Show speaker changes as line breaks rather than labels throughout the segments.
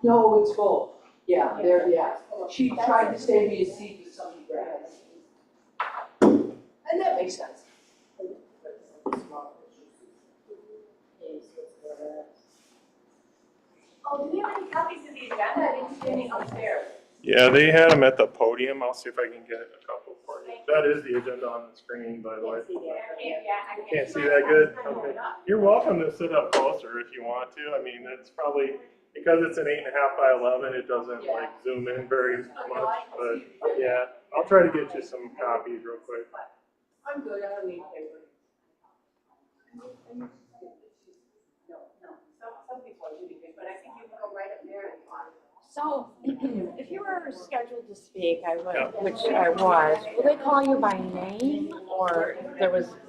No, it's full. Yeah, there, yeah. She tried to save me a seat with somebody grabbed. And that makes sense.
Oh, do we have any copies of the agenda? I didn't see any upstairs.
Yeah, they had them at the podium. I'll see if I can get a couple for you. That is the agenda on the screen, by the way.
I
Can't see that good? Okay. You're welcome to sit up closer if you want to. I mean, it's probably, because it's an 8.5 by 11, it doesn't like zoom in very much, but yeah, I'll try to get you some copies real quick.
I'm good, I don't need paper.
Some people are really good, but I think you can go right up there and find. So, if you were scheduled to speak, I would,
Yeah.
which I was, will they call you by name or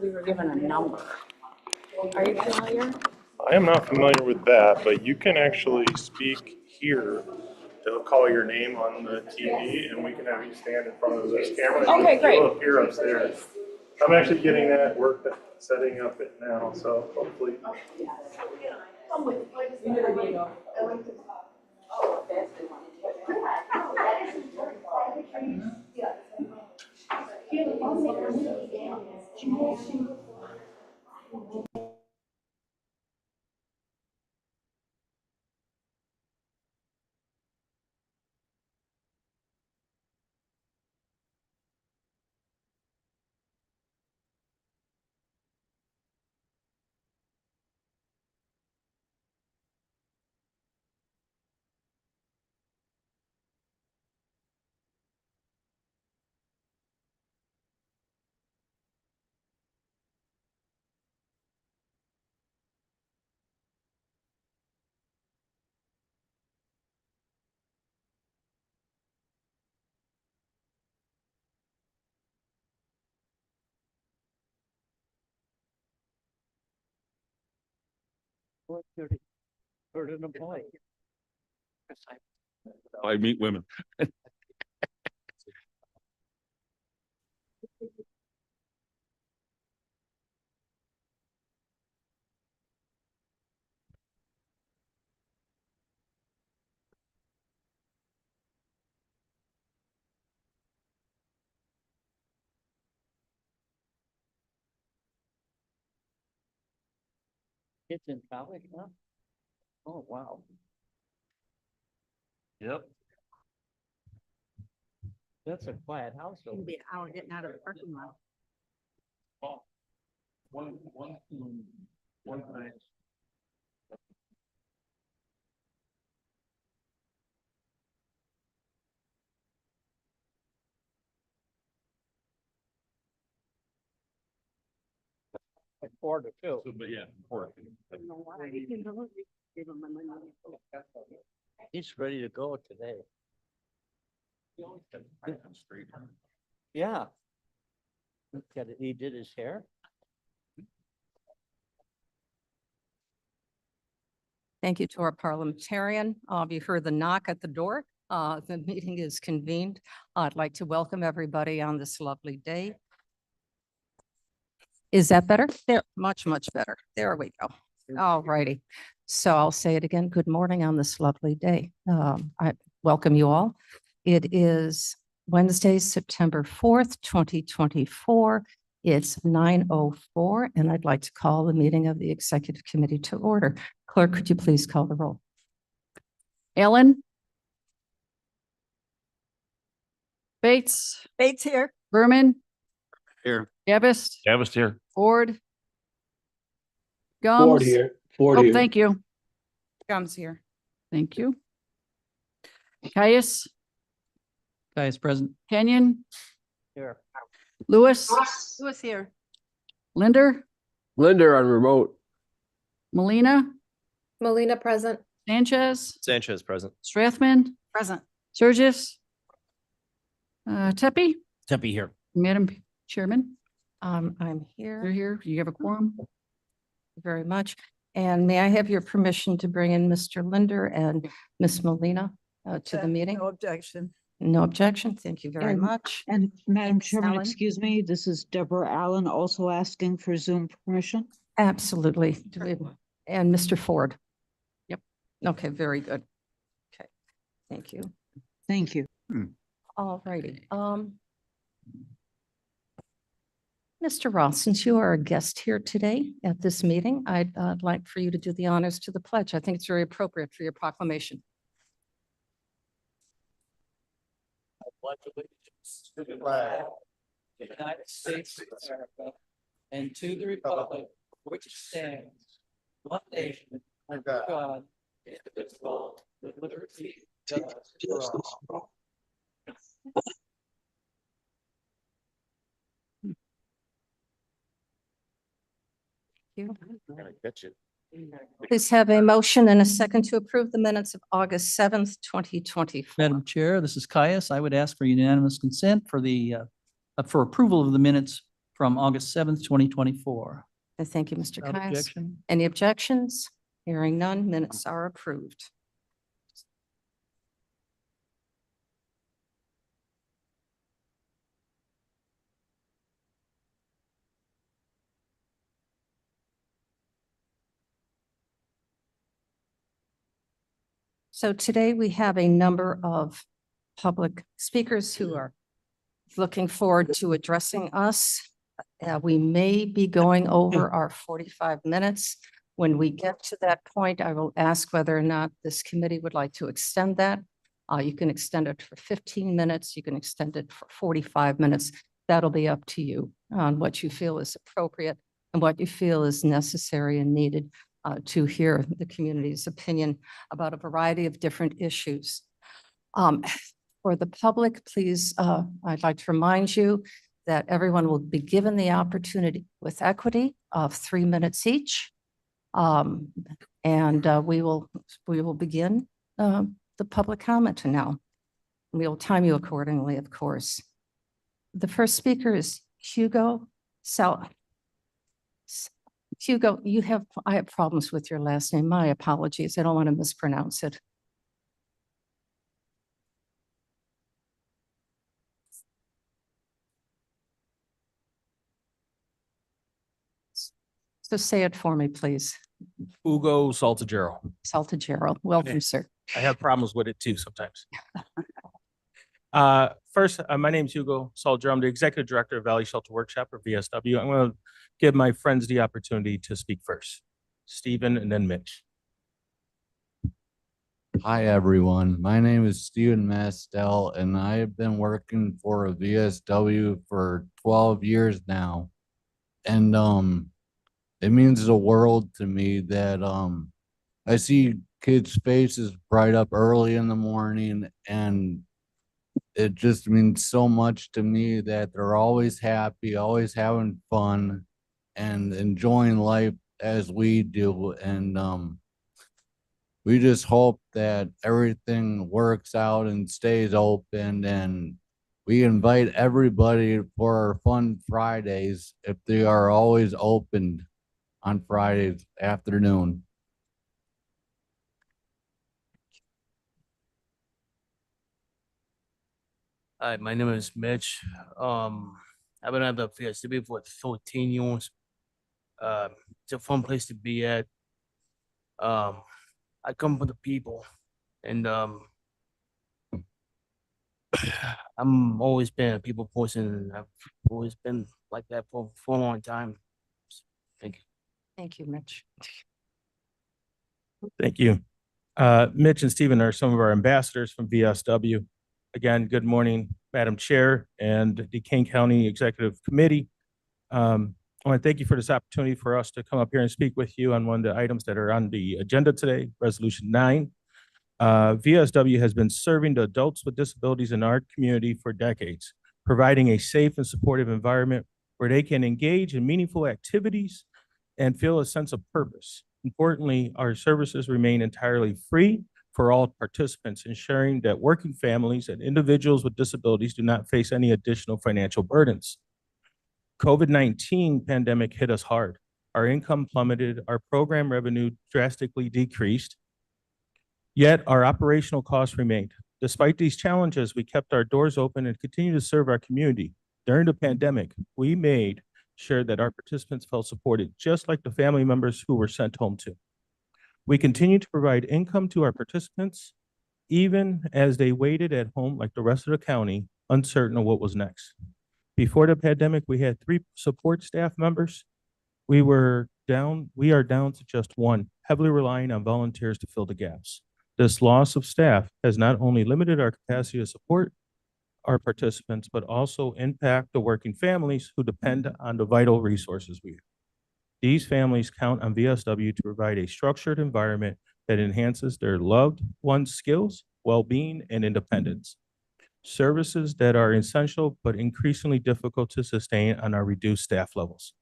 we were given a number? Are you familiar?
I am not familiar with that, but you can actually speak here. They'll call your name on the TV and we can have you stand in front of this camera.
Okay, great.
You'll appear upstairs. I'm actually getting that work, setting up it now, so hopefully.
I meet women.
Kids in college, huh? Oh, wow. Yep. That's a quiet house.
It'll be an hour getting out of the parking lot.
One night.
Like 4 to 2.
But yeah, 4.
I don't know why. Give him my money.
He's ready to go today.
Straight.
Yeah. He did his hair.
Thank you to our parliamentarian. You've heard the knock at the door. The meeting is convened. I'd like to welcome everybody on this lovely day. Is that better? There, much, much better. There we go. All righty. So I'll say it again. Good morning on this lovely day. I welcome you all. It is Wednesday, September 4th, 2024. It's 9:04, and I'd like to call the meeting of the Executive Committee to order. Clerk, could you please call the roll?
Allen. Bates,
Bates here.
Berman,
Here.
Gavist,
Gavist here.
Ford. Gums.
Ford
Oh,
here.
thank you.
Gums here.
Thank you. Caius,
Guys present.
Kenyon,
Here.
Lewis,
Who is here?
Linder,
Linder on remote.
Molina,
Molina present.
Sanchez,
Sanchez present.
Strathman,
Present.
Surges. Tepe,
Tempe here.
Madam Chairman,
I'm
you're
here.
here. You have a quorum?
Very much. And may I have your permission to bring in Mr. Linder and Ms. Molina to the meeting?
No objection.
No objection. Thank you very
And-
much.
And Madam
Thanks,
Chairman,
Ellen.
excuse me, this is Deborah Allen also asking for Zoom permission.
Absolutely. And Mr. Ford? Yep. Okay, very good. Okay, thank you.
Thank you.
All righty. Mr. Ross, since you are a guest here today at this meeting, I'd like for you to do the honors to the pledge. I think it's very appropriate for your proclamation.
I pledge allegiance to the flag of the United States of America and to the republic which stands one nation under God, indivisible, with liberty and justice for all.
You.
Get you.
Please have a motion and a second to approve the minutes of August 7th, 2024.
Madam Chair, this is Caius. I would ask for unanimous consent for for approval of the minutes from August 7th, 2024.
Thank you, Mr.
Without
Caius.
objection.
Any objections? Hearing none, minutes are approved. So today we have a number of public speakers who are looking forward to addressing us. We may be going over our 45 minutes. When we get to that point, I will ask whether or not this committee would like to extend that. You can extend it for 15 minutes. You can extend it for 45 minutes. That'll be up to you on what you feel is appropriate and what you feel is necessary and needed to hear the community's opinion about a variety of different issues. For the public, please, I'd like to remind you that everyone will be given the opportunity with equity of 3 minutes each. We will begin the public comment now. We will time you accordingly, of course. The first speaker is Hugo Hugo, I have problems with your last name. My apologies. I don't want to mispronounce it. So say it for me, please.
Ugo Saltagero.
Saltagero. Welcome, sir.
I have problems with it too sometimes. First, my name is Hugo Saltagero. I'm the Executive Director of Valley Shelter Workshop, or VSW. I'm going to give my friends the opportunity to speak first. Stephen and then Mitch.
Hi, everyone. My name is Steven Mastel, and I've been working for a VSW for 12 years now. And it means the world to me that I see kids' faces bright up early in the morning, and it just means so much to me that they're always happy, always having fun, and enjoying life as we do. And we just hope that everything works out and stays open, and we invite everybody for our fun Fridays if they are always opened on Fridays afternoon.
Hi, my name is Mitch. I've been at the VSW for 14 years. It's a fun place to be at. I come from the people, and
I'm always been a people person, and I've always been like that for a long time. Thank you.
Thank you, Mitch.
Thank you. Mitch and Stephen are some of our ambassadors from VSW. Again, good morning, Madam Chair and the Kane County Executive Committee. I want to thank you for this opportunity for us to come up here and speak with you on one of the items that are on the agenda today, Resolution 9. VSW has been serving the adults with disabilities in our community for decades, providing a safe and supportive environment where they can engage in meaningful activities and feel a sense of purpose. Importantly, our services remain entirely free for all participants, ensuring that working families and individuals with disabilities do not face any additional financial burdens. COVID-19 pandemic hit us hard. Our income plummeted, our program revenue drastically decreased, yet our operational costs remained. Despite these challenges, we kept our doors open and continue to serve our community. During the pandemic, we made sure that our participants felt supported, just like the family members who were sent home to. We continue to provide income to our participants, even as they waited at home like the rest of the county, uncertain of what was next. Before the pandemic, we had 3 support staff members. We are down to just 1, heavily relying on volunteers to fill the gaps. This loss of staff has not only limited our capacity to support our participants, but also impact the working families who depend on the vital resources we have. These families count on VSW to provide a structured environment that enhances their loved ones' skills, well-being, and independence. Services that are essential but increasingly difficult to sustain on our reduced staff levels.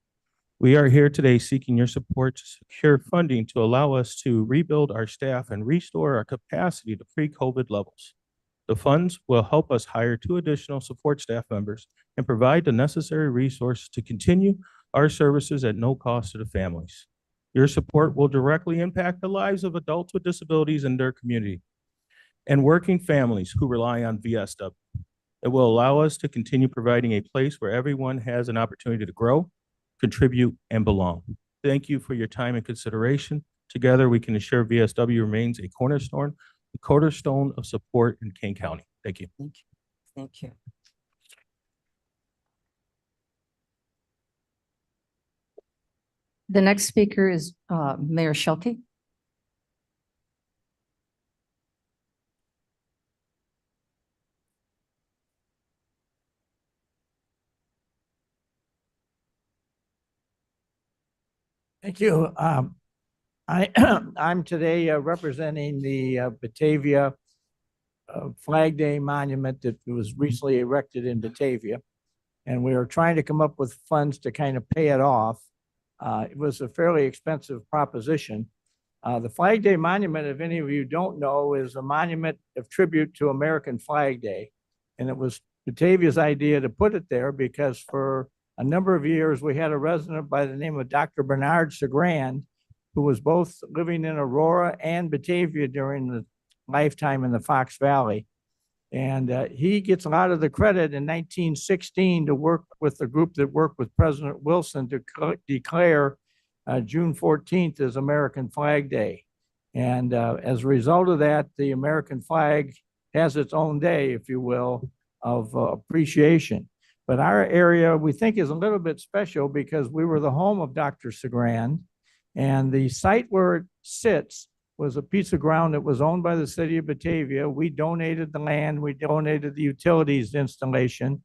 We are here today seeking your support to secure funding to allow us to rebuild our staff and restore our capacity to pre-COVID levels. The funds will help us hire 2 additional support staff members and provide the necessary resources to continue our services at no cost to the families. Your support will directly impact the lives of adults with disabilities in their community and working families who rely on VSW. It will allow us to continue providing a place where everyone has an opportunity to grow, contribute, and belong. Thank you for your time and consideration. Together, we can ensure VSW remains a cornerstone of support in Kane County. Thank you.
Thank you. Thank you. The next speaker is Mayor Schulte.
Thank you. I'm today representing the Batavia Flag Day Monument that was recently erected in Batavia. And we are trying to come up with funds to kind of pay it off. It was a fairly expensive proposition. The Flag Day Monument, if any of you don't know, is a monument of tribute to American Flag Day. And it was Batavia's idea to put it there because for a number of years, we had a resident by the name of Dr. Bernard Segrand, who was both living in Aurora and Batavia during the lifetime in the Fox Valley. And he gets a lot of the credit in 1916 to work with the group that worked with President Wilson to declare June 14th as American Flag Day. And as a result of that, the American flag has its own day, if you will, of appreciation. But our area, we think, is a little bit special because we were the home of Dr. Segrand, and the site where it sits was a piece of ground that was owned by the city of Batavia. We donated the land, we donated the utilities installation,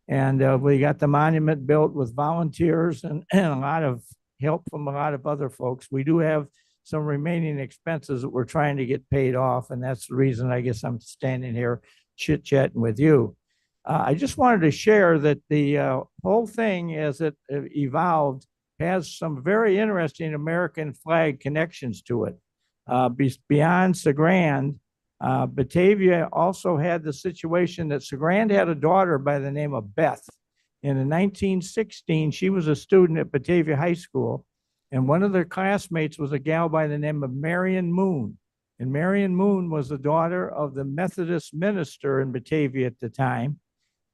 and we got the monument built with volunteers and a lot of help from a lot of other folks. We do have some remaining expenses that we're trying to get paid off, and that's the reason I guess I'm standing here chit-chatting with you. I just wanted to share that the whole thing as it evolved has some very interesting American flag connections to it. Beyond Segrand, Batavia also had the situation that Segrand had a daughter by the name of Beth. And in 1916, she was a student at Batavia High School, and one of their classmates was a gal by the name of Marion Moon. And Marion Moon was the daughter of the Methodist minister in Batavia at the time.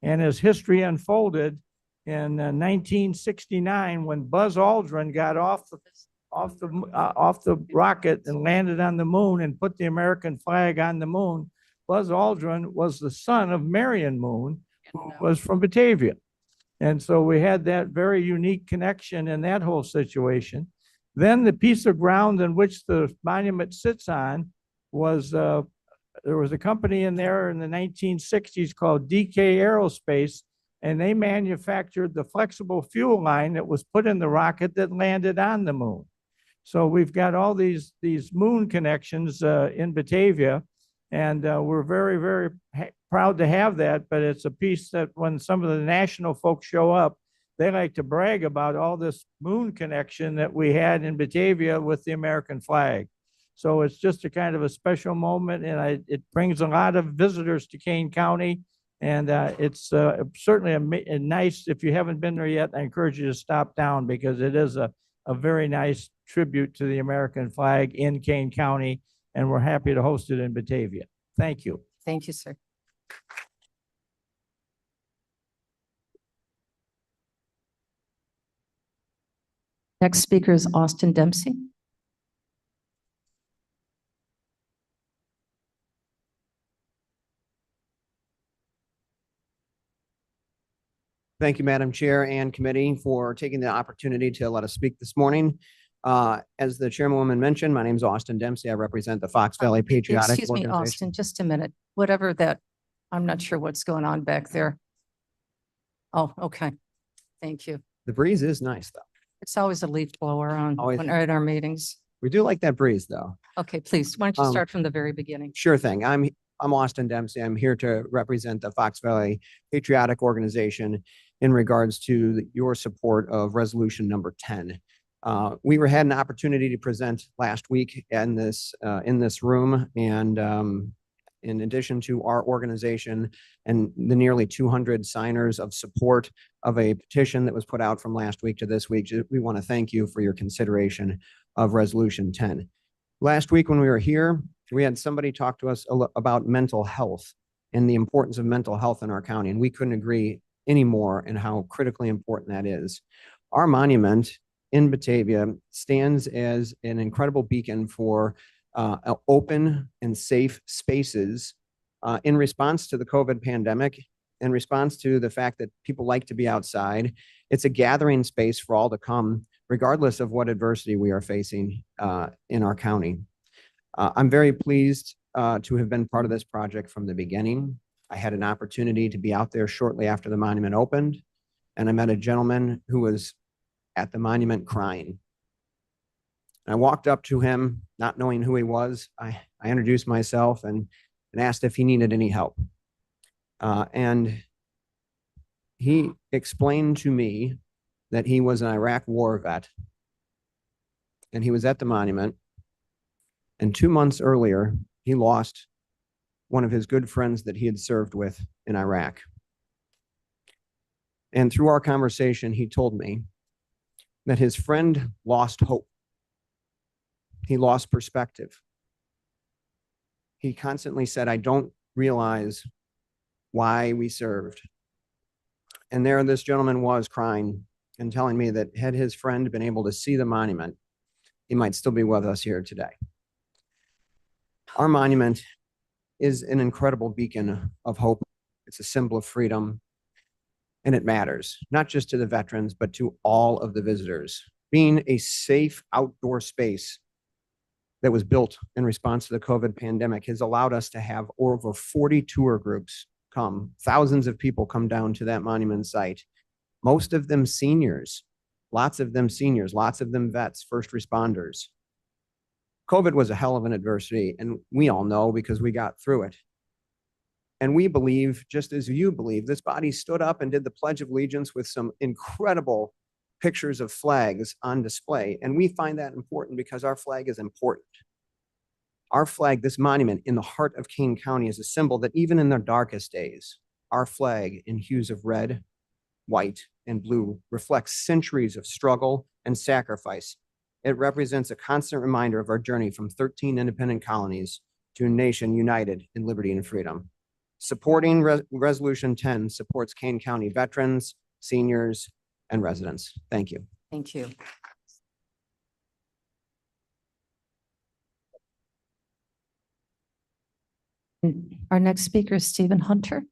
And as history unfolded, in 1969, when Buzz Aldrin got off the rocket and landed on the moon and put the American flag on the moon, Buzz Aldrin was the son of Marion Moon, who was from Batavia. And so we had that very unique connection in that whole situation. Then the piece of ground in which the monument sits on was, there was a company in there in the 1960s called DK Aerospace, and they manufactured the flexible fuel line that was put in the rocket that landed on the moon. So we've got all these moon connections in Batavia, and we're very, very proud to have that. But it's a piece that when some of the national folks show up, they like to brag about all this moon connection that we had in Batavia with the American flag. So it's just a kind of a special moment, and it brings a lot of visitors to Kane County. And it's certainly a nice, if you haven't been there yet, I encourage you to stop down, because it is a very nice tribute to the American flag in Kane County, and we're happy to host it in Batavia. Thank you.
Thank you, sir. Next speaker is Austin Dempsey.
Thank you, Madam Chair and committee, for taking the opportunity to let us speak this morning. As the chairwoman mentioned, my name is Austin Dempsey. I represent the Fox Valley Patriotic
Excuse me,
Organization.
Austin, just a minute. Whatever that, I'm not sure what's going on back there. Oh, okay. Thank you.
The breeze is nice, though.
It's always a leaf blower on
Always.
when we're at our meetings.
We do like that breeze, though.
Okay, please, why don't you start from the very beginning?
Sure thing. I'm Austin Dempsey. I'm here to represent the Fox Valley Patriotic Organization in regards to your support of resolution number 10. We had an opportunity to present last week in this room, and in addition to our organization and the nearly 200 signers of support of a petition that was put out from last week to this week, we want to thank you for your consideration of resolution 10. Last week when we were here, we had somebody talk to us about mental health and the importance of mental health in our county, and we couldn't agree anymore in how critically important that is. Our monument in Batavia stands as an incredible beacon for open and safe spaces in response to the COVID pandemic, in response to the fact that people like to be outside. It's a gathering space for all to come, regardless of what adversity we are facing in our county. I'm very pleased to have been part of this project from the beginning. I had an opportunity to be out there shortly after the monument opened, and I met a gentleman who was at the monument crying. I walked up to him, not knowing who he was. I introduced myself and asked if he needed any help. And he explained to me that he was an Iraq war vet, and he was at the monument. And 2 months earlier, he lost one of his good friends that he had served with in Iraq. And through our conversation, he told me that his friend lost hope. He lost perspective. He constantly said, I don't realize why we served. And there this gentleman was crying and telling me that had his friend been able to see the monument, he might still be with us here today. Our monument is an incredible beacon of hope. It's a symbol of freedom, and it matters, not just to the veterans, but to all of the visitors. Being a safe outdoor space that was built in response to the COVID pandemic has allowed us to have over 40 tour groups come. Thousands of people come down to that monument site, most of them seniors, lots of them vets, first responders. COVID was a hell of an adversity, and we all know because we got through it. And we believe, just as you believe, this body stood up and did the Pledge of Allegiance with some incredible pictures of flags on display. And we find that important because our flag is important. Our flag, this monument in the heart of Kane County, is a symbol that even in their darkest days, our flag in hues of red, white, and blue reflects centuries of struggle and sacrifice. It represents a constant reminder of our journey from 13 independent colonies to a nation united in liberty and freedom. Supporting Resolution 10 supports Kane County veterans, seniors, and residents. Thank you.
Thank you. Our next speaker is Stephen Hunter.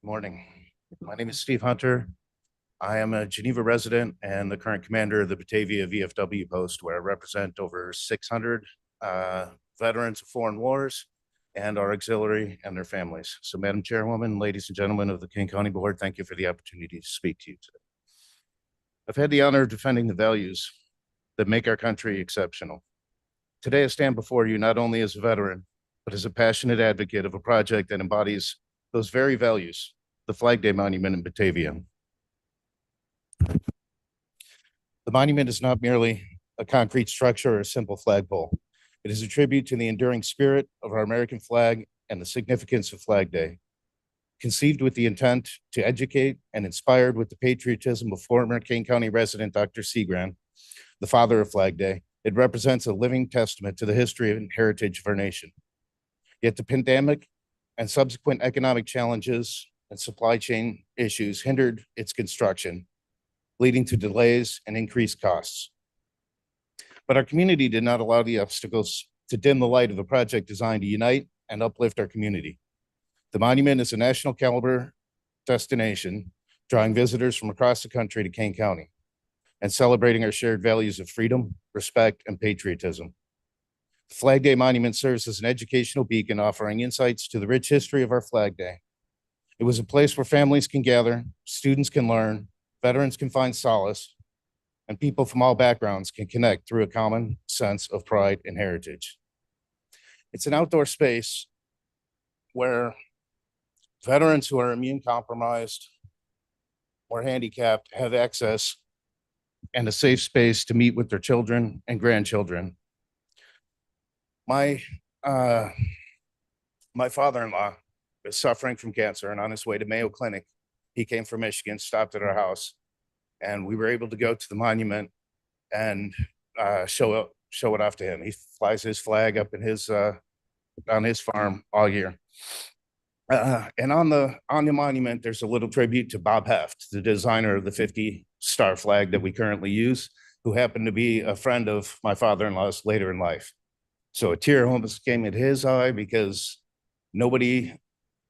Morning. My name is Steve Hunter. I am a Geneva resident and the current commander of the Batavia VFW post, where I represent over 600 veterans of foreign wars and our auxiliary and their families. So Madam Chairwoman, ladies and gentlemen of the King County Board, thank you for the opportunity to speak to you today. I've had the honor of defending the values that make our country exceptional. Today, I stand before you not only as a veteran, but as a passionate advocate of a project that embodies those very values, the Flag Day Monument in Batavia. The monument is not merely a concrete structure or a simple flagpole. It is a tribute to the enduring spirit of our American flag and the significance of Flag Day. Conceived with the intent to educate and inspired with the patriotism of former King County resident Dr. Seagran, the father of Flag Day, it represents a living testament to the history and heritage of our nation. Yet the pandemic and subsequent economic challenges and supply chain issues hindered its construction, leading to delays and increased costs. But our community did not allow the obstacles to dim the light of a project designed to unite and uplift our community. The monument is a national caliber destination, drawing visitors from across the country to Kane County and celebrating our shared values of freedom, respect, and patriotism. The Flag Day Monument serves as an educational beacon, offering insights to the rich history of our Flag Day. It was a place where families can gather, students can learn, veterans can find solace, and people from all backgrounds can connect through a common sense of pride and heritage. It's an outdoor space where veterans who are immune compromised or handicapped have access and a safe space to meet with their children and grandchildren. My father-in-law is suffering from cancer, and on his way to Mayo Clinic, he came from Michigan, stopped at our house, and we were able to go to the monument and show it off to him. He flies his flag up in his on his farm all year. And on the monument, there's a little tribute to Bob Heft, the designer of the 50-star flag that we currently use, who happened to be a friend of my father-in-law's later in life. So a tear almost came at his eye because nobody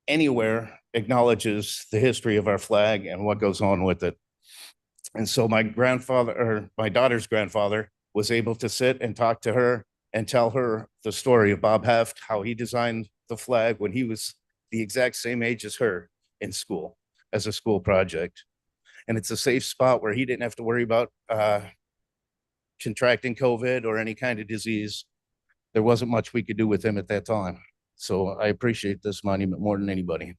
anywhere acknowledges the history of our flag and what goes on with it. And so my daughter's grandfather was able to sit and talk to her and tell her the story of Bob Heft, how he designed the flag when he was the exact same age as her in school as a school project. And it's a safe spot where he didn't have to worry about contracting COVID or any kind of disease. There wasn't much we could do with him at that time. So I appreciate this monument more than anybody.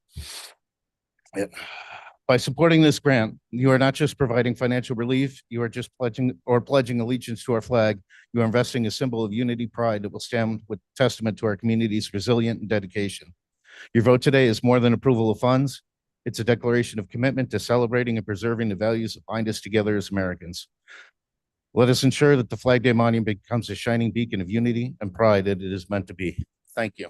By supporting this grant, you are not just providing financial relief, you are just pledging allegiance to our flag. You are investing a symbol of unity, pride that will stand with testament to our community's resilience and dedication. Your vote today is more than approval of funds. It's a declaration of commitment to celebrating and preserving the values that bind us together as Americans. Let us ensure that the Flag Day Monument becomes a shining beacon of unity and pride that it is meant to be. Thank you.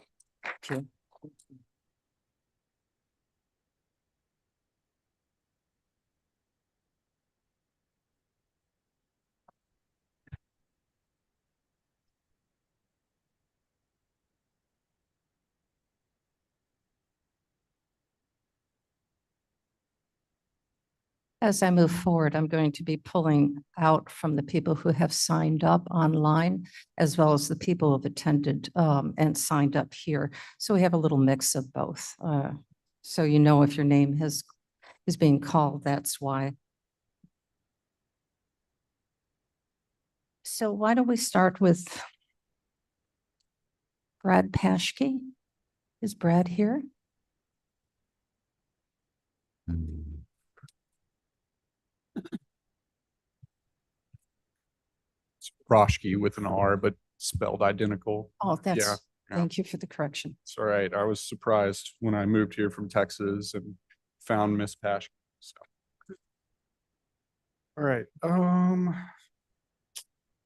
As I move forward, I'm going to be pulling out from the people who have signed up online, as well as the people who have attended and signed up here. So we have a little mix of both. So you know if your name is being called, that's why. So why don't we start with Brad Paschke? Is Brad here?
Broschke with an R, but spelled identical.
Oh,
Yeah,
that's, thank you for the correction.
it's all right. I was surprised when I moved here from Texas and found Miss Paschke. So. All right.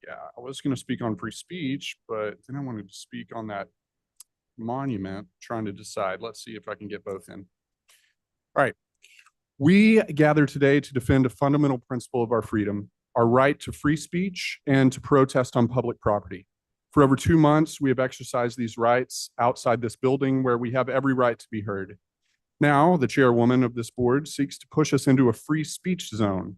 Yeah, I was going to speak on free speech, but then I wanted to speak on that monument, trying to decide. Let's see if I can get both in. All right. We gather today to defend a fundamental principle of our freedom, our right to free speech and to protest on public property. For over 2 months, we have exercised these rights outside this building where we have every right to be heard. Now, the chairwoman of this board seeks to push us into a free speech zone,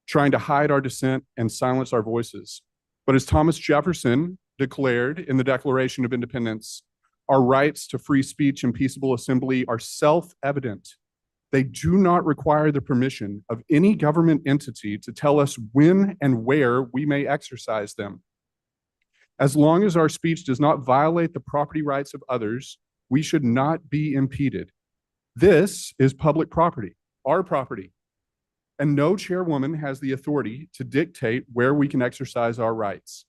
trying to hide our dissent and silence our voices. But as Thomas Jefferson declared in the Declaration of Independence, our rights to free speech and peaceable assembly are self-evident. They do not require the permission of any government entity to tell us when and where we may exercise them. As long as our speech does not violate the property rights of others, we should not be impeded. This is public property, our property, and no chairwoman has the authority to dictate where we can exercise our rights.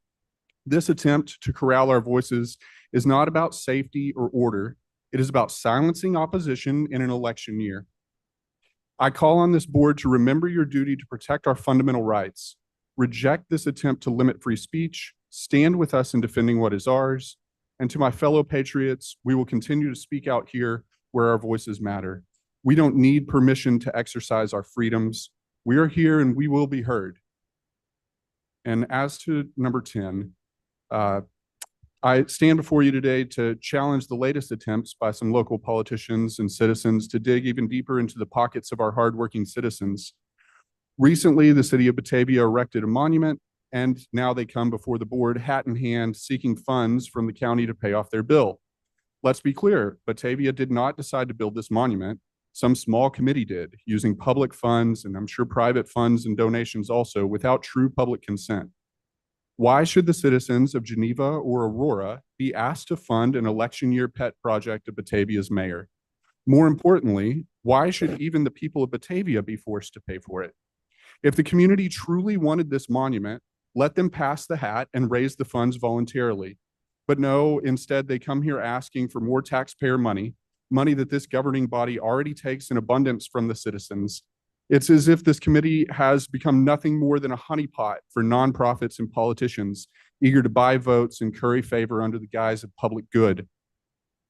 This attempt to corral our voices is not about safety or order. It is about silencing opposition in an election year. I call on this board to remember your duty to protect our fundamental rights. Reject this attempt to limit free speech. Stand with us in defending what is ours. And to my fellow patriots, we will continue to speak out here where our voices matter. We don't need permission to exercise our freedoms. We are here and we will be heard. And as to number 10, I stand before you today to challenge the latest attempts by some local politicians and citizens to dig even deeper into the pockets of our hardworking citizens. Recently, the city of Batavia erected a monument, and now they come before the board hat in hand seeking funds from the county to pay off their bill. Let's be clear, Batavia did not decide to build this monument. Some small committee did, using public funds and I'm sure private funds and donations also, without true public consent. Why should the citizens of Geneva or Aurora be asked to fund an election year pet project of Batavia's mayor? More importantly, why should even the people of Batavia be forced to pay for it? If the community truly wanted this monument, let them pass the hat and raise the funds voluntarily. But no, instead they come here asking for more taxpayer money, money that this governing body already takes in abundance from the citizens. It's as if this committee has become nothing more than a honeypot for nonprofits and politicians eager to buy votes and curry favor under the guise of public good.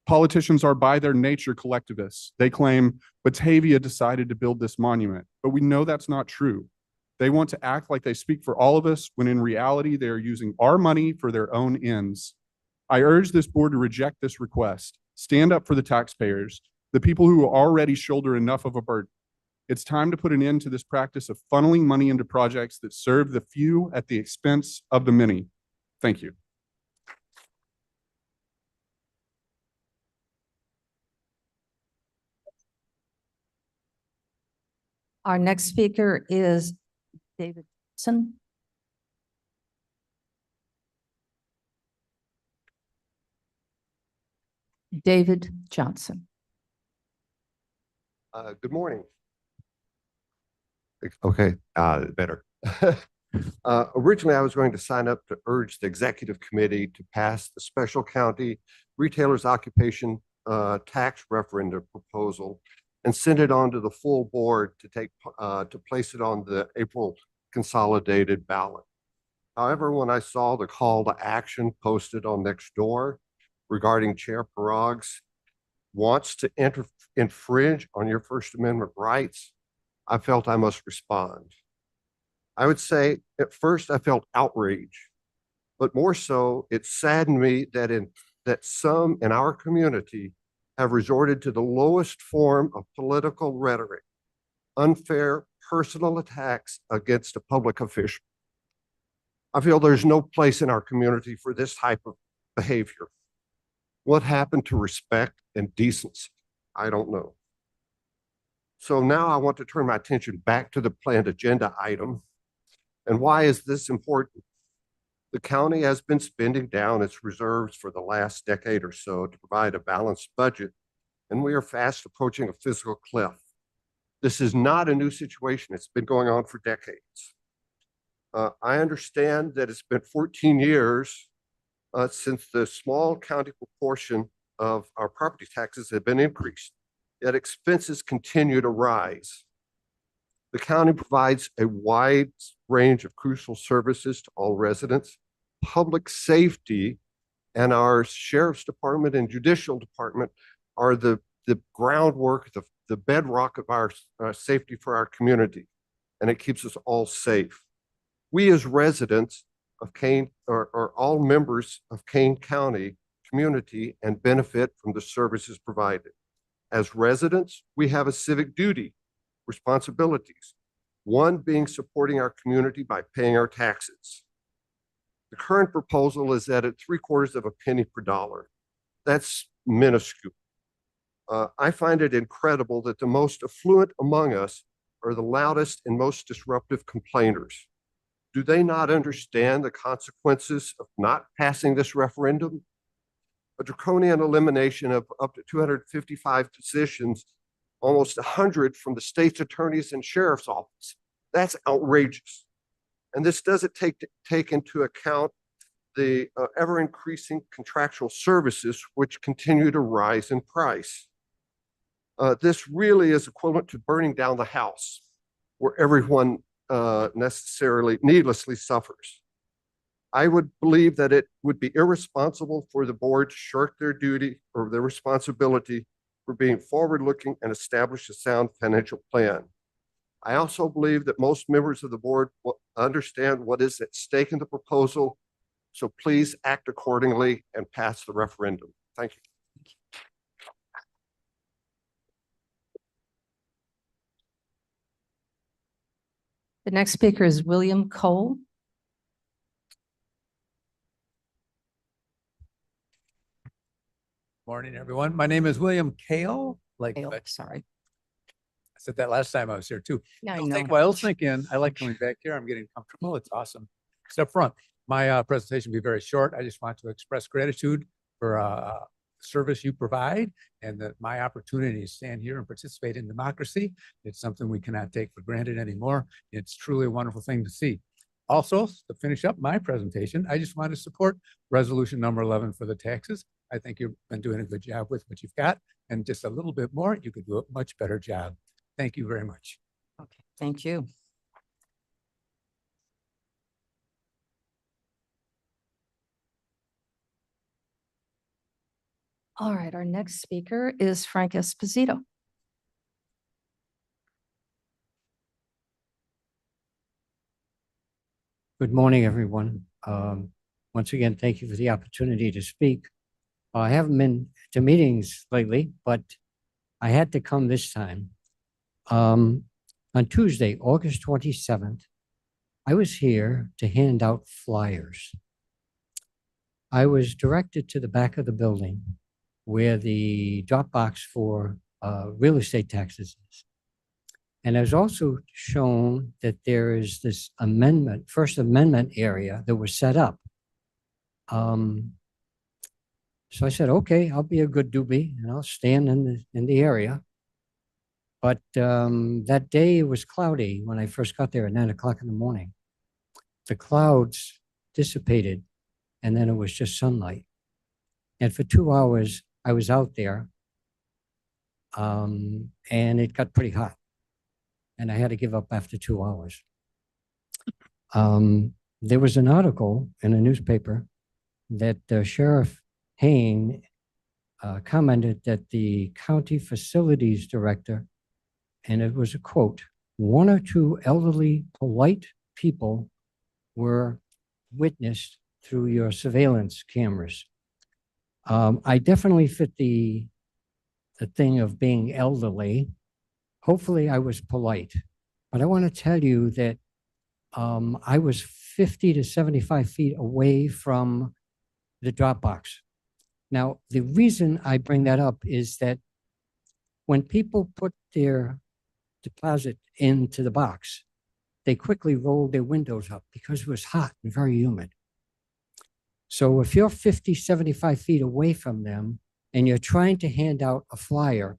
Politicians are by their nature collectivists. They claim Batavia decided to build this monument, but we know that's not true. They want to act like they speak for all of us when in reality they are using our money for their own ends. I urge this board to reject this request. Stand up for the taxpayers, the people who already shoulder enough of a burden. It's time to put an end to this practice of funneling money into projects that serve the few at the expense of the many. Thank you.
Our next speaker is David Johnson. David Johnson.
Good morning. Okay, better. Originally, I was going to sign up to urge the executive committee to pass the special county retailers occupation tax referendum proposal and send it on to the full board to place it on the April consolidated ballot. However, when I saw the call to action posted on Nextdoor regarding Chair Parag's wants to infringe on your First Amendment rights, I felt I must respond. I would say at first I felt outrage, but more so it saddened me that some in our community have resorted to the lowest form of political rhetoric, unfair personal attacks against a public official. I feel there's no place in our community for this type of behavior. What happened to respect and decency? I don't know. So now I want to turn my attention back to the planned agenda item. And why is this important? The county has been spending down its reserves for the last decade or so to provide a balanced budget, and we are fast approaching a fiscal cliff. This is not a new situation. It's been going on for decades. I understand that it's been 14 years since the small county proportion of our property taxes have been increased, yet expenses continue to rise. The county provides a wide range of crucial services to all residents. Public safety and our sheriff's department and judicial department are the groundwork, the bedrock of our safety for our community, and it keeps us all safe. We as residents of Kane are all members of Kane County community and benefit from the services provided. As residents, we have a civic duty, responsibilities. One being supporting our community by paying our taxes. The current proposal is at 3/4 of a penny per dollar. That's minuscule. I find it incredible that the most affluent among us are the loudest and most disruptive complainers. Do they not understand the consequences of not passing this referendum? A draconian elimination of up to 255 positions, almost 100 from the state's attorneys and sheriff's office. That's outrageous. And this doesn't take into account the ever-increasing contractual services, which continue to rise in price. This really is equivalent to burning down the house, where everyone needlessly suffers. I would believe that it would be irresponsible for the board to shirk their duty or their responsibility for being forward-looking and establish a sound financial plan. I also believe that most members of the board will understand what is at stake in the proposal, so please act accordingly and pass the referendum. Thank you.
The next speaker is William Cole.
Morning, everyone. My name is William Kale.
Sorry.
I said that last time I was here too.
Yeah, I
Don't
know.
think while thinking, I like coming back here. I'm getting comfortable. It's awesome. Step front. My presentation will be very short. I just want to express gratitude for service you provide and that my opportunity to stand here and participate in democracy. It's something we cannot take for granted anymore. It's truly a wonderful thing to see. Also, to finish up my presentation, I just want to support resolution number 11 for the taxes. I think you've been doing a good job with what you've got, and just a little bit more, you could do a much better job. Thank you very much.
Okay, thank you. All right, our next speaker is Frank Esposito.
Good morning, everyone. Once again, thank you for the opportunity to speak. I haven't been to meetings lately, but I had to come this time. On Tuesday, August 27th, I was here to hand out flyers. I was directed to the back of the building where the drop box for real estate taxes is. And I was also shown that there is this amendment, First Amendment area that was set up. So I said, okay, I'll be a good doobie and I'll stand in the area. But that day it was cloudy when I first got there at 9 o'clock in the morning. The clouds dissipated and then it was just sunlight. And for 2 hours I was out there and it got pretty hot. And I had to give up after 2 hours. There was an article in a newspaper that Sheriff Hayne commented that the county facilities director, and it was a quote, "1 or 2 elderly, polite people were witnessed through your surveillance cameras." I definitely fit the thing of being elderly. Hopefully I was polite, but I want to tell you that I was 50 to 75 feet away from the drop box. Now, the reason I bring that up is that when people put their deposit into the box, they quickly rolled their windows up because it was hot and very humid. So if you're 50, 75 feet away from them and you're trying to hand out a flyer,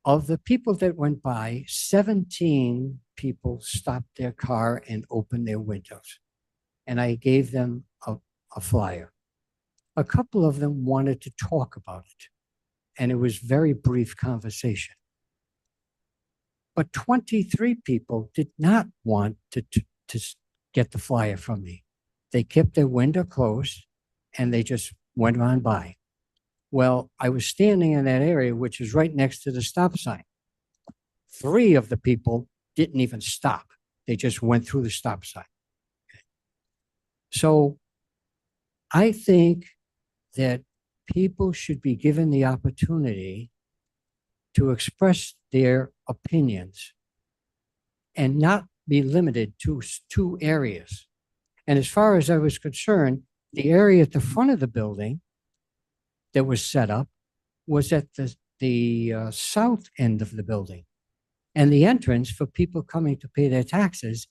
of the people that went by, 17 people stopped their car and opened their windows. And I gave them a flyer. A couple of them wanted to talk about it. And it was very brief conversation. But 23 people did not want to get the flyer from me. They kept their window closed and they just went on by. Well, I was standing in that area, which is right next to the stop sign. 3 of the people didn't even stop. They just went through the stop sign. So I think that people should be given the opportunity to express their opinions and not be limited to 2 areas. And as far as I was concerned, the area at the front of the building that was set up was at the south end of the building. And the entrance for people coming to pay their taxes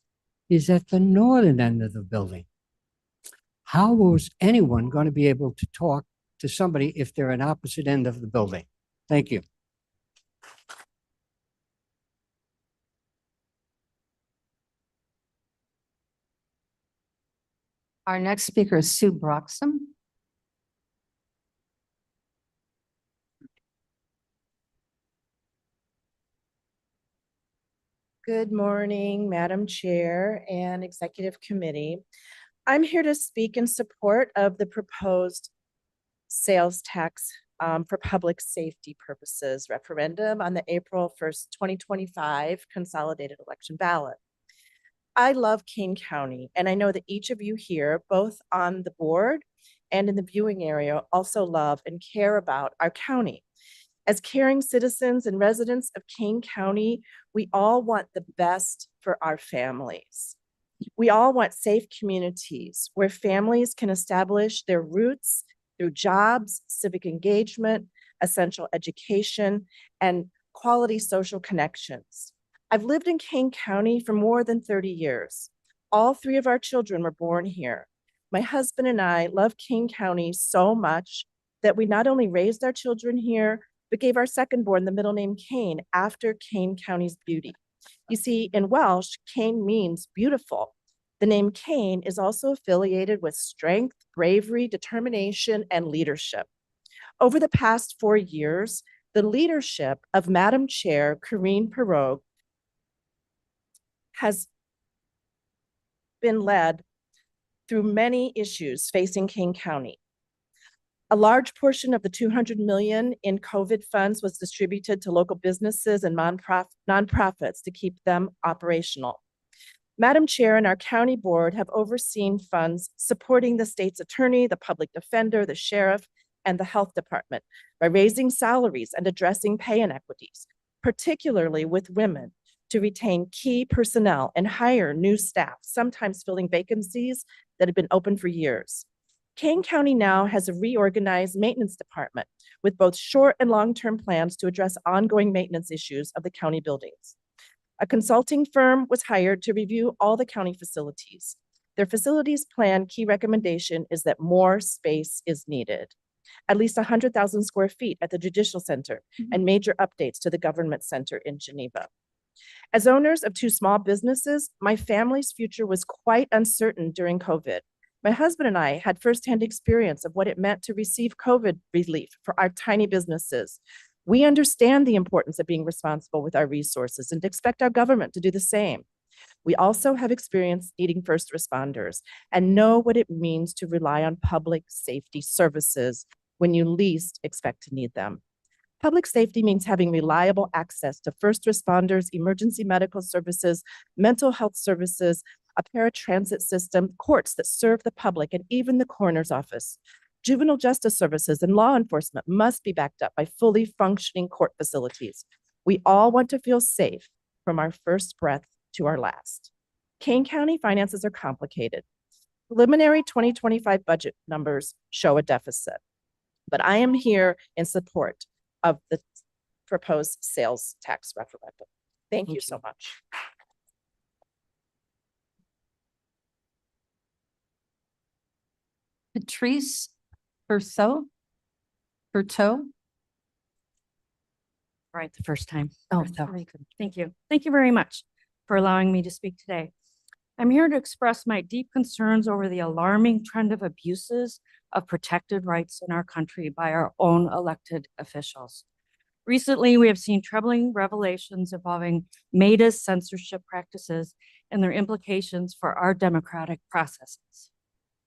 is at the northern end of the building. How was anyone going to be able to talk to somebody if they're an opposite end of the building? Thank you.
Our next speaker is Sue Broxham.
Good morning, Madam Chair and Executive Committee. I'm here to speak in support of the proposed sales tax for public safety purposes referendum on the April 1st, 2025 consolidated election ballot. I love Kane County, and I know that each of you here, both on the board and in the viewing area, also love and care about our county. As caring citizens and residents of Kane County, we all want the best for our families. We all want safe communities where families can establish their roots through jobs, civic engagement, essential education, and quality social connections. I've lived in Kane County for more than 30 years. All 3 of our children were born here. My husband and I love Kane County so much that we not only raised our children here, but gave our second born the middle name Kane after Kane County's beauty. You see, in Welsh, Kane means beautiful. The name Kane is also affiliated with strength, bravery, determination, and leadership. Over the past 4 years, the leadership of Madam Chair Corinne Pirogue has been led through many issues facing Kane County. A large portion of the $200 million in COVID funds was distributed to local businesses and nonprofits to keep them operational. Madam Chair and our county board have overseen funds supporting the state's attorney, the public defender, the sheriff, and the health department by raising salaries and addressing pay inequities, particularly with women, to retain key personnel and hire new staff, sometimes filling vacancies that have been open for years. Kane County now has a reorganized maintenance department with both short and long-term plans to address ongoing maintenance issues of the county buildings. A consulting firm was hired to review all the county facilities. Their facilities plan key recommendation is that more space is needed, at least 100,000 square feet at the Judicial Center, and major updates to the Government Center in Geneva. As owners of 2 small businesses, my family's future was quite uncertain during COVID. My husband and I had firsthand experience of what it meant to receive COVID relief for our tiny businesses. We understand the importance of being responsible with our resources and expect our government to do the same. We also have experience needing first responders and know what it means to rely on public safety services when you least expect to need them. Public safety means having reliable access to first responders, emergency medical services, mental health services, a paratransit system, courts that serve the public, and even the coroner's office. Juvenile justice services and law enforcement must be backed up by fully functioning court facilities. We all want to feel safe from our first breath to our last. Kane County finances are complicated. Preliminary 2025 budget numbers show a deficit, but I am here in support of the proposed sales tax referendum. Thank you so much.
Patrice Berteau.
Right the first time. Oh, very good. Thank you. Thank you very much for allowing me to speak today. I'm here to express my deep concerns over the alarming trend of abuses of protected rights in our country by our own elected officials. Recently, we have seen troubling revelations involving Meta's censorship practices and their implications for our democratic processes.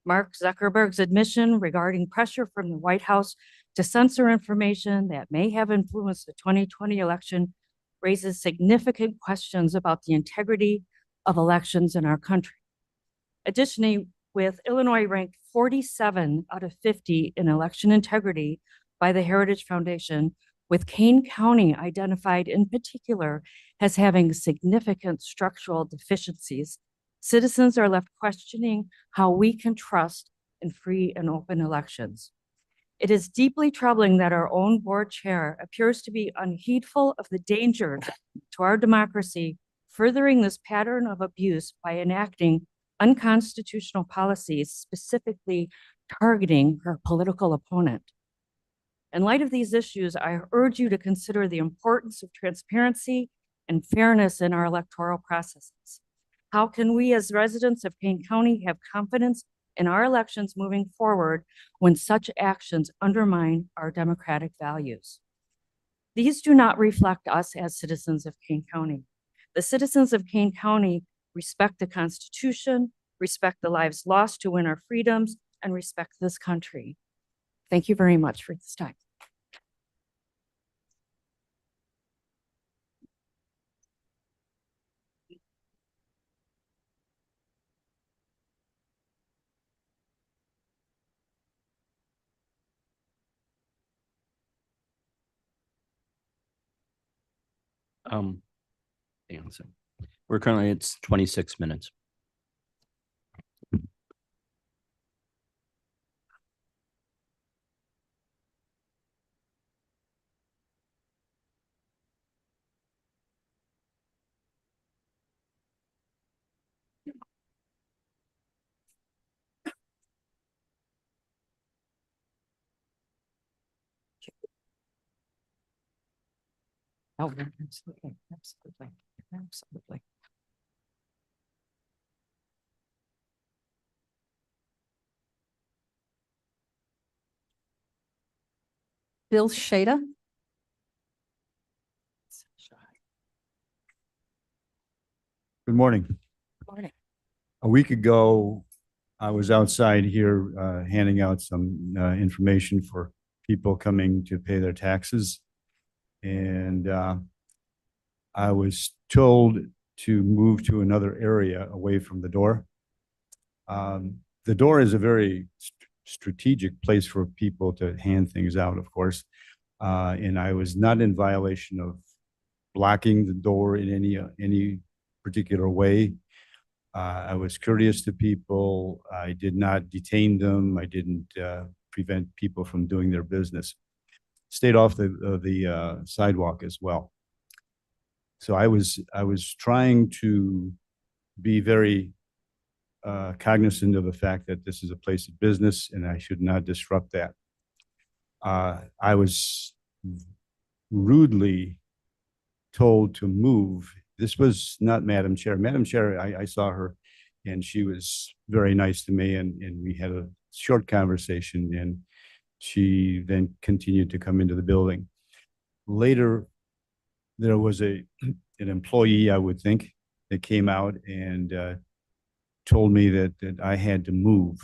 Mark Zuckerberg's admission regarding pressure from the White House to censor information that may have influenced the 2020 election raises significant questions about the integrity of elections in our country. Additionally, with Illinois ranked 47 out of 50 in election integrity by the Heritage Foundation, with Kane County identified in particular as having significant structural deficiencies, citizens are left questioning how we can trust in free and open elections. It is deeply troubling that our own board chair appears to be unheedful of the dangers to our democracy, furthering this pattern of abuse by enacting unconstitutional policies specifically targeting her political opponent. In light of these issues, I urge you to consider the importance of transparency and fairness in our electoral processes. How can we as residents of Kane County have confidence in our elections moving forward when such actions undermine our democratic values? These do not reflect us as citizens of Kane County. The citizens of Kane County respect the Constitution, respect the lives lost to win our freedoms, and respect this country. Thank you very much for this time.
Hang on a second. We're currently at 26 minutes.
Oh, absolutely, absolutely, absolutely.
Bill Shada.
Good morning.
Morning.
A week ago, I was outside here handing out some information for people coming to pay their taxes. And I was told to move to another area away from the door. The door is a very strategic place for people to hand things out, of course. And I was not in violation of blocking the door in any particular way. I was courteous to people. I did not detain them. I didn't prevent people from doing their business. Stayed off the sidewalk as well. So I was trying to be very cognizant of the fact that this is a place of business and I should not disrupt that. I was rudely told to move. This was not Madam Chair. Madam Chair, I saw her and she was very nice to me and we had a short conversation and she then continued to come into the building. Later, there was an employee, I would think, that came out and told me that I had to move.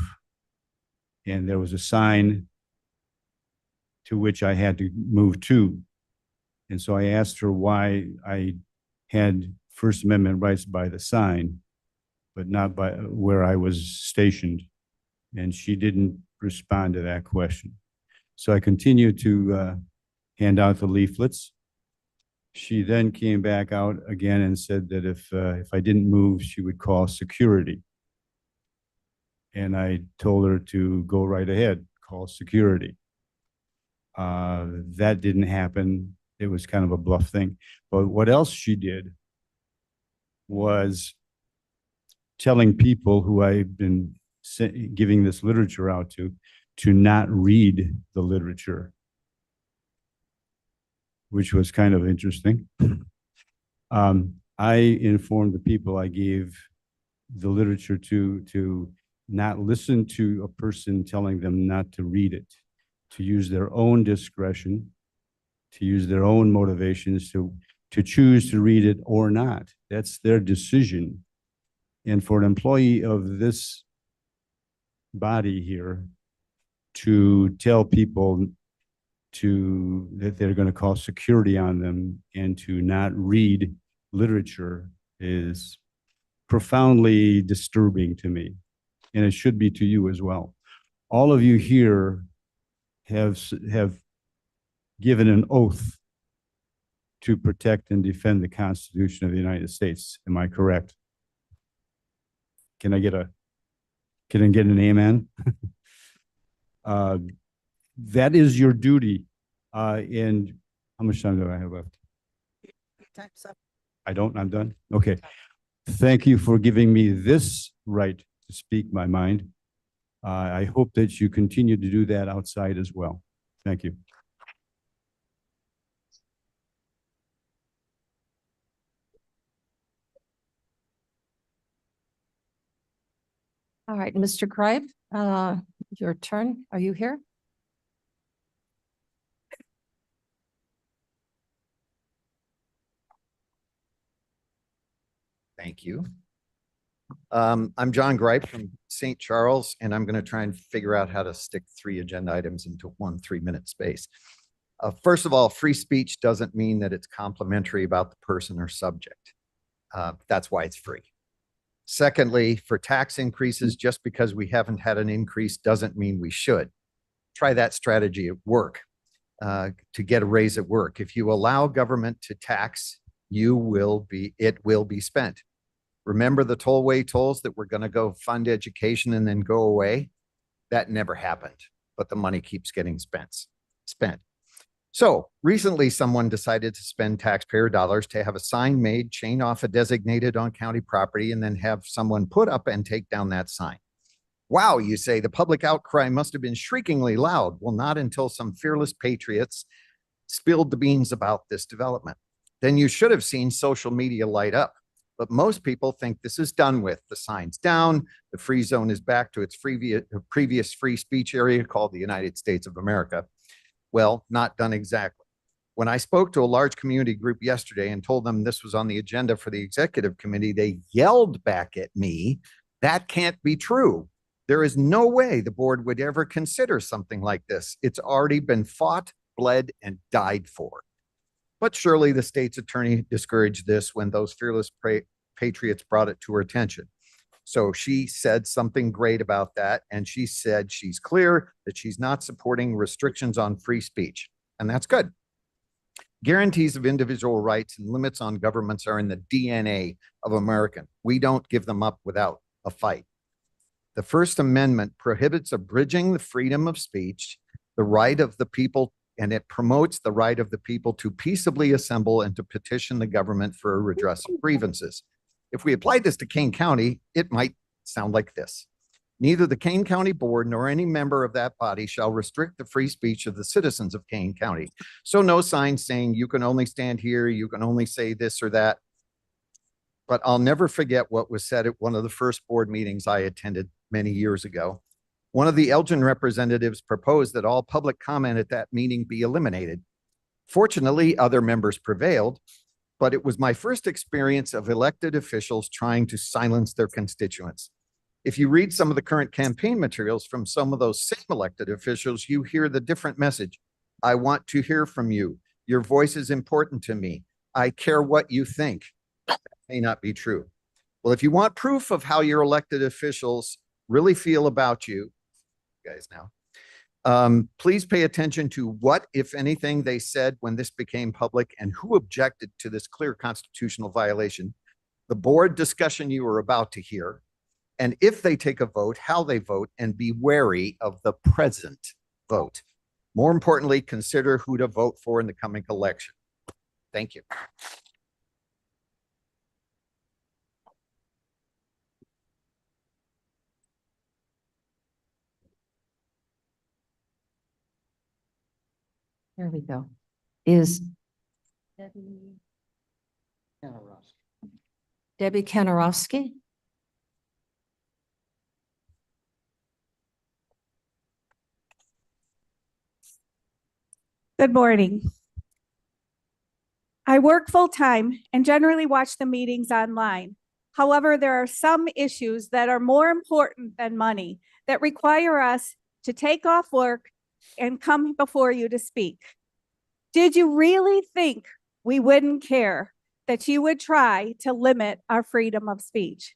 And there was a sign to which I had to move to. And so I asked her why I had First Amendment rights by the sign, but not by where I was stationed. And she didn't respond to that question. So I continued to hand out the leaflets. She then came back out again and said that if I didn't move, she would call security. And I told her to go right ahead, call security. That didn't happen. It was kind of a bluff thing. But what else she did was telling people who I've been giving this literature out to not read the literature, which was kind of interesting. I informed the people I gave the literature to not listen to a person telling them not to read it, to use their own discretion, to use their own motivations to choose to read it or not. That's their decision. And for an employee of this body here to tell people that they're going to call security on them and to not read literature is profoundly disturbing to me. And it should be to you as well. All of you here have given an oath to protect and defend the Constitution of the United States. Am I correct? Can I get an amen? That is your duty. And how much time do I have left?
Time's up.
I'm done? Okay. Thank you for giving me this right to speak my mind. I hope that you continue to do that outside as well. Thank you.
All right, Mr. Greib, your turn. Are you here?
Thank you. I'm John Greip from St. Charles, and I'm going to try and figure out how to stick 3 agenda items into one 3-minute space. First of all, free speech doesn't mean that it's complimentary about the person or subject. That's why it's free. Secondly, for tax increases, just because we haven't had an increase doesn't mean we should. Try that strategy at work to get a raise at work. If you allow government to tax, it will be spent. Remember the tollway tolls that were going to go fund education and then go away? That never happened, but the money keeps getting spent. So recently someone decided to spend taxpayer dollars to have a sign made, chain off a designated on county property, and then have someone put up and take down that sign. Wow, you say, the public outcry must have been shriekingly loud. Well, not until some fearless patriots spilled the beans about this development. Then you should have seen social media light up. But most people think this is done with. The sign's down, the free zone is back to its previous free speech area called the United States of America. Well, not done exactly. When I spoke to a large community group yesterday and told them this was on the agenda for the executive committee, they yelled back at me, that can't be true. There is no way the board would ever consider something like this. It's already been fought, bled, and died for. But surely the state's attorney discouraged this when those fearless patriots brought it to her attention. So she said something great about that. And she said she's clear that she's not supporting restrictions on free speech. And that's good. Guarantees of individual rights and limits on governments are in the DNA of American. We don't give them up without a fight. The First Amendment prohibits abridging the freedom of speech, the right of the people, and it promotes the right of the people to peaceably assemble and to petition the government for a redress of grievances. If we applied this to Kane County, it might sound like this. Neither the Kane County Board nor any member of that body shall restrict the free speech of the citizens of Kane County. So no sign saying you can only stand here, you can only say this or that. But I'll never forget what was said at one of the first board meetings I attended many years ago. One of the Elgin representatives proposed that all public comment at that meeting be eliminated. Fortunately, other members prevailed, but it was my first experience of elected officials trying to silence their constituents. If you read some of the current campaign materials from some of those same elected officials, you hear the different message. I want to hear from you. Your voice is important to me. I care what you think. That may not be true. Well, if you want proof of how your elected officials really feel about you, guys now, please pay attention to what, if anything, they said when this became public and who objected to this clear constitutional violation, the board discussion you are about to hear, and if they take a vote, how they vote, and be wary of the present vote. More importantly, consider who to vote for in the coming election. Thank you.
Here we go. Is Debbie Kanarowski?
Good morning. I work full-time and generally watch the meetings online. However, there are some issues that are more important than money that require us to take off work and come before you to speak. Did you really think we wouldn't care that you would try to limit our freedom of speech?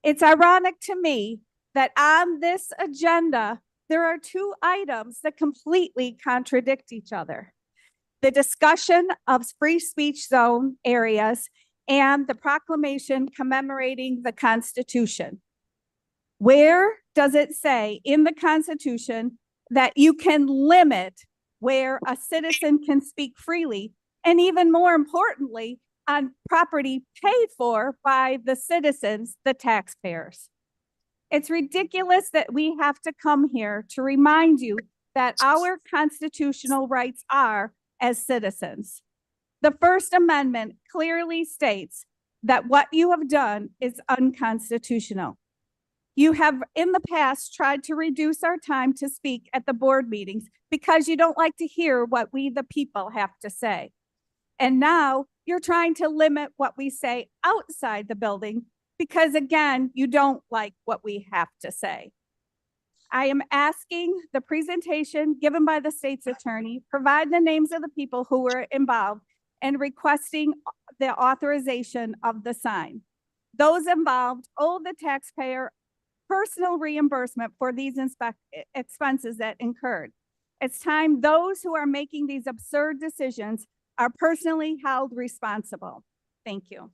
It's ironic to me that on this agenda, there are two items that completely contradict each other: the discussion of free speech zone areas and the proclamation commemorating the Constitution. Where does it say in the Constitution that you can limit where a citizen can speak freely, and even more importantly, on property paid for by the citizens, the taxpayers? It's ridiculous that we have to come here to remind you that our constitutional rights are as citizens. The First Amendment clearly states that what you have done is unconstitutional. You have in the past tried to reduce our time to speak at the board meetings because you don't like to hear what we, the people, have to say. And now you're trying to limit what we say outside the building because, again, you don't like what we have to say. I am asking the presentation given by the state's attorney, provide the names of the people who were involved, and requesting the authorization of the sign. Those involved owe the taxpayer personal reimbursement for these expenses that incurred. It's time those who are making these absurd decisions are personally held responsible. Thank you.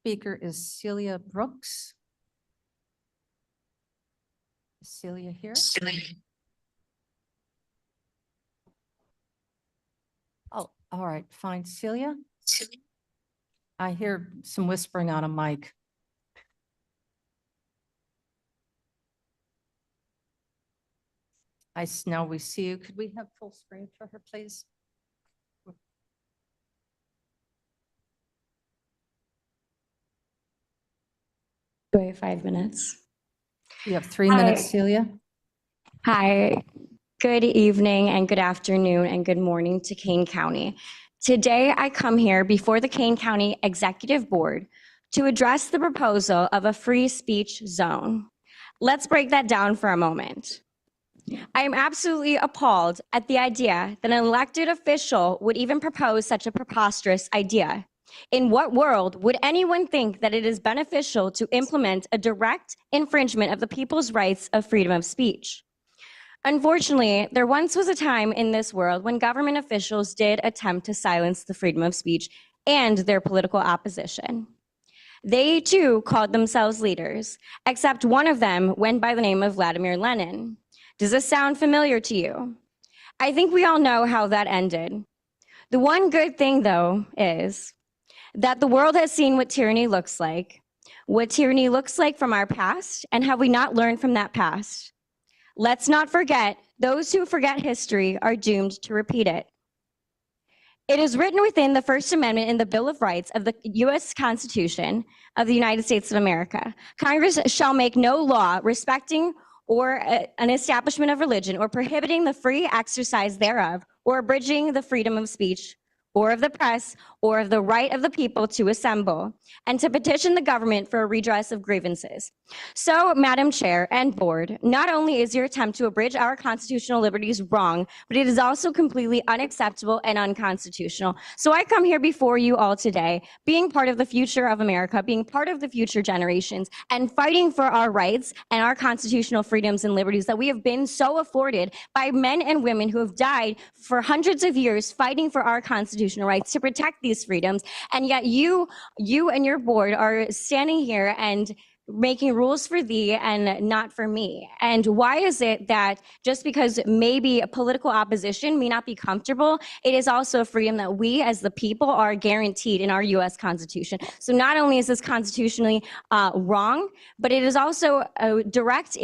Speaker is Celia Brooks. Is Celia here? Oh, all right, fine. Celia? I hear some whispering on a mic. Now we see you. Could we have full screen for her, please?
Do I have 5 minutes?
You have 3 minutes,
Hi.
Celia.
Hi, good evening and good afternoon and good morning to Kane County. Today, I come here before the Kane County Executive Board to address the proposal of a free speech zone. Let's break that down for a moment. I am absolutely appalled at the idea that an elected official would even propose such a preposterous idea. In what world would anyone think that it is beneficial to implement a direct infringement of the people's rights of freedom of speech? Unfortunately, there once was a time in this world when government officials did attempt to silence the freedom of speech and their political opposition. They too called themselves leaders, except one of them went by the name of Vladimir Lenin. Does this sound familiar to you? I think we all know how that ended. The one good thing, though, is that the world has seen what tyranny looks like from our past, and have we not learned from that past? Let's not forget, those who forget history are doomed to repeat it. It is written within the First Amendment in the Bill of Rights of the U.S. Constitution of the United States of America. Congress shall make no law respecting or an establishment of religion or prohibiting the free exercise thereof or abridging the freedom of speech or of the press or of the right of the people to assemble and to petition the government for a redress of grievances. So, Madam Chair and Board, not only is your attempt to abridge our constitutional liberties wrong, but it is also completely unacceptable and unconstitutional. So I come here before you all today, being part of the future of America, being part of the future generations, and fighting for our rights and our constitutional freedoms and liberties that we have been so afforded by men and women who have died for hundreds of years fighting for our constitutional rights to protect these freedoms. And yet you and your board are standing here and making rules for thee and not for me. And why is it that just because maybe a political opposition may not be comfortable, it is also a freedom that we as the people are guaranteed in our US Constitution. So not only is this constitutionally wrong, but it is also a direct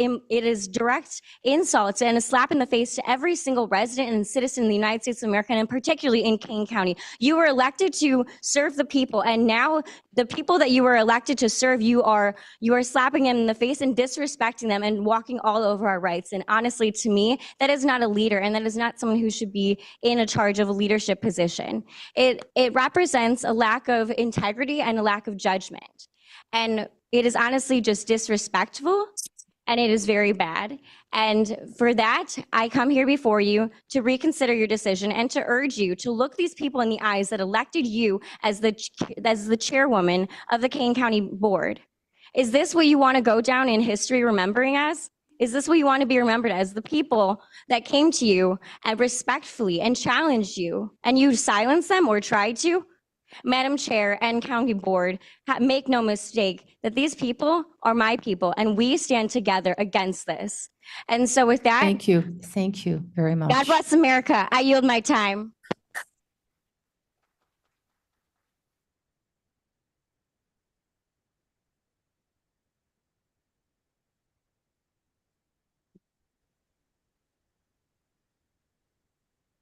insults and a slap in the face to every single resident and citizen in the United States of America, and particularly in Kane County. You were elected to serve the people, and now The people that you were elected to serve, you are slapping them in the face and disrespecting them and walking all over our rights. And honestly, to me, that is not a leader, and that is not someone who should be in a charge of a leadership position. It represents a lack of integrity and a lack of judgment. And it is honestly just disrespectful, and it is very bad. And for that, I come here before you to reconsider your decision and to urge you to look these people in the eyes that elected you as the chairwoman of the Kane County Board. Is this what you want to go down in history remembering as? Is this what you want to be remembered as? The people that came to you and respectfully and challenged you, and you silenced them or tried to? Madam Chair and County Board, make no mistake that these people are my people, and we stand together against this. And so with that,
Thank you. Thank you very much.
God bless America. I yield my time.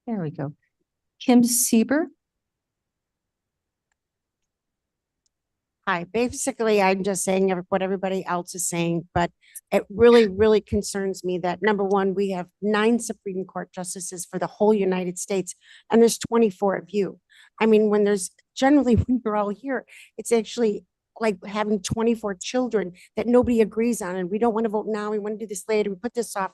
There we go. Kim Sieber.
Hi, basically, I'm just saying what everybody else is saying, but it really, really concerns me that number one, we have 9 Supreme Court justices for the whole United States, and there's 24 of you. I mean, when there's generally, when you're all here, it's actually like having 24 children that nobody agrees on, and we don't want to vote now, we want to do this later, we put this off.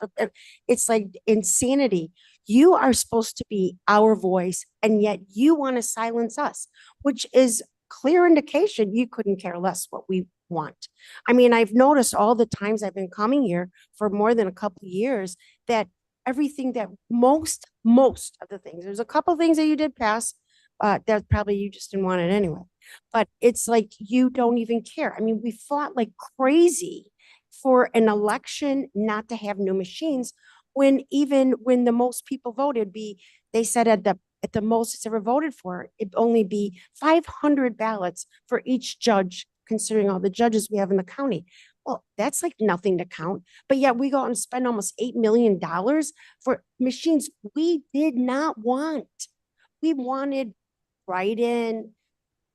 It's like insanity. You are supposed to be our voice, and yet you want to silence us, which is clear indication you couldn't care less what we want. I mean, I've noticed all the times I've been coming here for more than a couple of years that everything that most of the things, there's a couple of things that you did pass, that probably you just didn't want it anyway. But it's like you don't even care. I mean, we fought like crazy for an election not to have new machines when even when the most people voted they said at the most it's ever voted for, it'd only be 500 ballots for each judge, considering all the judges we have in the county. Well, that's like nothing to count. But yet we go out and spend almost $8 million for machines we did not want. We wanted write-in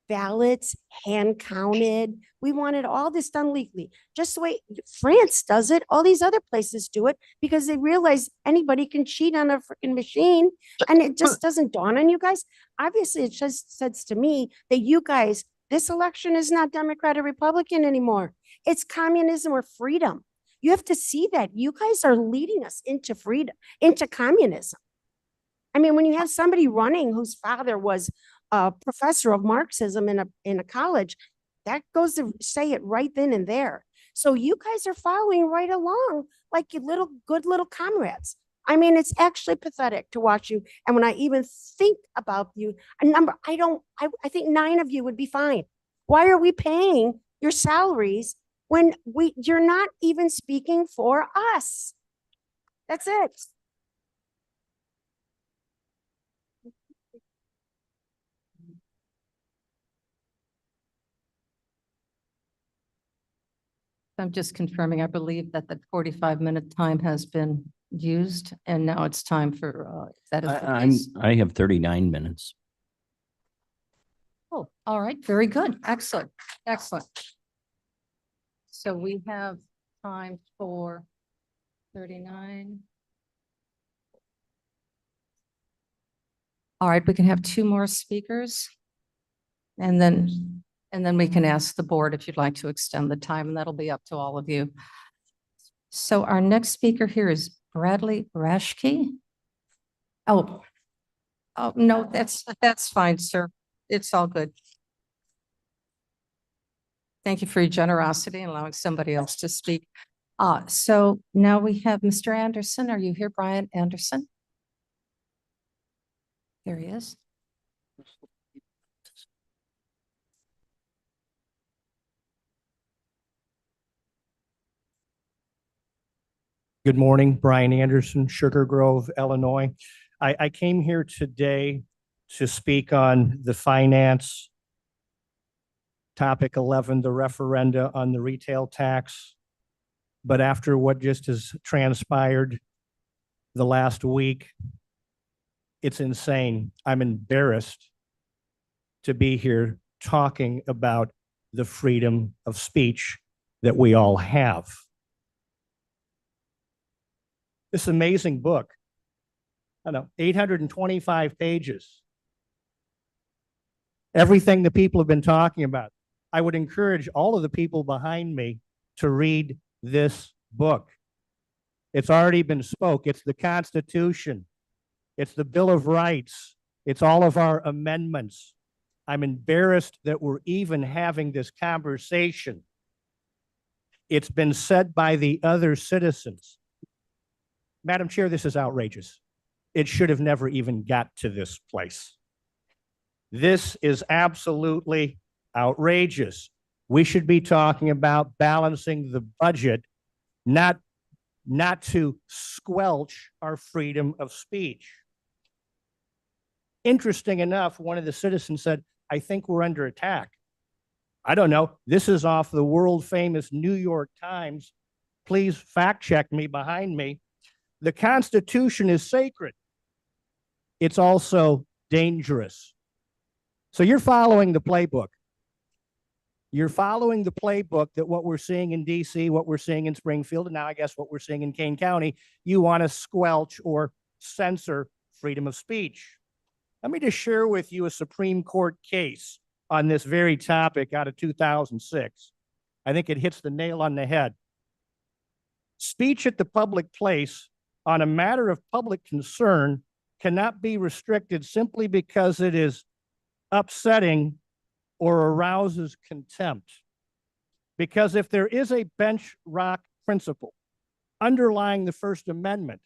ballots, hand counted. We wanted all this done legally, just the way France does it. All these other places do it because they realize anybody can cheat on a freaking machine. And it just doesn't dawn on you guys. Obviously, it just says to me that you guys, this election is not Democrat or Republican anymore. It's communism or freedom. You have to see that you guys are leading us into freedom, into communism. I mean, when you have somebody running whose father was a professor of Marxism in a college, that goes to say it right then and there. So you guys are following right along like you good little comrades. I mean, it's actually pathetic to watch you. And when I even think about you, I think 9 of you would be fine. Why are we paying your salaries when you're not even speaking for us? That's it.
I'm just confirming, I believe that the 45-minute time has been used and now it's time for, that is the case.
I have 39 minutes.
Oh, all right, very good. Excellent, excellent. So we have time for 39. All right, we can have 2 more speakers. And then we can ask the board if you'd like to extend the time, and that'll be up to all of you. So our next speaker here is Bradley Rashke. Oh, no, that's fine, sir. It's all good. Thank you for your generosity in allowing somebody else to speak. So now we have Mr. Anderson. Are you here, Brian Anderson? There he is.
Good morning, Brian Anderson, Sugar Grove, Illinois. I came here today to speak on the finance topic 11, the referenda on the retail tax. But after what just has transpired the last week, it's insane. I'm embarrassed to be here talking about the freedom of speech that we all have. This amazing book, I don't know, 825 pages. Everything the people have been talking about. I would encourage all of the people behind me to read this book. It's already been spoke. It's the Constitution. It's the Bill of Rights. It's all of our amendments. I'm embarrassed that we're even having this conversation. It's been said by the other citizens. Madam Chair, this is outrageous. It should have never even got to this place. This is absolutely outrageous. We should be talking about balancing the budget, not to squelch our freedom of speech. Interesting enough, one of the citizens said, I think we're under attack. I don't know. This is off the world famous New York Times. Please fact check me behind me. The Constitution is sacred. It's also dangerous. So you're following the playbook. You're following the playbook that what we're seeing in DC, what we're seeing in Springfield, and now I guess what we're seeing in Kane County, you want to squelch or censor freedom of speech. Let me just share with you a Supreme Court case on this very topic out of 2006. I think it hits the nail on the head. Speech at the public place on a matter of public concern cannot be restricted simply because it is upsetting or arouses contempt. Because if there is a bench rock principle underlying the First Amendment,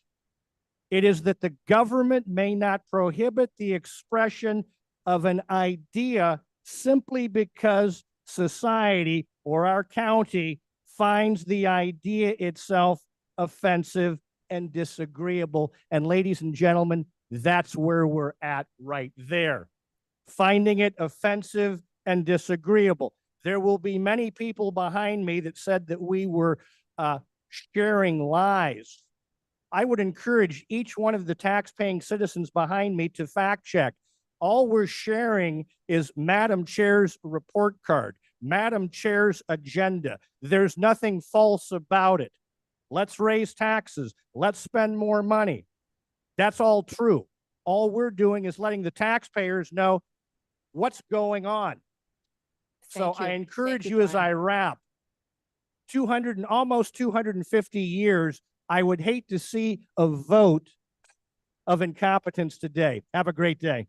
it is that the government may not prohibit the expression of an idea simply because society or our county finds the idea itself offensive and disagreeable. And ladies and gentlemen, that's where we're at right there. Finding it offensive and disagreeable. There will be many people behind me that said that we were sharing lies. I would encourage each one of the tax-paying citizens behind me to fact check. All we're sharing is Madam Chair's report card, Madam Chair's agenda. There's nothing false about it. Let's raise taxes. Let's spend more money. That's all true. All we're doing is letting the taxpayers know what's going on. So I encourage you as I wrap, almost 250 years, I would hate to see a vote of incompetence today. Have a great day.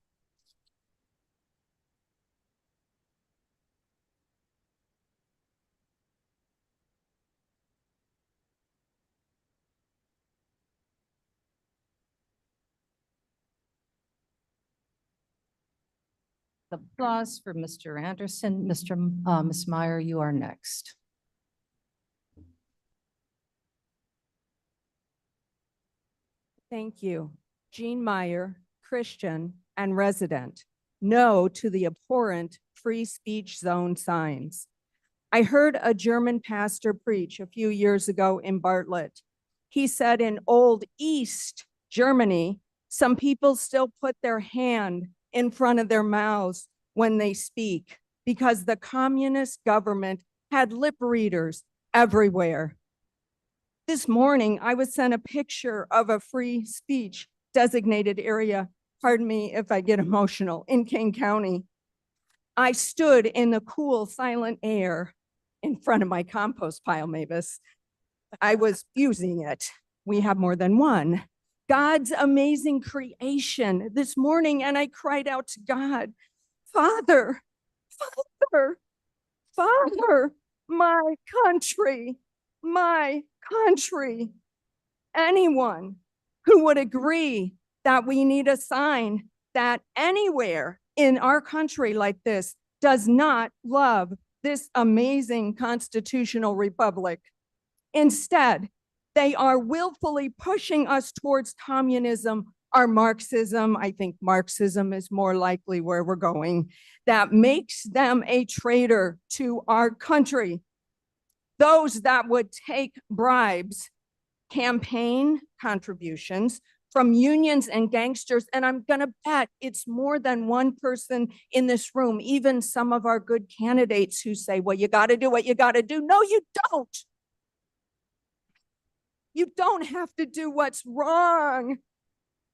Applause for Mr. Anderson. Ms. Meyer, you are next.
Thank you. Jean Meyer, Christian and resident. No to the abhorrent free speech zone signs. I heard a German pastor preach a few years ago in Bartlett. He said in old East Germany, some people still put their hand in front of their mouths when they speak because the communist government had lip readers everywhere. This morning, I was sent a picture of a free speech designated area, pardon me if I get emotional, in Kane County. I stood in the cool, silent air in front of my compost pile, Mavis. I was using it. We have more than one. God's amazing creation this morning, and I cried out to God, Father, Father, Father, my country, my country. Anyone who would agree that we need a sign that anywhere in our country like this does not love this amazing constitutional republic. Instead, they are willfully pushing us towards communism or Marxism. I think Marxism is more likely where we're going. That makes them a traitor to our country. Those that would take bribes, campaign contributions from unions and gangsters. And I'm going to bet it's more than one person in this room, even some of our good candidates who say, well, you got to do what you got to do. No, you don't. You don't have to do what's wrong.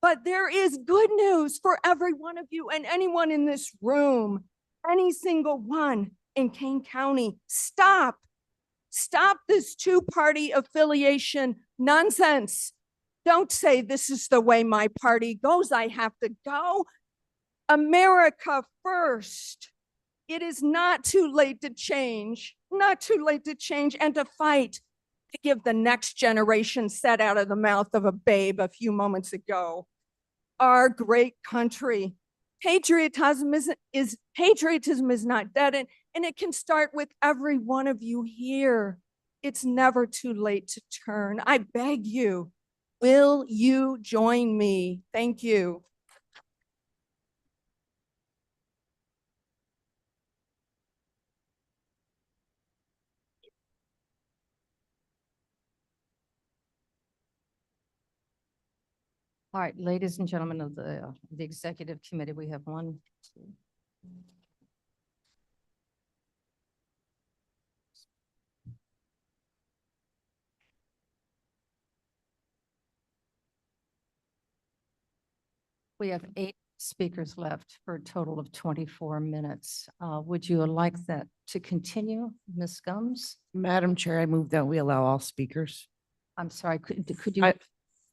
But there is good news for every one of you and anyone in this room, any single one in Kane County. Stop this two-party affiliation nonsense. Don't say this is the way my party goes. I have to go. America first. It is not too late to change, not too late to change and to fight to give the next generation said out of the mouth of a babe a few moments ago. Our great country. Patriotism is not dead, and it can start with every one of you here. It's never too late to turn. I beg you, will you join me? Thank you.
All right, ladies and gentlemen of the executive committee, we have one, two. We have 8 speakers left for a total of 24 minutes. Would you like that to continue, Ms. Gums?
Madam Chair, I move that we allow all speakers.
I'm sorry, could you?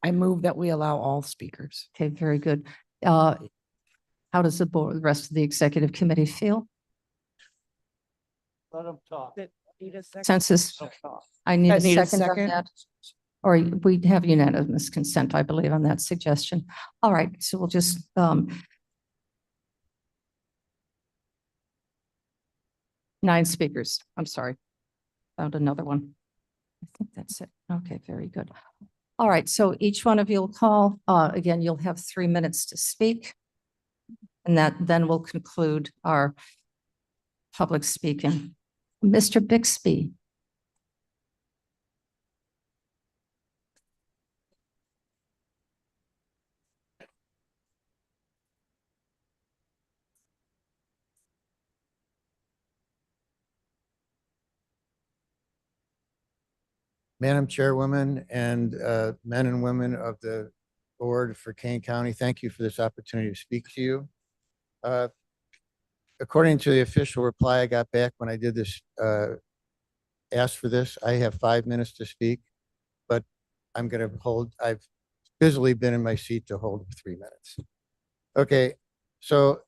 I move that we allow all speakers.
Okay, very good. How does the board, the rest of the executive committee feel?
Let them talk.
Consensus? I need a
Need a
second on
second?
that. Or we have unanimous consent, I believe, on that suggestion. All right, so we'll just, 9 speakers. I'm sorry. Found another one. I think that's it. Okay, very good. All right, so each one of you will call. Again, you'll have 3 minutes to speak. And that then will conclude our public speaking. Mr. Bixby.
Madam Chairwoman and men and women of the board for Kane County, thank you for this opportunity to speak to you. According to the official reply I got back when I did this, asked for this, I have 5 minutes to speak, but I'm going to hold, I've busily been in my seat to hold 3 minutes. Okay, so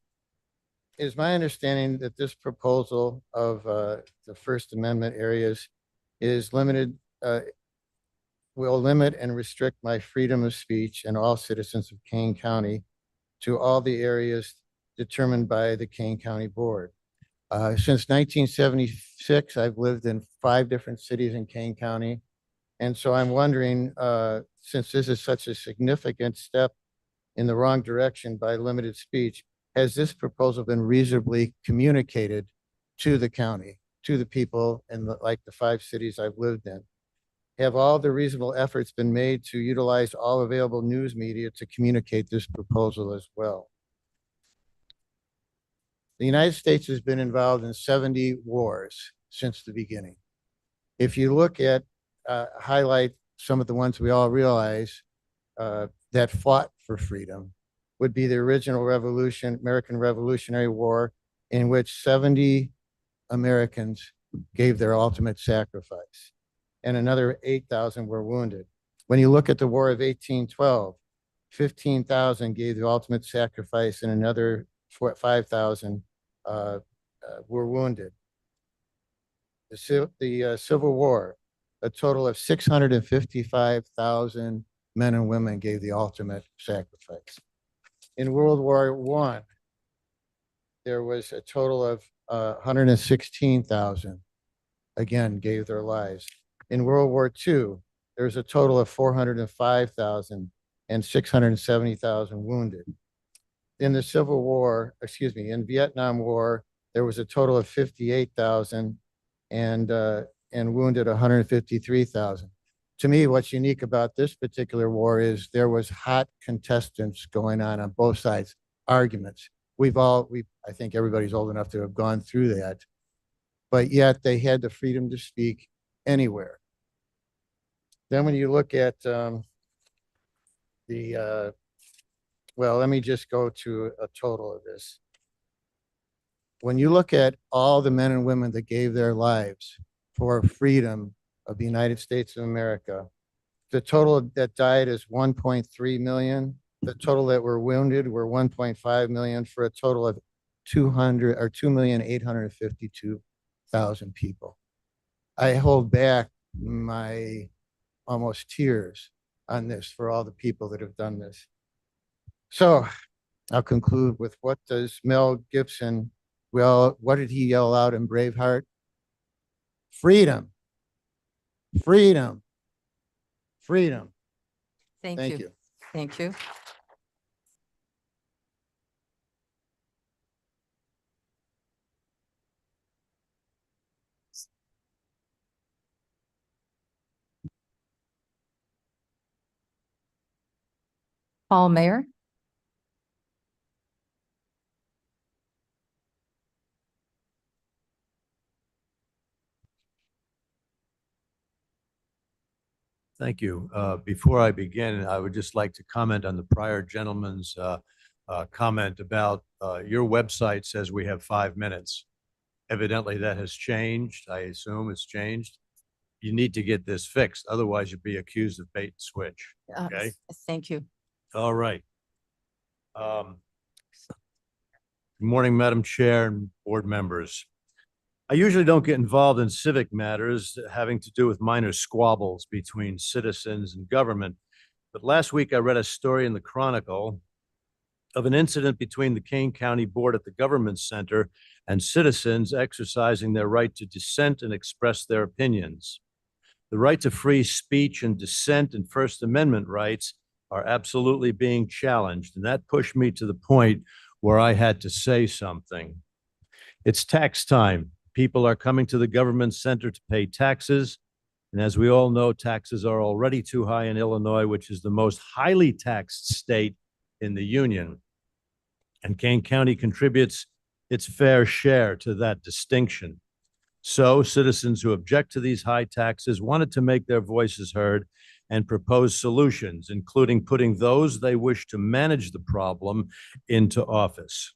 it is my understanding that this proposal of the First Amendment areas is limited, will limit and restrict my freedom of speech and all citizens of Kane County to all the areas determined by the Kane County Board. Since 1976, I've lived in 5 different cities in Kane County. And so I'm wondering, since this is such a significant step in the wrong direction by limited speech, has this proposal been reasonably communicated to the county, to the people in the 5 cities I've lived in? Have all the reasonable efforts been made to utilize all available news media to communicate this proposal as well? The United States has been involved in 70 wars since the beginning. If you look at, highlight some of the ones we all realize that fought for freedom, would be the original revolution, American Revolutionary War, in which 70 Americans gave their ultimate sacrifice, and another 8,000 were wounded. When you look at the War of 1812, 15,000 gave the ultimate sacrifice, and another 5,000 were wounded. The Civil War, a total of 655,000 men and women gave the ultimate sacrifice. In World War I, there was a total of 116,000, again, gave their lives. In World War II, there was a total of 405,000 and 670,000 wounded. In the Civil War, excuse me, in Vietnam War, there was a total of 58,000 and wounded 153,000.
to me, what's unique about this particular war is there was hot contestants going on both sides, arguments. I think everybody's old enough to have gone through that, but yet they had the freedom to speak anywhere. Then when you look at well, let me just go to a total of this. When you look at all the men and women that gave their lives for freedom of the United States of America, the total that died is 1.3 million. The total that were wounded were 1.5 million, for a total of 2,852,000 people. I hold back my almost tears on this for all the people that have done this. So I'll conclude with, what does Mel Gibson, well, what did he yell out in Braveheart? Freedom, freedom, freedom.
Thank
Thank
you.
you.
Thank you. Paul Mayer.
Thank you. Before I begin, I would just like to comment on the prior gentleman's comment about your website says we have 5 minutes. Evidently, that has changed. I assume it's changed. You need to get this fixed. Otherwise, you'll be accused of bait and switch. Okay?
Thank you.
All right. Good morning, Madam Chair and board members. I usually don't get involved in civic matters having to do with minor squabbles between citizens and government. But last week I read a story in the Chronicle of an incident between the Kane County Board at the Government Center and citizens exercising their right to dissent and express their opinions. The right to free speech and dissent and First Amendment rights are absolutely being challenged. And that pushed me to the point where I had to say something. It's tax time. People are coming to the government center to pay taxes. And as we all know, taxes are already too high in Illinois, which is the most highly taxed state in the union. And Kane County contributes its fair share to that distinction. So citizens who object to these high taxes wanted to make their voices heard and propose solutions, including putting those they wish to manage the problem into office.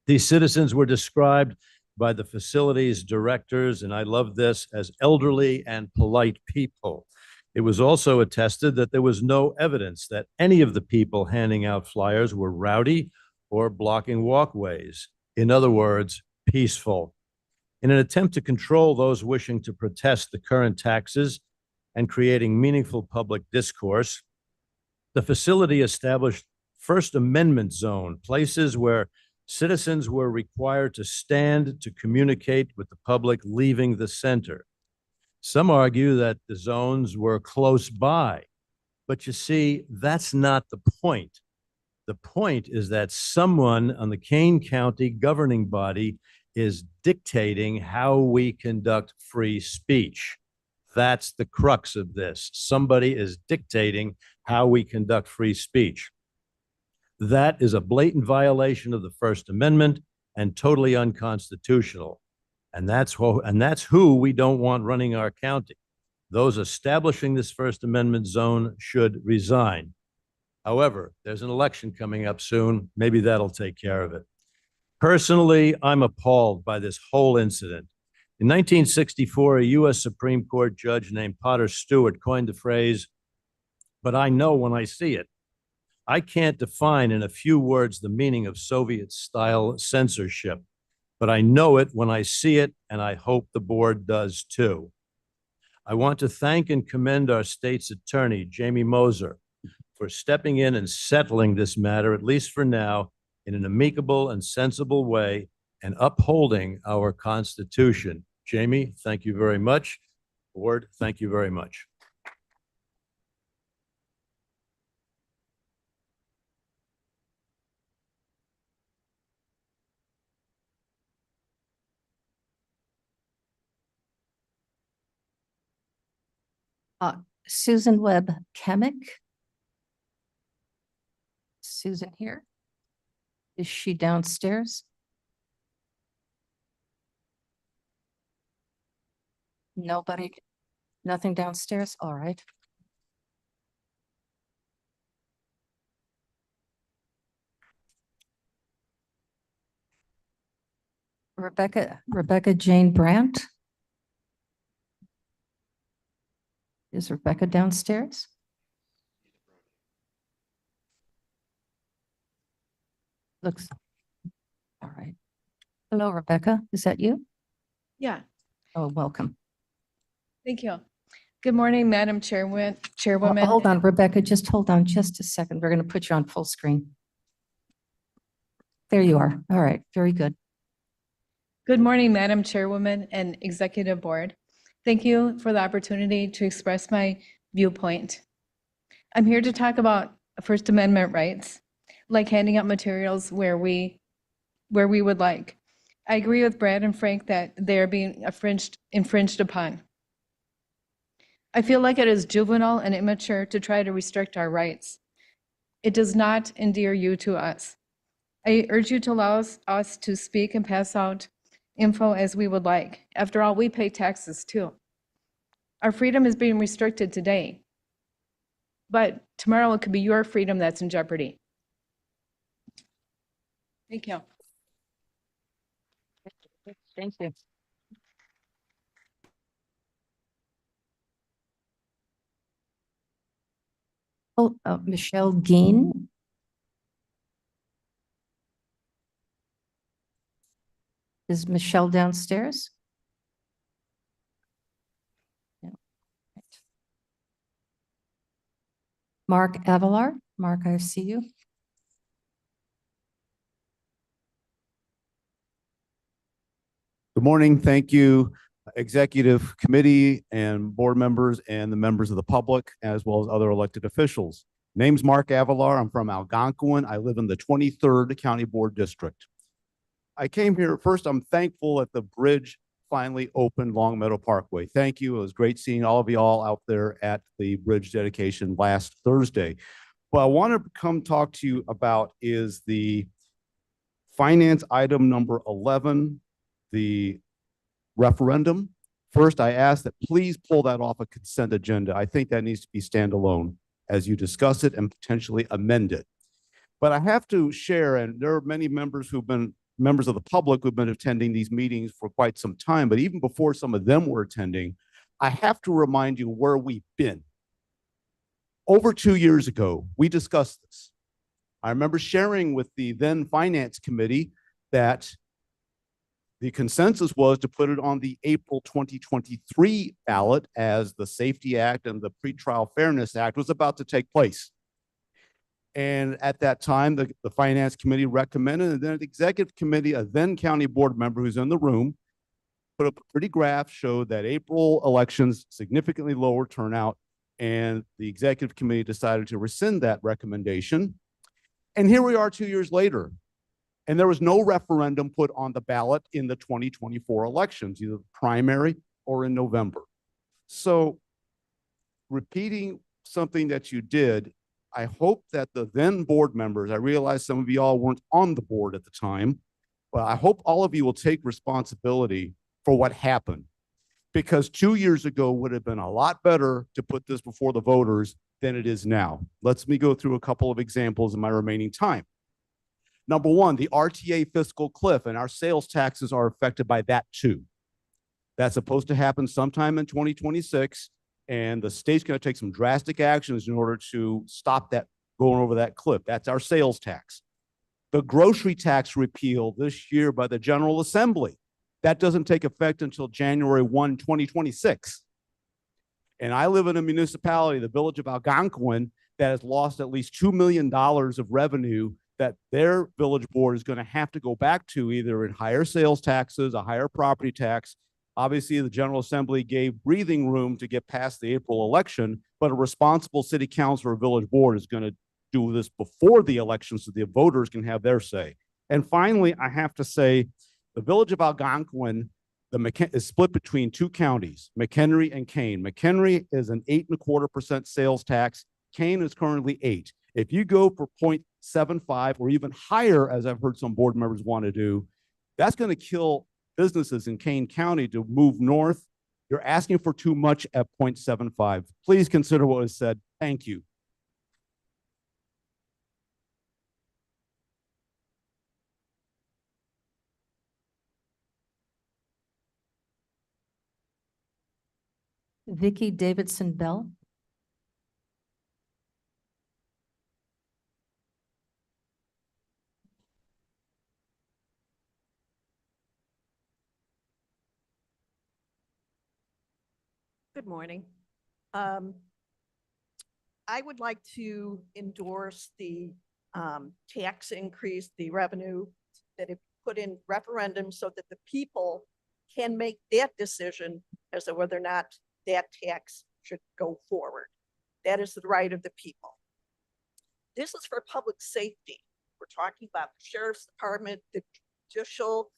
These citizens were described by the facilities directors, and I love this, as elderly and polite people. It was also attested that there was no evidence that any of the people handing out flyers were rowdy or blocking walkways. In other words, peaceful. In an attempt to control those wishing to protest the current taxes and creating meaningful public discourse, the facility established First Amendment zone, places where citizens were required to stand to communicate with the public leaving the center. Some argue that the zones were close by, but you see, that's not the point. The point is that someone on the Kane County governing body is dictating how we conduct free speech. That's the crux of this. Somebody is dictating how we conduct free speech. That is a blatant violation of the First Amendment and totally unconstitutional. And that's who we don't want running our county. Those establishing this First Amendment zone should resign. However, there's an election coming up soon. Maybe that'll take care of it. Personally, I'm appalled by this whole incident. In 1964, a U.S. Supreme Court judge named Potter Stewart coined the phrase, "But I know when I see it." I can't define in a few words the meaning of Soviet-style censorship, but I know it when I see it, and I hope the board does too. I want to thank and commend our state's attorney, Jamie Moser, for stepping in and settling this matter, at least for now, in an amicable and sensible way and upholding our Constitution. Jamie, thank you very much. Board, thank you very much.
Susan Webb Kemick. Susan here? Is she downstairs? Nobody, nothing downstairs? All right. Rebecca Jane Brandt? Is Rebecca downstairs? Looks, all right. Hello, Rebecca. Is that you?
Yeah,
Oh, welcome.
thank you. Good morning, Madam Chairwoman.
Hold on, Rebecca, just hold on just a second. We're going to put you on full screen. There you are. All right, very good.
Good morning, Madam Chairwoman and Executive Board. Thank you for the opportunity to express my viewpoint. I'm here to talk about First Amendment rights, like handing out materials where we would like. I agree with Brad and Frank that they are being infringed upon. I feel like it is juvenile and immature to try to restrict our rights. It does not endear you to us. I urge you to allow us to speak and pass out info as we would like. After all, we pay taxes too. Our freedom is being restricted today, but tomorrow it could be your freedom that's in jeopardy. Thank you.
Thank you. Oh, Michelle Geen. Is Michelle downstairs? No. Right. Mark Avalar. Mark, I see you.
Good morning. Thank you, Executive Committee and board members and the members of the public, as well as other elected officials. Name's Mark Avalar. I'm from Algonquin. I live in the 23rd County Board District. I came here first. I'm thankful that the bridge finally opened Long Meadow Parkway. Thank you. It was great seeing all of y'all out there at the bridge dedication last Thursday. What I want to come talk to you about is the finance item number 11, the referendum. First, I ask that please pull that off a consent agenda. I think that needs to be standalone as you discuss it and potentially amend it. But I have to share, and there are many members who've been members of the public who've been attending these meetings for quite some time, but even before some of them were attending, I have to remind you where we've been. Over 2 years ago, we discussed this. I remember sharing with the then Finance Committee that the consensus was to put it on the April 2023 ballot as the Safety Act and the Pretrial Fairness Act was about to take place. And at that time, the Finance Committee recommended, and then the Executive Committee, a then county board member who's in the room, put up a pretty graph, showed that April elections significantly lower turnout, and the Executive Committee decided to rescind that recommendation. And here we are 2 years later, and there was no referendum put on the ballot in the 2024 elections, either primary or in November. So repeating something that you did, I hope that the then board members, I realize some of you all weren't on the board at the time, but I hope all of you will take responsibility for what happened. Because 2 years ago would have been a lot better to put this before the voters than it is now. Let me go through a couple of examples in my remaining time. Number one, the RTA fiscal cliff, and our sales taxes are affected by that too. That's supposed to happen sometime in 2026. And the state's going to take some drastic actions in order to stop that going over that cliff. That's our sales tax. The grocery tax repeal this year by the General Assembly, that doesn't take effect until January 1, 2026. And I live in a municipality, the village of Algonquin, that has lost at least $2 million of revenue that their village board is going to have to go back to either in higher sales taxes, a higher property tax. Obviously, the General Assembly gave breathing room to get past the April election, but a responsible city council or village board is going to do this before the election so the voters can have their say. And finally, I have to say, the village of Algonquin
is split between two counties, McHenry and Kane. McHenry is an 8.25% sales tax. Kane is currently 8. If you go for 0.75 or even higher, as I've heard some board members want to do, that's going to kill businesses in Kane County to move north. You're asking for too much at 0.75. Please consider what was said. Thank you.
Vicki Davidson Bell.
Good morning. I would like to endorse the tax increase, the revenue that it put in referendum so that the people can make that decision as to whether or not that tax should go forward. That is the right of the people. This is for public safety. We're talking about the sheriff's department, the judicial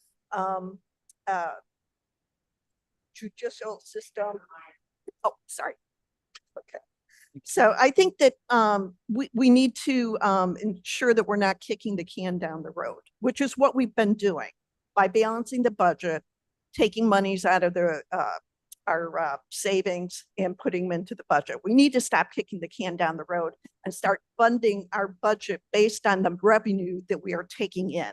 system. Oh, sorry. Okay. So I think that we need to ensure that we're not kicking the can down the road, which is what we've been doing by balancing the budget, taking monies out of our savings and putting them into the budget. We need to stop kicking the can down the road and start funding our budget based on the revenue that we are taking in.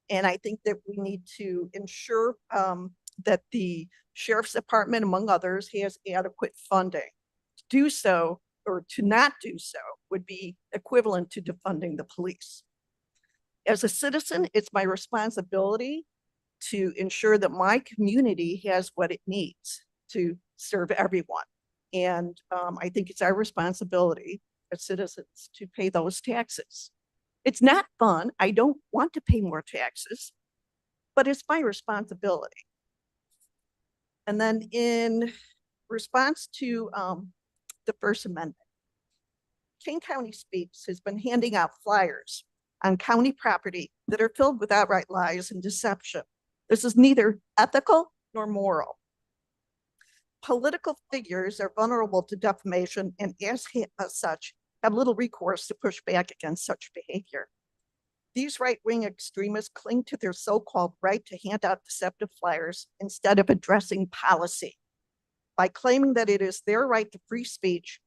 And I think that we need to ensure that the sheriff's department, among others, has adequate funding. To do so or to not do so would be equivalent to defunding the police. As a citizen, it's my responsibility to ensure that my community has what it needs to serve everyone. And I think it's our responsibility as citizens to pay those taxes. It's not fun. I don't want to pay more taxes, but it's my responsibility. And then in response to the First Amendment, Kane County Speaks has been handing out flyers on county property that are filled with outright lies and deception. This is neither ethical nor moral. Political figures are vulnerable to defamation and as such have little recourse to push back against such behavior. These right-wing extremists cling to their so-called right to hand out deceptive flyers instead of addressing policy. By claiming that it is their right to free speech,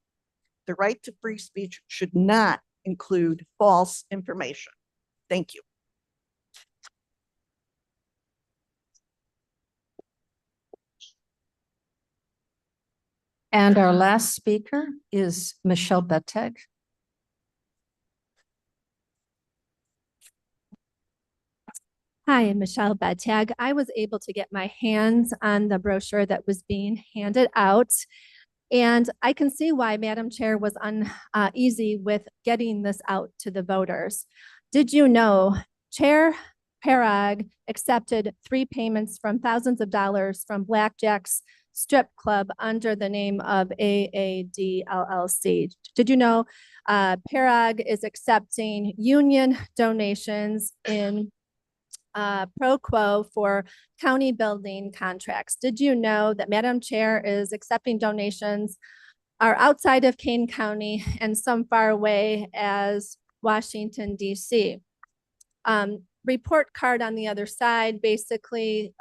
the right to free speech should not include false information. Thank you.
And our last speaker is Michelle Betteg.
Hi, I'm Michelle Betteg. I was able to get my hands on the brochure that was being handed out. And I can see why Madam Chair was uneasy with getting this out to the voters. Did you know Chair Parag accepted 3 payments from thousands of dollars from Blackjack's strip club under the name of AAD LLC? Did you know Parag is accepting union donations in pro quo for county building contracts? Did you know that Madam Chair is accepting donations are outside of Kane County and some far away as Washington, D.C.? Report card on the other side, basically,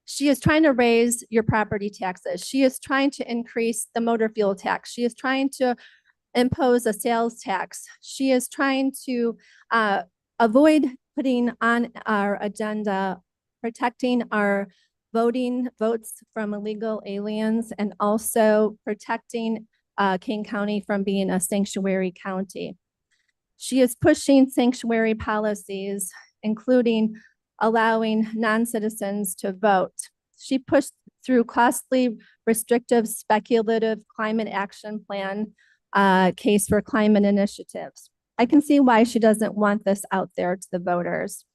she is trying to raise your property taxes. She is trying to increase the motor fuel tax. She is trying to impose a sales tax. She is trying to avoid putting on our agenda, protecting our votes from illegal aliens, and also protecting Kane County from being a sanctuary county. She is pushing sanctuary policies, including allowing non-citizens to vote. She pushed through costly, restrictive, speculative climate action plan case for climate initiatives. I can see why she doesn't want this out there to the voters.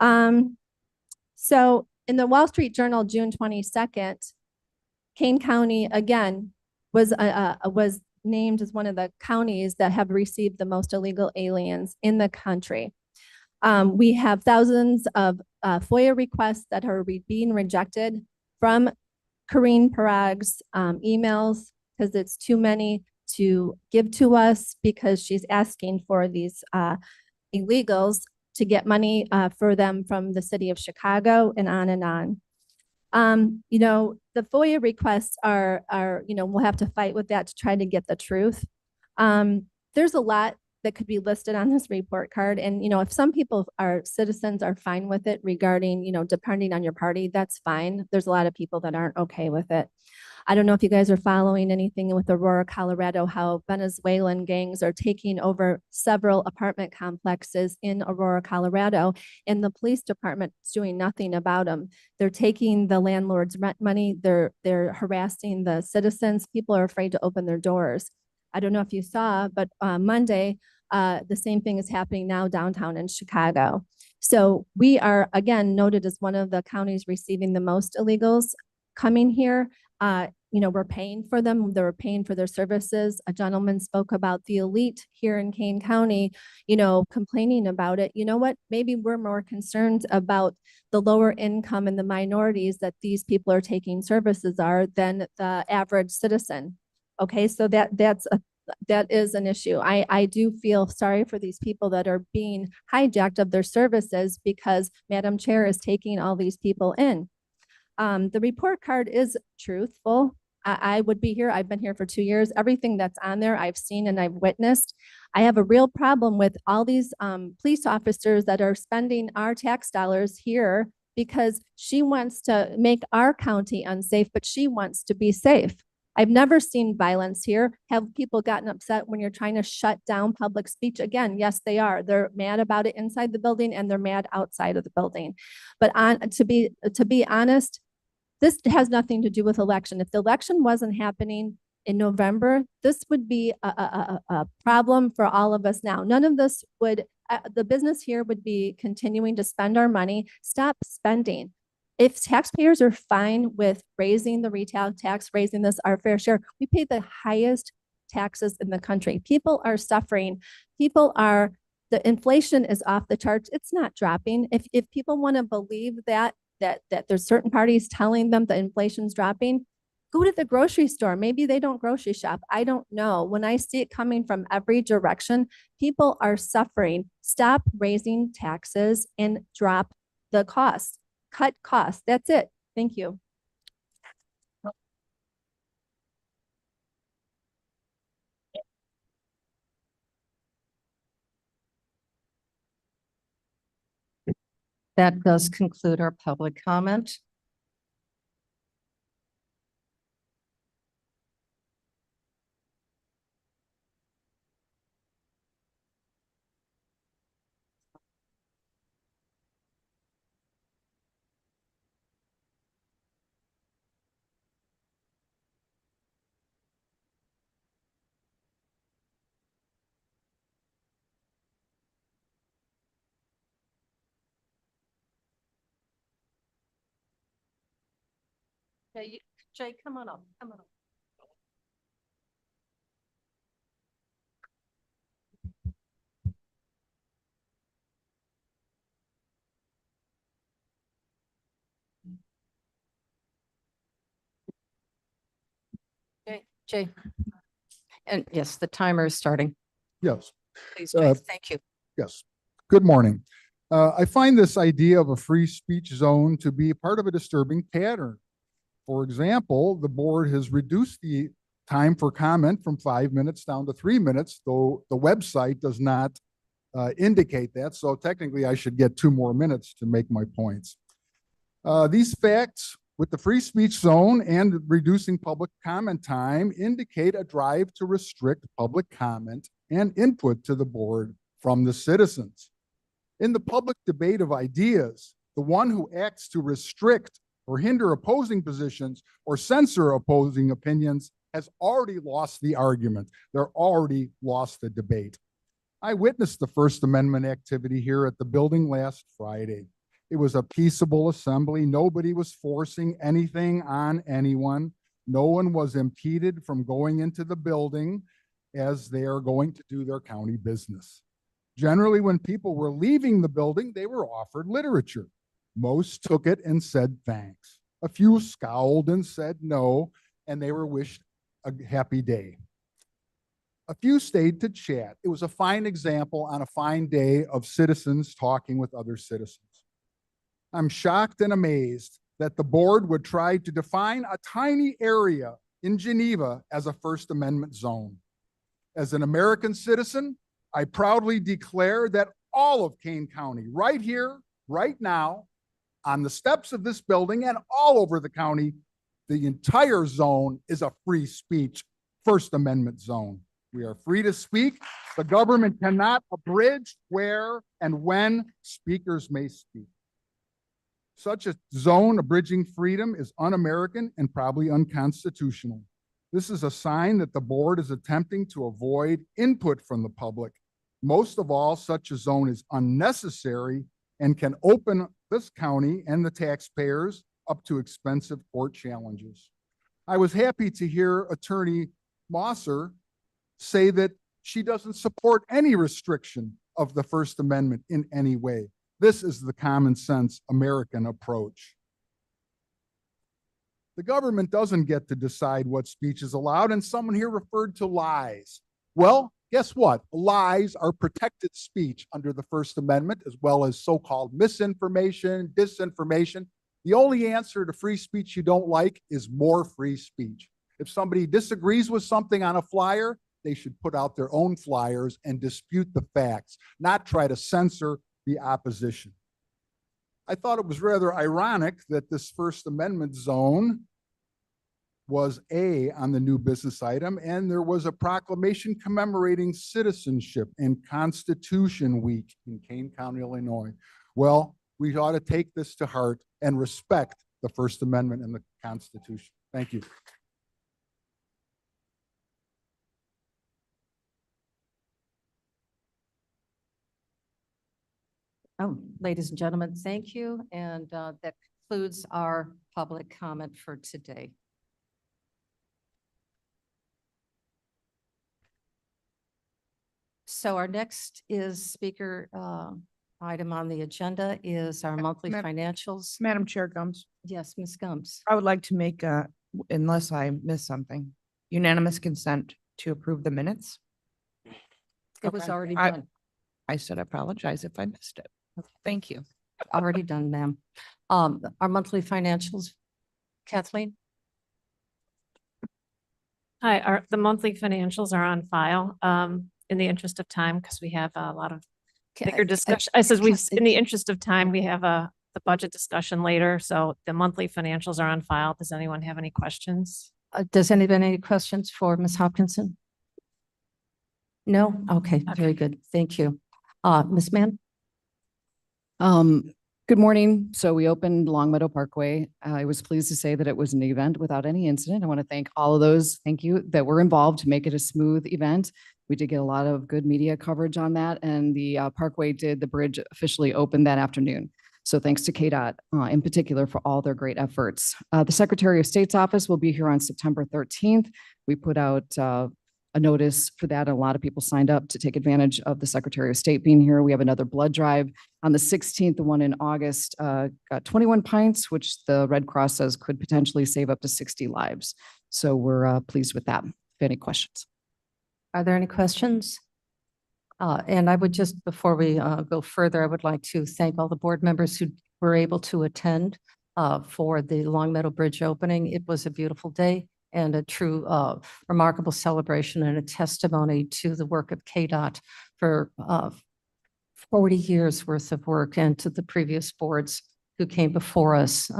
So in the Wall Street Journal, June 22nd, Kane County again was named as one of the counties that have received the most illegal aliens in the country. We have thousands of FOIA requests that are being rejected from Karine Parag's emails because it's too many to give to us because she's asking for these illegals to get money for them from the city of Chicago and on and on. You know, the FOIA requests are, you know, we'll have to fight with that to try to get the truth. There's a lot that could be listed on this report card. And, you know, if some people are citizens are fine with it regarding, you know, depending on your party, that's fine. There's a lot of people that aren't okay with it. I don't know if you guys are following anything with Aurora, Colorado, how Venezuelan gangs are taking over several apartment complexes in Aurora, Colorado, and the police department is doing nothing about them. They're taking the landlord's rent money. They're harassing the citizens. People are afraid to open their doors. I don't know if you saw, but Monday, the same thing is happening now downtown in Chicago. So we are, again, noted as one of the counties receiving the most illegals coming here. You know, we're paying for them. They're paying for their services. A gentleman spoke about the elite here in Kane County, you know, complaining about it. You know what? Maybe we're more concerned about the lower income and the minorities that these people are taking services are than the average citizen. Okay, so that is an issue. I do feel sorry for these people that are being hijacked of their services because Madam Chair is taking all these people in. The report card is truthful. I would be here. I've been here for 2 years. Everything that's on there, I've seen and I've witnessed. I have a real problem with all these police officers that are spending our tax dollars here because she wants to make our county unsafe, but she wants to be safe. I've never seen violence here. Have people gotten upset when you're trying to shut down public speech? Again, yes, they are. They're mad about it inside the building and they're mad outside of the building. But to be honest, this has nothing to do with election. If the election wasn't happening in November, this would be a problem for all of us now. None of this would, the business here would be continuing to spend our money. Stop spending. If taxpayers are fine with raising the retail tax, raising this our fair share, we pay the highest taxes in the country. People are suffering. The inflation is off the charts. It's not dropping. If people want to believe that there's certain parties telling them the inflation's dropping, go to the grocery store. Maybe they don't grocery shop. I don't know. When I see it coming from every direction, people are suffering. Stop raising taxes and drop the costs. Cut costs. That's it. Thank you.
That does conclude our public comment. Jay, come on up. Come on up. Jay. And yes, the timer is starting.
Yes.
Please, Jay. Thank you.
Yes. Good morning. I find this idea of a free speech zone to be part of a disturbing pattern. For example, the board has reduced the time for comment from 5 minutes down to 3 minutes, though the website does not indicate that. So technically I should get 2 more minutes to make my points. These facts with the free speech zone and reducing public comment time indicate a drive to restrict public comment and input to the board from the citizens. In the public debate of ideas, the one who acts to restrict or hinder opposing positions or censor opposing opinions has already lost the argument. They're already lost the debate. I witnessed the First Amendment activity here at the building last Friday. It was a peaceable assembly. Nobody was forcing anything on anyone. No one was impeded from going into the building as they are going to do their county business. Generally, when people were leaving the building, they were offered literature. Most took it and said thanks. A few scowled and said no, and they were wished a happy day. A few stayed to chat. It was a fine example on a fine day of citizens talking with other citizens. I'm shocked and amazed that the board would try to define a tiny area in Geneva as a First Amendment zone. As an American citizen, I proudly declare that all of Kane County, right here, right now, on the steps of this building and all over the county, the entire zone is a free speech First Amendment zone. We are free to speak. The government cannot abridge where and when speakers may speak. Such a zone abridging freedom is un-American and probably unconstitutional. This is a sign that the board is attempting to avoid input from the public. Most of all, such a zone is unnecessary and can open this county and the taxpayers up to expensive court challenges. I was happy to hear Attorney Mosser say that she doesn't support any restriction of the First Amendment in any way. This is the common sense American approach. The government doesn't get to decide what speech is allowed, and someone here referred to lies. Well, guess what? Lies are protected speech under the First Amendment, as well as so-called misinformation, disinformation. The only answer to free speech you don't like is more free speech. If somebody disagrees with something on a flyer, they should put out their own flyers and dispute the facts, not try to censor the opposition. I thought it was rather ironic that this First Amendment zone was A on the new business item, and there was a proclamation commemorating citizenship and Constitution Week in Kane County, Illinois. Well, we ought to take this to heart and respect the First Amendment and the Constitution. Thank you.
Oh, ladies and gentlemen, thank you. And that concludes our public comment for today. So our next speaker item on the agenda is our monthly financials.
Madam Chair Gums,
Yes, Ms. Gums.
I would like to make unless I missed something, unanimous consent to approve the minutes.
It was
Okay.
already done.
I said I apologize if I missed it. Thank you.
Already done, ma'am. Our monthly financials, Kathleen?
Hi, the monthly financials are on file, in the interest of time, because we have a lot of bigger discussion. I says in the interest of time, we have the budget discussion later, so the monthly financials are on file. Does anyone have any questions?
Does anybody have any questions for Ms. Hopkinson? No? Okay, very good. Thank you. Ms. Mann?
Good morning. So we opened Long Meadow Parkway. I was pleased to say that it was an event without any incident. I want to thank all of those, thank you, that were involved to make it a smooth event. We did get a lot of good media coverage on that, and the the bridge officially opened that afternoon. So thanks to KDOT in particular for all their great efforts. The Secretary of State's office will be here on September 13th. We put out a notice for that. A lot of people signed up to take advantage of the Secretary of State being here. We have another blood drive on the 16th, the one in August, got 21 pints, which the Red Cross says could potentially save up to 60 lives. So we're pleased with that. If any questions?
Are there any questions? And I would just, before we go further, I would like to thank all the board members who were able to attend for the Long Meadow Bridge opening. It was a beautiful day and a true remarkable celebration and a testimony to the work of KDOT for 40 years worth of work, and to the previous boards who came before us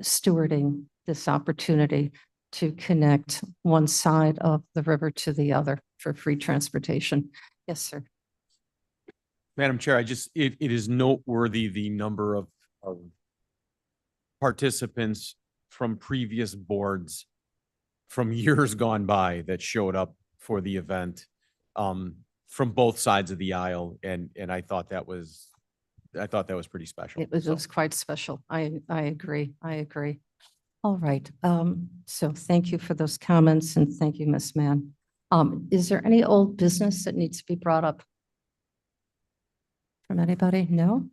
stewarding this opportunity to connect one side of the river to the other for free transportation. Yes, sir.
Madam Chair, it is noteworthy the number of participants from previous boards from years gone by that showed up for the event from both sides of the aisle. And I thought that was pretty special.
It was quite special. I agree. I agree. All right. So thank you for those comments, and thank you, Ms. Mann. Is there any old business that needs to be brought up? From anybody? No?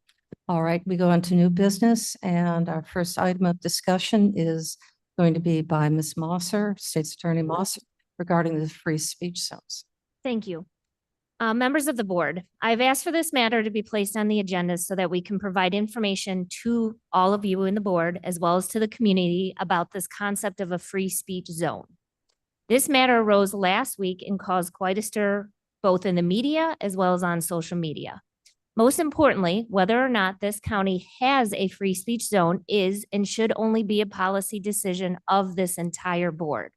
All right, we go into new business, and our first item of discussion is going to be by Ms. Mosser, State's Attorney Mosser, regarding the free speech zones.
Thank you. Members of the board, I've asked for this matter to be placed on the agenda so that we can provide information to all of you in the board as well as to the community about this concept of a free speech zone. This matter arose last week and caused quite a stir both in the media as well as on social media. Most importantly, whether or not this county has a free speech zone is and should only be a policy decision of this entire board.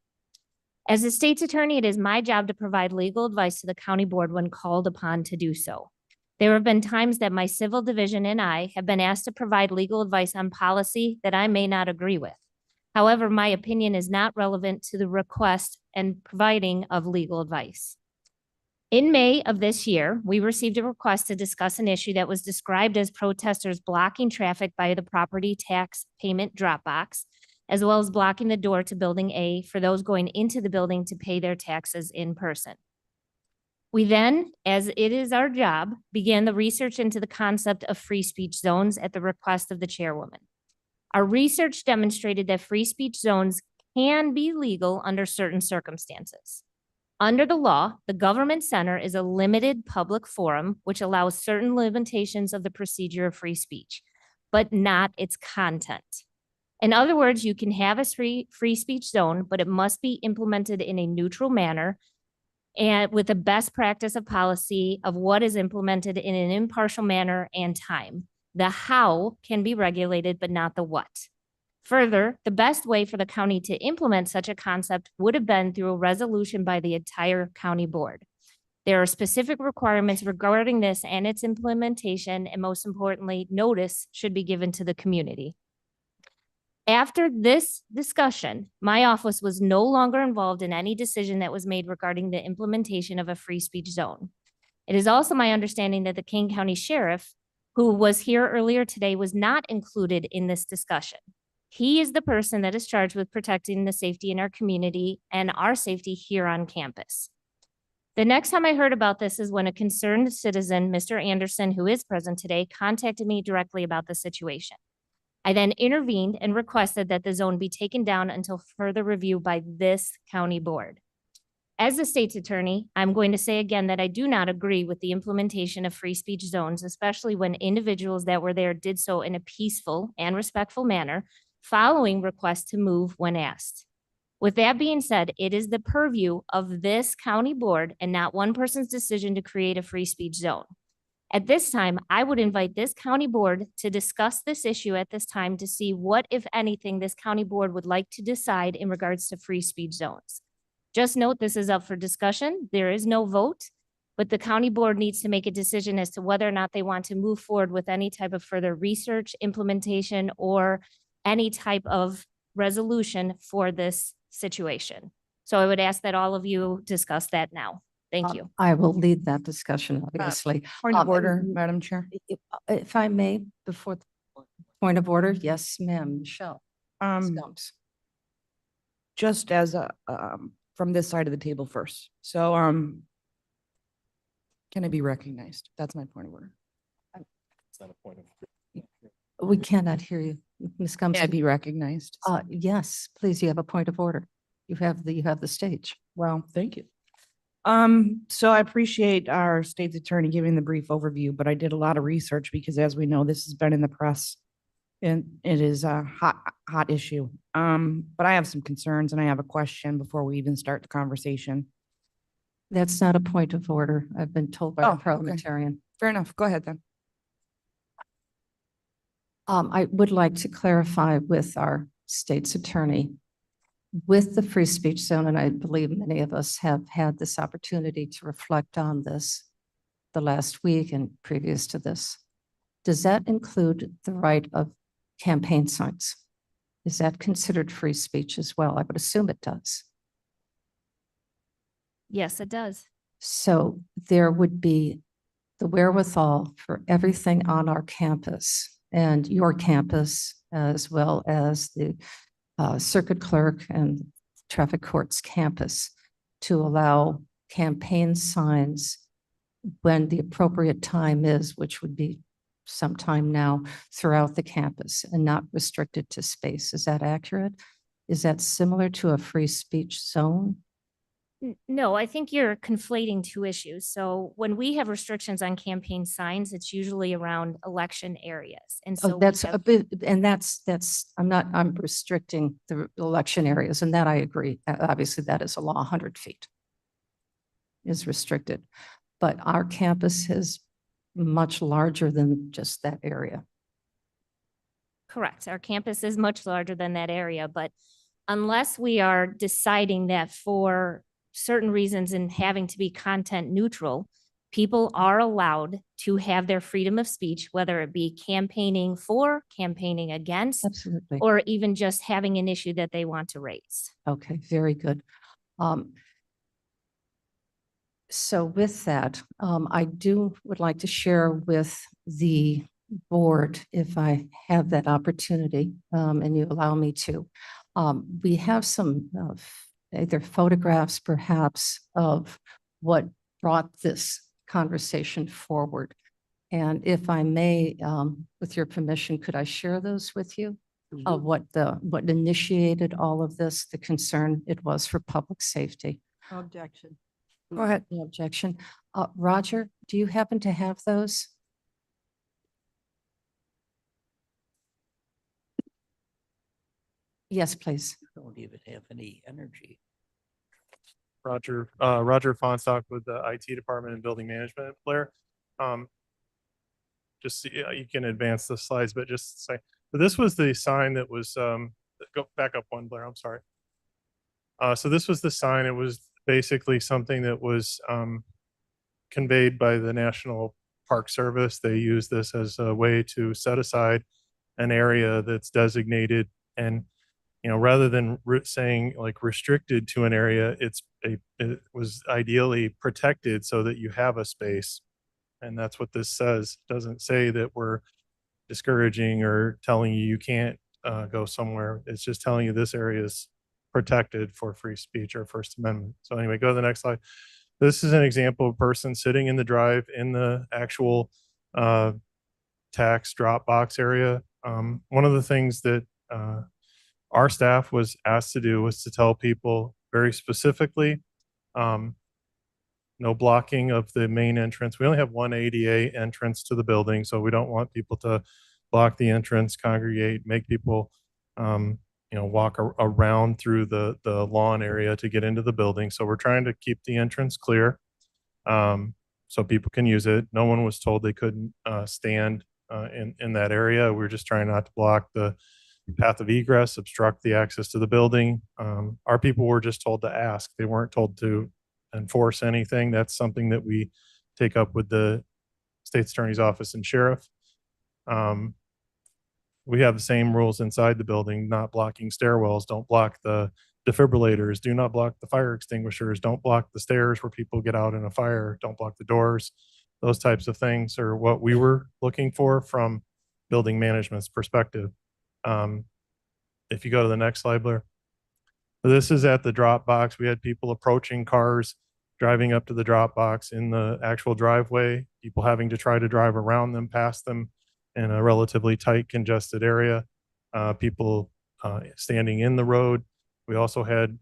As the state's attorney, it is my job to provide legal advice to the county board when called upon to do so. There have been times that my civil division and I have been asked to provide legal advice on policy that I may not agree with. However, my opinion is not relevant to the request and providing of legal advice. In May of this year, we received a request to discuss an issue that was described as protesters blocking traffic by the property tax payment drop box, as well as blocking the door to Building A for those going into the building to pay their taxes in person. We then, as it is our job, began the research into the concept of free speech zones at the request of the chairwoman. Our research demonstrated that free speech zones can be legal under certain circumstances. Under the law, the government center is a limited public forum which allows certain limitations of the procedure of free speech, but not its content. In other words, you can have a free speech zone, but it must be implemented in a neutral manner and with the best practice of policy of what is implemented in an impartial manner and time. The how can be regulated, but not the what. Further, the best way for the county to implement such a concept would have been through a resolution by the entire county board. There are specific requirements regarding this and its implementation, and most importantly, notice should be given to the community. After this discussion, my office was no longer involved in any decision that was made regarding the implementation of a free speech zone. It is also my understanding that the Kane County Sheriff, who was here earlier today, was not included in this discussion. He is the person that is charged with protecting the safety in our community and our safety here on campus. The next time I heard about this is when a concerned citizen, Mr. Anderson, who is present today, contacted me directly about the situation. I then intervened and requested that the zone be taken down until further review by this county board. As the state's attorney, I'm going to say again that I do not agree with the implementation of free speech zones, especially when individuals that were there did so in a peaceful and respectful manner, following requests to move when asked. With that being said, it is the purview of this county board and not one person's decision to create a free speech zone. At this time, I would invite this county board to discuss this issue at this time to see what, if anything, this county board would like to decide in regards to free speech zones. Just note, this is up for discussion. There is no vote, but the county board needs to make a decision as to whether or not they want to move forward with any type of further research, implementation, or any type of resolution for this situation. So I would ask that all of you discuss that now. Thank you.
I will lead that discussion, obviously.
Point of order, Madam Chair.
If I may, before, point of order, yes, ma'am, Michelle. Stumps.
Just as a, from this side of the table first. So, can I be recognized? That's my point of order.
It's not a point of.
We cannot hear you, Ms. Gumpson.
May I be recognized?
Yes, please, you have a point of order. You have the stage.
Well, thank you. So I appreciate our state's attorney giving the brief overview, but I did a lot of research because as we know, this has been in the press and it is a hot issue. But I have some concerns and I have a question before we even start the conversation.
That's not a point of order. I've been told by
Oh,
the
okay.
parliamentarian.
Fair enough. Go ahead then.
I would like to clarify with our state's attorney with the free speech zone, and I believe many of us have had this opportunity to reflect on this the last week and previous to this. Does that include the right of campaign signs? Is that considered free speech as well? I would assume it does.
Yes, it does.
So there would be the wherewithal for everything on our campus and your campus, as well as the circuit clerk and traffic court's campus, to allow campaign signs when the appropriate time is, which would be sometime now throughout the campus and not restricted to space. Is that accurate? Is that similar to a free speech zone?
No, I think you're conflating two issues. So when we have restrictions on campaign signs, it's usually around election areas. And so
Oh,
we
that's
have-
a bit, and I'm restricting the election areas, and that I agree. Obviously, that is a law, 100 feet is restricted. But our campus is much larger than just that area.
Correct. Our campus is much larger than that area, but unless we are deciding that for certain reasons and having to be content neutral, people are allowed to have their freedom of speech, whether it be campaigning for, campaigning against,
Absolutely.
or even just having an issue that they want to raise.
Okay, very good. So with that, I would like to share with the board, if I have that opportunity, and you allow me to. We have some either photographs perhaps of what brought this conversation forward. And if I may, with your permission, could I share those with you? Of what initiated all of this, the concern it was for public safety.
Objection.
Go ahead. No objection. Roger, do you happen to have those? Yes, please.
Don't even have any energy.
Roger Fonstock with the IT department and building management at Blair. You can advance the slides, but just say, so this was the sign that was, go back up one, Blair, I'm sorry. So this was the sign. It was basically something that was conveyed by the National Park Service. They use this as a way to set aside an area that's designated, and rather than saying like restricted to an area, it was ideally protected so that you have a space. And that's what this says. It doesn't say that we're discouraging or telling you can't go somewhere. It's just telling you this area is protected for free speech or First Amendment. So anyway, go to the next slide. This is an example of a person sitting in the drive in the actual tax drop box area. One of the things that our staff was asked to do was to tell people very specifically, no blocking of the main entrance. We only have one ADA entrance to the building, so we don't want people to block the entrance, congregate, make people walk around through the lawn area to get into the building. So we're trying to keep the entrance clear so people can use it. No one was told they couldn't stand in that area. We're just trying not to block the path of egress, obstruct the access to the building. Our people were just told to ask. They weren't told to enforce anything. That's something that we take up with the state's attorney's office and sheriff. We have the same rules inside the building: not blocking stairwells, don't block the defibrillators, do not block the fire extinguishers, don't block the stairs where people get out in a fire, don't block the doors. Those types of things are what we were looking for from building management's perspective. If you go to the next slide, Blair. This is at the drop box. We had people approaching cars, driving up to the drop box in the actual driveway, people having to try to drive around them, past them in a relatively tight, congested area, people standing in the road. We also had,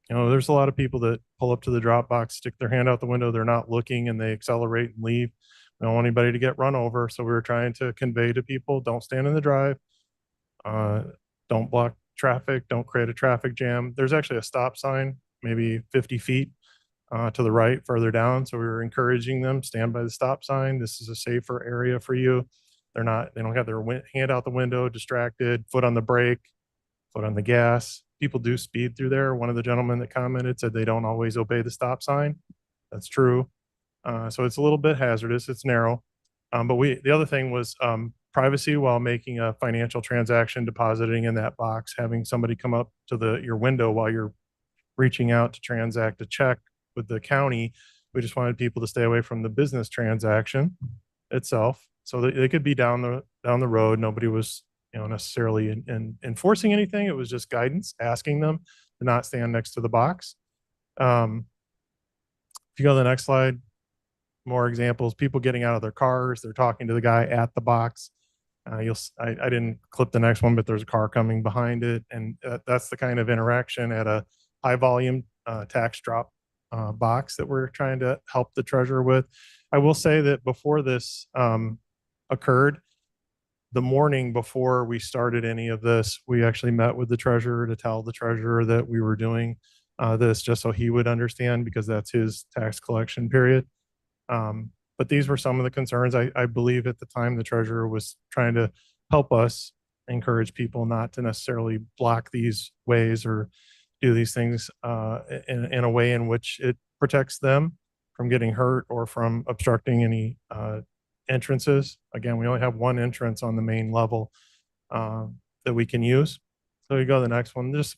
there's a lot of people that pull up to the drop box, stick their hand out the window, they're not looking, and they accelerate and leave. We don't want anybody to get run over, so we were trying to convey to people, don't stand in the drive, don't block traffic, don't create a traffic jam. There's actually a stop sign, maybe 50 feet to the right, further down. So we were encouraging them, stand by the stop sign. This is a safer area for you. They don't have their hand out the window, distracted, foot on the brake, foot on the gas. People do speed through there. One of the gentlemen that commented said they don't always obey the stop sign. That's true. So it's a little bit hazardous. It's narrow. But the other thing was privacy while making a financial transaction, depositing in that box, having somebody come up to your window while you're reaching out to transact a check with the county. We just wanted people to stay away from the business transaction itself, so that they could be down the road. Nobody was necessarily enforcing anything. It was just guidance, asking them to not stand next to the box. If you go to the next slide. more examples, people getting out of their cars, they're talking to the guy at the box. I didn't clip the next one, but there's a car coming behind it. And that's the kind of interaction at a high volume tax drop box that we're trying to help the treasurer with. I will say that before this occurred, the morning before we started any of this, we actually met with the treasurer to tell the treasurer that we were doing this just so he would understand, because that's his tax collection period. But these were some of the concerns. I believe at the time the treasurer was trying to help us encourage people not to necessarily block these ways or do these things in a way in which it protects them from getting hurt or from obstructing any entrances. Again, we only have one entrance on the main level that we can use. So you go to the next one, just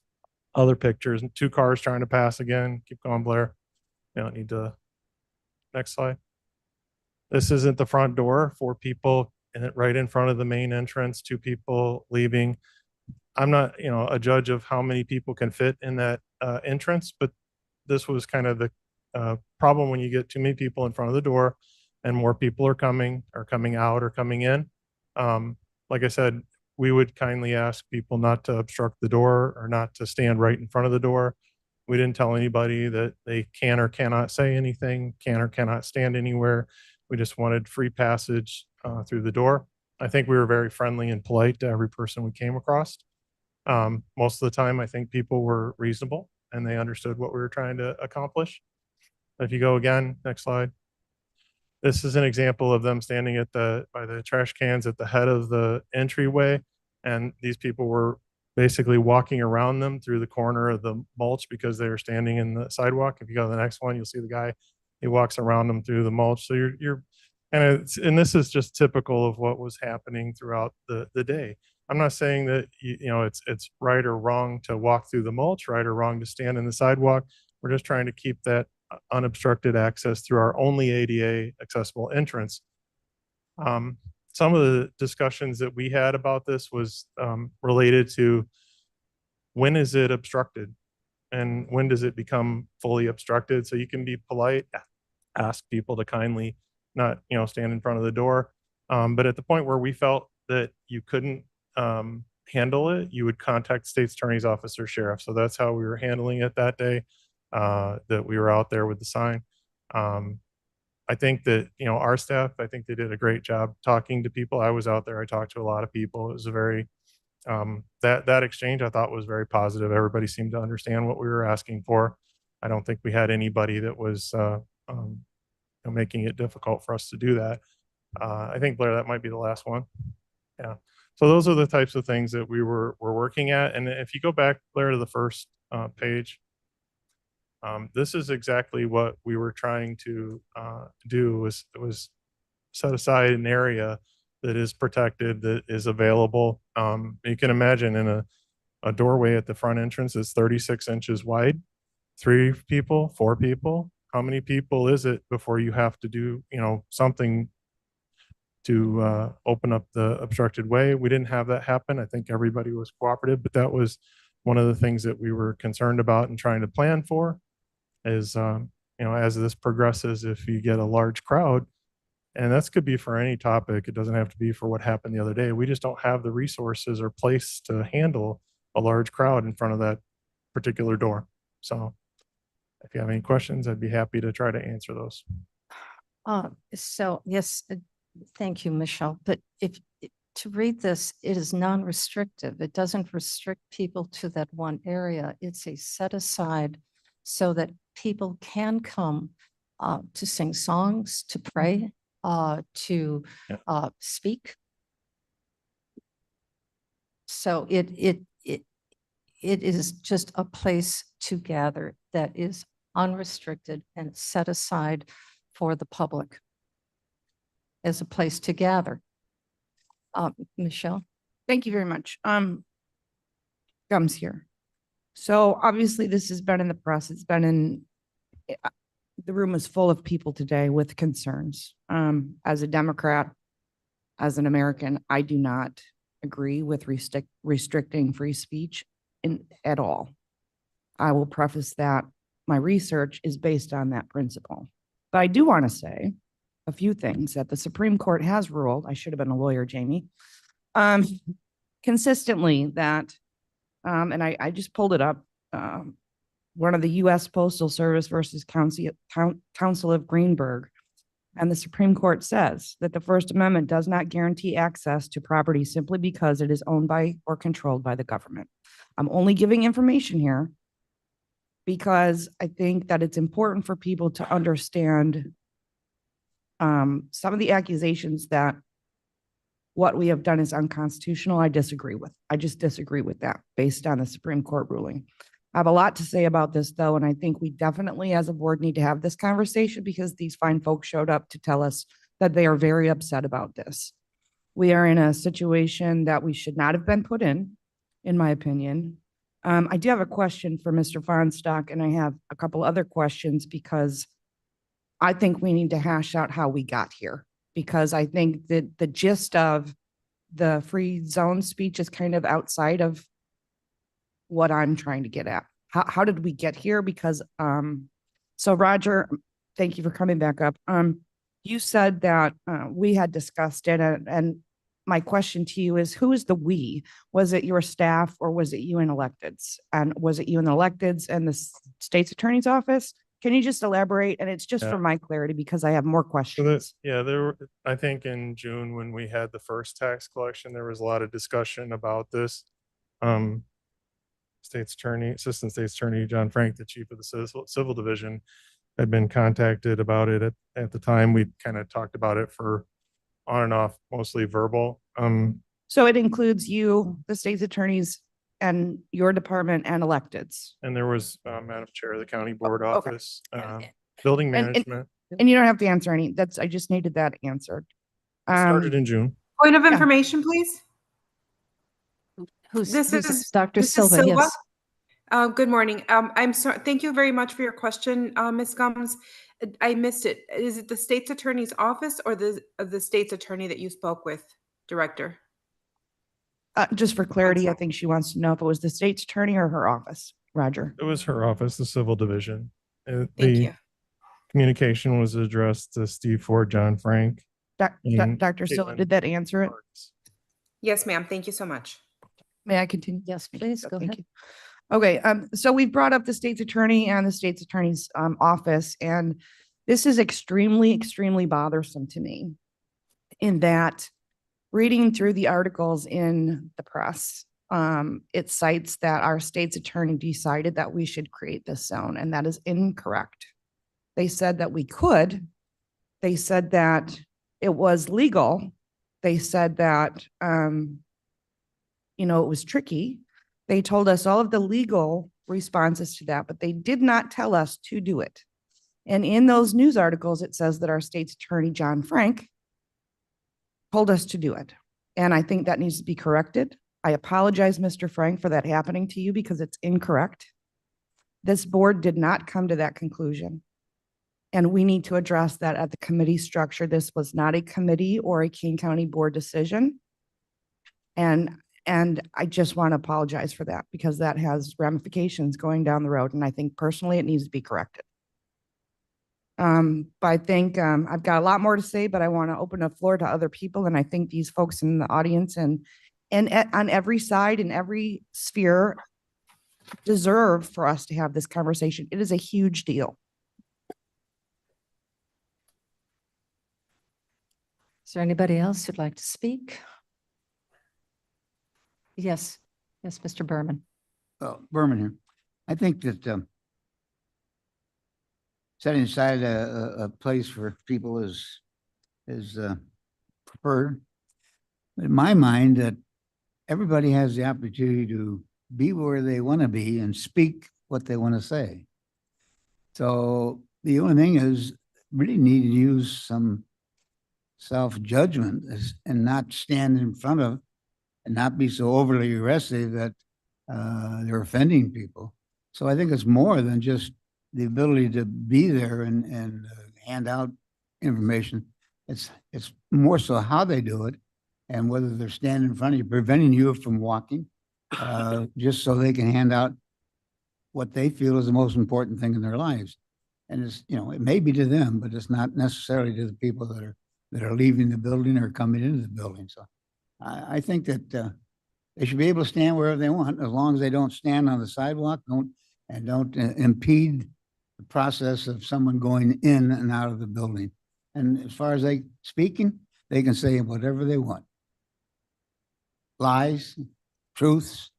other pictures, and 2 cars trying to pass again. Keep going, Blair. You don't need to. Next slide. This isn't the front door. 4 people right in front of the main entrance, 2 people leaving. I'm not, a judge of how many people can fit in that entrance, but this was kind of the problem when you get too many people in front of the door and more people are coming out or coming in. Like I said, we would kindly ask people not to obstruct the door or not to stand right in front of the door. We didn't tell anybody that they can or cannot say anything, can or cannot stand anywhere. We just wanted free passage through the door. I think we were very friendly and polite to every person we came across. Most of the time, I think people were reasonable and they understood what we were trying to accomplish. If you go again, next slide. This is an example of them standing by the trash cans at the head of the entryway. And these people were basically walking around them through the corner of the mulch because they were standing in the sidewalk. If you go to the next one, you'll see the guy, he walks around them through the mulch. So and this is just typical of what was happening throughout the day. I'm not saying that, it's right or wrong to walk through the mulch, right or wrong to stand in the sidewalk. We're just trying to keep that unobstructed access through our only ADA accessible entrance. Some of the discussions that we had about this was related to when is it obstructed and when does it become fully obstructed? So you can be polite, ask people to kindly not, stand in front of the door. But at the point where we felt that you couldn't handle it, you would contact state's attorney's office or sheriff. So that's how we were handling it that day, that we were out there with the sign. I think that, our staff, I think they did a great job talking to people. I was out there, I talked to a lot of people. It was a very, that exchange I thought was very positive. Everybody seemed to understand what we were asking for. I don't think we had anybody that was making it difficult for us to do that. I think, Blair, that might be the last one. Yeah. So those are the types of things that we were working at. And if you go back, Blair, to the first page, this is exactly what we were trying to do was set aside an area that is protected, that is available. You can imagine in a doorway at the front entrance is 36 inches wide, 3 people, 4 people. How many people is it before you have to do, something to open up the obstructed way? We didn't have that happen. I think everybody was cooperative, but that was one of the things that we were concerned about and trying to plan for is, as this progresses, if you get a large crowd, and that's could be for any topic, it doesn't have to be for what happened the other day. We just don't have the resources or place to handle a large crowd in front of that particular door. So if you have any questions, I'd be happy to try to answer those.
So yes, thank you, Michelle. But to read this, it is non-restrictive. It doesn't restrict people to that one area. It's a set aside so that people can come to sing songs, to pray, to speak. So it is just a place to gather that is unrestricted and set aside for the public as a place to gather. Michelle?
Thank you very much. Gums here. So obviously this has been in the press. It's been in, the room is full of people today with concerns. As a Democrat, as an American, I do not agree with restricting free speech at all. I will preface that my research is based on that principle. But I do want to say a few things that the Supreme Court has ruled. I should have been a lawyer, Jamie. Consistently that, and I just pulled it up. One of the U.S. Postal Service versus Council of Greenberg. And the Supreme Court says that the First Amendment does not guarantee access to property simply because it is owned by or controlled by the government. I'm only giving information here because I think that it's important for people to understand some of the accusations that what we have done is unconstitutional. I disagree with. I just disagree with that based on the Supreme Court ruling. I have a lot to say about this though, and I think we definitely as a board need to have this conversation because these fine folks showed up to tell us that they are very upset about this. We are in a situation that we should not have been put in my opinion. I do have a question for Mr. Feinstock, and I have a couple other questions because I think we need to hash out how we got here. Because I think that the gist of the free zone speech is kind of outside of what I'm trying to get at. How did we get here? Because, so Roger, thank you for coming back up. You said that we had discussed it, and my question to you is, who is the we? Was it your staff or was it you and electeds? And was it you and the electeds and the state's attorney's office? Can you just elaborate? And it's just
Yeah.
for my clarity because I have more
So
questions.
I think in June, when we had the first tax collection, there was a lot of discussion about this. Assistant State's Attorney John Frank, the chief of the civil division, had been contacted about it. At the time, we kind of talked about it for on and off, mostly verbal.
So it includes you, the state's attorneys, and your department and electeds.
And there was, Madam Chair, the county board
Okay.
office, building
And-
management.
And you don't have to answer any, I just needed that answered.
Started in June.
Point of
Yeah.
information, please.
Who's
This
who's
is
Dr.
this is
Silva? Yes.
Good morning. I'm sorry. Thank you very much for your question, Ms. Gumbs. I missed it. Is it the state's attorney's office or the state's attorney that you spoke with, Director?
Just for clarity, I think she wants to know if it was the state's attorney or her office, Roger.
It was her office, the civil division.
Thank
The
you.
communication was addressed to Steve Ford, John Frank. and
Dr. Silva,
Caitlin
did that answer it?
Parks.
Yes, ma'am. Thank you so much.
May I continue?
Yes, please, go
Thank
ahead.
you. Okay, so we've brought up the state's attorney and the state's attorney's office, and this is extremely, extremely bothersome to me in that reading through the articles in the press, it cites that our state's attorney decided that we should create this zone, and that is incorrect. They said that we could. They said that it was legal. They said that, it was tricky. They told us all of the legal responses to that, but they did not tell us to do it. And in those news articles, it says that our state's attorney, John Frank, told us to do it. And I think that needs to be corrected. I apologize, Mr. Frank, for that happening to you because it's incorrect. This board did not come to that conclusion. And we need to address that at the committee structure. This was not a committee or a Kane County board decision. And I just want to apologize for that because that has ramifications going down the road. And I think personally it needs to be corrected. But I think I've got a lot more to say, but I want to open the floor to other people. And I think these folks in the audience and on every side in every sphere deserve for us to have this conversation. It is a huge deal.
Is there anybody else who'd like to speak? Yes, Mr. Berman.
Berman here. I think that setting aside a place for people is preferred. In my mind, that everybody has the opportunity to be where they want to be and speak what they want to say. So the only thing is really need to use some self-judgment and not stand in front of and not be so overly aggressive that they're offending people. So I think it's more than just the ability to be there and hand out information. It's more so how they do it and whether they're standing in front of you, preventing you from walking, just so they can hand out what they feel is the most important thing in their lives. And it's, you know, it may be to them, but it's not necessarily to the people that are leaving the building or coming into the building. So I think that they should be able to stand wherever they want, as long as they don't stand on the sidewalk, don't impede the process of someone going in and out of the building. And as far as they speaking, they can say whatever they want. Lies, truths,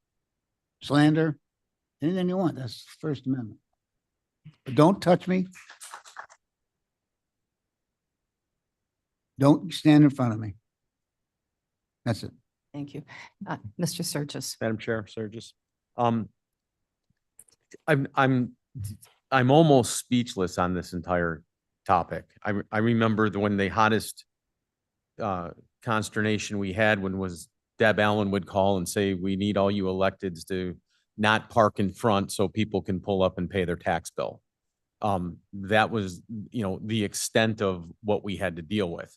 slander, anything you want. That's the First Amendment. But don't touch me. Don't stand in front of me. That's it.
Thank you. Mr. Surges.
Madam Chair, Surges. I'm almost speechless on this entire topic. I remember when the hottest consternation we had when was Deb Allen would call and say, we need all you electeds to not park in front so people can pull up and pay their tax bill. That was, the extent of what we had to deal with.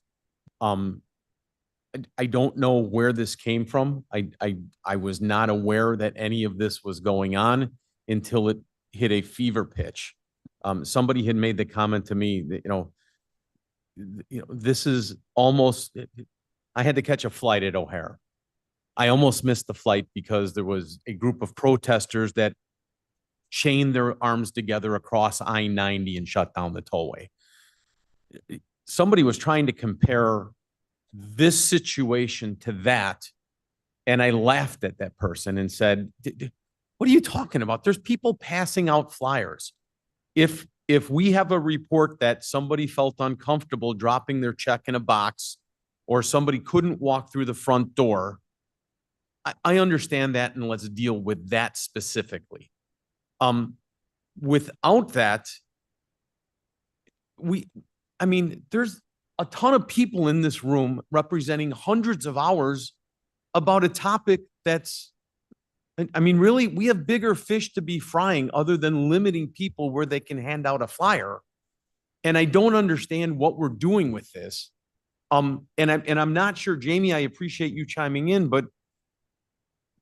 I don't know where this came from. I was not aware that any of this was going on until it hit a fever pitch. Somebody had made the comment to me that, this is almost, I had to catch a flight at O'Hare. I almost missed the flight because there was a group of protesters that chained their arms together across I-90 and shut down the tollway. Somebody was trying to compare this situation to that, and I laughed at that person and said, what are you talking about? There's people passing out flyers. If we have a report that somebody felt uncomfortable dropping their check in a box, or somebody couldn't walk through the front door, I understand that, and let's deal with that specifically. Without that, there's a ton of people in this room representing hundreds of hours about a topic that's, really, we have bigger fish to be frying other than limiting people where they can hand out a flyer. And I don't understand what we're doing with this. And I'm not sure, Jamie, I appreciate you chiming in, but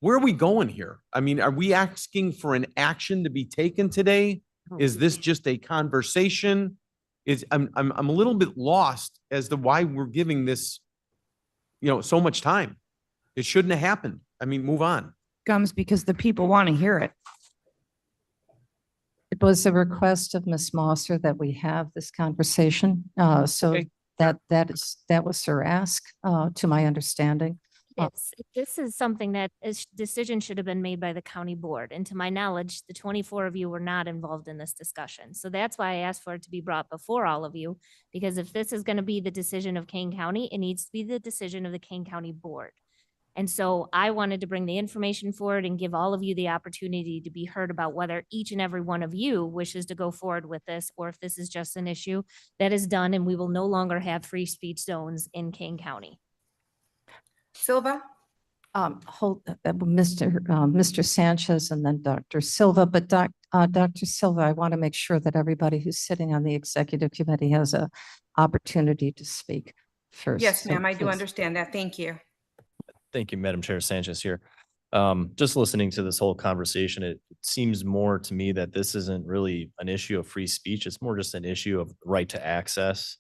where are we going here? Are we asking for an action to be taken today? Is this just a conversation? I'm a little bit lost as to why we're giving this, so much time. It shouldn't have happened. Move on.
Comes because the people want to hear it.
It was a request of Ms. Mosser that we have this conversation. So
Okay.
that was her ask, to my understanding.
This is something that decision should have been made by the county board. And to my knowledge, the 24 of you were not involved in this discussion. So that's why I asked for it to be brought before all of you, because if this is going to be the decision of Kane County, it needs to be the decision of the Kane County board. And so I wanted to bring the information forward and give all of you the opportunity to be heard about whether each and every one of you wishes to go forward with this, or if this is just an issue that is done and we will no longer have free speech zones in Kane County.
Silva?
Mr. Sanchez and then Dr. Silva, but Dr. Silva, I want to make sure that everybody who's sitting on the executive committee has an opportunity to speak first.
Yes,
So
ma'am, I do
please.
understand that. Thank you.
Thank you, Madam Chair. Sanchez here. Just listening to this whole conversation, it seems more to me that this isn't really an issue of free speech. It's more just an issue of right to access.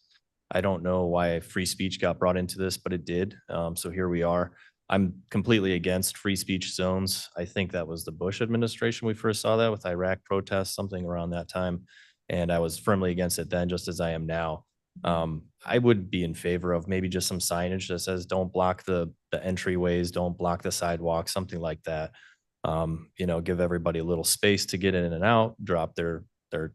I don't know why free speech got brought into this, but it did. So here we are. I'm completely against free speech zones. I think that was the Bush administration. We first saw that with Iraq protests, something around that time. And I was firmly against it then, just as I am now. I would be in favor of maybe just some signage that says, don't block the entryways, don't block the sidewalks, something like that. Give everybody a little space to get in and out, drop their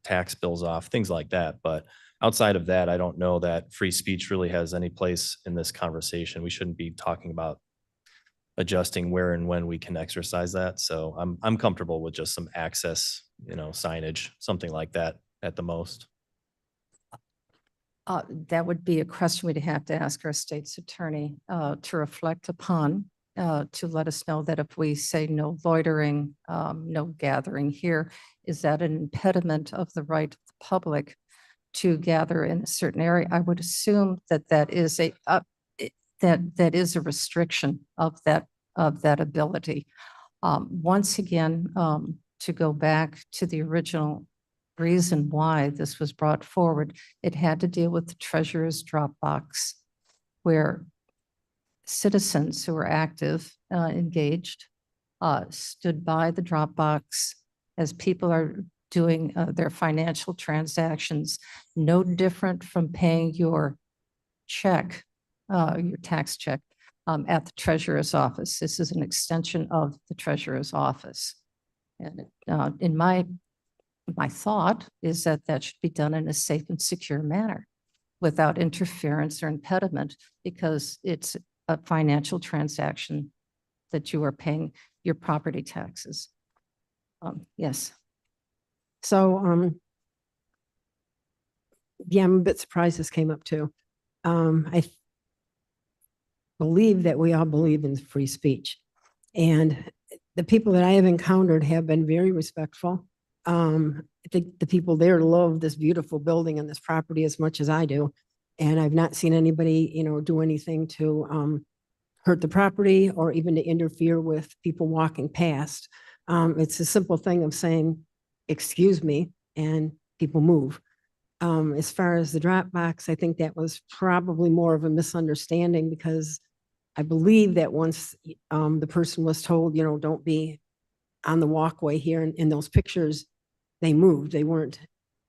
tax bills off, things like that. But outside of that, I don't know that free speech really has any place in this conversation. We shouldn't be talking about adjusting where and when we can exercise that. So I'm comfortable with just some access, signage, something like that at the most.
That would be a question we'd have to ask our state's attorney to reflect upon, to let us know that if we say no loitering, no gathering here, is that an impediment of the right of the public to gather in a certain area? I would assume that is a restriction of that ability. Once again, to go back to the original reason why this was brought forward. It had to deal with the treasurer's Dropbox, where citizens who were active, engaged, stood by the Dropbox as people are doing their financial transactions, no different from paying your check, your tax check, at the treasurer's office. This is an extension of the treasurer's office. And in my thought is that that should be done in a safe and secure manner without interference or impediment, because it's a financial transaction that you are paying your property taxes. Yes.
So, yeah, I'm a bit surprised this came up too. I believe that we all believe in free speech. And the people that I have encountered have been very respectful. I think the people there love this beautiful building and this property as much as I do. And I've not seen anybody, do anything to hurt the property or even to interfere with people walking past. It's a simple thing of saying, excuse me, and people move. As far as the Dropbox, I think that was probably more of a misunderstanding, because I believe that once the person was told, don't be on the walkway here, in those pictures, they moved. They weren't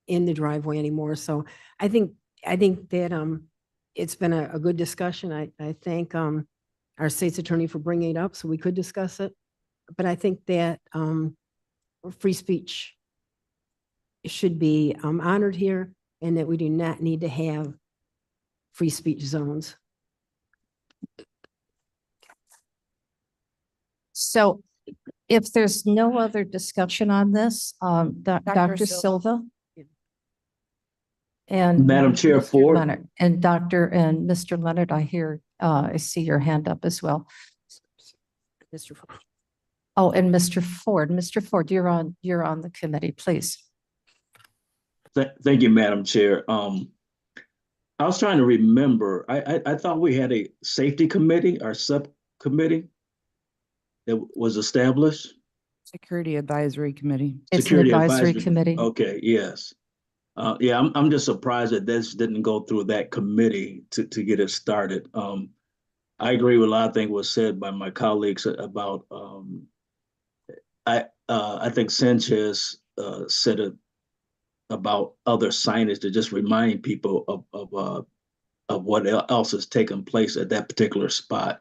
in the driveway anymore. So I think that it's been a good discussion. I thank our state's attorney for bringing it up so we could discuss it. But I think that free speech should be honored here, and that we do not need to have free speech zones.
So if there's no other discussion on this, Dr. Silva? And
Madam Chair
Mr.
Ford.
Leonard, and Mr. Leonard, I see your hand up as well.
Mr. Ford.
Oh, and Mr. Ford. Mr. Ford, you're on the committee, please.
Thank you, Madam Chair. I was trying to remember, I thought we had a safety committee, our subcommittee that was established.
Security Advisory Committee.
It's an advisory committee.
Okay, yes. Yeah, I'm just surprised that this didn't go through that committee to get it started. I agree with a lot of things was said by my colleagues about, I think Sanchez said it about other signage to just remind people of what else has taken place at that particular spot.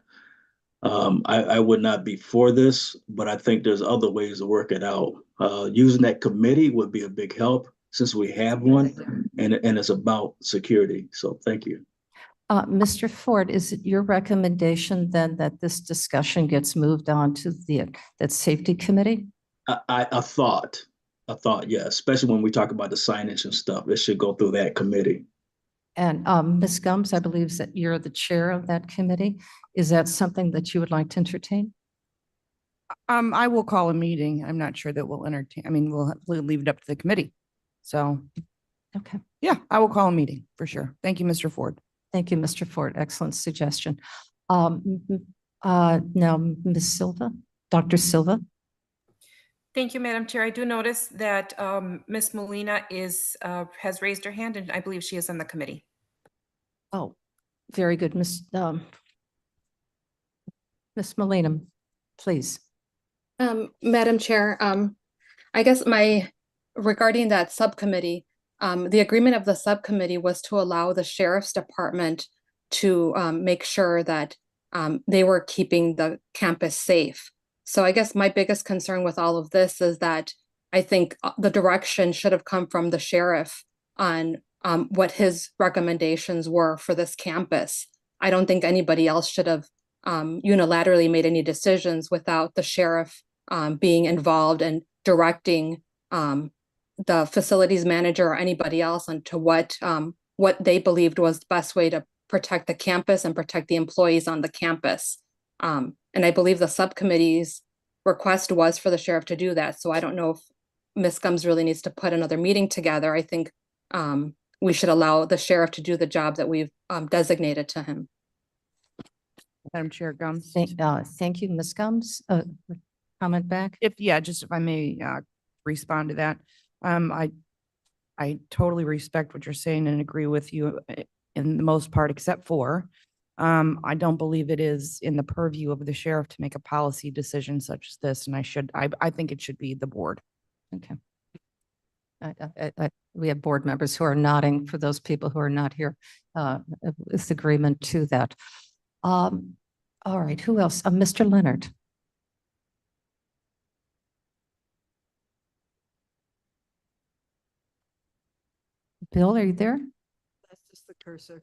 I would not be for this, but I think there's other ways to work it out. Using that committee would be a big help, since we have one, and it's about security. So thank you.
Mr. Ford, is it your recommendation then that this discussion gets moved on to that safety committee?
I thought, yeah, especially when we talk about the signage and stuff, it should go through that committee.
And Ms. Gumbs, I believe that you're the chair of that committee. Is that something that you would like to entertain?
I will call a meeting. I'm not sure that we'll entertain, we'll leave it up to the committee. So,
okay.
Yeah, I will call a meeting for sure. Thank you, Mr. Ford.
Thank you, Mr. Ford. Excellent suggestion. Now, Ms. Silva, Dr. Silva.
Thank you, Madam Chair. I do notice that Ms. Molina has raised her hand, and I believe she is on the committee.
Oh, very good. Ms. Molina, please.
Madam Chair, I guess regarding that subcommittee, the agreement of the subcommittee was to allow the sheriff's department to make sure that they were keeping the campus safe. So I guess my biggest concern with all of this is that I think the direction should have come from the sheriff on what his recommendations were for this campus. I don't think anybody else should have unilaterally made any decisions without the sheriff being involved and directing the facilities manager or anybody else onto what they believed was the best way to protect the campus and protect the employees on the campus. And I believe the subcommittee's request was for the sheriff to do that. So I don't know if Ms. Gumbs really needs to put another meeting together. I think we should allow the sheriff to do the job that we've designated to him.
Madam Chair Gumbs.
Thank you, Ms. Gumbs. Comment back?
If I may respond to that. I I totally respect what you're saying and agree with you in the most part, except for I don't believe it is in the purview of the sheriff to make a policy decision such as this, and I think it should be the board.
Okay. We have board members who are nodding for those people who are not here, with agreement to that. All right, who else? Mr. Leonard. Bill, are you there?
That's just the cursor.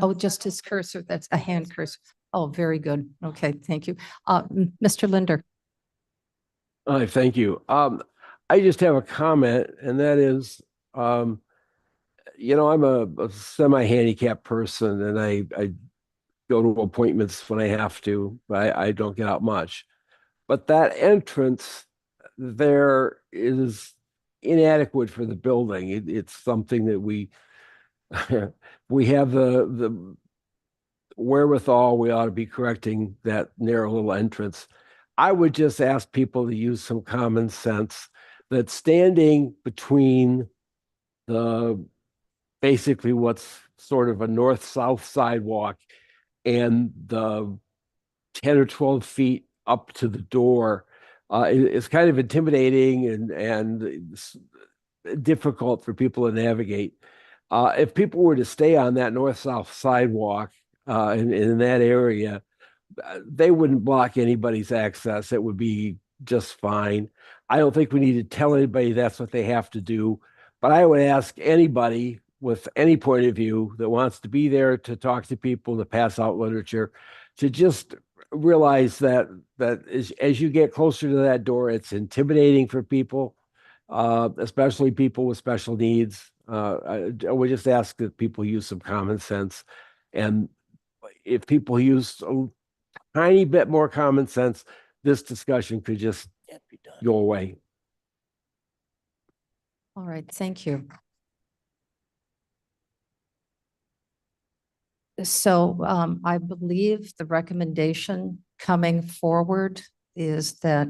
Oh, just his cursor. That's a hand cursor. Oh, very good. Okay, thank you. Mr. Linder.
Hi, thank you. I just have a comment, and that is, I'm a semi-handicapped person, and I go to appointments when I have to, but I don't get out much. But that entrance there is inadequate for the building. It's something that we we have the wherewithal. We ought to be correcting that narrow little entrance. I would just ask people to use some common sense that standing between basically what's sort of a north-south sidewalk and the 10 or 12 feet up to the door is kind of intimidating and difficult for people to navigate. If people were to stay on that north-south sidewalk in that area, they wouldn't block anybody's access. It would be just fine. I don't think we need to tell anybody that's what they have to do, but I would ask anybody with any point of view that wants to be there to talk to people, to pass out literature, to just realize that as you get closer to that door, it's intimidating for people, especially people with special needs. I would just ask that people use some common sense. And if people use a tiny bit more common sense, this discussion could just go away.
All right, thank you. So I believe the recommendation coming forward is that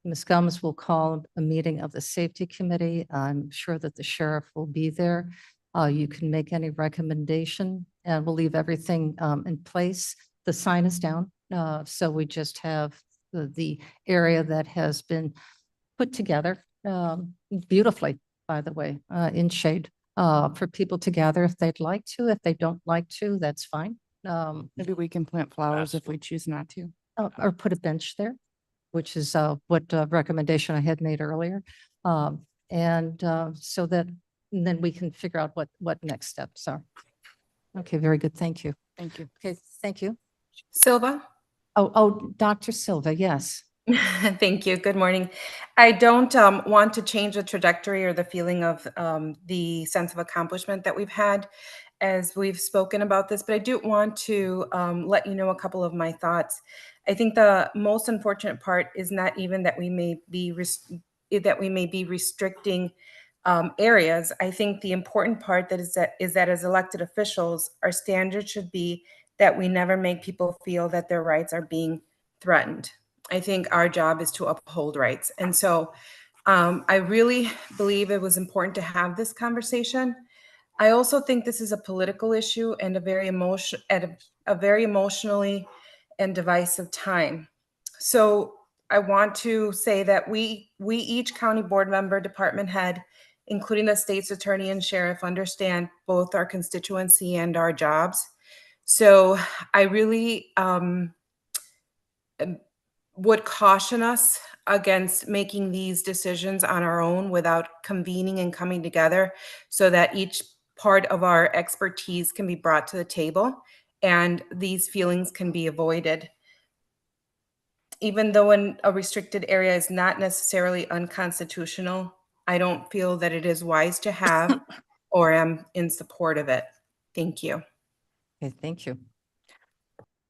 Ms. Gumbs will call a meeting of the safety committee. I'm sure that the sheriff will be there. You can make any recommendation and we'll leave everything in place. The sign is down. So we just have the area that has been put together beautifully, by the way, in shade for people to gather if they'd like to. If they don't like to, that's fine.
Maybe we can plant flowers if we choose not to.
Or put a bench there, which is what recommendation I had made earlier. So that and then we can figure out what next steps are. Okay, very good. Thank you.
Thank you.
Okay, thank you.
Silva?
Oh, Dr. Silva, yes.
Thank you. Good morning. I don't want to change the trajectory or the feeling of the sense of accomplishment that we've had as we've spoken about this, but I do want to let you know a couple of my thoughts. I think the most unfortunate part is not even that we may be restricting areas. I think the important part is that as elected officials, our standard should be that we never make people feel that their rights are being threatened. I think our job is to uphold rights. And so I really believe it was important to have this conversation. I also think this is a political issue and a very emotionally and divisive time. So I want to say that we each county board member, department head, including the state's attorney and sheriff, understand both our constituency and our jobs. So I really would caution us against making these decisions on our own without convening and coming together so that each part of our expertise can be brought to the table and these feelings can be avoided. Even though a restricted area is not necessarily unconstitutional, I don't feel that it is wise to have or am in support of it. Thank you.
Okay, thank you.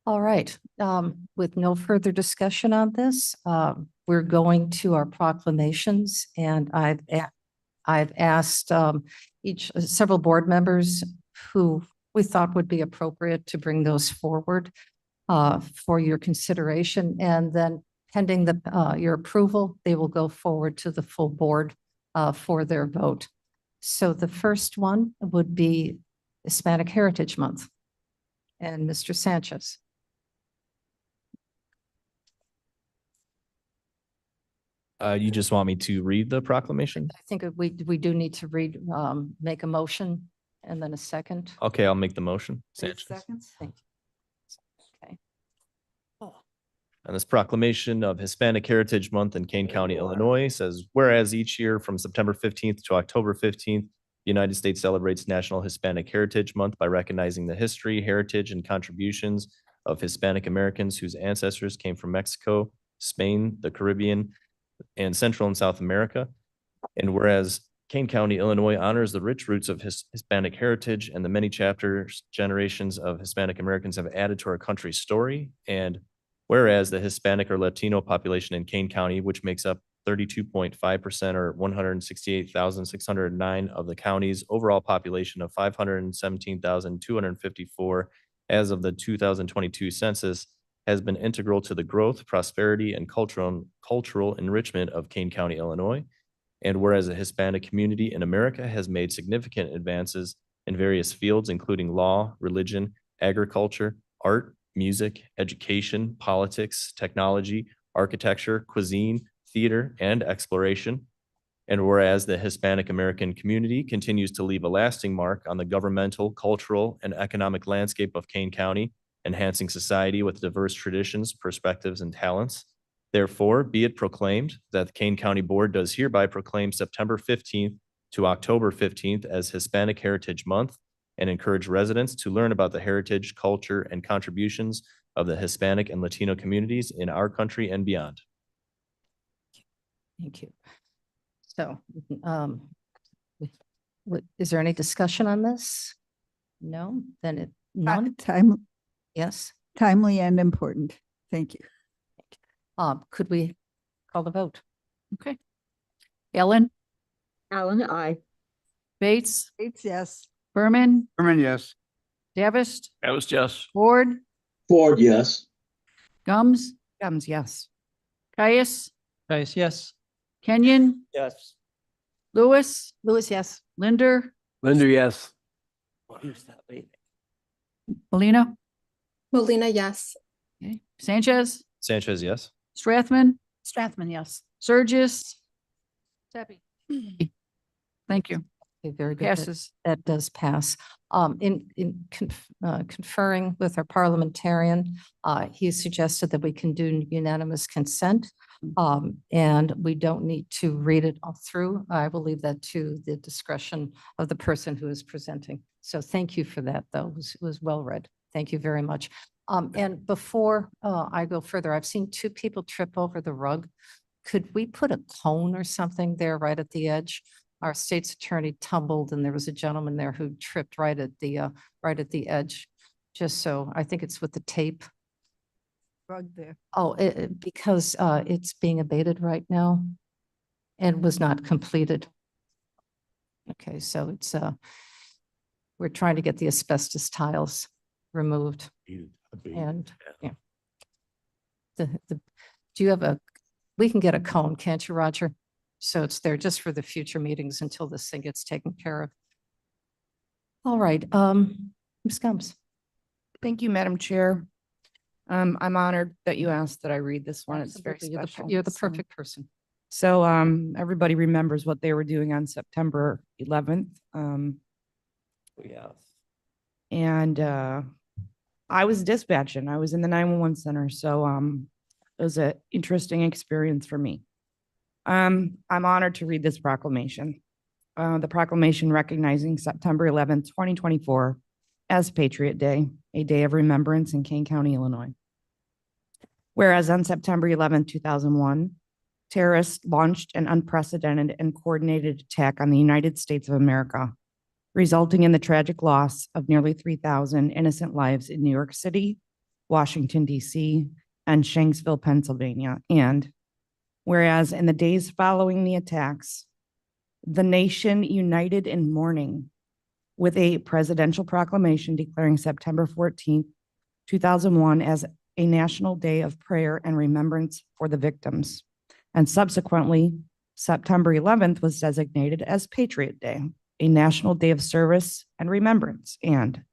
All right, with no further discussion on this, we're going to our proclamations, and I've asked several board members who we thought would be appropriate to bring those forward for your consideration, and then pending your approval, they will go forward to the full board for their vote. So the first one would be Hispanic Heritage Month. And Mr. Sanchez.
You just want me to read the proclamation?
I think we do need to read, make a motion and then a second.
Okay, I'll make the motion. Sanchez.
Seconds. Thank you. Okay.
And this proclamation of Hispanic Heritage Month in Kane County, Illinois says, whereas each year from September 15th to October 15th, the United States celebrates National Hispanic Heritage Month by recognizing the history, heritage, and contributions of Hispanic Americans whose ancestors came from Mexico, Spain, the Caribbean, and Central and South America. And whereas Kane County, Illinois honors the rich roots of Hispanic heritage and the many generations of Hispanic Americans have added to our country's story. And whereas the Hispanic or Latino population in Kane County, which makes up 32.5% or 168,609 of the county's overall population of 517,254 as of the 2022 census, has been integral to the growth, prosperity, and cultural enrichment of Kane County, Illinois. And whereas the Hispanic community in America has made significant advances in various fields, including law, religion, agriculture, art, music, education, politics, technology, architecture, cuisine, theater, and exploration. And whereas the Hispanic American community continues to leave a lasting mark on the governmental, cultural, and economic landscape of Kane County, enhancing society with diverse traditions, perspectives, and talents. Therefore, be it proclaimed that the Kane County Board does hereby proclaim September 15th to October 15th as Hispanic Heritage Month and encourage residents to learn about the heritage, culture, and contributions of the Hispanic and Latino communities in our country and beyond.
Thank you. So, is there any discussion on this? No, then it, none? Yes.
Timely and important. Thank you.
Could we call the vote? Okay. Ellen?
Allen, aye.
Bates?
Bates, yes.
Berman?
Berman, yes.
Davis?
Davis, yes.
Ford?
Ford, yes.
Gums?
Gums, yes.
Caius?
Caius, yes.
Kenyon?
Yes.
Lewis?
Lewis, yes.
Linder?
Linder, yes.
Molina?
Molina, yes.
Okay. Sanchez?
Sanchez, yes.
Strathman?
Strathman, yes.
Surges? Seppi? Thank you. Okay, very good.
Passes.
That does pass. Conferring with our parliamentarian, he suggested that we can do unanimous consent. And we don't need to read it all through. I will leave that to the discretion of the person who is presenting. So thank you for that, though. It was well read. Thank you very much. And before I go further, I've seen two people trip over the rug. Could we put a cone or something there right at the edge? Our state's attorney tumbled and there was a gentleman there who tripped right at the edge. Just so, I think it's with the tape.
Rug there.
Oh, because it's being abated right now and was not completed. Okay, so it's we're trying to get the asbestos tiles removed. And yeah. Do you have we can get a cone, can't you, Roger? So it's there just for the future meetings until this thing gets taken care of. All right, Ms. Gums.
Thank you, Madam Chair. I'm honored that you asked that I read this one. It's very
Absolutely.
special.
You're the
So-
perfect person.
So, everybody remembers what they were doing on September 11th.
Yeah.
And, I was dispatching. I was in the 911 center. So, it was an interesting experience for me. I'm honored to read this proclamation. The proclamation recognizing September 11th, 2024 as Patriot Day, a day of remembrance in Kane County, Illinois. Whereas on September 11th, 2001, terrorists launched an unprecedented and coordinated attack on the United States of America, resulting in the tragic loss of nearly 3,000 innocent lives in New York City, Washington, D.C., and Shanksville, Pennsylvania. And whereas in the days following the attacks, the nation united in mourning with a presidential proclamation declaring September 14th, 2001 as a national day of prayer and remembrance for the victims. And subsequently, September 11th was designated as Patriot Day, a national day of service and remembrance. And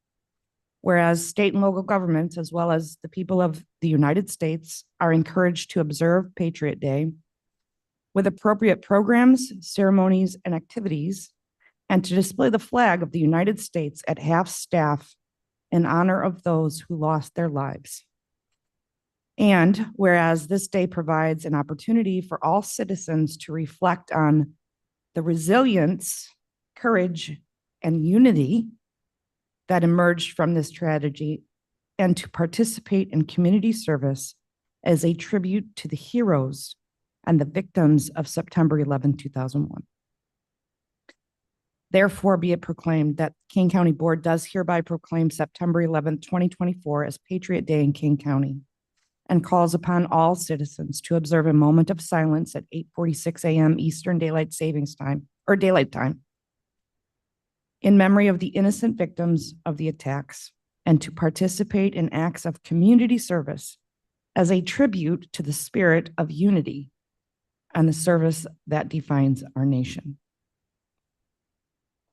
whereas state and local governments, as well as the people of the United States, are encouraged to observe Patriot Day with appropriate programs, ceremonies, and activities, and to display the flag of the United States at half-staff in honor of those who lost their lives. And whereas this day provides an opportunity for all citizens to reflect on the resilience, courage, and unity that emerged from this tragedy, and to participate in community service as a tribute to the heroes and the victims of September 11, 2001. Therefore, be it proclaimed that Kane County Board does hereby proclaim September 11, 2024 as Patriot Day in Kane County, and calls upon all citizens to observe a moment of silence at 8:46 a.m. Eastern Daylight Savings Time, or Daylight Time, in memory of the innocent victims of the attacks, and to participate in acts of community service as a tribute to the spirit of unity and the service that defines our nation.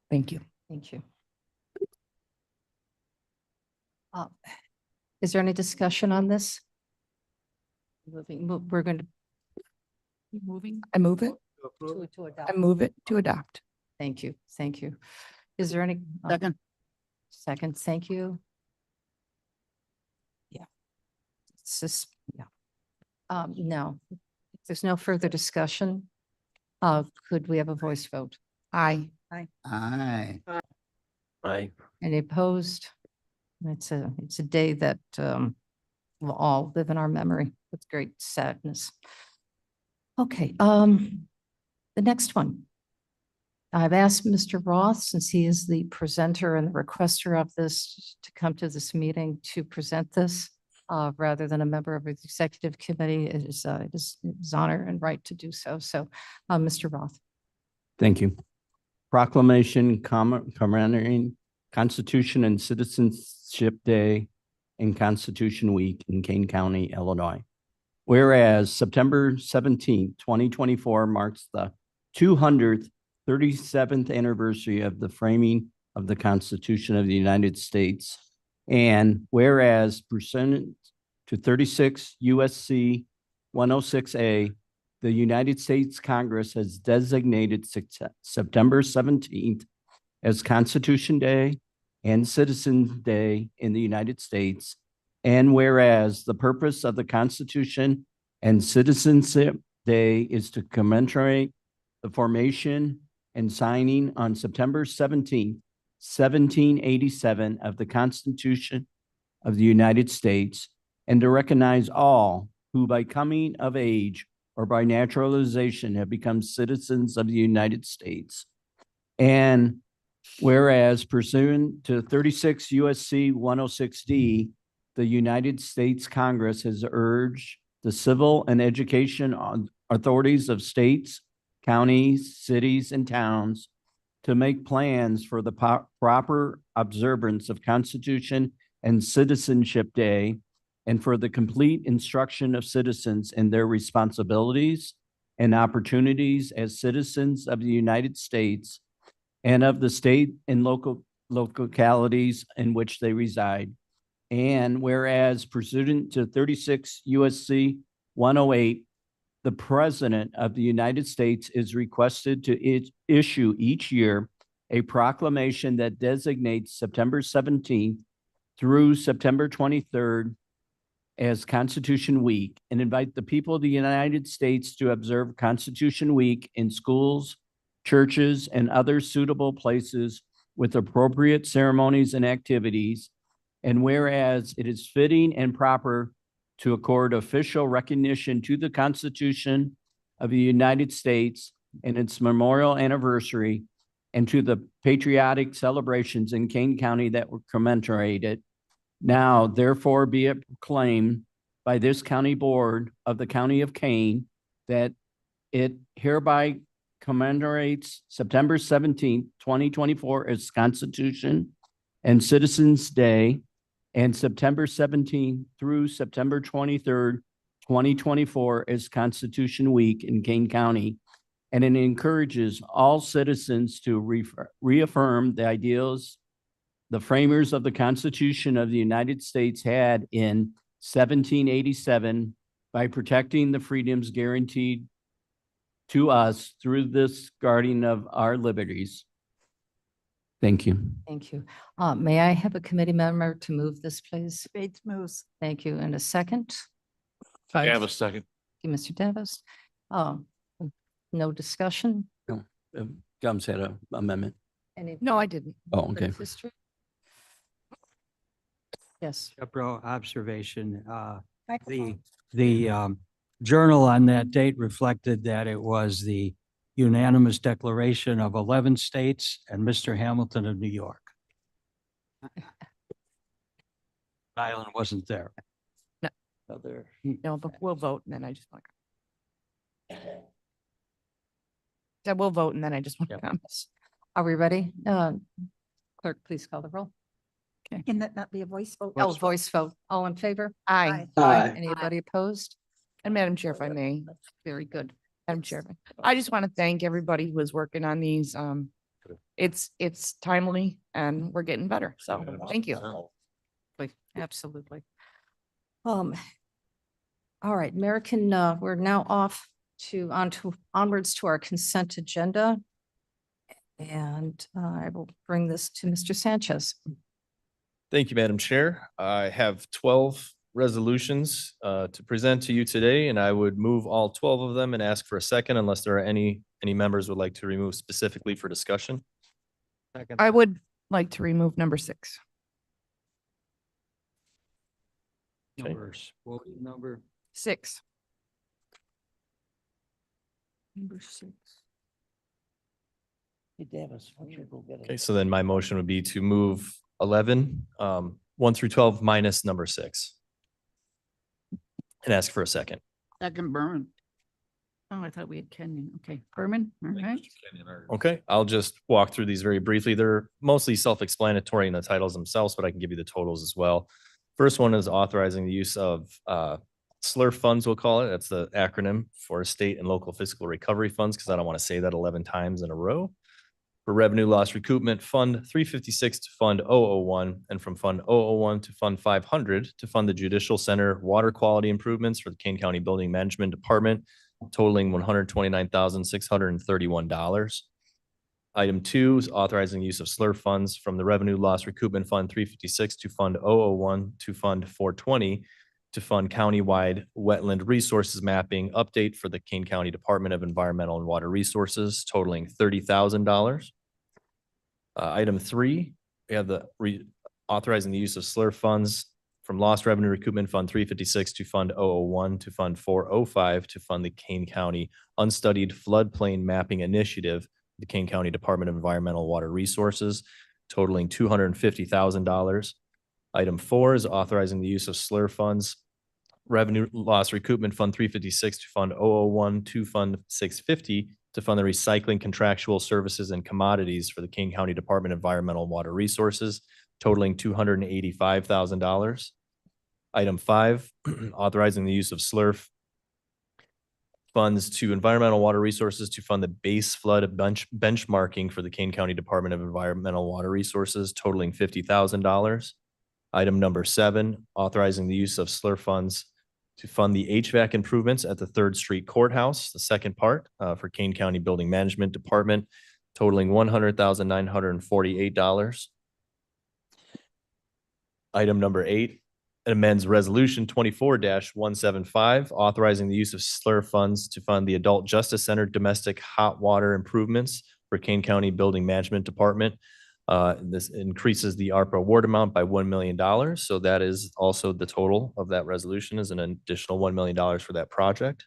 Thank you.
Thank you. Is there any discussion on this? We're going to. Moving?
I move it.
To adopt.
I move it to adopt.
Thank you. Thank you. Is there any?
Second.
Second, thank you. Yeah. It's just, yeah. No, if there's no further discussion, could we have a voice vote?
Aye.
Aye.
Aye.
Aye.
Any opposed? It's a day that will all live in our memory with great sadness. Okay, the next one. I've asked Mr. Roth, since he is the presenter and the requester of this, to come to this meeting to present this rather than a member of the executive committee. It is his honor and right to do so. So, Mr. Roth.
Thank you. Proclamation commemorating Constitution and Citizenship Day and Constitution Week in Kane County, Illinois. Whereas September 17, 2024 marks the 237th anniversary of the framing of the Constitution of the United States. And whereas pursuant to 36 USC 106A, the United States Congress has designated September 17th as Constitution Day and Citizens Day in the United States. And whereas the purpose of the Constitution and Citizenship Day is to commemorate the formation and signing on September 17th, 1787 of the Constitution of the United States, and to recognize all who by coming of age or by naturalization have become citizens of the United States. And whereas pursuant to 36 USC 106D, the United States Congress has urged the civil and education authorities of states, counties, cities, and towns to make plans for the proper observance of Constitution and Citizenship Day, and for the complete instruction of citizens in their responsibilities and opportunities as citizens of the United States and of the state and localities in which they reside. And whereas pursuant to 36 USC 108, the President of the United States is requested to issue each year a proclamation that designates September 17th through September 23rd as Constitution Week, and invite the people of the United States to observe Constitution Week in schools, churches, and other suitable places with appropriate ceremonies and activities. And whereas it is fitting and proper to accord official recognition to the Constitution of the United States and its memorial anniversary, and to the patriotic celebrations in Kane County that were commemorated. Now, therefore, be it proclaimed by this county board of the County of Kane that it hereby commemorates September 17th, 2024 as Constitution and Citizens Day, and September 17th through September 23rd, 2024 as Constitution Week in Kane County. and it encourages all citizens to reaffirm the ideals the framers of the Constitution of the United States had in 1787 by protecting the freedoms guaranteed to us through this guardian of our liberties. Thank you.
Thank you. May I have a committee member to move this, please?
Bates moves.
Thank you. And a second?
Davis, second.
Thank you, Mr. Davis. No discussion?
No, Gums had an amendment.
Any?
No, I didn't.
Oh, okay.
History? Yes.
Shepro observation, the journal on that date reflected that it was the unanimous declaration of 11 states and Mr. Hamilton of New York. Island wasn't there.
No, but we'll vote and then I just want to. So we'll vote and then I just want to comment.
Are we ready? Clerk, please call the roll.
Can that not be a voice vote?
Oh, voice vote. All in favor?
Aye.
Aye.
Anybody opposed?
And Madam Chair, if I may,
Very good.
Madam Chairman, I just want to thank everybody who is working on these. It's timely and we're getting better. So thank you.
Absolutely. All right, American, we're now onwards to our consent agenda. And I will bring this to Mr. Sanchez.
Thank you, Madam Chair. I have 12 resolutions to present to you today, and I would move all 12 of them and ask for a second unless there are any members would like to remove specifically for discussion.
I would like to remove number 6.
Okay.
Numbers, what was the number?
6.
Number 6.
Hey, Davis, why don't you go get it?
Okay, so then my motion would be to move 11, 1 through 12 minus number 6. And ask for a second.
Second Berman. Oh, I thought we had Kenyon. Okay, Berman, all right.
Okay, I'll just walk through these very briefly. They're mostly self-explanatory in the titles themselves, but I can give you the totals as well. First one is authorizing the use of SLRF funds, we'll call it. That's the acronym for state and local fiscal recovery funds, because I don't want to say that 11 times in a row. For revenue loss recoupment, Fund 356 to Fund 001, and from Fund 001 to Fund 500 to fund the Judicial Center water quality improvements for the Kane County Building Management Department, totaling $129,631. Item 2 is authorizing use of SLRF funds from the Revenue Loss Recoupment Fund 356 to Fund 001 to Fund 420 to fund countywide wetland resources mapping update for the Kane County Department of Environmental and Water Resources, totaling $30,000. Item 3, we have the authorizing the use of SLRF funds from Lost Revenue Recoupment Fund 356 to Fund 001 to Fund 405 to fund the Kane County Unstudied Floodplain Mapping Initiative, the Kane County Department of Environmental and Water Resources, totaling $250,000. Item 4 is authorizing the use of SLRF funds, Revenue Loss Recoupment Fund 356 to Fund 001 to Fund 650 to fund the recycling contractual services and commodities for the Kane County Department of Environmental and Water Resources, totaling $285,000. Item 5, authorizing the use of SLRF funds to Environmental Water Resources to fund the base flood benchmarking for the Kane County Department of Environmental and Water Resources, totaling $50,000. Item number 7, authorizing the use of SLRF funds to fund the HVAC improvements at the 3rd Street Courthouse, the second part for Kane County Building Management Department, totaling $100,948. Item number 8, it amends Resolution 24-175, authorizing the use of SLRF funds to fund the Adult Justice Center domestic hot water improvements for Kane County Building Management Department. This increases the ARPA award amount by $1 million. So that is also the total of that resolution is an additional $1 million for that project.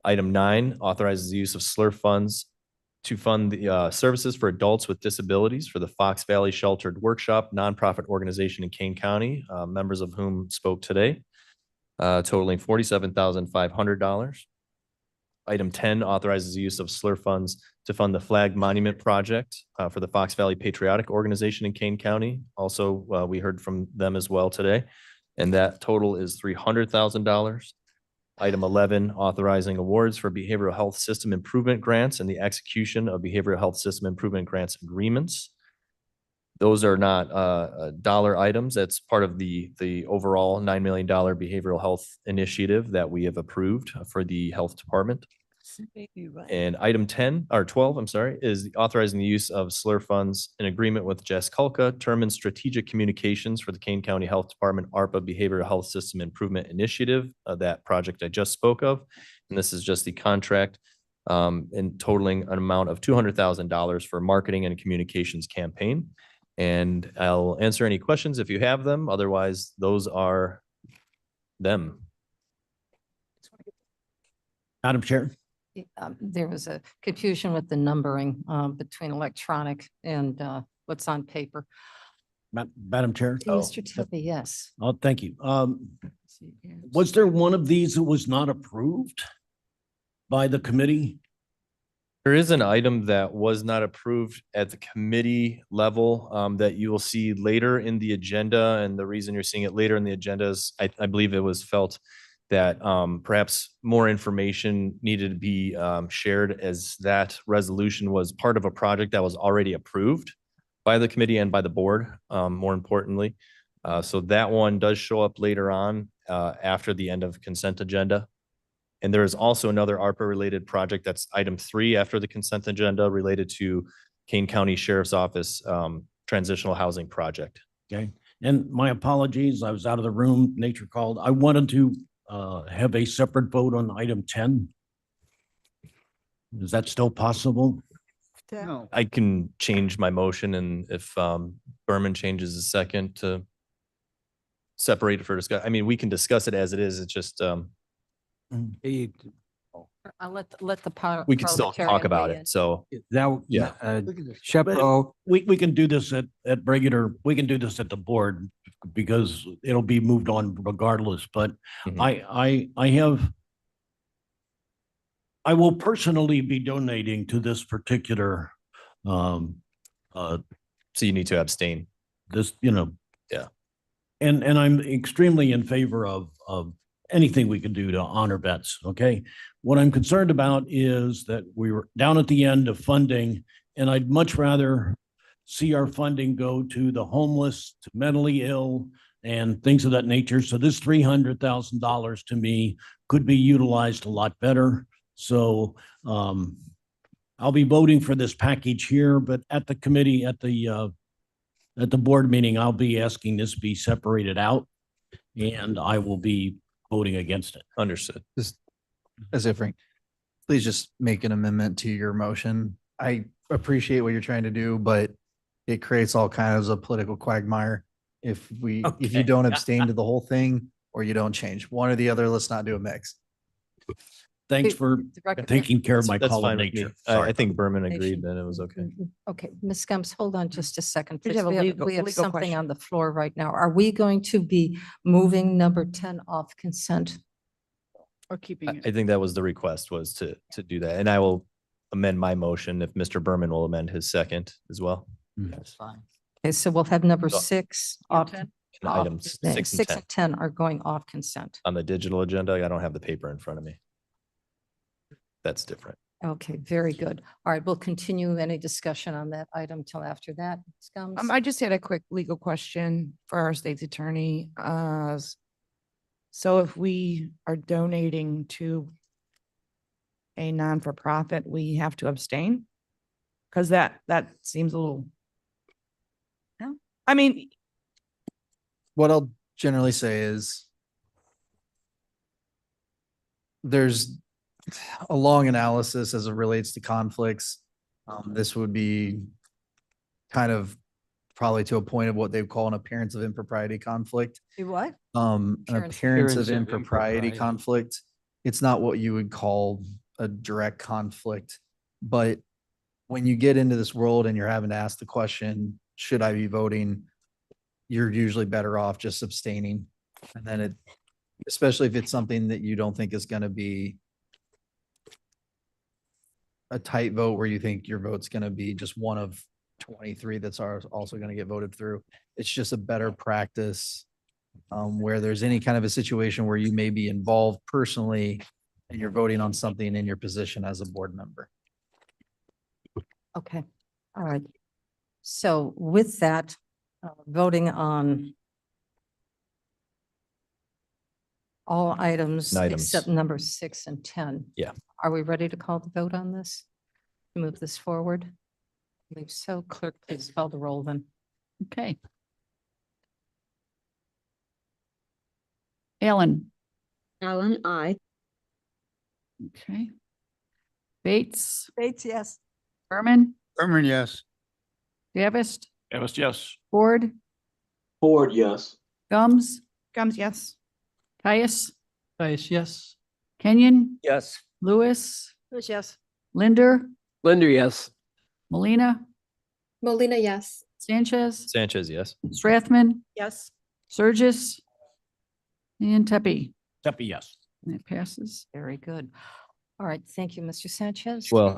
Item 9 authorizes the use of SLRF funds to fund the services for adults with disabilities for the Fox Valley Sheltered Workshop nonprofit organization in Kane County, members of whom spoke today, totaling $47,500. Item 10 authorizes the use of SLRF funds to fund the Flag Monument Project for the Fox Valley Patriotic Organization in Kane County. Also, we heard from them as well today, and that total is $300,000. Item 11, authorizing awards for behavioral health system improvement grants and the execution of behavioral health system improvement grants agreements. Those are not dollar items. That's part of the overall $9 million behavioral health initiative that we have approved for the health department. And item 10 or 12, I'm sorry, is authorizing the use of SLUR funds in agreement with Jess Kulka, Term and Strategic Communications for the Kane County Health Department ARPA Behavioral Health System Improvement Initiative, that project I just spoke of. And this is just the contract in totaling an amount of $200,000 for marketing and communications campaign. And I'll answer any questions if you have them. Otherwise, those are them.
Madam Chair. There was a confusion with the numbering between electronic and what's on paper.
Madam Chair?
Mr. Tippy, yes.
Oh, thank you. Was there one of these that was not approved by the committee?
There is an item that was not approved at the committee level that you will see later in the agenda. And the reason you're seeing it later in the agenda is I believe it was felt that perhaps more information needed to be shared, as that resolution was part of a project that was already approved by the committee and by the board, more importantly. So that one does show up later on after the end of consent agenda. And there is also another ARPA related project that's item 3 after the consent agenda related to Kane County Sheriff's Office transitional housing project.
Okay, and my apologies, I was out of the room, nature called. I wanted to have a separate vote on item 10. Is that still possible?
No.
I can change my motion, and if Berman changes a second to separate it for discuss, I mean, we can discuss it as it is. It's just
I'll let the power.
we can still talk about it. So
That,
Yeah.
Shepro, we can do this at regular, we can do this at the board because it'll be moved on regardless, but
Mhm.
I will personally be donating to this particular,
so you need to abstain.
this, you know.
Yeah.
And I'm extremely in favor of anything we can do to honor vets, okay? What I'm concerned about is that we were down at the end of funding, and I'd much rather see our funding go to the homeless, to mentally ill, and things of that nature. So this $300,000 to me could be utilized a lot better. So I'll be voting for this package here, but at the committee, at the board meeting, I'll be asking this be separated out, and I will be voting against it.
Understood.
Just as if, please just make an amendment to your motion. I appreciate what you're trying to do, but it creates all kinds of political quagmire. If you
Okay.
don't abstain to the whole thing or you don't change one or the other, let's not do a mix.
Thanks for taking care of my
That's
call of
fine with me.
nature.
I think Berman agreed that it was okay.
Okay, Ms. Gums, hold on just a second.
We
please.
have a legal-
We have
legal
something
question.
on the floor right now. Are we going to be moving number 10 off consent?
Or keeping
I think that was the request, was to do that. And I will amend my motion if Mr. Berman will amend his second as well.
That's fine. Okay, so we'll have number
So-
6 off.
And
off-
items
yeah,
6 and
6
10
and 10 are going off consent.
on the digital agenda. I don't have the paper in front of me. That's different.
Okay, very good. All right, we'll continue any discussion on that item till after that. Ms. Gums?
I just had a quick legal question for our state's attorney. So if we are donating to a non-for-profit, we have to abstain? Because that seems a little.
No.
I mean,
What I'll generally say is there's a long analysis as it relates to conflicts. This would be kind of probably to a point of what they call an appearance of impropriety conflict.
Do what?
An
Appearance-
appearance
Appearance
of
of
impropriety
impropriety.
conflict. It's not what you would call a direct conflict, but when you get into this world and you're having to ask the question, should I be voting? You're usually better off just abstaining. And then it, especially if it's something that you don't think is gonna be a tight vote where you think your vote's gonna be just one of 23 that's also gonna get voted through. It's just a better practice where there's any kind of a situation where you may be involved personally and you're voting on something in your position as a board member.
Okay, all right. So with that, voting on all items
Items.
except number 6 and 10.
Yeah.
Are we ready to call the vote on this? Move this forward? I believe so. Clerk, please call the roll then.
Okay. Allen.
Allen, I.
Okay. Bates.
Bates, yes.
Berman.
Berman, yes.
Davis.
Davis, yes.
Ford.
Ford, yes.
Gums.
Gums, yes.
Caius.
Caius, yes.
Kenyon.
Yes.
Lewis.
Lewis, yes.
Linder.
Linder, yes.
Molina.
Molina, yes.
Sanchez.
Sanchez, yes.
Strathman.
Yes.
Surges. And Tepe.
Tepe, yes.
That passes.
Very good. All right, thank you, Mr. Sanchez.
Well,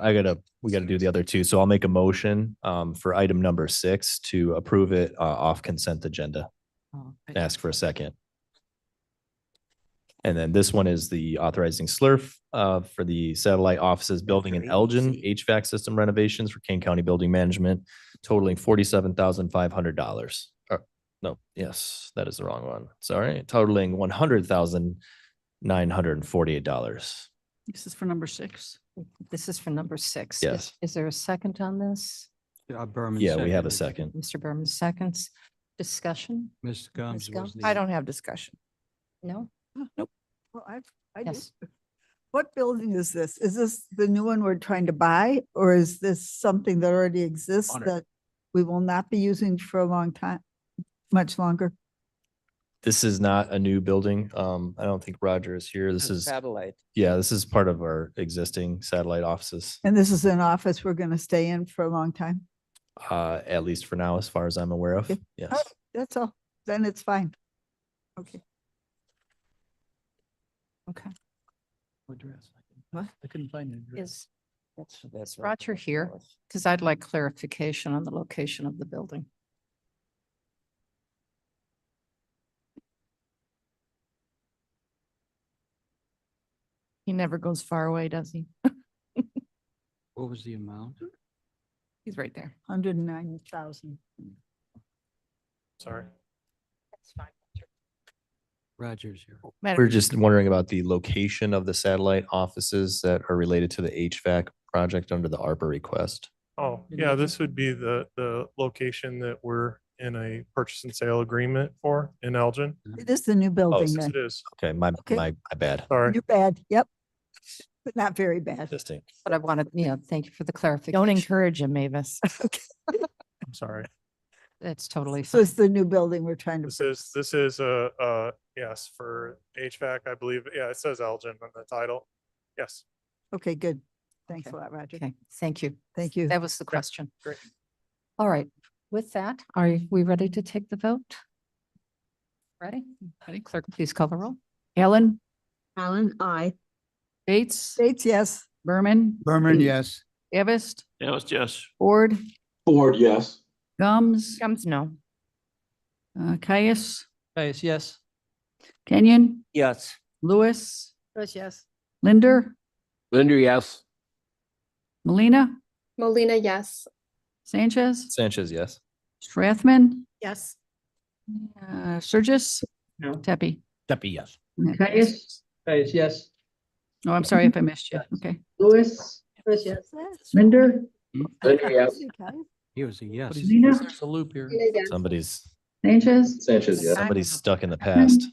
we gotta do the other two. So I'll make a motion for item number 6 to approve it off consent agenda.
Oh,
Ask for a second. And then this one is the authorizing SLURF for the satellite offices building in Elgin, HVAC system renovations for Kane County Building Management totaling $47,500. No, yes, that is the wrong one. Sorry, totaling $100,948.
This is for number 6.
This is for number 6.
Yes.
Is there a second on this?
Berman.
Yeah, we have a
seconded.
second.
Mr. Berman seconds. Discussion?
Ms. Gums
Ms.
was
Gums?
the.
I don't have discussion.
No?
Nope. Well, I do.
Yes.
What building is this? Is this the new one we're trying to buy, or is this something that already exists
Honor.
that we will not be using for a long time, much longer?
This is not a new building. I don't think Roger is here. This is,
Satellite.
yeah, this is part of our existing satellite offices,
And this is an office we're going to stay in for a long time?
at least for now, as far as I'm aware of.
Okay.
Yes.
All right, that's all. Then it's fine. Okay.
Okay.
Address.
What?
I couldn't find an address.
Is Roger here? Because I'd like clarification on the location of the building.
He never goes far away, does he?
What was the amount?
He's right there.
109,000.
Sorry.
That's fine.
Roger's here.
We're just wondering about the location of the satellite offices that are related to the HVAC project under the ARPA request.
Oh, yeah, this would be the location that we're in a purchase and sale agreement for in Elgin.
It is the new
Oh,
building
Yes,
then.
it is.
Okay, my bad.
Sorry.
You're bad. Yep. But not very bad.
Interesting.
But I wanted, thank you for the clarification.
Don't encourage him, Mavis.
I'm sorry.
That's totally
So
fine.
it's the new building we're trying to.
This is a yes, for HVAC, I believe. Yeah, it says Elgin on the title. Yes.
Okay, good. Thanks
Okay.
a lot, Roger.
Okay, thank you.
Thank you.
That was the question.
Great.
All right, with that, are we ready to take the vote? Ready? Ready? Clerk, please call the roll.
Allen.
Allen, I.
Bates.
States, yes.
Berman.
Berman, yes.
Davis.
Davis, yes.
Ford.
Ford, yes.
Gums.
Gums, no.
Caius.
Caius, yes.
Kenyon.
Yes.
Lewis.
Lewis, yes.
Linder.
Linder, yes.
Molina.
Molina, yes.
Sanchez.
Sanchez, yes.
Strathman.
Yes.
Surges.
No.
Tepe.
Tepe, yes.
Caius.
Caius, yes.
Oh, I'm sorry if I missed you. Okay.
Lewis.
Lewis, yes.
Linder.
Linder, yes.
He was a yes.
Molina.
There's a loop here.
Somebody's
Sanchez.
Sanchez, yes.
somebody's stuck in the past.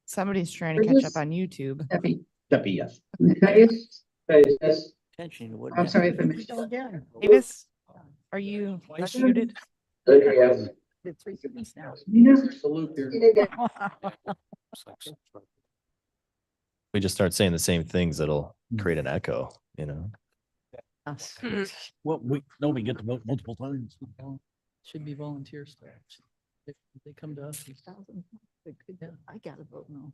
Somebody's trying to catch up on YouTube.
Tepe.
Tepe, yes.
Caius.
Caius, yes.
I'm sorry if I missed you.
Mavis, are you muted?
Linder, yes.
Did 3 seconds now.
There's a loop here.
We just start saying the same things, it'll create an echo,
Us.
Well, we get to vote multiple times.
Should be volunteer staff. If they come to us.
I gotta vote no.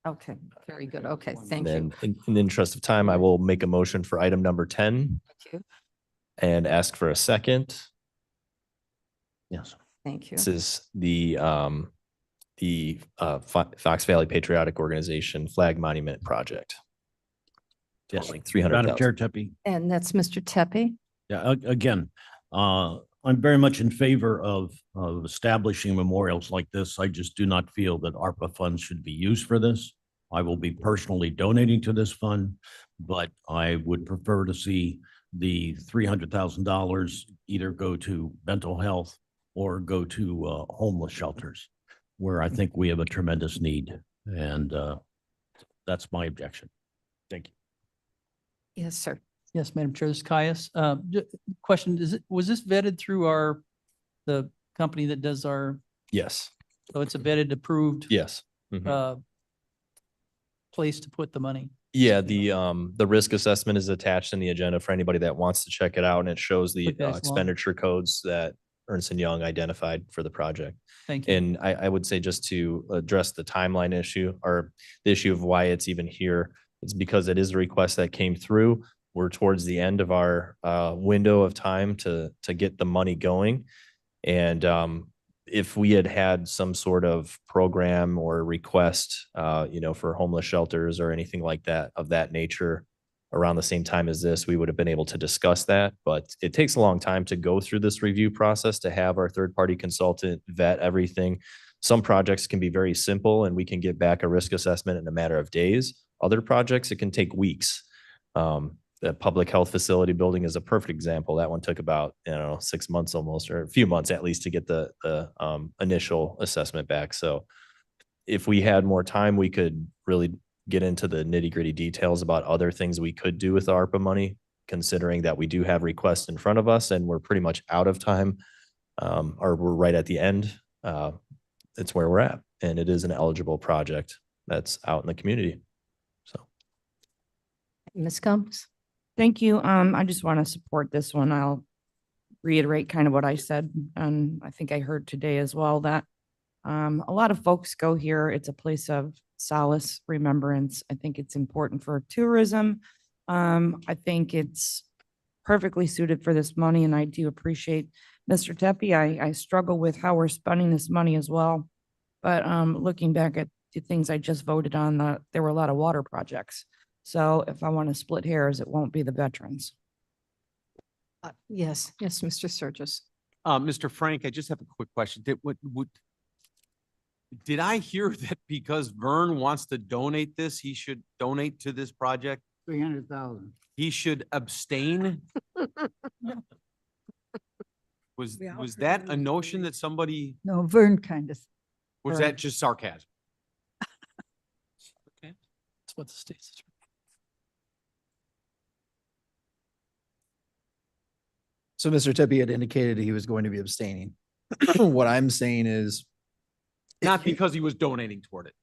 Okay, very good. Okay,
And
thank you.
then in the interest of time, I will make a motion for item number 10
Thank you.
and ask for a second.
Yes.
Thank you.
This is the Fox Valley Patriotic Organization Flag Monument Project.
Yes,
Totaling
Madam Chair
300,000.
Tepe.
And that's Mr. Tepe.
Yeah, again, I'm very much in favor of establishing memorials like this. I just do not feel that ARPA funds should be used for this. I will be personally donating to this fund, but I would prefer to see the $300,000 either go to mental health or go to homeless shelters, where I think we have a tremendous need. And that's my objection. Thank you.
Yes, sir.
Yes, Madam Chair, this is Caius. Question, was this vetted through the company that does our,
Yes.
so it's a vetted, approved
Yes. Mhm.
Place to put the money?
Yeah, the risk assessment is attached in the agenda for anybody that wants to check it out, and it shows the
Okay, so-
expenditure codes that Ernst & Young identified for the project.
Thank you.
And I would say, just to address the timeline issue, or the issue of why it's even here, it's because it is a request that came through. We're towards the end of our window of time to get the money going. And if we had had some sort of program or request, for homeless shelters or anything like that, of that nature, around the same time as this, we would have been able to discuss that. But it takes a long time to go through this review process, to have our third-party consultant vet everything. Some projects can be very simple and we can get back a risk assessment in a matter of days. Other projects, it can take weeks. The public health facility building is a perfect example. That one took about, 6 months almost, or a few months at least, to get the initial assessment back. So if we had more time, we could really get into the nitty-gritty details about other things we could do with the ARPA money, considering that we do have requests in front of us and we're pretty much out of time, or we're right at the end. It's where we're at, and it is an eligible project that's out in the community. So.
Ms. Combs?
Thank you. I just want to support this one. I'll reiterate kind of what I said, and I think I heard today as well, that a lot of folks go here. It's a place of solace, remembrance. I think it's important for tourism. I think it's perfectly suited for this money, and I do appreciate Mr. Tepe. I struggle with how we're spending this money as well. But looking back at the things I just voted on, there were a lot of water projects. So if I want to split hairs, it won't be the veterans.
Yes, Mr. Sturgis.
Mr. Frank, I just have a quick question. Did I hear that because Vern wants to donate this, he should donate to this project?
300,000.
He should abstain? Was that a notion that somebody,
No, Vern kind of.
was that just sarcasm?
Okay. That's what the state's.
So Mr. Tepe had indicated he was going to be abstaining. What I'm saying is,
Not because he was donating toward it.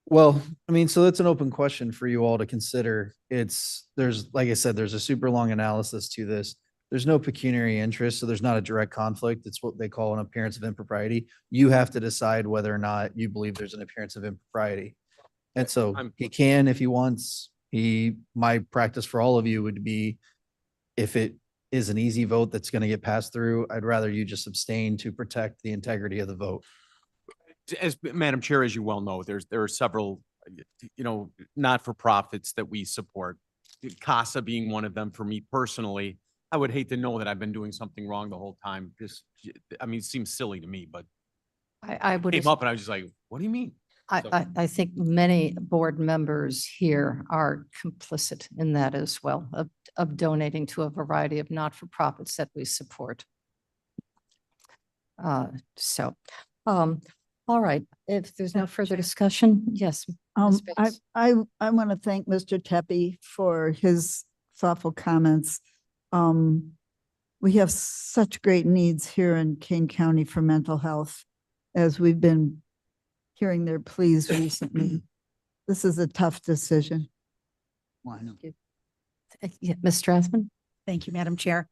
well, I mean, so that's an open question for you all to consider. There's, like I said, there's a super long analysis to this. There's no pecuniary interest, so there's not a direct conflict. It's what they call an appearance of impropriety. You have to decide whether or not you believe there's an appearance of impropriety. And so he can, if he wants. My practice for all of you would be, if it is an easy vote that's going to get passed through, I'd rather you just abstain to protect the integrity of the vote.
As Madam Chair, as you well know, there are several, not-for-profits that we support. CASA being one of them. For me personally, I would hate to know that I've been doing something wrong the whole time. It seems silly to me, but
I would.
came up and I was just like, what do you mean?
I think many board members here are complicit in that as well, of donating to a variety of not-for-profits that we support. All right, if there's no further discussion, yes. Ms. Bates.
I want to thank Mr. Tepe for his thoughtful comments. We have such great needs here in Kane County for mental health, as we've been hearing their pleas recently. This is a tough decision.
Yeah, Ms. Strathman?
Thank you, Madam Chair.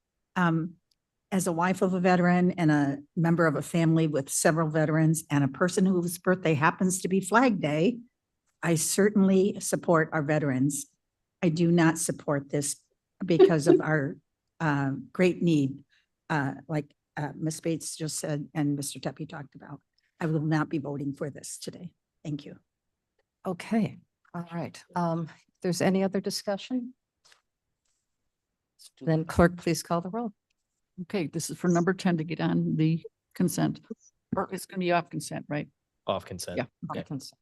As a wife of a veteran and a member of a family with several veterans and a person whose birthday happens to be Flag Day, I certainly support our veterans. I do not support this because of our great need. Like Ms. Bates just said and Mr. Tepe talked about, I will not be voting for this today. Thank you.
Okay, all right. If there's any other discussion? Then clerk, please call the roll.
Okay, this is for number 10 to get on the consent. Or it's going to be off consent, right?
Off consent.
Yeah.
On
Okay.
consent.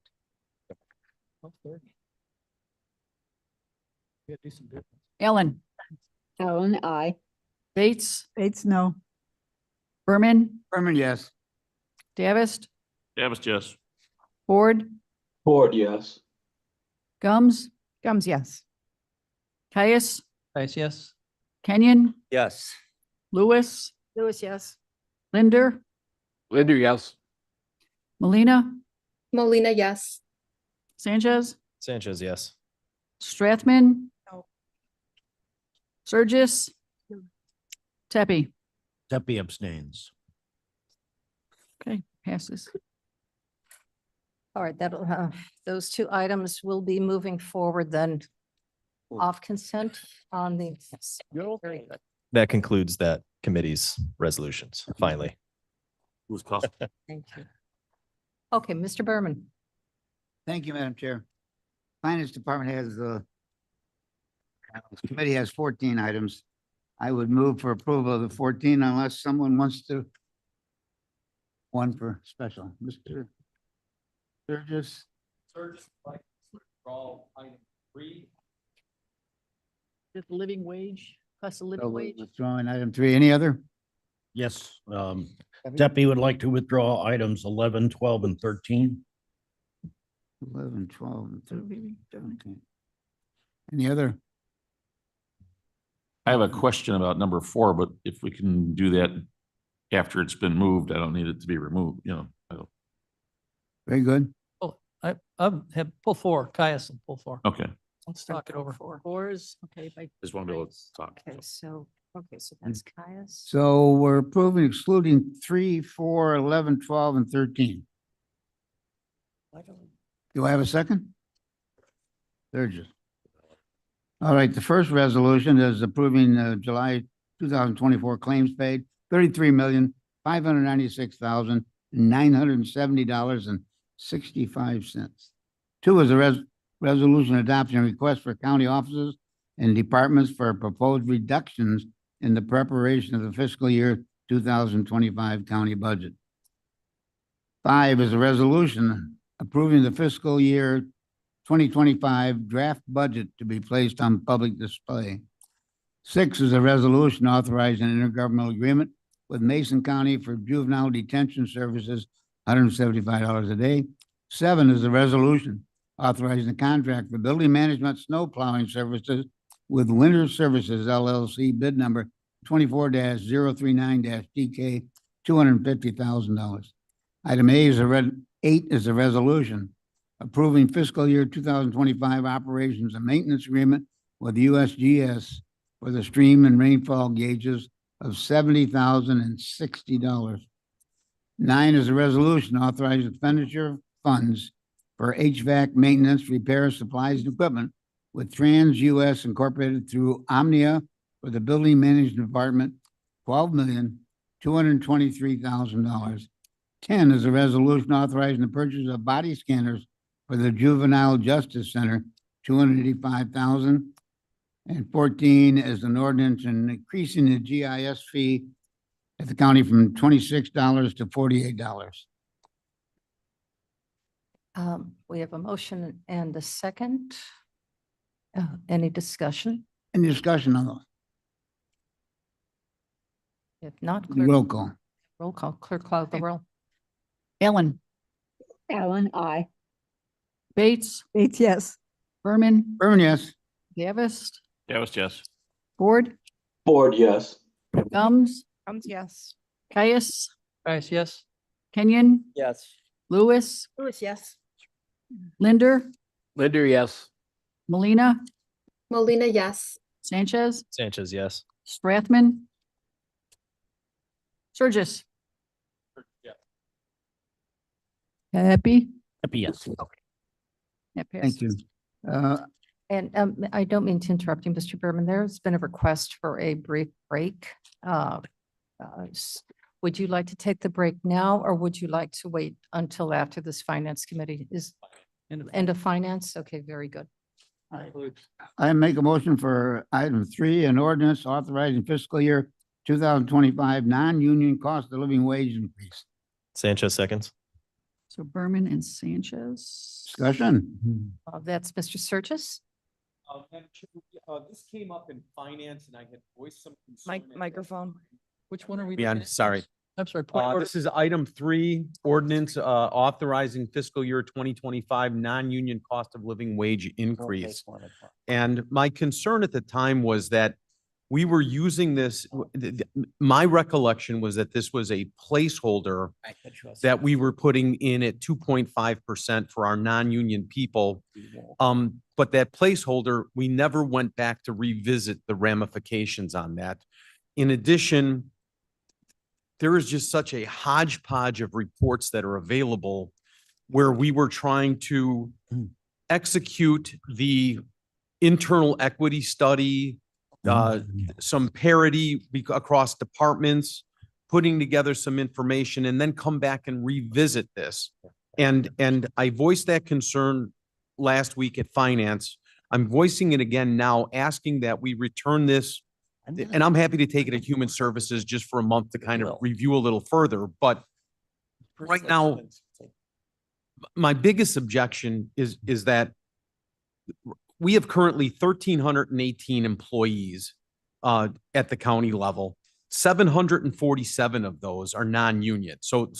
Ellen,
Ellen, I.
Bates,
Bates, no.
Berman,
Berman, yes.
Davis,
Davis, yes.
Ford,
Ford, yes.
Gums,
Gums, yes.
Caius,
Caius, yes.
Kenyon,
Yes.
Lewis,
Lewis, yes.
Linder,
Linder, yes.
Molina,
Molina, yes.
Sanchez,
Sanchez, yes.
Strathman.
No.
Surgis. Tepe.
Tepe abstains.
Okay, passes.
All right, that'll, those two items will be moving forward then off consent on the. Yes, very good.
That concludes that committee's resolutions, finally.
Thank you. Okay, Mr. Berman.
Thank you, Madam Chair. Finance Department has this committee has 14 items. I would move for approval of the 14 unless someone wants to. One for special, Mr. Burgess.
Just living wage, plus a
So
living
we're
wage.
withdrawing item 3. Any other?
Yes, Tepe would like to withdraw items 11, 12, and 13.
11, 12, and 13. Okay. Any other?
I have a question about number 4, but if we can do that after it's been moved, I don't need it to be removed, you know. I don't-
Very good.
Oh, I have pull 4, Caius and pull 4.
Okay,
Let's talk it over.
Fours, okay, by.
just want to be able to talk.
Okay, so that's Caius.
So we're approving excluding 3, 4, 11, 12, and 13. Do I have a second? Burgess. All right, the first resolution is approving July 2024 claims paid, $33,596,970.65. 2 is a resolution adopting a request for county offices and departments for proposed reductions in the preparation of the fiscal year 2025 county budget. 5 is a resolution approving the fiscal year 2025 draft budget to be placed on public display. 6 is a resolution authorizing an intergovernmental agreement with Mason County for juvenile detention services, $175 a day. 7 is a resolution authorizing a contract for building management snow plowing services with Winter Services LLC, bid number 24-039-DK, $250,000. Item 8 is a resolution approving fiscal year 2025 operations and maintenance agreement with USGS for the stream and rainfall gauges of $70,060. 9 is a resolution authorizing expenditure of funds for HVAC maintenance, repairs, supplies, and equipment with Trans US Incorporated through Omnia for the Building Management Department, $12,223,000. 10 is a resolution authorizing the purchase of body scanners for the Juvenile Justice Center, $285,000. And 14 is an ordinance increasing the GIS fee at the county from $26 to $48.
We have a motion and a second. Any discussion?
Any discussion on those?
If not,
Roll call.
roll call, clerk call the roll.
Ellen,
Ellen, I.
Bates,
Bates, yes.
Berman,
Berman, yes.
Davis,
Davis, yes.
Ford,
Ford, yes.
Gums,
Gums, yes.
Caius,
Caius, yes.
Kenyon,
Yes.
Lewis,
Lewis, yes.
Linder,
Linder, yes.
Molina,
Molina, yes.
Sanchez,
Sanchez, yes.
Strathman. Surgis. Happy?
Tepe, yes.
That
Thank you.
passes.
And I don't mean to interrupt you, Mr. Berman. There's been a request for a brief break. Would you like to take the break now, or would you like to wait until after this finance committee is end of finance? Okay, very good.
I make a motion for item 3, an ordinance authorizing fiscal year 2025 non-union cost of living wage increase.
Sanchez seconds.
So Berman and Sanchez.
Discussion.
That's Mr. Surges.
This came up in finance and I had voiced some.
Microphone.
Which one are we?
Yeah,
looking
I'm
at?
sorry.
I'm sorry. Point of order.
This is item 3, ordinance authorizing fiscal year 2025 non-union cost of living wage increase. And my concern at the time was that we were using this, my recollection was that this was a placeholder that we were putting in at 2.5% for our non-union people. But that placeholder, we never went back to revisit the ramifications on that. In addition, there is just such a hodgepodge of reports that are available where we were trying to execute the internal equity study, some parity across departments, putting together some information, and then come back and revisit this. And I voiced that concern last week at finance. I'm voicing it again now, asking that we return this. And I'm happy to take it at Human Services just for a month to kind of review a little further. But right now, my biggest objection is that we have currently 1,318 employees at the county level. 747 of those are non-union. So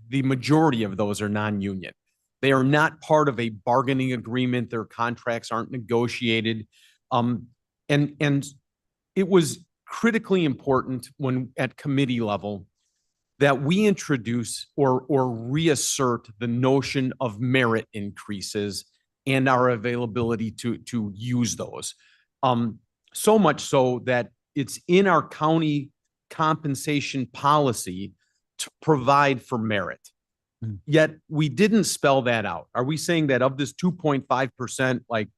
the majority of those are non-union. They are not part of a bargaining agreement. Their contracts aren't negotiated. And it was critically important when at committee level that we introduce or reassert the notion of merit increases and our availability to use those. So much so that it's in our county compensation policy to provide for merit. Yet we didn't spell that out. Are we saying that of this 2.5%, like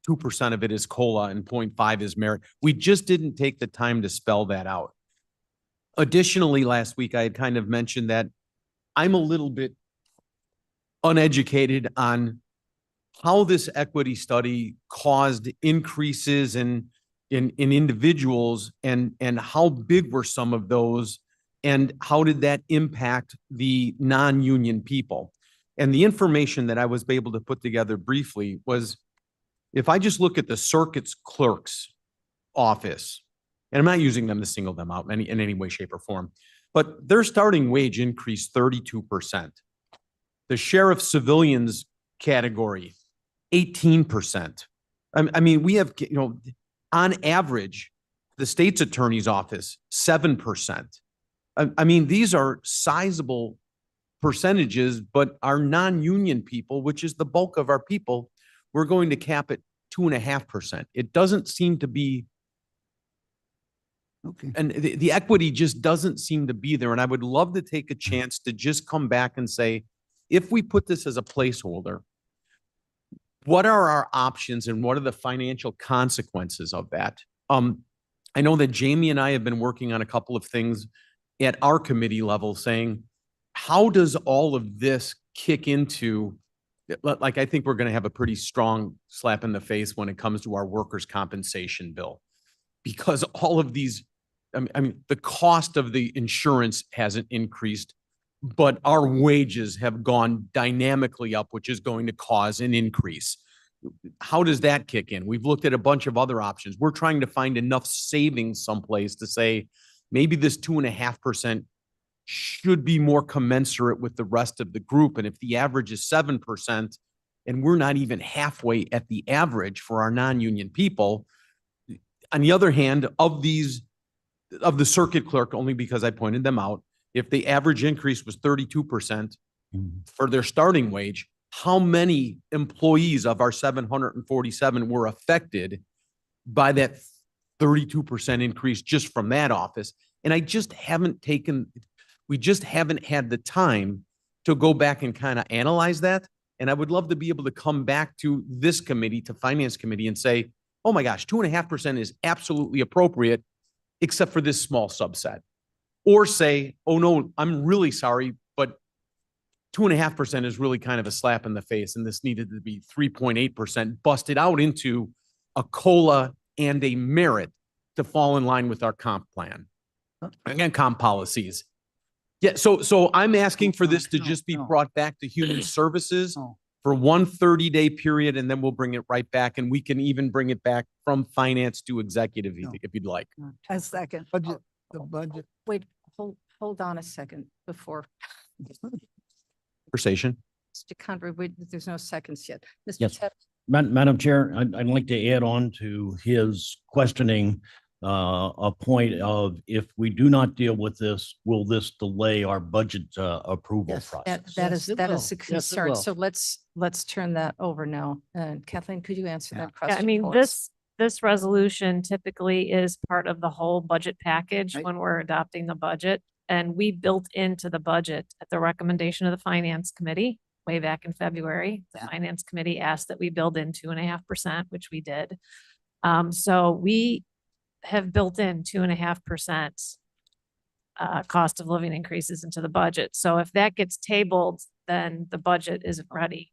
2% of it is COLA and 0.5 is merit? We just didn't take the time to spell that out. Additionally, last week I had kind of mentioned that I'm a little bit uneducated on how this equity study caused increases in individuals and how big were some of those and how did that impact the non-union people. And the information that I was able to put together briefly was, if I just look at the circuit's clerk's office, and I'm not using them to single them out in any way, shape, or form, but their starting wage increased 32%. The sheriff civilians category, 18%. I mean, we have, on average, the state's attorney's office, 7%. I mean, these are sizable percentages, but our non-union people, which is the bulk of our people, we're going to cap at 2.5%. It doesn't seem to be, and the equity just doesn't seem to be there. And I would love to take a chance to just come back and say, if we put this as a placeholder, what are our options and what are the financial consequences of that? I know that Jamie and I have been working on a couple of things at our committee level saying, how does all of this kick into, like, I think we're going to have a pretty strong slap in the face when it comes to our workers' compensation bill, because all of these, I mean, the cost of the insurance hasn't increased, but our wages have gone dynamically up, which is going to cause an increase. How does that kick in? We've looked at a bunch of other options. We're trying to find enough savings someplace to say, maybe this 2.5% should be more commensurate with the rest of the group. And if the average is 7% and we're not even halfway at the average for our non-union people, on the other hand, of the circuit clerk, only because I pointed them out, if the average increase was 32% for their starting wage, how many employees of our 747 were affected by that 32% increase just from that office? And we just haven't had the time to go back and kind of analyze that. And I would love to be able to come back to this committee, to finance committee, and say, oh my gosh, 2.5% is absolutely appropriate, except for this small subset. or say, oh no, I'm really sorry, but 2.5% is really kind of a slap in the face, and this needed to be 3.8%, busted out into a COLA and a merit to fall in line with our comp plan. Again, comp policies. Yeah, so I'm asking for this to just be brought back to Human Services for 1 30-day period, and then we'll bring it right back, and we can even bring it back from finance to executive if you'd like.
A second.
Budget, the budget.
Wait, hold on a second before.
Conversation.
Mr. Conroy, wait, there's no seconds yet. Mr.
Yes.
Tep,
Madam Chair, I'd like to add on to his questioning a point of if we do not deal with this, will this delay our budget approval
yes,
process?
that
Yes,
is
it
a
will. Yes, it
concern.
will.
So let's turn that over now. And Kathleen, could you answer that
Yeah,
question?
I mean,
for us?
this resolution typically is part of the whole budget package
Right.
when we're adopting the budget. And we built into the budget at the recommendation of the Finance Committee way back in February. The Finance Committee asked that we build in 2.5%, which we did. So we have built in 2.5% cost of living increases into the budget. So if that gets tabled, then the budget isn't ready.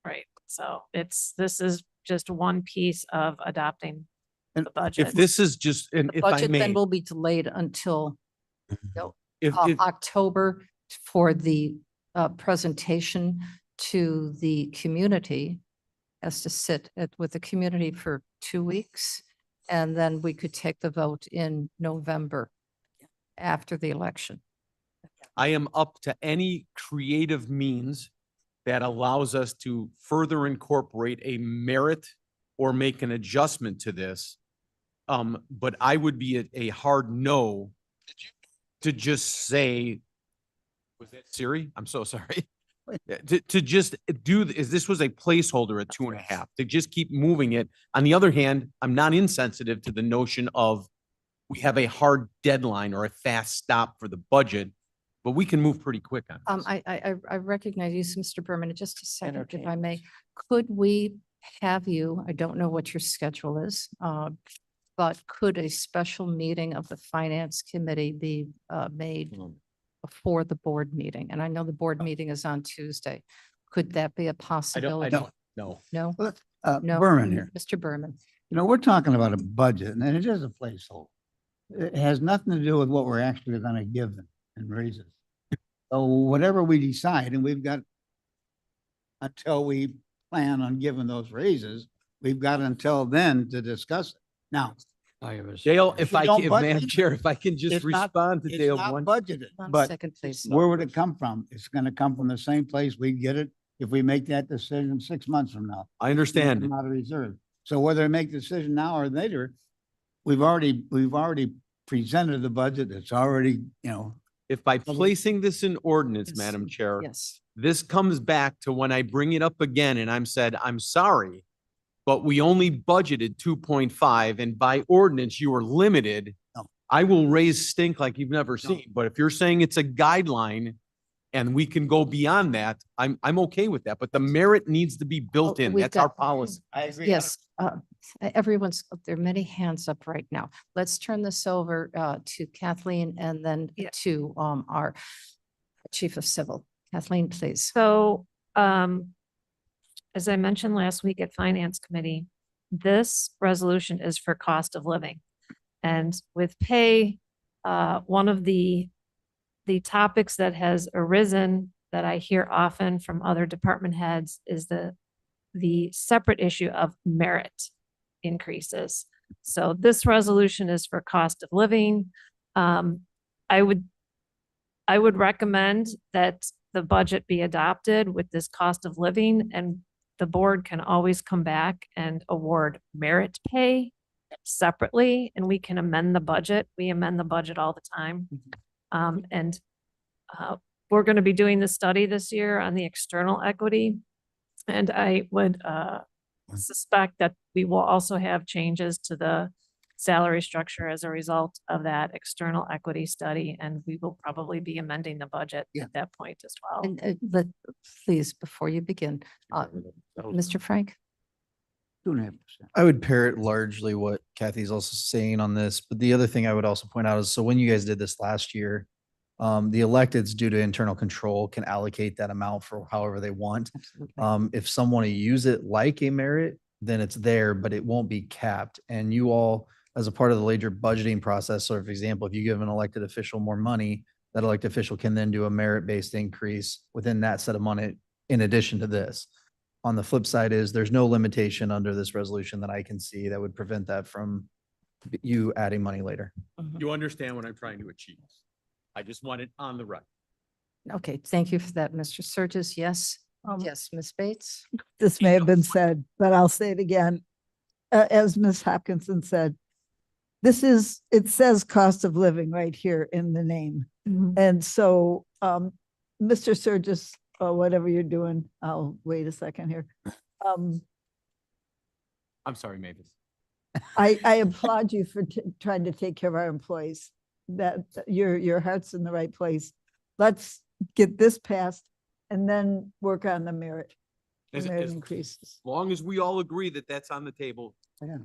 Right, so this is just one piece of adopting the budget.
If this is just, and
The
if I
budget then
may,
will be delayed until
if,
October for the presentation to the community. Has to sit with the community for 2 weeks. And then we could take the vote in November after the election.
I am up to any creative means that allows us to further incorporate a merit or make an adjustment to this. But I would be a hard no to just say, was that Siri? I'm so sorry. To just do, this was a placeholder at 2.5, to just keep moving it. On the other hand, I'm not insensitive to the notion of we have a hard deadline or a fast stop for the budget, but we can move pretty quick on this.
I recognize you, Mr. Berman, just a second, if I may. Could we have you, I don't know what your schedule is, but could a special meeting of the Finance Committee be made before the board meeting? And I know the board meeting is on Tuesday. Could that be a possibility?
No.
No? No?
Berman here.
Mr. Berman.
You know, we're talking about a budget and it is a placeholder. It has nothing to do with what we're actually going to give them in raises. So whatever we decide, and we've got until we plan on giving those raises, we've got until then to discuss it. Now,
Dale, if
you
I
don't
can,
budget
Madam
it,
Chair, if I can just
it's not-
respond to
it's
Dale
not
one.
budgeted,
One
but
second, please.
where would it come from? It's going to come from the same place we get it if we make that decision 6 months from now.
I understand.
Come out of reserve. So whether I make the decision now or later, we've already presented the budget. It's already,
If by placing this in ordinance,
Yes.
Madam Chair,
Yes.
this comes back to when I bring it up again and I'm said, I'm sorry, but we only budgeted 2.5 and by ordinance you are limited.
No.
I will raise stink like you've never seen, but if you're saying it's a guideline and we can go beyond that, I'm okay with that, but the merit needs to be built in.
we've
That's our
got-
policy.
I agree.
Yes, everyone's, there are many hands up right now. Let's turn this over to Kathleen and then to our Chief of Civil. Kathleen, please.
So, as I mentioned last week at Finance Committee, this resolution is for cost of living. And with pay, one of the topics that has arisen that I hear often from other department heads is the separate issue of merit increases. So this resolution is for cost of living. I would recommend that the budget be adopted with this cost of living, and the board can always come back and award merit pay separately, and we can amend the budget. We amend the budget all the time. We're going to be doing the study this year on the external equity. And I would suspect that we will also have changes to the salary structure as a result of that external equity study. And we will probably be amending the budget at that point as well.
And please, before you begin, Mr. Frank?
2.5%.
I would parrot largely what Kathy's also saying on this, but the other thing I would also point out is, so when you guys did this last year, the electeds, due to internal control, can allocate that amount for however they want. If someone want to use it like a merit, then it's there, but it won't be capped. And you all, as a part of the larger budgeting process, so for example, if you give an elected official more money, that elected official can then do a merit-based increase within that set of money in addition to this. On the flip side is there's no limitation under this resolution that I can see that would prevent that from you adding money later.
You understand what I'm trying to achieve. I just want it on the record.
Okay, thank you for that, Mr. Surges. Yes, yes, Ms. Bates.
This may have been said, but I'll say it again. As Ms. Hopkinson said, it says cost of living right here in the name. And so, Mr. Surges, or whatever you're doing, I'll wait a second here.
I'm sorry, Mavis.
I applaud you for trying to take care of our employees. That your heart's in the right place. Let's get this passed and then work on the merit.
As
Increases.
long as we all agree that that's on the table.
Yeah.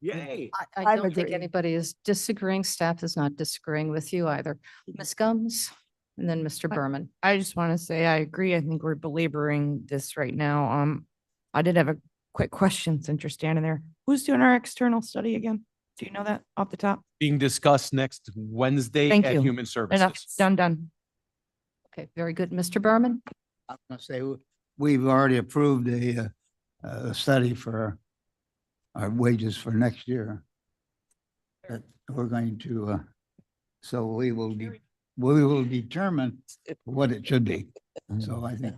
Yay.
I don't think
agree.
anybody is disagreeing. Staff is not disagreeing with you either. Ms. Gums and then Mr. Berman.
I just want to say I agree. I think we're belaboring this right now. I did have a quick question since you're standing there. Who's doing our external study again? Do you know that off the top?
Being discussed next Wednesday
Thank
at
you.
Human Services.
Enough, done.
Okay, very good. Mr. Berman?
I'm gonna say, we've already approved a study for our wages for next year. That we're going to, so we will determine what it should be. So I think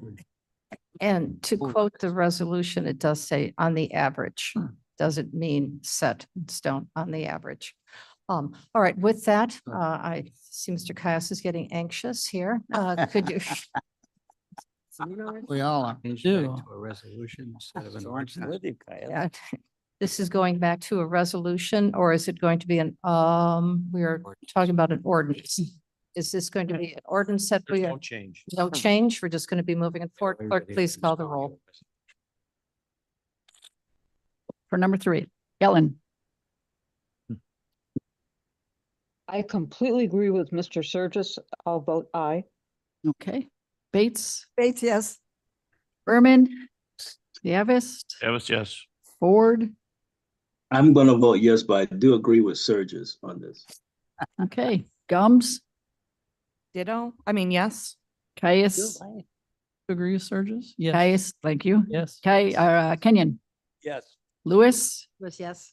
And to quote the resolution, it does say on the average. Doesn't mean set in stone, on the average. All right, with that, I see Mr. Caius is getting anxious here. Could you?
we all are.
do.
To a resolution instead of an ordinance.
Yeah. This is going back to a resolution, or is it going to be an, we are talking about an ordinance? Is this going to be an ordinance that
There's
we
no
are,
change.
no change? We're just going to be moving it forward. Clerk, please call the roll.
For number 3, Ellen,
I completely agree with Mr. Surges. I'll vote aye.
okay. Bates,
Bates, yes.
Berman, Yavis,
Davis, yes.
Ford,
I'm gonna vote yes, but I do agree with Surges on this.
okay. Gums,
Ditto. I mean, yes.
Caius,
Agree with Surges? Yes.
Caius, thank you.
Yes.
Kenyon,
Yes.
Lewis,
Yes.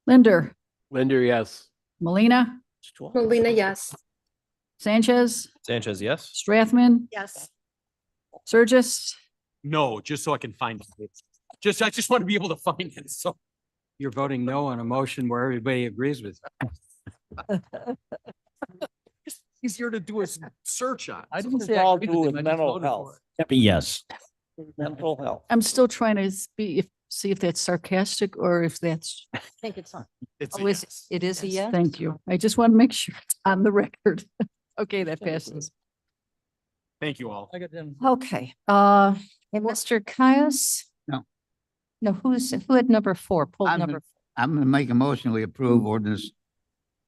Linder,
Linder, yes.
Molina,
Molina, yes.
Sanchez,
Sanchez, yes.
Strathman,
Yes.
Surges,
No, just so I can find it. I just want to be able to find it. So
You're voting no on a motion where everybody agrees with.
it's easier to do a search on.
I didn't say I agree with him, I just voted for it.
Yes. Mental health.
I'm still trying to see if that's sarcastic or if that's,
I think it's on.
It's a
Oh,
yes.
it is a yes?
thank you. I just want to make sure it's on the record. Okay, that passes.
Thank you all.
I got them.
Okay, and Mr. Caius?
No.
No, who had number 4? Pulled
I'm
number.
I'm gonna make a motion, we approve ordinance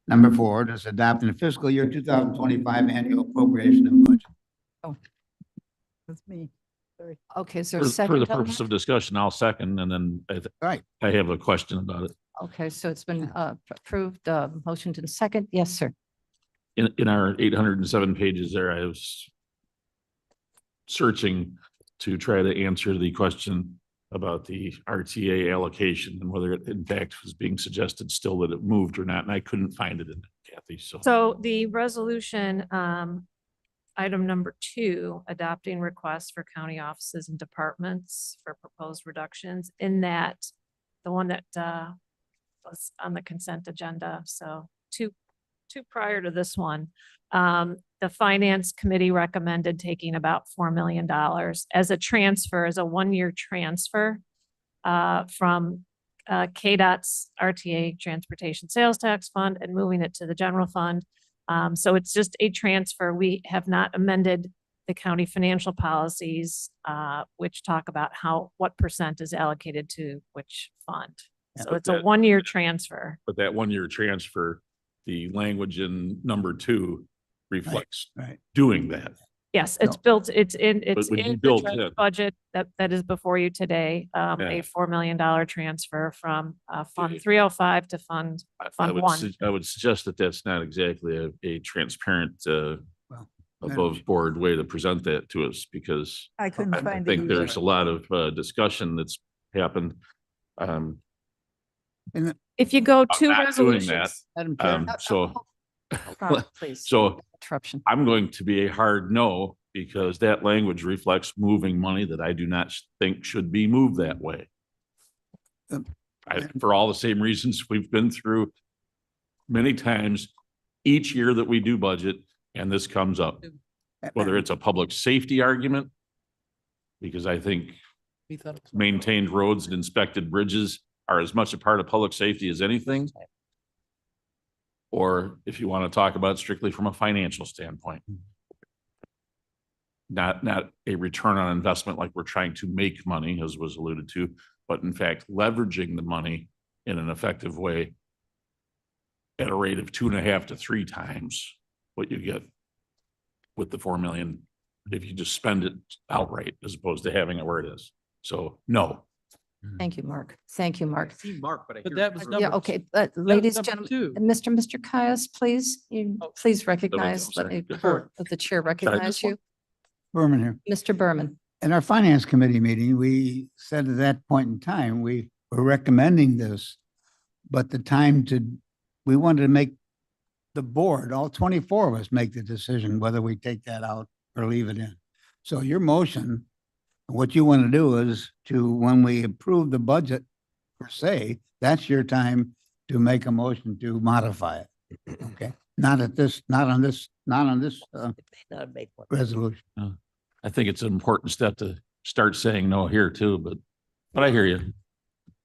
number 4, ordinance adopting the fiscal year 2025 annual appropriation and budget.
That's me. Sorry.
Okay, is there
For
a
the
second? on
purpose
that?
of discussion, I'll second, and then
Right.
I have a question about it.
Okay, so it's been approved, motioned in second. Yes, sir.
In our 807 pages there, I was searching to try to answer the question about the RTA allocation and whether it in fact was being suggested still that it moved or not, and I couldn't find it in Kathy, so.
So the resolution, item number 2, adopting requests for county offices and departments for proposed reductions in that, the one that was on the consent agenda. So two prior to this one. The finance committee recommended taking about $4 million as a transfer, as a 1-year transfer from KDOT's RTA Transportation Sales Tax Fund and moving it to the general fund. So it's just a transfer. We have not amended the county financial policies, which talk about what percent is allocated to which fund. So
But
it's a
that-
one-year transfer.
But that 1 year transfer, the language in number 2 reflects
right.
doing that.
Yes, it's built, it's in
when you
the
built
draft
it-
budget that is before you today,
Yeah.
a $4 million transfer from Fund 305 to Fund
I
Fund
would,
1.
I would suggest that that's not exactly a transparent,
Madam
above board way to present that to us, because
I couldn't
I
find it
think
either.
there's a lot of discussion that's happened.
If you go
I'm
to
not doing that.
resolutions.
Madam Chair.
So,
Please.
so
Interruption.
I'm going to be a hard no, because that language reflects moving money that I do not think should be moved that way. For all the same reasons we've been through many times, each year that we do budget, and this comes up, whether it's a public safety argument, because I think
We thought it was-
maintained roads and inspected bridges are as much a part of public safety as anything. Or if you want to talk about strictly from a financial standpoint. Not a return on investment like we're trying to make money, as was alluded to, but in fact leveraging the money in an effective way at a rate of 2.5 to 3 times what you get with the 4 million if you just spend it outright as opposed to having it where it is. So, no.
Thank you, Mark. Thank you, Mark.
Mark, but
that was
Yeah,
number
okay, ladies,
number
gentlemen,
two.
Mr. Caius, please, please recognize, let
sorry.
me, let the chair recognize you.
Berman here.
Mr. Berman.
In our finance committee meeting, we said at that point in time, we were recommending this. But we wanted to make the board, all 24 of us, make the decision whether we take that out or leave it in. So your motion, what you want to do is when we approve the budget per se, that's your time to make a motion to modify it. Okay, not on this resolution.
I think it's an important step to start saying no here too, but I hear you.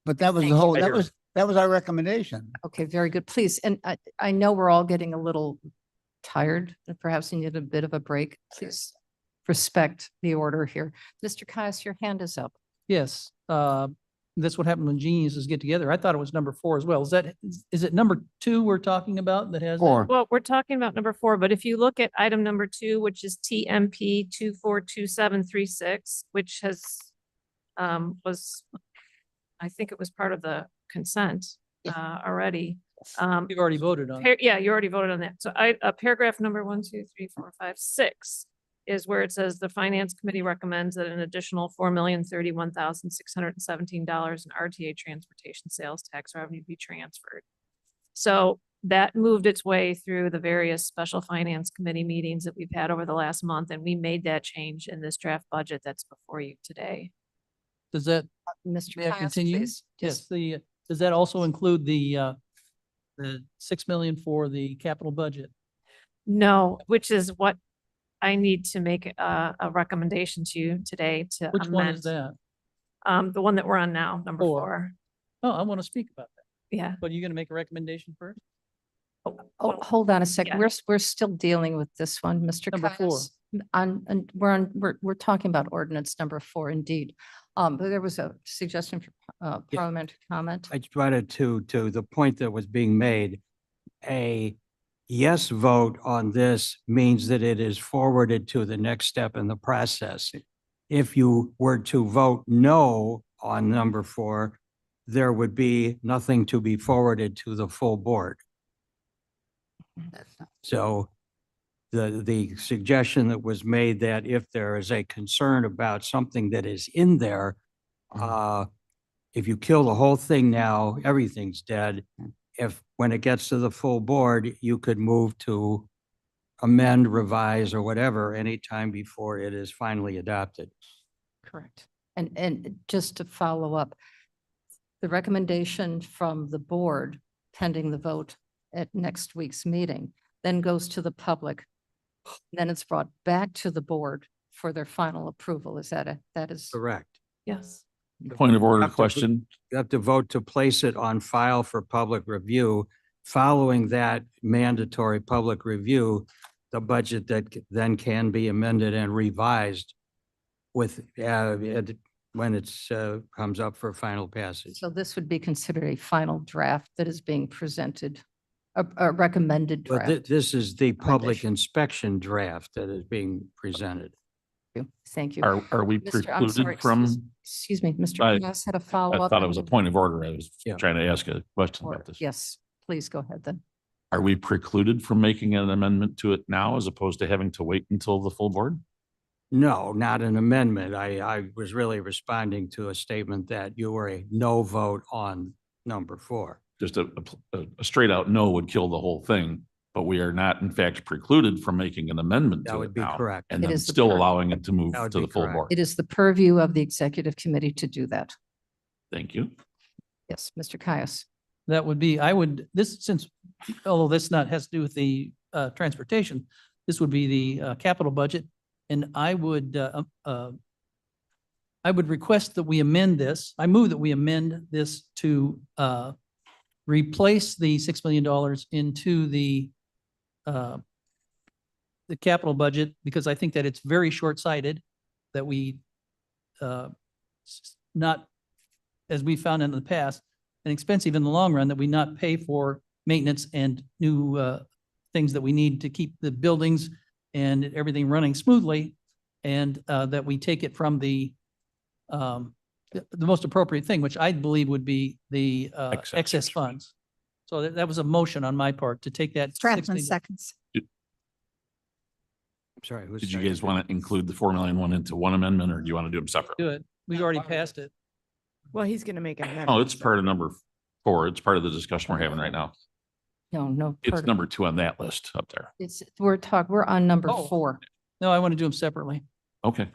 But that was
Thank
the
you.
whole,
I hear it.
that was our recommendation.
Okay, very good. Please, and I know we're all getting a little tired and perhaps you need a bit of a break. Please respect the order here. Mr. Caius, your hand is up.
Yes, that's what happened when geniuses get together. I thought it was number 4 as well. Is it number 2 we're talking about that has? that?
4.
Well, we're talking about number 4, but if you look at item number 2, which is TMP 242736, which has, I think it was part of the consent, already.
You've already voted on.
Yeah, you already voted on that. So paragraph number 1, 2, 3, 4, 5, 6 is where it says the finance committee recommends that an additional $4,031,617 in RTA transportation sales tax revenue be transferred. So that moved its way through the various special finance committee meetings that we've had over the last month, and we made that change in this draft budget that's before you today.
Does that,
Mr.
may I
Caius,
continue?
please.
Yes, does that also include the 6 million for the capital budget?
No, which is what I need to make a recommendation to you today to amend.
Which one is that?
The one that we're on now, number 4.
Oh, I want to speak about that.
Yeah.
But are you going to make a recommendation first?
Oh, hold on a second.
Yeah.
We're still dealing with this one, Mr.
Number 4.
Caius. And we're talking about ordinance number 4 indeed. But there was a suggestion for parliamentary comment.
I tried to the point that was being made, a yes vote on this means that it is forwarded to the next step in the process. If you were to vote no on number 4, there would be nothing to be forwarded to the full board. So the suggestion that was made that if there is a concern about something that is in there, if you kill the whole thing now, everything's dead. If, when it gets to the full board, you could move to amend, revise, or whatever anytime before it is finally adopted.
Correct. And just to follow up, the recommendation from the board pending the vote at next week's meeting then goes to the public. Then it's brought back to the board for their final approval. Is that that is?
Correct.
Yes.
Point of order
You have to-
question.
You have to vote to place it on file for public review. Following that mandatory public review, the budget that then can be amended and revised with, when it's, comes up for final passage.
So this would be considered a final draft that is being presented, a recommended
But
draft.
this is the public
Recommendation.
inspection draft that is being presented.
Thank you.
Are we
Mr. I'm sorry,
precluded from?
Excuse me, Mr.
I-
Cass had a
I
follow-up.
thought it was a point of order. I was
Yeah.
trying to ask a question about this.
Yes, please go ahead then.
Are we precluded from making an amendment to it now as opposed to having to wait until the full board?
No, not an amendment. I was really responding to a statement that you were a no vote on number 4.
Just a straight out no would kill the whole thing, but we are not in fact precluded from making an amendment
That
to
would
it
be
now.
correct.
And
It
then
is the
still
per-
allowing it to move
That would
to
be
the full
correct.
board.
It is the purview of the executive committee to do that.
Thank you.
Yes, Mr. Caius.
That would be, I would, this, since, although this not, has to do with the transportation, this would be the capital budget. And I would request that we amend this. I move that we amend this to replace the $6 million into the capital budget, because I think that it's very short-sighted, that we not, as we found in the past, and expensive in the long run, that we not pay for maintenance and new things that we need to keep the buildings and everything running smoothly, and that we take it from the most appropriate thing, which I believe would be the excess funds. So that was a motion on my part to take that.
Strathman
60
seconds.
Sorry. who's
Did you
second?
guys want to include the 4 million one into one amendment or do you want to do them separate?
Do it. We already passed it.
Well, he's going to make a.
Oh, it's part of number 4. It's part of the discussion we're having right now.
No.
It's
part of-
number 2 on that list up there.
We're on number
Oh.
4.
No, I want to do them separately.
Okay.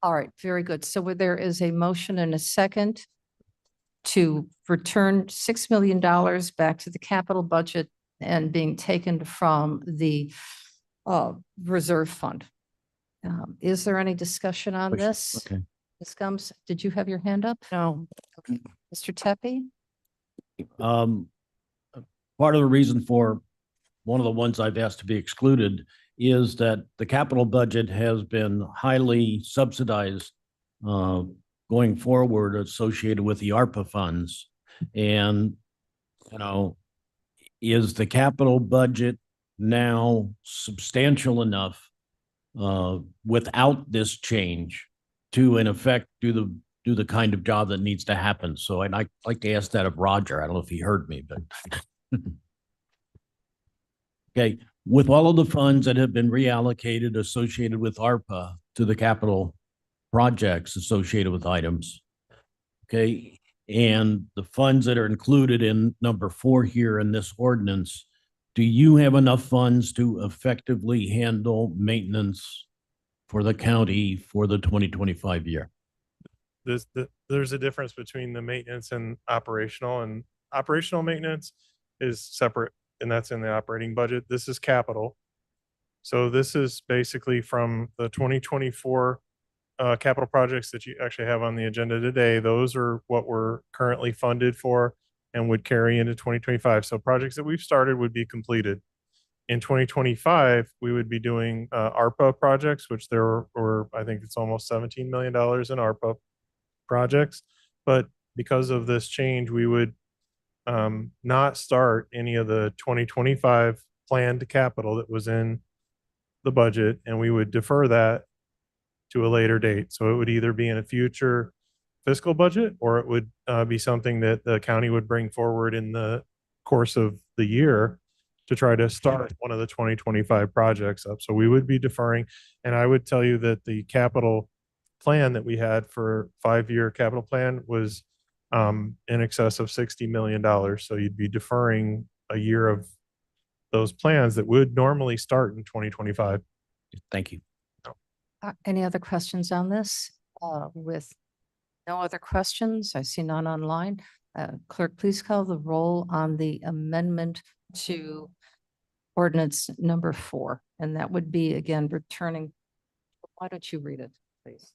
All right, very good. So there is a motion and a second to return $6 million back to the capital budget and being taken from the reserve fund. Is there any discussion on this?
Okay.
Ms. Gums, did you have your hand up?
No.
Okay. Mr. Tepe?
Part of the reason for one of the ones I've asked to be excluded is that the capital budget has been highly subsidized going forward associated with the ARPA funds. And, is the capital budget now substantial enough without this change to, in effect, do the kind of job that needs to happen? So I'd like to ask that of Roger. I don't know if he heard me, but. Okay, with all of the funds that have been reallocated associated with ARPA to the capital projects associated with items. Okay, and the funds that are included in number 4 here in this ordinance, do you have enough funds to effectively handle maintenance for the county for the 2025 year?
There's a difference between the maintenance and operational maintenance is separate, and that's in the operating budget. This is capital. So this is basically from the 2024 capital projects that you actually have on the agenda today. Those are what we're currently funded for and would carry into 2025. So projects that we've started would be completed. In 2025, we would be doing ARPA projects, which there were, I think it's almost $17 million in ARPA projects. But because of this change, we would not start any of the 2025 planned capital that was in the budget, and we would defer that to a later date. So it would either be in a future fiscal budget, or it would be something that the county would bring forward in the course of the year to try to start one of the 2025 projects up. So we would be deferring, and I would tell you that the capital plan that we had for 5-year capital plan was in excess of $60 million. So you'd be deferring a year of those plans that would normally start in 2025.
Thank you.
Any other questions on this? With no other questions, I see none online. Clerk, please call the roll on the amendment to ordinance number 4. And that would be again returning. Why don't you read it, please?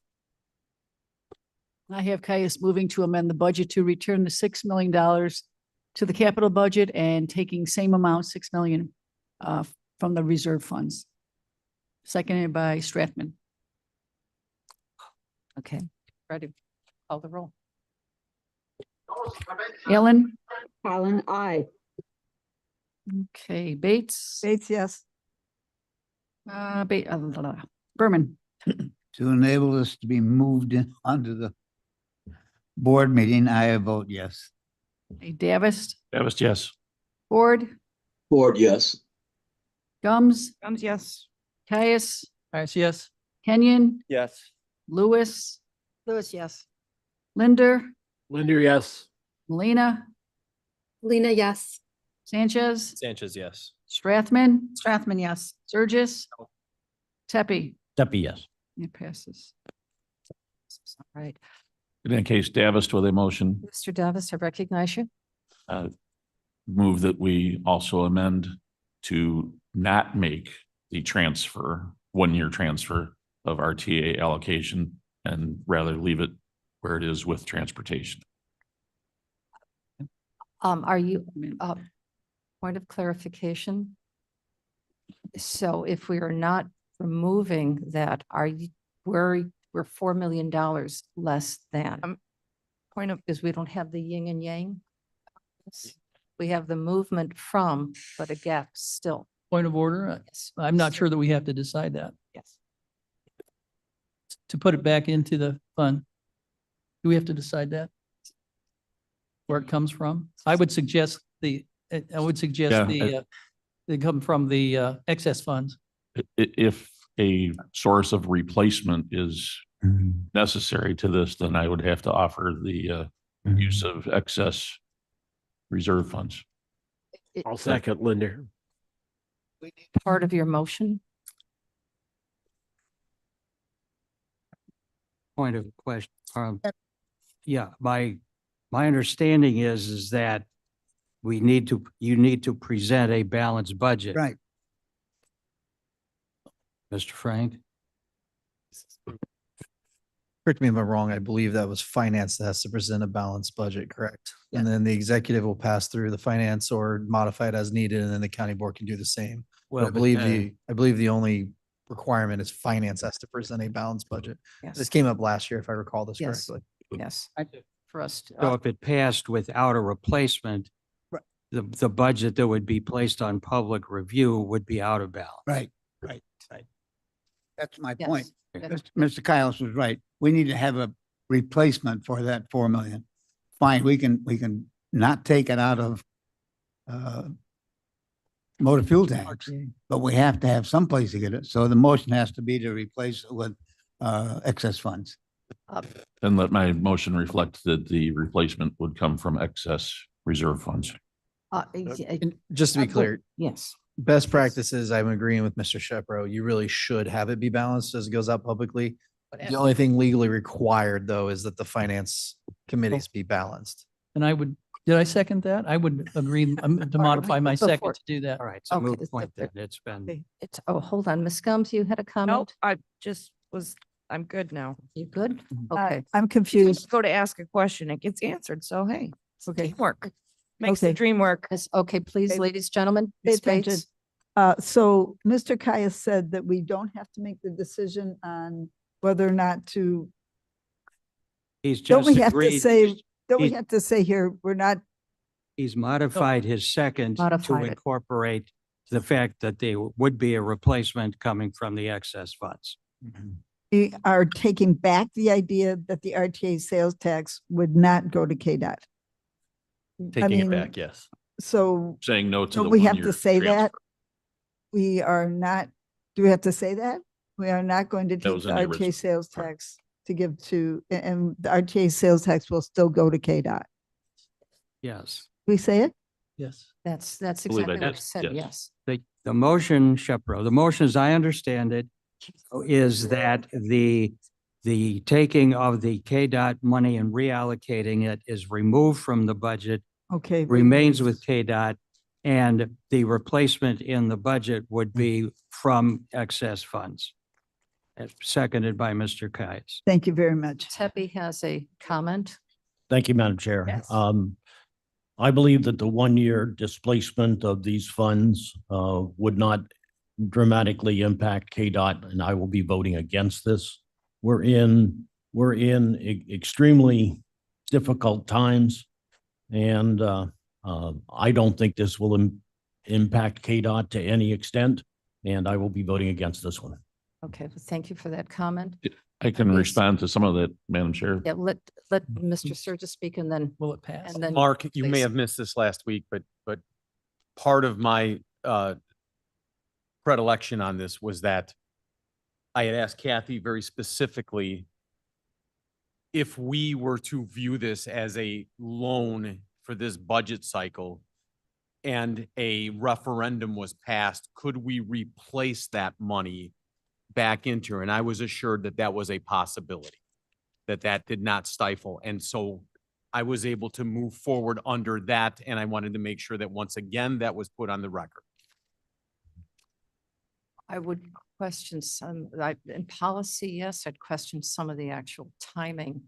I have Caius moving to amend the budget to return the $6 million to the capital budget and taking same amount, 6 million, from the reserve funds. seconded by Stratman.
Okay, ready, call the roll.
Ellen,
Colin, I.
okay, Bates,
Bates, yes.
Berman,
To enable this to be moved in onto the board meeting, I vote yes.
Davis,
Davis, yes.
Ford,
Ford, yes.
Gums, yes.
Caius,
Yes.
Kenyon,
Yes.
Lewis,
Lewis, yes.
Linder,
Linder, yes.
Melina,
Lena, yes.
Sanchez,
Sanchez, yes.
Strathman,
Strathman, yes.
Surges, Tepe.
Tepe, yes.
It passes.
All right,
In that case, Davis with a motion,
Mr. Davis, I recognize you.
move that we also amend to not make the transfer, 1-year transfer of RTA allocation and rather leave it where it is with transportation.
Are you, point of clarification? So if we are not removing that, are you, we're $4 million less than? Point of, because we don't have the yin and yang. We have the movement from, but a gap still.
Point of order. I'm not sure that we have to decide that.
Yes.
To put it back into the fund. Do we have to decide that? Where it comes from? I would suggest they come from the excess funds.
If a source of replacement is necessary to this, then I would have to offer the use of excess reserve funds.
I'll second Linder.
Part of your motion?
Point of question. Yeah, my understanding is that you need to present a balanced budget.
Right.
Mr. Frank?
Correct me if I'm wrong, I believe that was finance that has to present a balanced budget, correct? And then the executive will pass through the finance or modify it as needed, and then the county board can do the same.
Well,
I believe the only requirement is finance has to present a balanced budget.
Yes.
This came up last year, if I recall this
Yes.
correctly.
Yes. For us to.
So if it passed without a replacement, the budget that would be placed on public review would be out of balance.
Right. That's my
Yes.
point.
That's-
Mr. Kyles was right. We need to have a replacement for that 4 million. Fine, we can not take it out of motor fuel tax, but we have to have some place to get it. So the motion has to be to replace it with excess funds.
Then let my motion reflect that the replacement would come from excess reserve funds.
And just to be clear,
Yes.
best practices, I'm agreeing with Mr. Shepro. You really should have it be balanced as it goes out publicly. The only thing legally required, though, is that the finance committees be balanced.
And did I second that? I would agree to modify my
Before-
second to do that.
All right, so
Okay,
move
it's
point then.
different.
It's been,
Hold on, Ms. Gums, you had a
Nope,
comment?
I'm good now.
You good? Okay.
I'm confused.
Go to ask a question, it gets answered, so hey, it's
Okay.
teamwork. Makes the
Okay.
dream work.
Okay, please,
Okay.
ladies, gentlemen.
Pay
Ms.
attention.
Bates?
So Mr. Kaya said that we don't have to make the decision on whether or not to,
he's
don't
just
we have to
agreed,
say, don't we
he-
have to say here, we're not,
he's modified his second to
Modified it.
incorporate the fact that there would be a replacement coming from the excess funds.
we are taking back the idea that the RTA sales tax would not go to KDOT.
Taking it
mean,
back, yes.
So
Saying no to the
don't we have
1-year
to say that?
transfer.
We are not, do we have to say that? We are not going to
That
take
was
the
in the
RTA
original.
sales tax to give to, and the RTA sales tax will still go to KDOT.
Yes.
We say it?
Yes.
That's
Believe I
exactly what I
did,
said,
yes.
yes.
The motion, Shepro, the motion as I understand it is that the taking of the KDOT money and reallocating it is removed from the budget,
Okay.
remains with KDOT, and the replacement in the budget would be from excess funds. That's seconded by Mr. Kies.
Thank you very much.
Tepe has a comment.
Thank you, Madam Chair.
Yes.
I believe that the 1-year displacement of these funds would not dramatically impact KDOT, and I will be voting against this. We're in extremely difficult times, and I don't think this will impact KDOT to any extent, and I will be voting against this one.
Okay, well, thank you for that comment.
I can respond to some of that, Madam Chair.
Yeah, let Mr. Sturgis speak and then.
Will it pass?
And then.
Mark, you may
please.
have missed this last week, but part of my predilection on this was that I had asked Kathy very specifically if we were to view this as a loan for this budget cycle and a referendum was passed, could we replace that money back into, and I was assured that that was a possibility, that did not stifle. And so I was able to move forward under that, and I wanted to make sure that once again, that was put on the record.
I would question some, in policy, yes, I'd question some of the actual timing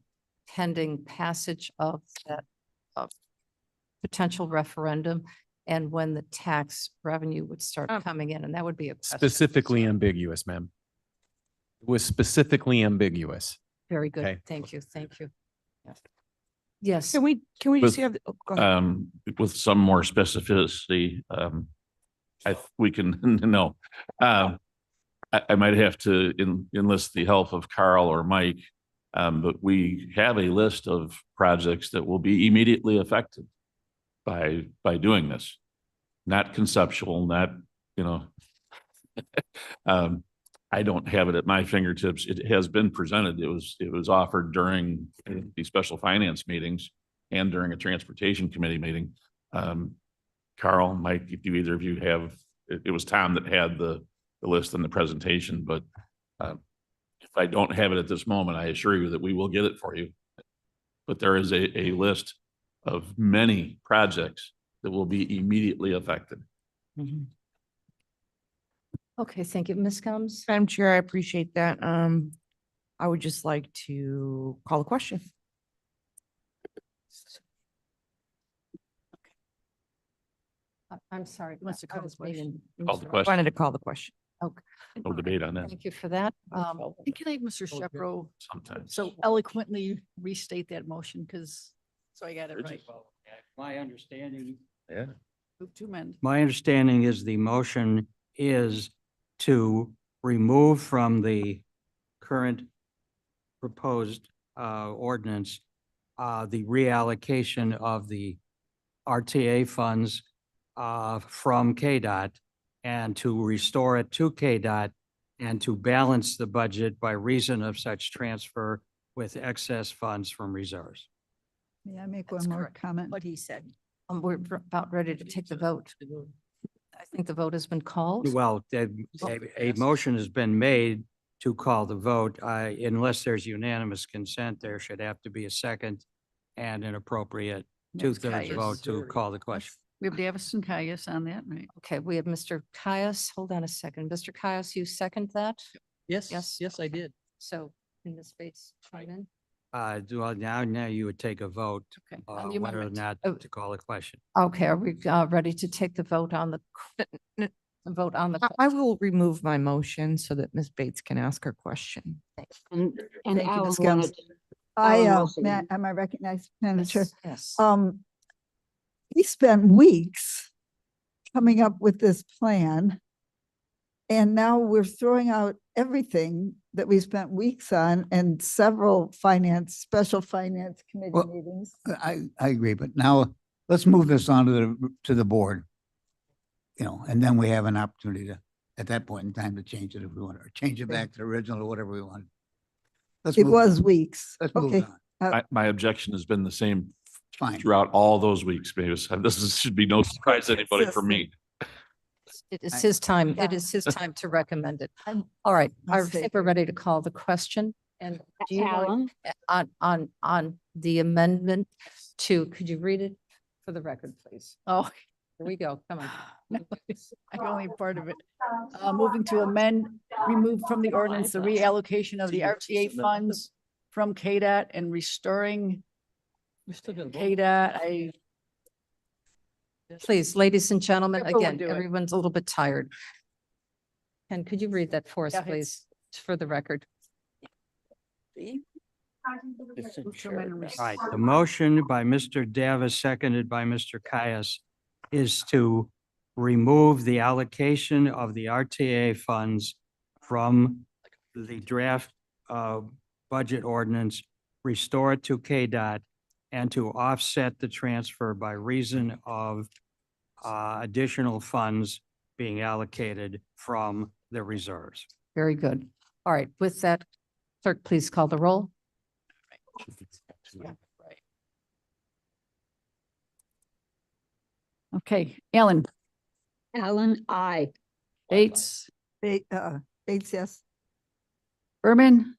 pending passage of that potential referendum and when the tax revenue would start coming in, and that would be a question.
Specifically ambiguous, ma'am. It was specifically ambiguous.
Very good.
Okay.
Thank you. Thank you. Yes.
Can we
With,
just have, oh, go ahead.
with some more specificity, we can, no. I might have to enlist the help of Carl or Mike, but we have a list of projects that will be immediately affected by doing this. Not conceptual, not, I don't have it at my fingertips. It has been presented. It was offered during the special finance meetings and during a transportation committee meeting. Carl, Mike, do either of you have, it was Tom that had the list and the presentation, but if I don't have it at this moment, I assure you that we will get it for you. But there is a list of many projects that will be immediately affected.
Mhm. Okay, thank you. Ms. Combs?
Madam Chair, I appreciate that. I would just like to call a question.
I'm sorry.
wants to call
I was
the question.
being
Call the
I
question.
wanted to call the question.
Okay.
No debate on that.
Thank you for that.
And can I, Mr. Shepro,
Sometimes.
so eloquently restate that motion, because, so I got it right.
My understanding.
Yeah.
Move to amend.
My understanding is the motion is to remove from the current proposed ordinance the reallocation of the RTA funds from KDOT and to restore it to KDOT and to balance the budget by reason of such transfer with excess funds from reserves.
May I make
That's
one more
correct.
comment?
What he said.
We're about ready to take the vote. I think the vote has been called.
Well, a motion has been made to call the vote. Unless there's unanimous consent, there should have to be a second and an appropriate
That's
two-thirds
Caius.
vote to call the question.
We have Davis and Caius on that, right?
Okay, we have Mr. Caius. Hold on a second. Mr. Caius, you second that?
Yes,
Yes.
yes, I did.
So can Ms. Bates chime in?
Now you would take a vote
Okay. on the
whether or
amendment.
not to call a question.
Okay, are we ready to take the vote on the vote on the?
I will remove my motion so that Ms. Bates can ask her question.
And
and
Thank you,
Alan
Ms.
wanted-
Gums. I,
Alan also-
am I recognized, Madam Chair?
Yes.
We spent weeks coming up with this plan. And now we're throwing out everything that we spent weeks on and several special finance committee
Well,
meetings.
I agree, but now let's move this on to the board. And then we have an opportunity to, at that point in time, to change it if we want, or change it back to the original or whatever we want. Let's
It
move
was
on.
weeks.
Let's move
Okay.
on.
My objection has been the same
Fine.
throughout all those weeks, maybe. Should be no surprise to anybody from me.
It is his time. It is his time to recommend it. All right, I think we're ready to call the question. And do you want, on the amendment to, could you read it for the record, please?
Oh,
Here we go. Come on.
I can only part of it. Moving to amend, remove from the ordinance the reallocation of the RTA funds from KDOT and restoring KDOT.
Please, ladies and gentlemen,
Everyone
again,
do it.
everyone's a little bit tired. Ken, could you read that for us,
Yeah, it's-
please, for the record?
Right, the motion by Mr. Davis, seconded by Mr. Caius, is to remove the allocation of the RTA funds from the draft budget ordinance, restore it to KDOT, and to offset the transfer by reason of additional funds being allocated from the reserves.
Very good. All right, with that, clerk, please call the roll.
Okay, Ellen,
Alan, I.
Bates,
Bates, yes.
Berman,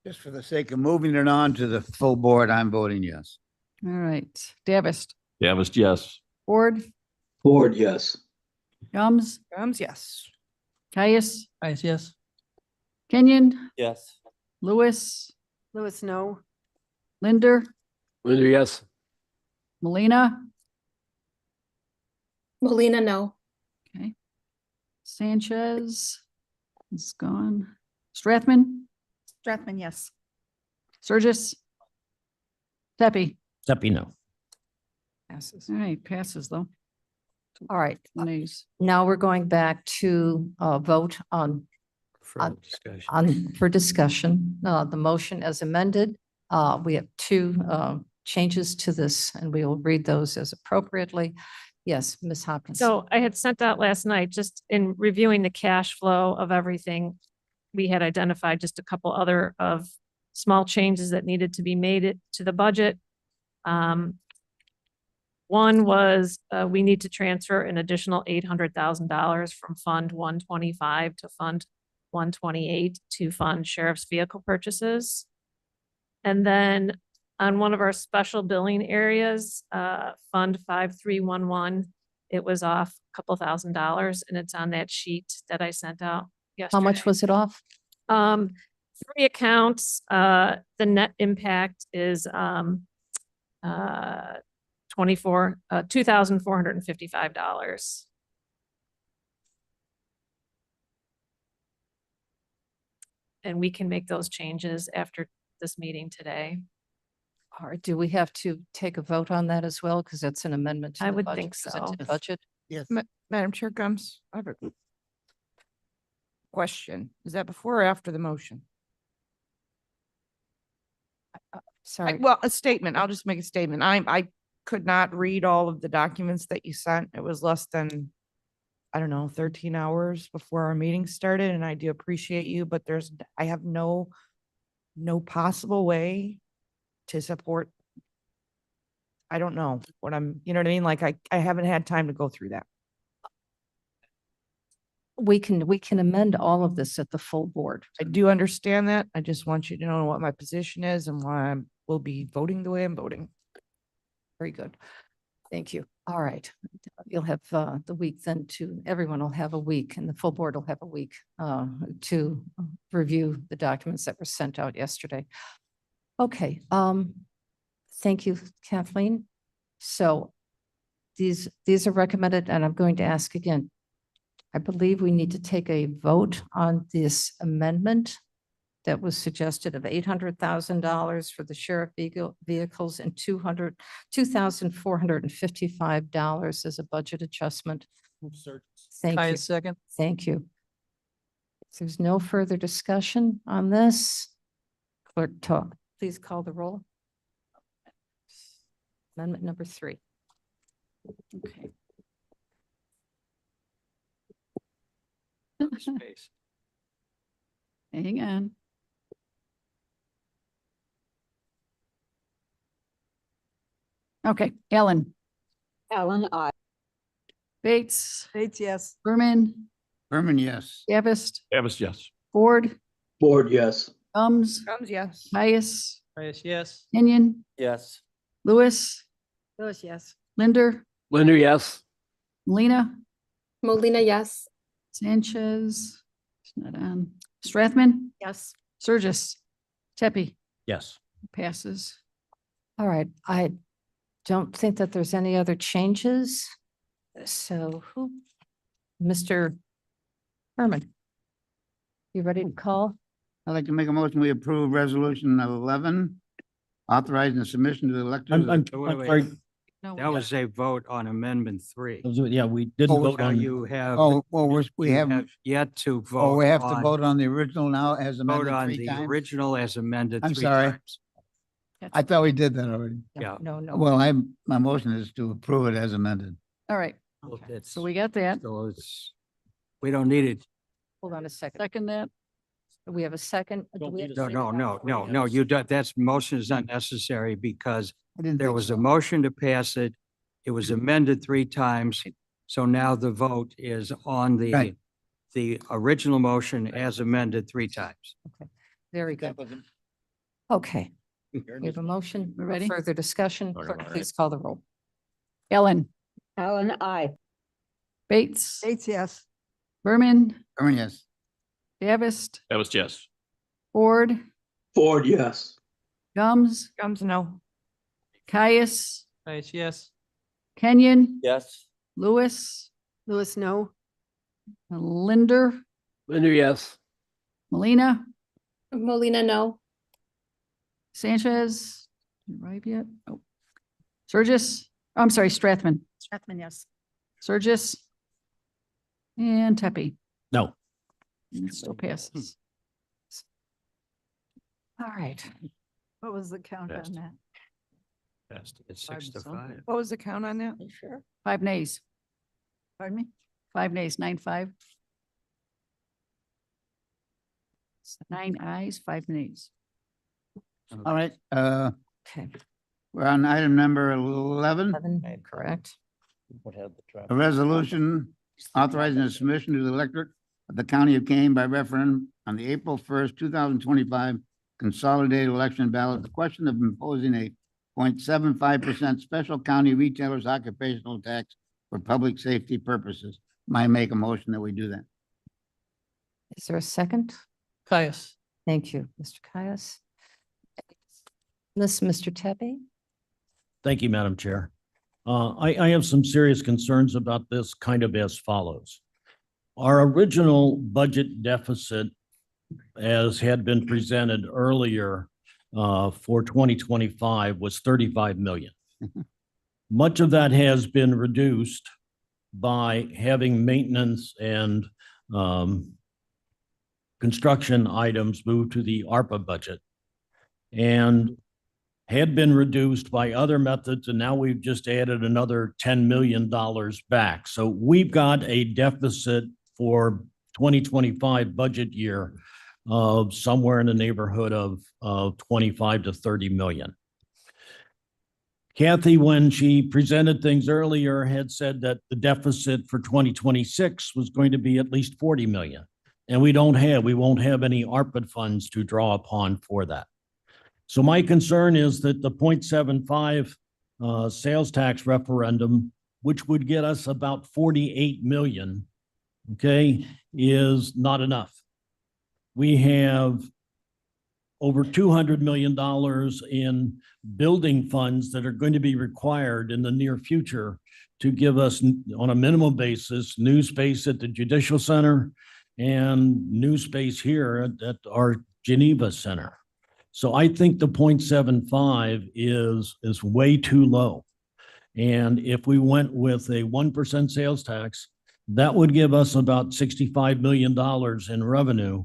Just for the sake of moving it on to the full board, I'm voting yes.
all right, Davis,
Davis, yes.
Ford,
Ford, yes.
Gums,
Yes.
Caius,
Yes.
Kenyon,
Yes.
Lewis,
Lewis, no.
Linder,
Linder, yes.
Molina,
Molina, no.
okay. Sanchez is gone. Strathman,
Strathman, yes.
Surges, Tepe.
Stepping no.
passes.
All right, passes though.
All right,
Nays.
now we're going back to vote on
For discussion.
for discussion, the motion as amended. We have two changes to this and we will read those as appropriately. Yes, Ms. Hopkins.
So I had sent out last night, just in reviewing the cash flow of everything, we had identified just a couple other of small changes that needed to be made to the budget. One was, we need to transfer an additional $800,000 from Fund 125 to Fund 128 to fund sheriff's vehicle purchases. And then on one of our special billing areas, Fund 5311, it was off a couple $1,000s, and it's on that sheet that I sent out yesterday.
How much was it off?
3 accounts, the net impact is $2,455. And we can make those changes after this meeting today.
All right, do we have to take a vote on that as well? Because that's an amendment to
I
the
would
budget,
think
presented
so.
budget.
Yes.
Madam Chair Gums, I have a question. Is that before or after the motion?
Sorry.
Well, a statement. I'll just make a statement. I could not read all of the documents that you sent. It was less than, I don't know, 13 hours before our meeting started, and I do appreciate you, but I have no possible way to support. I don't know what you know what I mean? Like I haven't had time to go through that.
We can amend all of this at the full board.
I do understand that. I just want you to know what my position is and why will be voting the way I'm voting.
Very good. Thank you. All right. You'll have the week then everyone will have a week and the full board will have a week to review the documents that were sent out yesterday. Okay. Thank you, Kathleen. So these are recommended, and I'm going to ask again. I believe we need to take a vote on this amendment that was suggested of $800,000 for the sheriff vehicles and $2,455 as a budget adjustment. Thank you.
Second.
Thank you. If there's no further discussion on this, clerk, please call the roll. Amendment number 3.
Okay.
Space.
Hang on. Okay, Ellen,
Alan, I.
Bates,
Bates, yes.
Berman,
Berman, yes.
Davis,
Davis, yes.
Ford,
Ford, yes.
Gums,
Yes.
Caius,
Yes.
Kenyon,
Yes.
Lewis,
Lewis, yes.
Linder,
Linder, yes.
Molina,
Molina, yes.
Sanchez, it's not on. Strathman,
Yes.
Surges, Tepe,
Yes.
passes.
All right, I don't think that there's any other changes. So Mr.
Herman. You ready to call?
I'd like to make a motion, we approve resolution 11, authorizing the submission to the electors.
I'm sorry.
No,
That was a vote on amendment 3.
Yeah, we didn't vote
Now
on.
you have.
Oh, well, we
you
have,
Yet to vote.
oh, we have to
on-
vote on the original now as
Vote
amended
on
3
the
times?
original as amended.
I'm
3
sorry.
times.
I thought we did that already.
Yeah.
No, no.
Well, my motion is to approve it as amended.
All right,
Well, it's-
so we got that.
So it's, we don't need it.
Hold on a second.
Second that.
We have a second. Do we have to
No,
say
no,
that?
no, no, no, you don't, that's motion is not necessary because
I didn't
there
think
was
so.
a motion to pass it. It was amended 3 times. So now the vote is on
Right.
the original motion as amended 3 times.
Very good. Okay, we have a motion.
We ready?
Further discussion. Clerk, please call the roll.
Ellen,
Ellen, I.
Bates,
Bates, yes.
Berman,
Herman, yes.
Davis,
That was yes.
Ford,
Ford, yes.
Gums,
Gums, no.
Caius,
Caius, yes.
Kenyon,
Yes.
Lewis,
Lewis, no.
Linder,
Linder, yes.
Molina,
Molina, no.
Sanchez, didn't arrive yet. Oh. Surges, I'm sorry, Strathman,
Strathman, yes.
Surges, and Tepe.
No.
And it still passes.
All right.
What was the count
Passed.
on that?
Passed. It's 6 to 5.
What was the count on that?
Sure.
5 nays,
Pardon me?
5 nays, 9-5. 9 ayes, 5 nays.
All right,
Okay.
we're on item number 11,
11, correct.
a resolution authorizing the submission to the electorate of the county of Kane by referendum on the April 1st, 2025 consolidated election ballot, the question of imposing a 0.75% special county retailers occupational tax for public safety purposes. Might make a motion that we do that.
Is there a second?
Caius.
Thank you, Mr. Caius. This, Mr. Tepe?
Thank you, Madam Chair. I have some serious concerns about this kind of as follows. Our original budget deficit, as had been presented earlier, for 2025 was 35 million. Much of that has been reduced by having maintenance and construction items moved to the ARPA budget and had been reduced by other methods, and now we've just added another $10 million back. So we've got a deficit for 2025 budget year of somewhere in the neighborhood of 25 to 30 million. Kathy, when she presented things earlier, had said that the deficit for 2026 was going to be at least 40 million. And we won't have any ARPA funds to draw upon for that. So my concern is that the 0.75 sales tax referendum, which would get us about 48 million, okay, is not enough. We have over $200 million in building funds that are going to be required in the near future to give us, on a minimum basis, new space at the Judicial Center and new space here at our Geneva Center. So I think the 0.75 is way too low. And if we went with a 1% sales tax, that would give us about $65 million in revenue,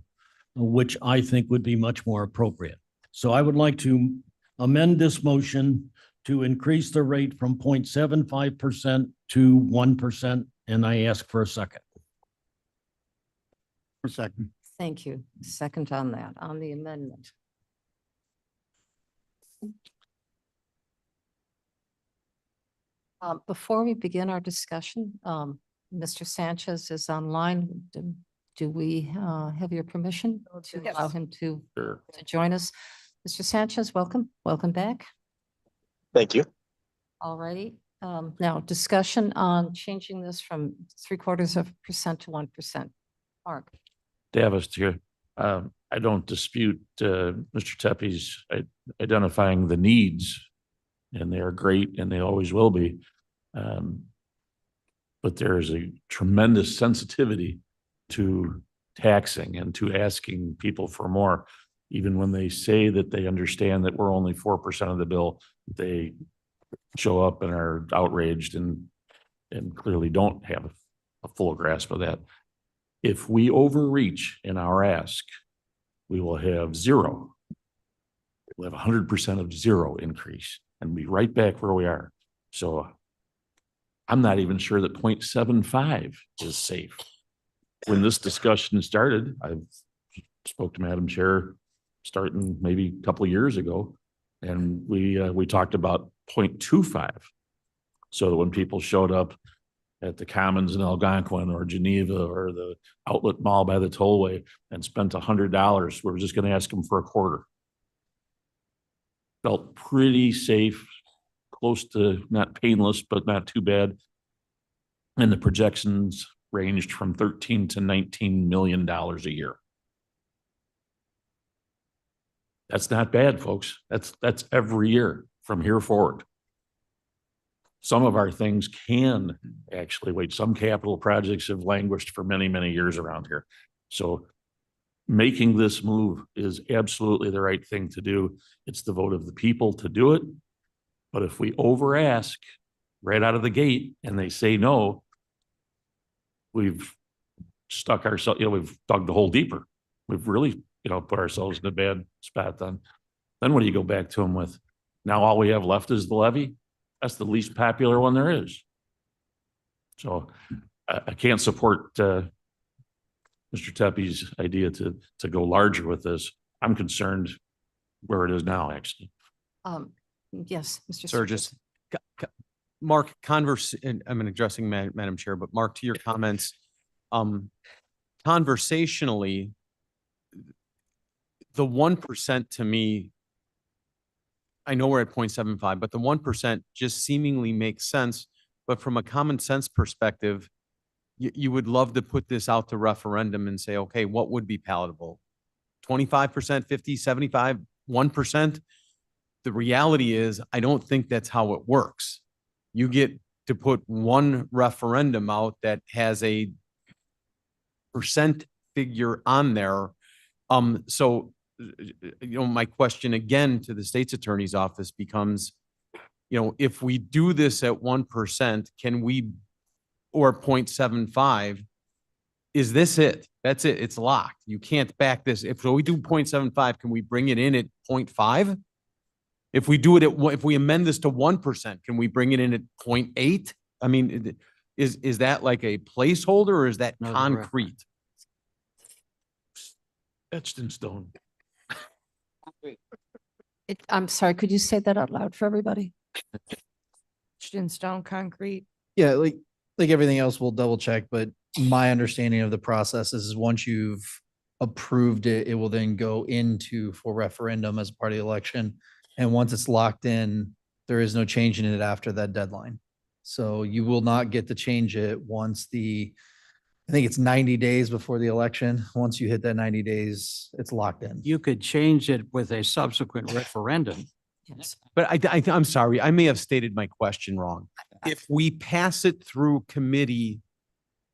which I think would be much more appropriate. So I would like to amend this motion to increase the rate from 0.75% to 1%, and I ask for a second.
For a second.
Thank you. Second on that, on the amendment. Before we begin our discussion, Mr. Sanchez is online. Do we have your permission to allow him to join us? Mr. Sanchez, welcome. Welcome back.
Thank you.
All righty. Now discussion on changing this from 0.75% to 1%. Mark.
Davis here. I don't dispute Mr. Tepe's identifying the needs, and they are great and they always will be. But there is a tremendous sensitivity to taxing and to asking people for more. Even when they say that they understand that we're only 4% of the bill, they show up and are outraged and clearly don't have a full grasp of that. If we overreach in our ask, we will have zero. We'll have 100% of zero increase and be right back where we are. So I'm not even sure that 0.75 is safe. When this discussion started, I spoke to Madam Chair starting maybe a couple of years ago, and we talked about 0.25. So that when people showed up at the Commons in Algonquin or Geneva or the outlet mall by the tollway and spent $100, we were just going to ask them for a quarter. Felt pretty safe, close to not painless, but not too bad. And the projections ranged from $13 to $19 million a year. That's not bad, folks. That's every year from here forward. Some of our things can actually wait. Some capital projects have languished for many, many years around here. So making this move is absolutely the right thing to do. It's the vote of the people to do it. But if we over ask right out of the gate and they say no, we've stuck ourselves, we've dug the hole deeper. We've really, put ourselves in a bad spot then. Then what do you go back to them with? Now all we have left is the levy. That's the least popular one there is. So I can't support Mr. Teppe's idea to go larger with this. I'm concerned where it is now, actually.
Yes, Mr.
Sturgis. Mark, and I'm addressing Madam Chair, but Mark, to your comments, conversationally, the 1% to me, I know we're at 0.75, but the 1% just seemingly makes sense. But from a common sense perspective, you would love to put this out to referendum and say, okay, what would be palatable? 25%, 50, 75, 1%? The reality is, I don't think that's how it works. You get to put one referendum out that has a percent figure on there. So, my question again to the state's attorney's office becomes, if we do this at 1%, can we, or 0.75, is this it? That's it. It's locked. You can't back this. If we do 0.75, can we bring it in at 0.5? If we do it if we amend this to 1%, can we bring it in at 0.8? I mean, is that like a placeholder or is that concrete?
Etched in stone.
I'm sorry, could you say that out loud for everybody?
Etched in stone concrete.
Yeah, like everything else, we'll double check, but my understanding of the process is once you've approved it, it will then go into for referendum as part of the election. And once it's locked in, there is no changing it after that deadline. So you will not get to change it once I think it's 90 days before the election. Once you hit that 90 days, it's locked in.
You could change it with a subsequent referendum.
Yes.
But I'm sorry, I may have stated my question wrong. If we pass it through committee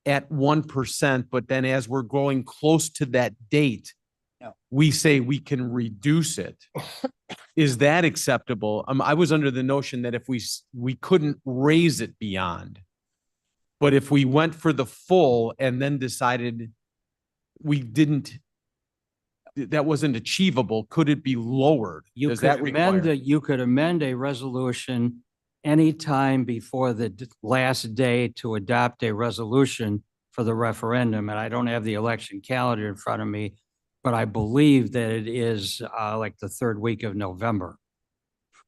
at 1%, but then as we're going close to that date, we say we can reduce it. Is that acceptable? I was under the notion that if we couldn't raise it beyond, but if we went for the full and then decided that wasn't achievable, could it be lowered?
You
Does
could
that require?
you could amend a resolution anytime before the last day to adopt a resolution for the referendum. And I don't have the election calendar in front of me, but I believe that it is like the third week of November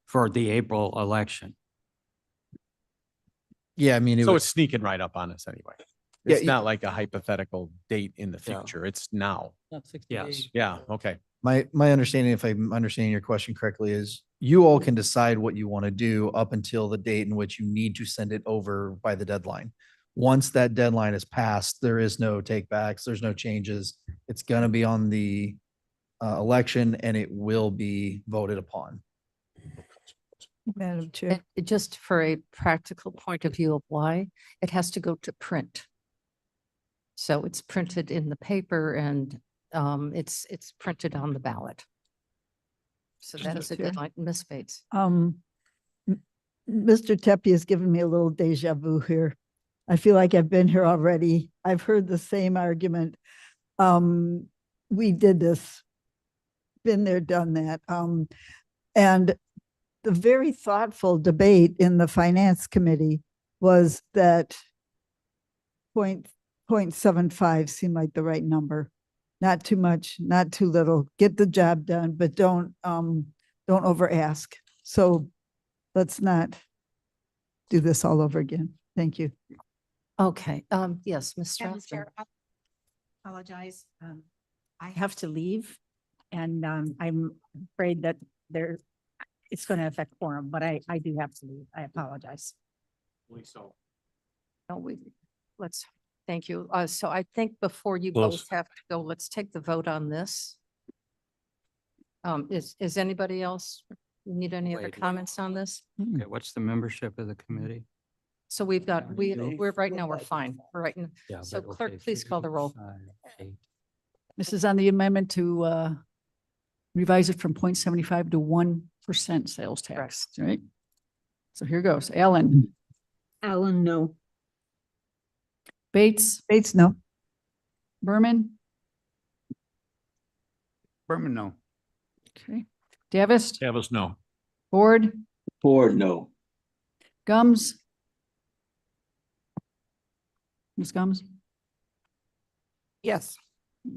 for the April election.
Yeah, I mean,
So it's sneaking right up on us anyway.
Yeah,
It's not like a hypothetical date in the
Yeah.
future. It's now.
Not 60
Yes.
days.
Yeah, okay.
my understanding, if I'm understanding your question correctly, is you all can decide what you want to do up until the date in which you need to send it over by the deadline. Once that deadline is passed, there is no take backs, there's no changes. It's going to be on the election and it will be voted upon.
Madam Chair.
Just for a practical point of view of why, it has to go to print. So it's printed in the paper and it's printed on the ballot. So that is a good line, Ms. Bates.
Mr. Tepe has given me a little deja vu here. I feel like I've been here already. I've heard the same argument. We did this, been there, done that. And the very thoughtful debate in the finance committee was that 0.75 seemed like the right number. Not too much, not too little. Get the job done, but don't over ask. So let's not do this all over again. Thank you.
Okay, yes, Ms.
Madam
Strathman.
Chair, I apologize. I have to leave and I'm afraid that it's going to affect quorum, but I do have to leave. I apologize.
No, thank you. So I think before you
Close.
both have to go, let's take the vote on this. Is anybody else need any other
Wait.
comments on this?
Okay, what's the membership of the committee?
So we've got, we're right now, we're fine. We're right now.
Yeah,
So
but
clerk,
okay,
please call the roll.
8.
This is on the amendment to revise it from 0.75 to 1% sales tax, right? So here goes. Ellen.
Alan, no.
Bates,
Bates, no.
Berman,
Berman, no.
okay. Davis,
Davis, no.
Ford,
Ford, no.
Gums. Ms. Gums?
Yes.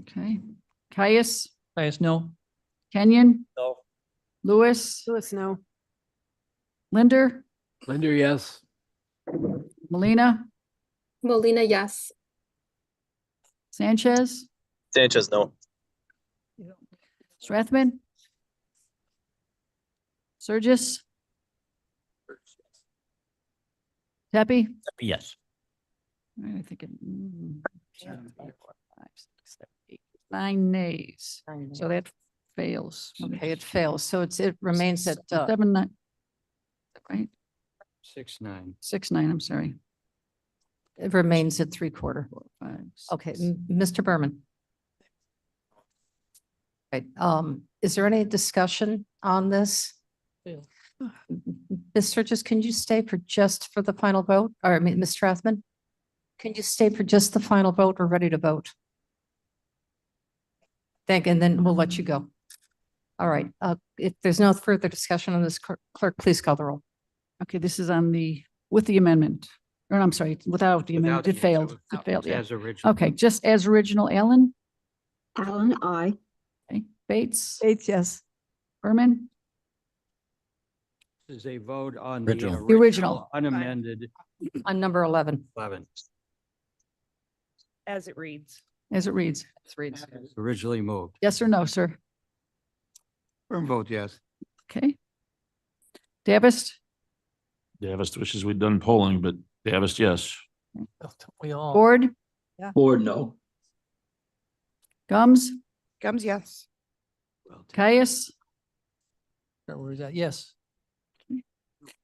Okay. Caius,
Bias, no.
Kenyon,
No.
Lewis,
Lewis, no.
Linder,
Linder, yes.
Molina,
Molina, yes.
Sanchez,
Sanchez, no.
Strathman, Surgis, Tepe.
Yes.
I think 9 nays. So that fails.
Okay, it fails. So it remains at,
7, 9. Right?
6-9.
6, 9, I'm sorry.
it remains at 3/4.
5,
Okay, Mr. Berman. Right, is there any discussion on this? Ms. Sturgis, can you stay for the final vote? Or I mean, Ms. Strathman? Can you stay for just the final vote? We're ready to vote. And then we'll let you go. All right, if there's no further discussion on this, clerk, please call the roll.
Okay, this is on with the amendment. Or I'm sorry, without the amendment. It failed. It failed, yeah.
As original.
Okay, just as original. Allen?
Alan, aye.
Okay, Bates?
Bates, yes.
Berman?
This is a vote on
Original.
The original.
unamended
On number 11.
11,
As it reads.
As it reads.
originally moved.
Yes or no, sir?
Berman vote yes.
Okay. Davis?
Davis wishes we'd done polling, but Davis, yes.
We all.
Ford?
Ford, no.
Gums?
Gums, yes.
Caius?
Where is that? Yes.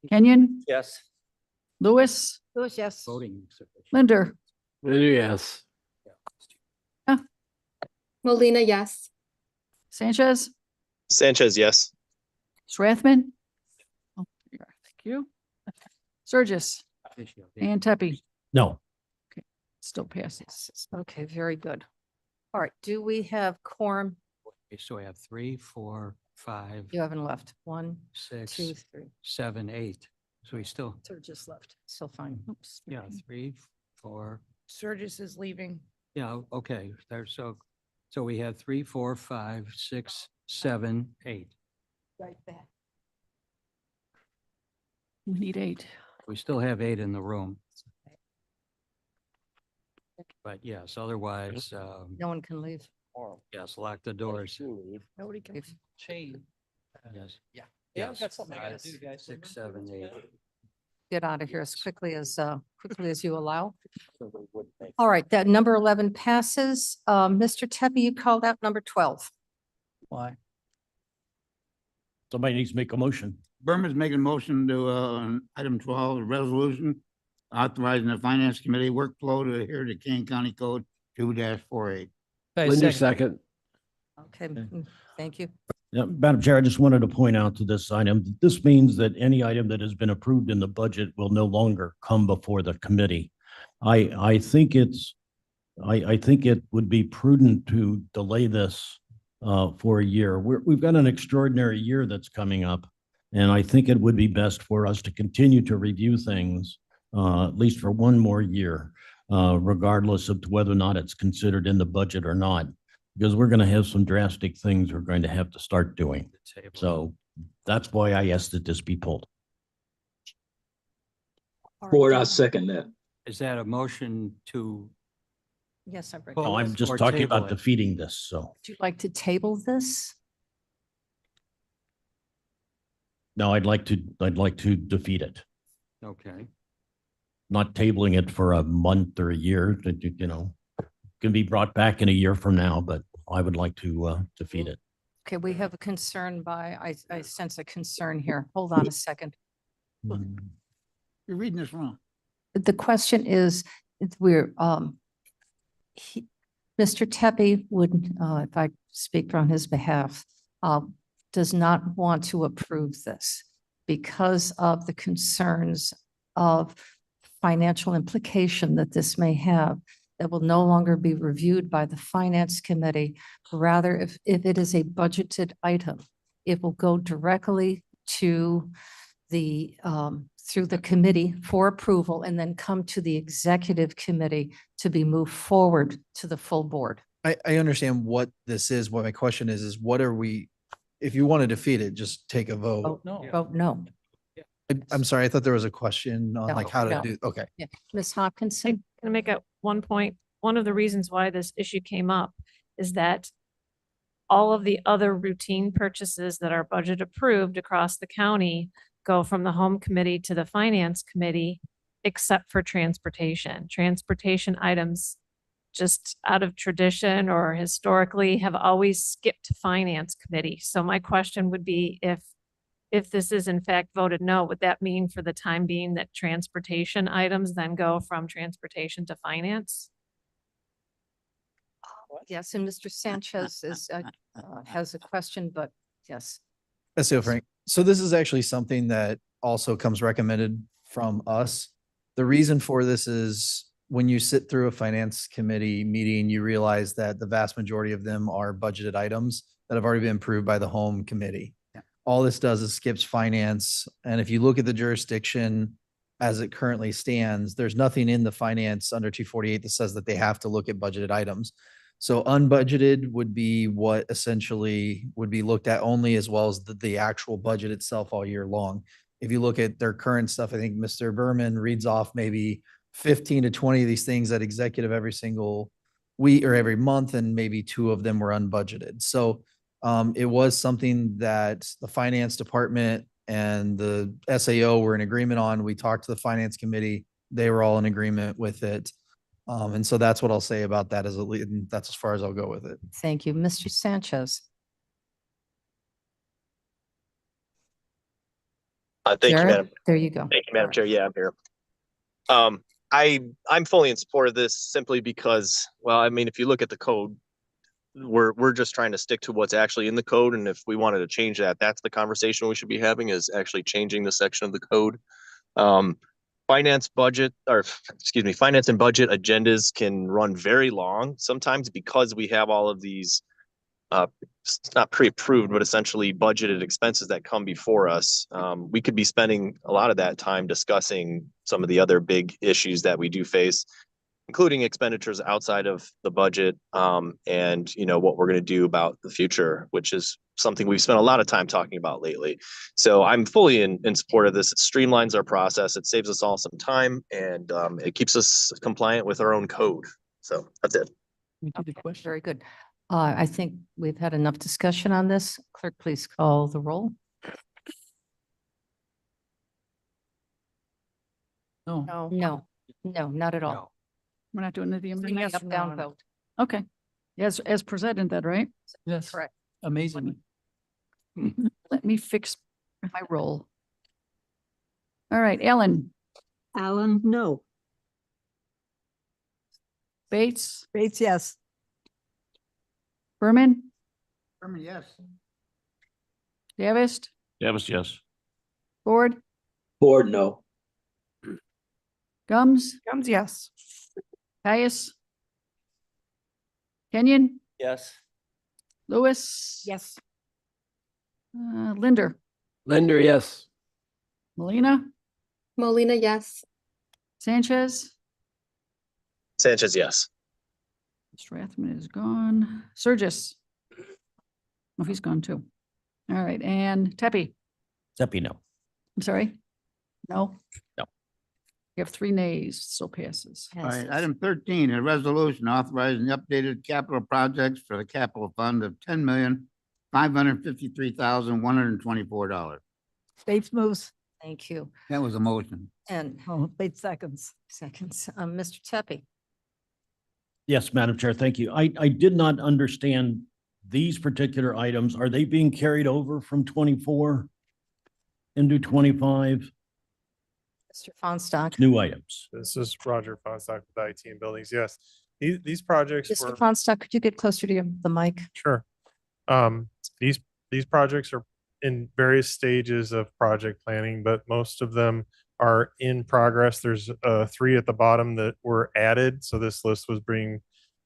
Kenyon?
Yes.
Lewis?
Lewis, yes.
Voting.
Linder?
Linder, yes.
Molina, yes.
Sanchez?
Sanchez, yes.
Strathman? Oh, there you are. Thank you. Surgis? And Tepe?
No.
Still passes.
Okay, very good. All right, do we have quorum?
Okay, so we have 3, 4, 5,
You haven't left. 1,
6,
2, 3.
7, 8. So we still,
Just left. Still fine. Oops.
yeah, 3, 4.
Surgis is leaving.
Yeah, okay. So we have 3, 4, 5, 6, 7, 8.
Right back.
We need 8.
We still have 8 in the room. But yes, otherwise,
No one can leave.
yes, lock the doors.
Nobody can change.
Yes.
Yeah.
Yes.
Got something I gotta do, guys.
6, 7, 8.
Get out of here as quickly as you allow. All right, that number 11 passes. Mr. Tepe, you called out number 12.
Why?
Somebody needs to make a motion.
Berman's making a motion to, item 12, resolution authorizing the finance committee workflow to adhere to Kane County Code 2-48.
Okay,
Lindy,
second.
second.
Okay, thank you.
Yeah, Madam Chair, I just wanted to point out to this item, this means that any item that has been approved in the budget will no longer come before the committee. I think I think it would be prudent to delay this for a year. We've got an extraordinary year that's coming up. And I think it would be best for us to continue to review things, at least for one more year, regardless of whether or not it's considered in the budget or not, because we're going to have some drastic things we're going to have to start doing. So that's why I asked that this be pulled.
Board, I second that.
Is that a motion to?
Yes, I'm ready.
Well,
No, I'm
let's-
just
or
talking
table
about
it.
defeating this, so.
Would you like to table this?
No, I'd like to defeat it,
Okay.
not tabling it for a month or a year, can be brought back in a year from now, but I would like to defeat it.
Okay, we have a concern I sense a concern here. Hold on a second.
You're reading this wrong.
The question is, Mr. Tepe would, if I speak on his behalf, does not want to approve this because of the concerns of financial implication that this may have that will no longer be reviewed by the Finance Committee. Rather, if it is a budgeted item, it will go directly to the, through the committee for approval and then come to the executive committee to be moved forward to the full board.
I understand what this is. What my question is what are we, if you want to defeat it, just take a vote.
Vote no.
I'm sorry, I thought there was a question on
No,
like how to
no.
do, okay.
Yeah. Ms. Hopkinson?
Can I make a one point? One of the reasons why this issue came up is that all of the other routine purchases that are budget approved across the county go from the home committee to the finance committee, except for transportation. Transportation items, just out of tradition or historically, have always skipped to finance committee. So my question would be, if this is in fact voted no, would that mean for the time being that transportation items then go from transportation to finance?
Yes, and Mr. Sanchez has a question, but yes.
That's it, Frank. So this is actually something that also comes recommended from us. The reason for this is when you sit through a finance committee meeting, you realize that the vast majority of them are budgeted items that have already been approved by the home committee. All this does is skips finance. And if you look at the jurisdiction as it currently stands, there's nothing in the finance under 248 that says that they have to look at budgeted items. So unbudgeted would be what essentially would be looked at only, as well as the actual budget itself all year long. If you look at their current stuff, I think Mr. Berman reads off maybe 15 to 20 of these things at executive every single week or every month, and maybe 2 of them were unbudgeted. So it was something that the finance department and the SAO were in agreement on. We talked to the finance committee. They were all in agreement with it. And so that's what I'll say about that as and that's as far as I'll go with it.
Thank you. Mr. Sanchez?
Thank you,
Jared,
Madam.
there you go.
Thank you, Madam Chair. Yeah, I'm here. I'm fully in support of this simply because, well, I mean, if you look at the code, we're just trying to stick to what's actually in the code. And if we wanted to change that, that's the conversation we should be having, is actually changing the section of the code. Finance and budget agendas can run very long sometimes because we have all of these not pre-approved, but essentially budgeted expenses that come before us. We could be spending a lot of that time discussing some of the other big issues that we do face, including expenditures outside of the budget, and what we're going to do about the future, which is something we've spent a lot of time talking about lately. So I'm fully in support of this. It streamlines our process. It saves us all some time, and it keeps us compliant with our own code. So that's it.
Very good. I think we've had enough discussion on this. Clerk, please call the roll.
No.
No, not at all.
We're not doing the
Bring
amendment?
up, down vote.
Okay. As presented then, right?
Yes.
Correct.
Amazing.
Let me fix my roll. All right, Ellen.
Alan, no.
Bates,
Bates, yes.
Berman,
Berman, yes.
Davis,
Davis, yes.
Ford,
Ford, no.
Gums,
Gums, yes.
Caius, Kenyon,
Yes.
Lewis.
Yes.
Linder,
Linder, yes.
Molina,
Molina, yes.
Sanchez,
Sanchez, yes.
Strathman is gone. Surges. Oh, he's gone too. All right, and Tepe,
Except, no.
I'm sorry? No?
No.
You have 3 nays, so passes.
All right, item 13, a resolution authorizing the updated capital projects for the capital fund of $10,553,124.
Bates moves.
Thank you.
That was a motion.
And
Oh, Bates seconds.
seconds, Mr. Tepe.
Yes, Madam Chair, thank you. I did not understand these particular items. Are they being carried over from 24 into 25?
Mr. Fonstok.
New items.
This is Roger Fonstock with IT and Buildings. Yes, these projects
Mr.
were,
Fonstok, could you get closer to the mic?
sure. These projects are in various stages of project planning, but most of them are in progress. There's 3 at the bottom that were added. So this list was being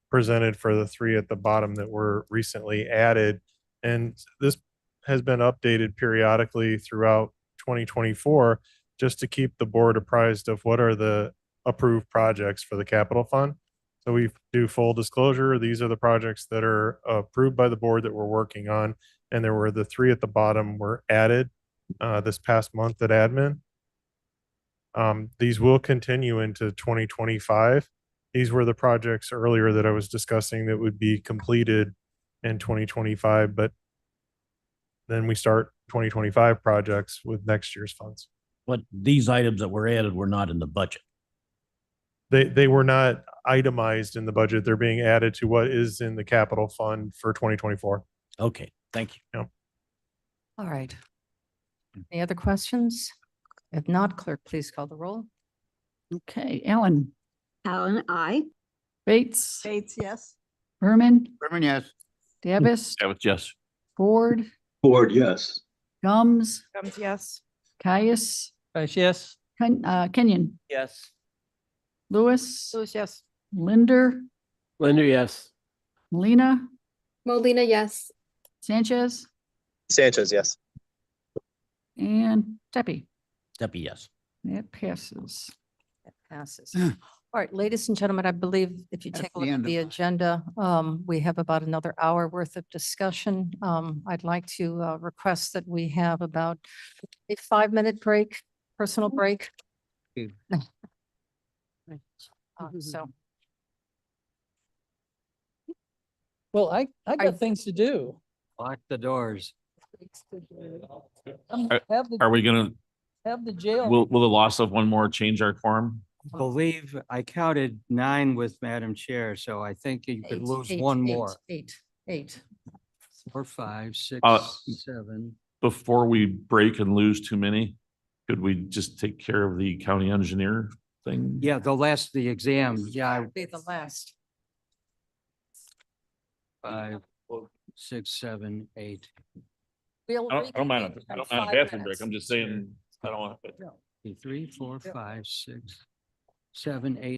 presented for the 3 at the bottom that were recently added. And this has been updated periodically throughout 2024 just to keep the board apprised of what are the approved projects for the capital fund. So we do full disclosure. These are the projects that are approved by the board that we're working on. And there were the 3 at the bottom were added this past month at admin. These will continue into 2025. These were the projects earlier that I was discussing that would be completed in 2025, but then we start 2025 projects with next year's funds.
But these items that were added were not in the budget.
They were not itemized in the budget. They're being added to what is in the capital fund for 2024.
Okay, thank you.
Yeah.
All right. Any other questions? If not, clerk, please call the roll.
Okay, Ellen,
Allen, I.
Bates,
Bates, yes.
Berman,
Berman, yes.
Davis,
Davis, yes.
Ford,
Ford, yes.
Gums,
Gums, yes.
Caius,
Yes.
Kenyon,
Yes.
Lewis,
Lewis, yes.
Linder,
Linder, yes.
Molina,
Molina, yes.
Sanchez,
Sanchez, yes.
and Tepe.
Steppy, yes.
That passes.
That passes. All right, ladies and gentlemen, I believe if you
That's
take a
the
look at
end of
the
it.
agenda, we have about another hour worth of discussion. I'd like to request that we have about a 5-minute break, personal break.
Okay.
So,
Well, I
Are-
got things to do.
Lock the doors.
Are we gonna,
Have the jail.
will the loss of one more change our quorum?
Believe I counted 9 with Madam Chair, so I think you could lose one more.
Eight.
4, 5, 6,
Uh,
7.
Before we break and lose too many, could we just take care of the county engineer thing?
Yeah, the exam. Yeah,
Be the last.
5, 6, 7, 8.
We'll
I don't mind,
reconvene
I
in
don't mind a
5
bathroom break.
minutes.
I'm just saying, I don't want.
3, 4, 5, 6, 7, 8.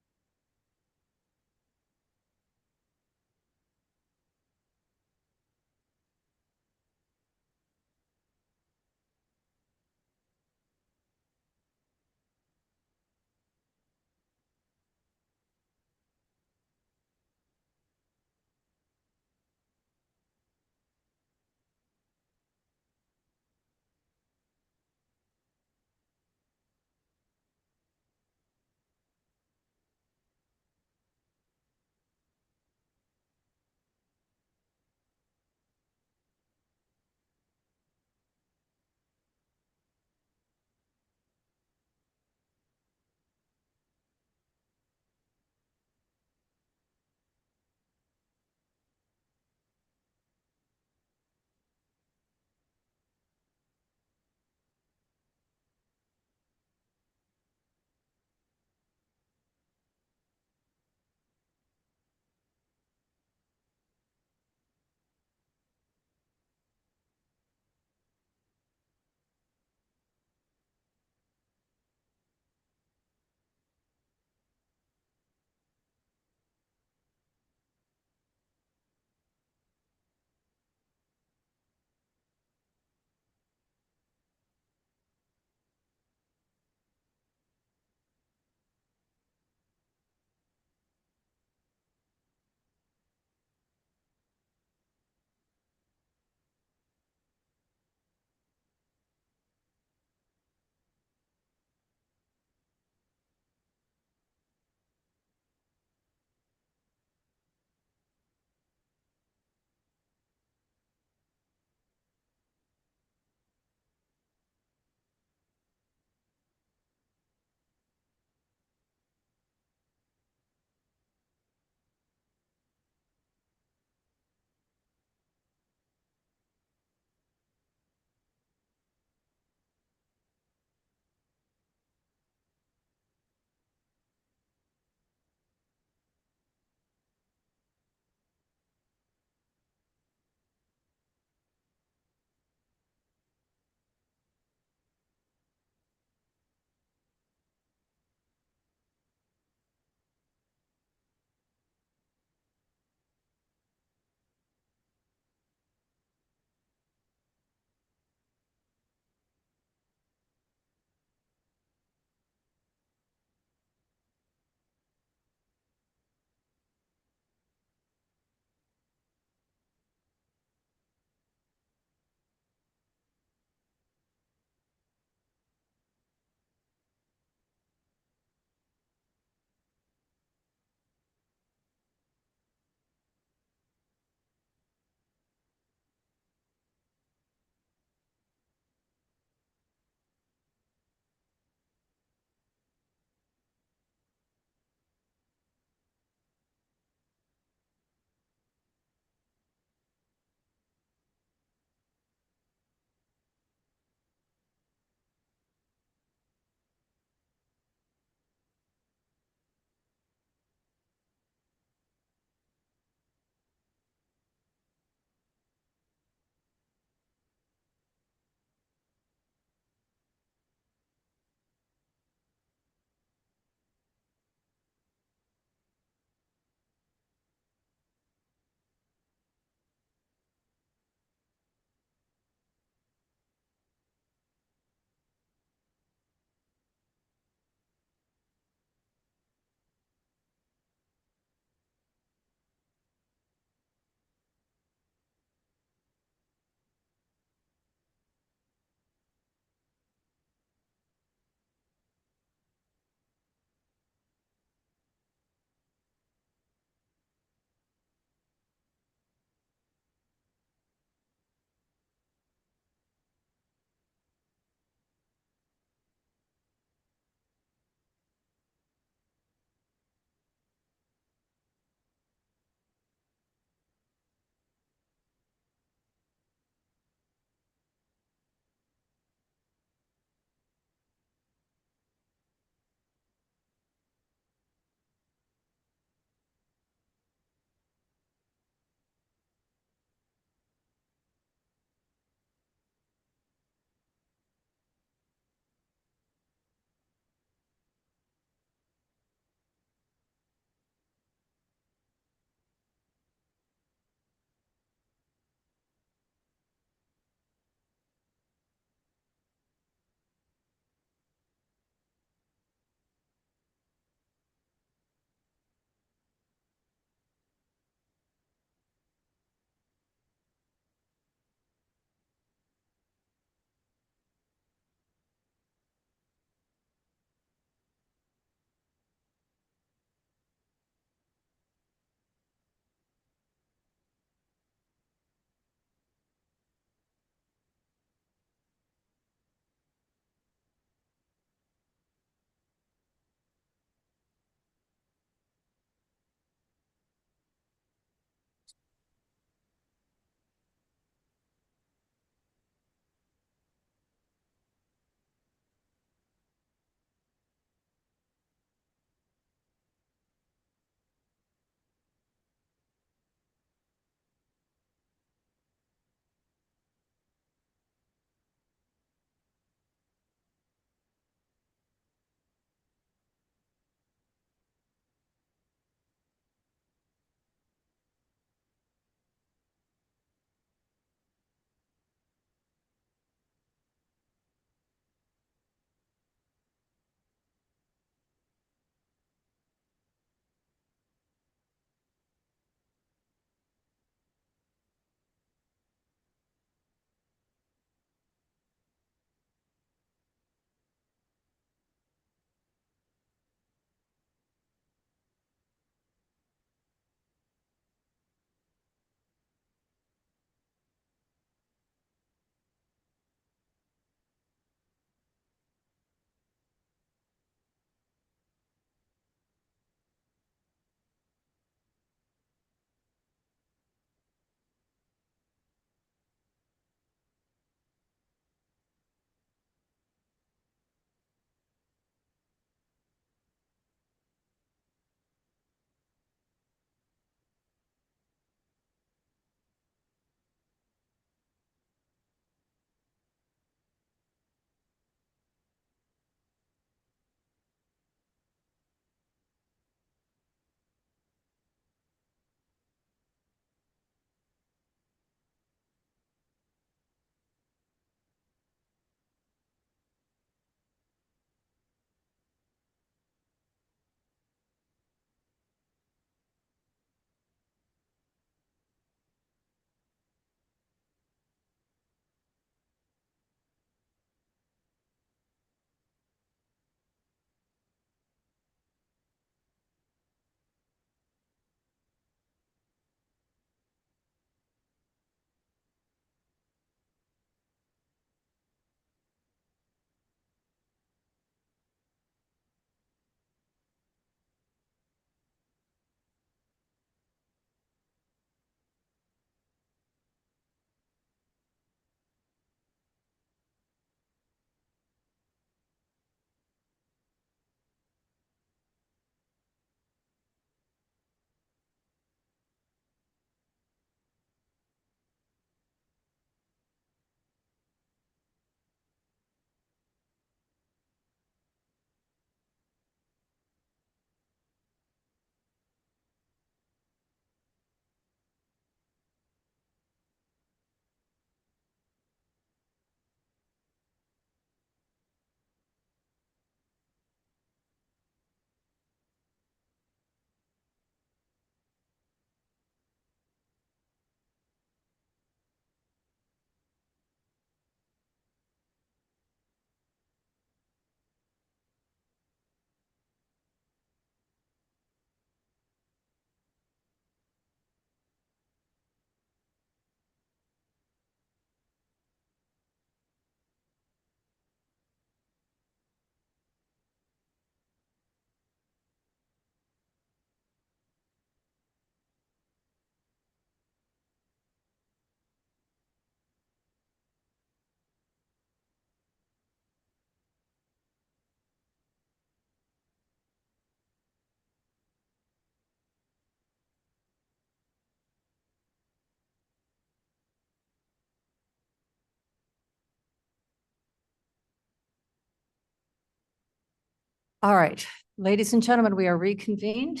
All right, ladies and gentlemen, we are reconvened.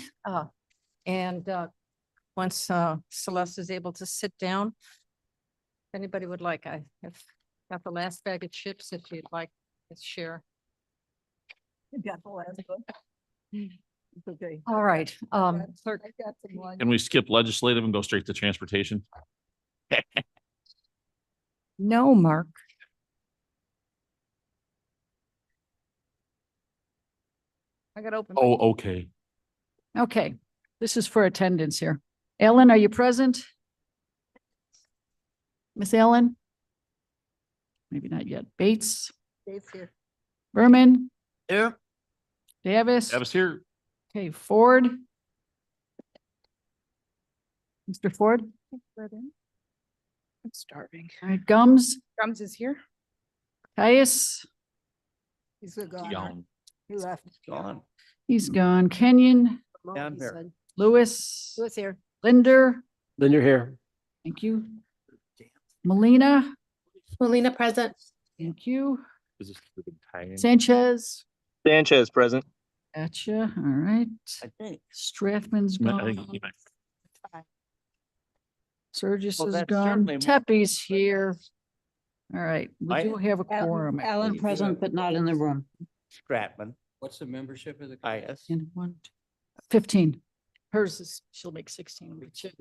And once Celeste is able to sit down, if anybody would like, I have got the last bag of chips if you'd like to share.
Got the last one. It's okay.
All right, clerk.
I got some lunch.
Can we skip legislative and go straight to transportation?
No, Mark.
I got open.
Oh, okay.
Okay, this is for attendance here. Ellen, are you present? Miss Ellen? Maybe not yet. Bates,
Dave's here.
Berman,
Here.
Davis.
Davis here.
Okay, Ford. Mr. Ford?
I'm starving.
All right, Gums,
Gums is here.
Caius,
He's gone.
Gone.
He left.
Gone.
he's gone. Kenyon,
Yeah, I'm here.
Lewis,
Who's here?
Linder,
Then you're here.
thank you. Melina,
Melina present.
thank you.
Is this the tie-in?
Sanchez,
Sanchez present.
gotcha, all right. Strathman's
I
gone.
think you might-
Surges
Well,
is
that's
gone.
certainly-
Tepe's here. All right, we do have a quorum. I
Alan
believe.
present, but not in the room.
Stratman. What's the membership of the? IS.
And 15. Hers is, she'll make 16. We should-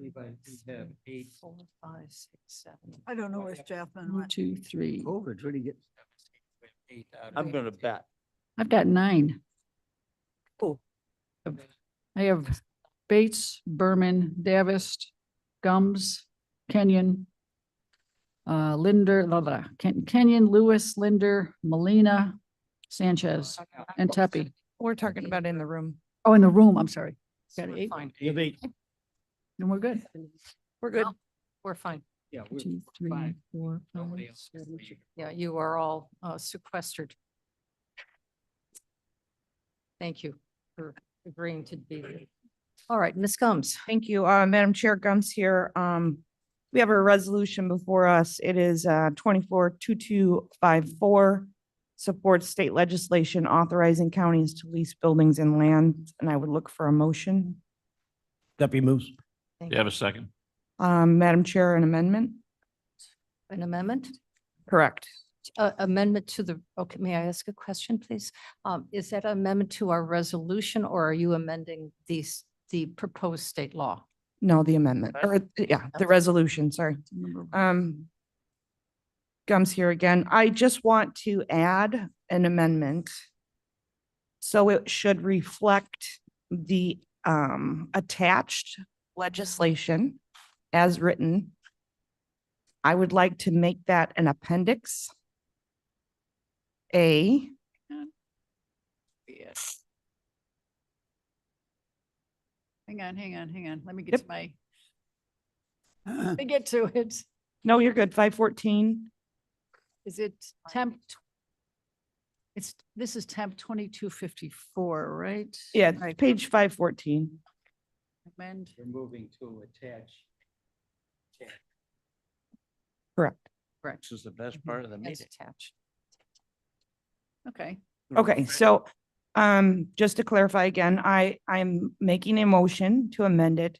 Have 8.
4, 5, 6, 7.
I don't know where Strathman
1,
went.
2, 3.
COVID's really getting.
I'm gonna bet.
I've got 9.
Oh.
I have Bates, Berman, Davis, Gums, Kenyon, Linder, Kenyon, Lewis, Linder, Molina, Sanchez, and Tepe.
We're talking about in the room.
Oh, in the room, I'm sorry. Got
We're
8,
fine.
and we're good.
We're good.
We're fine.
Yeah.
2, 3, 4, 5,
Nobody else is
7.
here.
Yeah, you are all sequestered. Thank you for agreeing to be here. All right, Ms. Gums.
Thank you, Madam Chair Gums here. We have a resolution before us. It is 242254. Supports state legislation authorizing counties to lease buildings and land, and I would look for a motion.
Deputy moves.
You have a second?
Madam Chair, an amendment?
An amendment?
Correct.
Amendment to the, okay, may I ask a question, please? Is that amendment to our resolution or are you amending the proposed state law?
No, the amendment, or yeah, the resolution, sorry. Gums here again. I just want to add an amendment. So it should reflect the attached legislation as written. I would like to make that an appendix A.
Yes. Hang on. Let me get
Yep.
to my, let me get to it.
No, you're good. 514.
Is it temp? This is temp 2254, right?
Yeah,
Right.
page 514.
Amend.
You're moving to attach.
Correct.
Correct.
This is the best part of the
As
meeting.
attached.
Okay.
Okay, so just to clarify again, I'm making a motion to amend it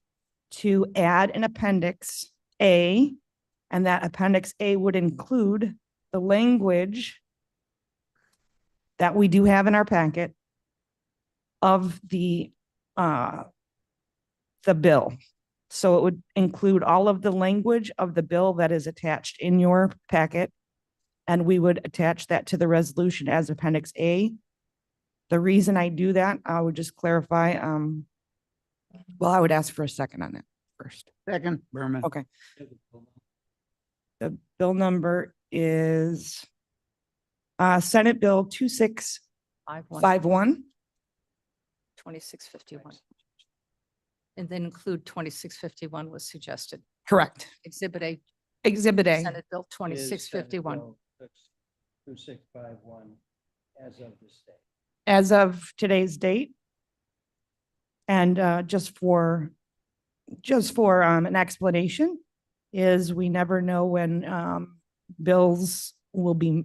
to add an appendix A, and that appendix A would include the language that we do have in our packet of the bill. So it would include all of the language of the bill that is attached in your packet. And we would attach that to the resolution as appendix A. The reason I do that, I would just clarify, well, I would ask for a second on that first.
Second, Berman.
Okay. The bill number is Senate Bill 2651.
2651. And then include 2651 was suggested.
Correct.
Exhibit A,
Exhibit A.
Senate Bill 2651.
2651 as of this day.
As of today's date. And just for an explanation is we never know when bills will be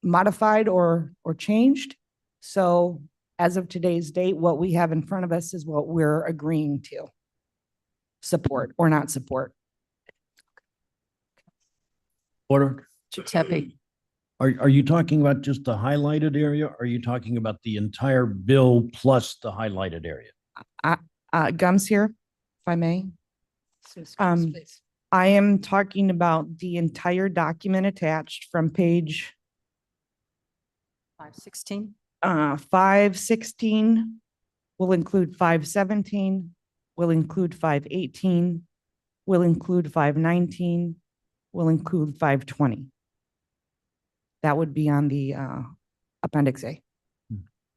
modified or changed. So as of today's date, what we have in front of us is what we're agreeing to support or not support.
Order.
Tepe.
Are you talking about just the highlighted area? Or are you talking about the entire bill plus the highlighted area?
Gums here, if I may. I am talking about the entire document attached from page
516.
516 will include 517, will include 518, will include 519, will include 520. That would be on the Appendix A.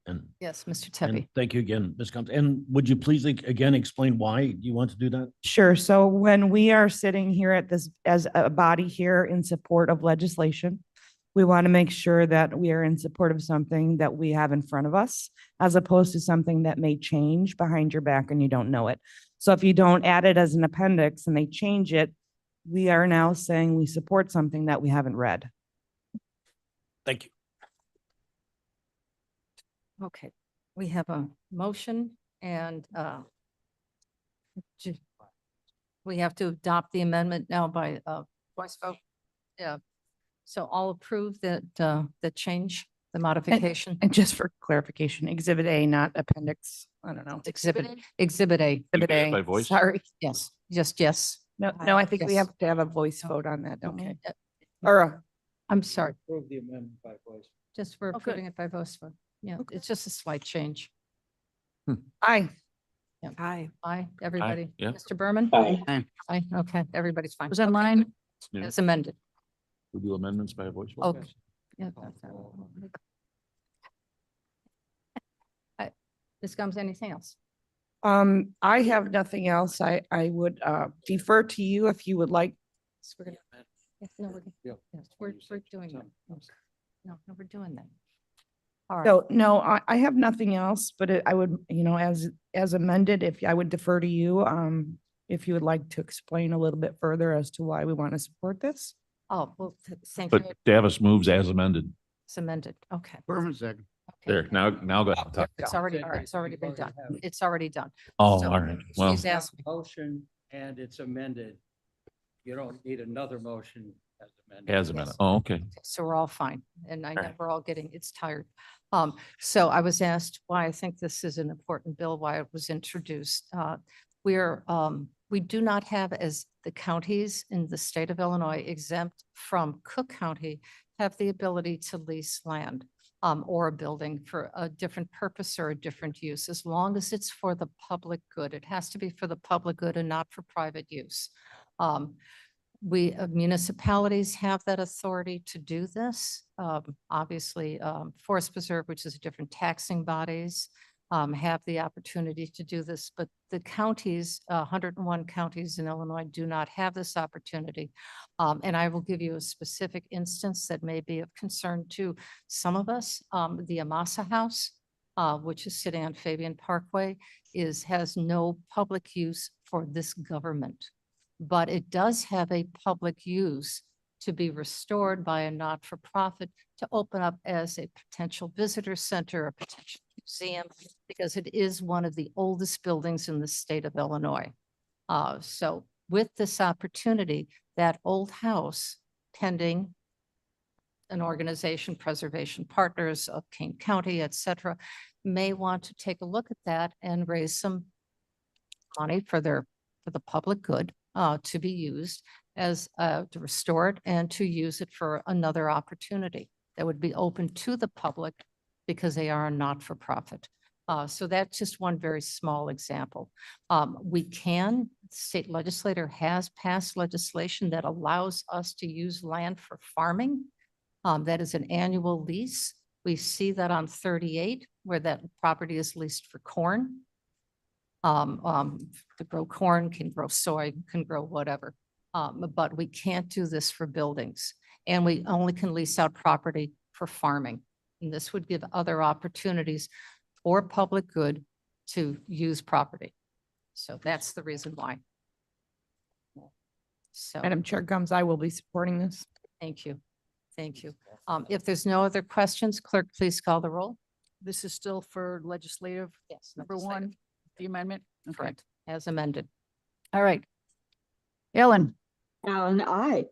And
Yes, Mr.
and
Tepe.
thank you again, Ms. Combs. And would you please again explain why you want to do that?
Sure. So when we are sitting here at this as a body here in support of legislation, we want to make sure that we are in support of something that we have in front of us, as opposed to something that may change behind your back and you don't know it. So if you don't add it as an appendix and they change it, we are now saying we support something that we haven't read.
Thank you.
Okay, we have a motion and we have to adopt the amendment now by voice vote. Yeah. So I'll approve that the change, the modification.
And just for clarification, Exhibit A, not Appendix, I don't know.
Exhibit A.
Exhibit A.
By voice?
Sorry, yes, just yes.
No, I think we
Yes.
have to have a voice vote on that, don't we?
Okay.
Or
I'm sorry,
Approve the amendment by voice.
just for
Oh, good.
approving it by voice vote. Yeah, it's just a slight change.
aye.
Aye.
Aye, everybody.
yeah.
Mr. Berman?
Aye.
Aye, okay, everybody's fine.
Was that
Okay,
line?
Yeah.
It's amended.
We do amendments by voice. vote?
Okay. Yeah, Ms. Gums, anything else?
I have nothing else. I would defer to you if you would like.
Yes, we're gonna- yes, no, we're gonna-
Yeah.
yes, we're doing that. No, we're doing that. All right.
So, no, I have nothing else, but I would, as amended, if I would defer to you, if you would like to explain a little bit further as to why we want to support this.
Oh, well, thank you.
But Davis moves as amended.
It's amended. Okay.
Perfect second.
Okay.
There, now go ahead. and talk.
It's already, all right, it's already been done. It's already done.
Oh,
So
all right. Well,
She's asked me.
Motion and it's amended. You don't need another motion as amended.
as amended. Oh, okay.
So we're all fine. And I know
right.
we're all getting, it's tired. So I was asked why I think this is an important bill, why it was introduced. We do not have, as the counties in the state of Illinois exempt from Cook County, have the ability to lease land or a building for a different purpose or a different use, as long as it's for the public good. It has to be for the public good and not for private use. Municipalities have that authority to do this. Obviously, Forest Preserve, which is a different taxing bodies, have the opportunity to do this, but the counties, 101 counties in Illinois do not have this opportunity. And I will give you a specific instance that may be of concern to some of us. The Amasa House, which is sitting on Fabian Parkway, has no public use for this government. But it does have a public use to be restored by a not-for-profit to open up as a potential visitor center, a potential museum, because it is one of the oldest buildings in the state of Illinois. So with this opportunity, that old house, pending an organization, Preservation Partners of Kane County, et cetera, may want to take a look at that and raise some money for the public good to be used as to restore it and to use it for another opportunity that would be open to the public because they are a not-for-profit. So that's just one very small example. State legislator has passed legislation that allows us to use land for farming. That is an annual lease. We see that on 38, where that property is leased for corn. To grow corn, can grow soy, can grow whatever. But we can't do this for buildings. And we only can lease out property for farming. And this would give other opportunities for public good to use property. So that's the reason why. So,
Madam Chair Gums, I will be supporting this.
thank you. Thank you. If there's no other questions, clerk, please call the roll.
This is still for legislative,
Yes.
number
legislative.
one, the amendment? Okay.
Correct, as amended.
All right. Ellen,
Allen, I.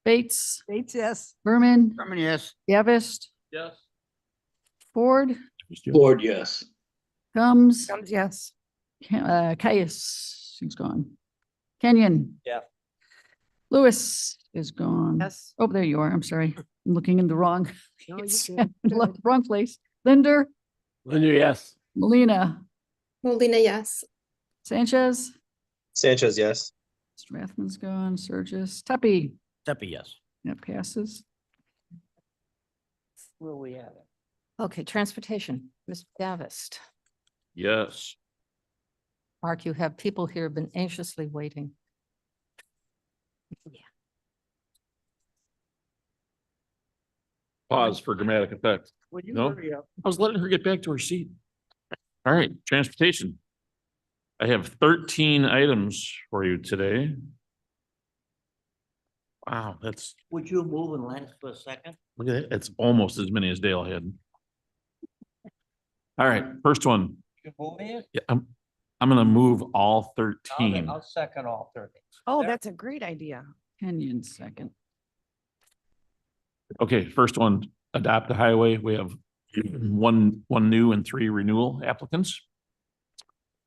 Bates,
Bates, yes.
Berman,
Berman, yes.
Gavist,
Yes.
Ford,
Ford, yes.
Combs,
Yes.
Caius, he's gone. Kenyon.
Yeah.
Lewis is gone.
Yes.
Oh, there you are. I'm sorry. I'm looking in the wrong.
No, you
it's
did. Good.
wrong place. Linder,
Linda, yes.
Molina,
Molina, yes.
Sanchez,
Sanchez, yes.
Strathman's gone, Surges, Tuppy.
Tepe, yes.
That passes.
Where we at?
Okay, transportation, Mr. Davist.
Yes.
Mark, you have people here been anxiously waiting.
Pause for dramatic effect.
Would you
No?
hurry up?
I was letting her get back to her seat. All right, transportation. I have 13 items for you today. Wow, that's,
Would you move and last for a second?
look at that. It's almost as many as Dale had. All right, first one.
You move it?
Yeah, I'm gonna move all
Okay,
13.
I'll second all 30.
Oh, that's a great idea.
Kenyon second.
Okay, first one, adopt a highway. We have one new and 3 renewal applicants.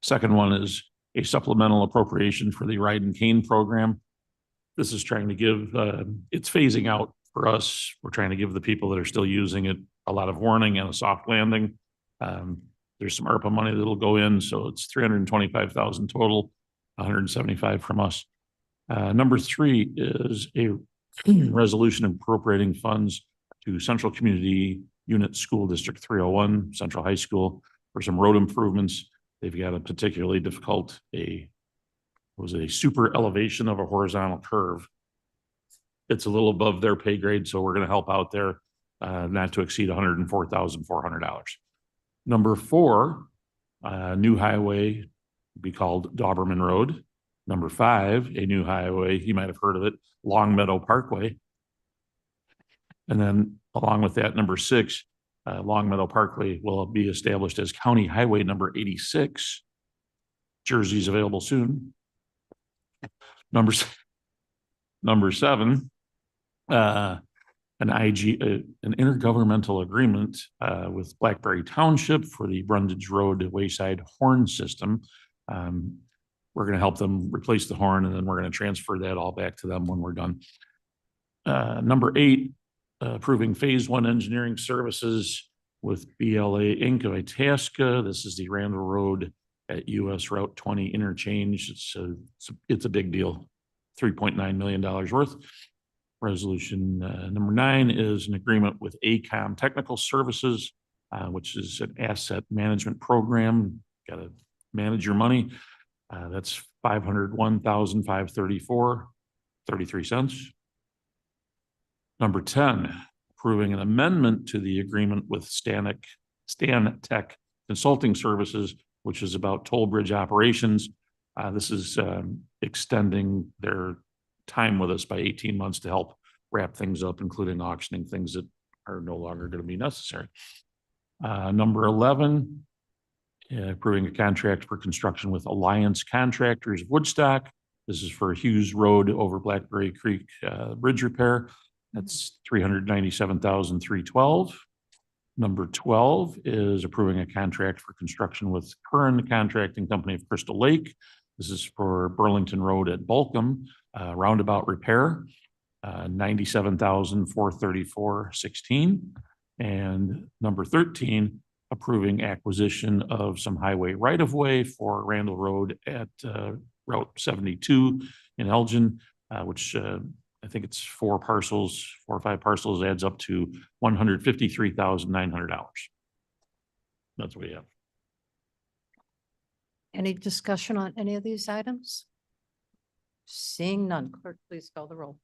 Second one is a supplemental appropriation for the Ride and Cane program. This is trying to give, it's phasing out for us. We're trying to give the people that are still using it a lot of warning and a soft landing. There's some ARPA money that'll go in, so it's 325,000 total, 175 from us. Number 3 is a resolution appropriating funds to Central Community Unit School District 301, Central High School, for some road improvements. They've got a particularly difficult, was a super elevation of a horizontal curve. It's a little above their pay grade, so we're gonna help out there, not to exceed $104,400. Number 4, new highway be called Dauberman Road. Number 5, a new highway, you might have heard of it, Long Meadow Parkway. And then along with that, number 6, Long Meadow Parkway will be established as County Highway number 86. Jersey's available soon. Number 7, an intergovernmental agreement with Blackberry Township for the Brundage Road Wayside Horn System. We're going to help them replace the horn, and then we're going to transfer that all back to them when we're done. Number 8, approving Phase 1 engineering services with BLA Inc. of Itasca. This is the Randall Road at US Route 20 interchange. It's a big deal, $3.9 million worth. Resolution number 9 is an agreement with ACOM Technical Services, which is an asset management program. Got to manage your money. That's $501,534.33. Number 10, approving an amendment to the agreement with Stantec Consulting Services, which is about toll bridge operations. This is extending their time with us by 18 months to help wrap things up, including auctioning things that are no longer going to be necessary. Number 11, approving a contract for construction with Alliance Contractors of Woodstock. This is for Hughes Road over Blackberry Creek bridge repair. That's $397,312. Number 12 is approving a contract for construction with Curran Contracting Company of Crystal Lake. This is for Burlington Road at Bolcom, roundabout repair, $97,434.16. And number 13, approving acquisition of some highway right-of-way for Randall Road at Route 72 in Elgin, which I think it's 4 or 5 parcels, adds up to $153,900. That's what we have.
Any discussion on any of these items? Seeing none, clerk, please call the roll.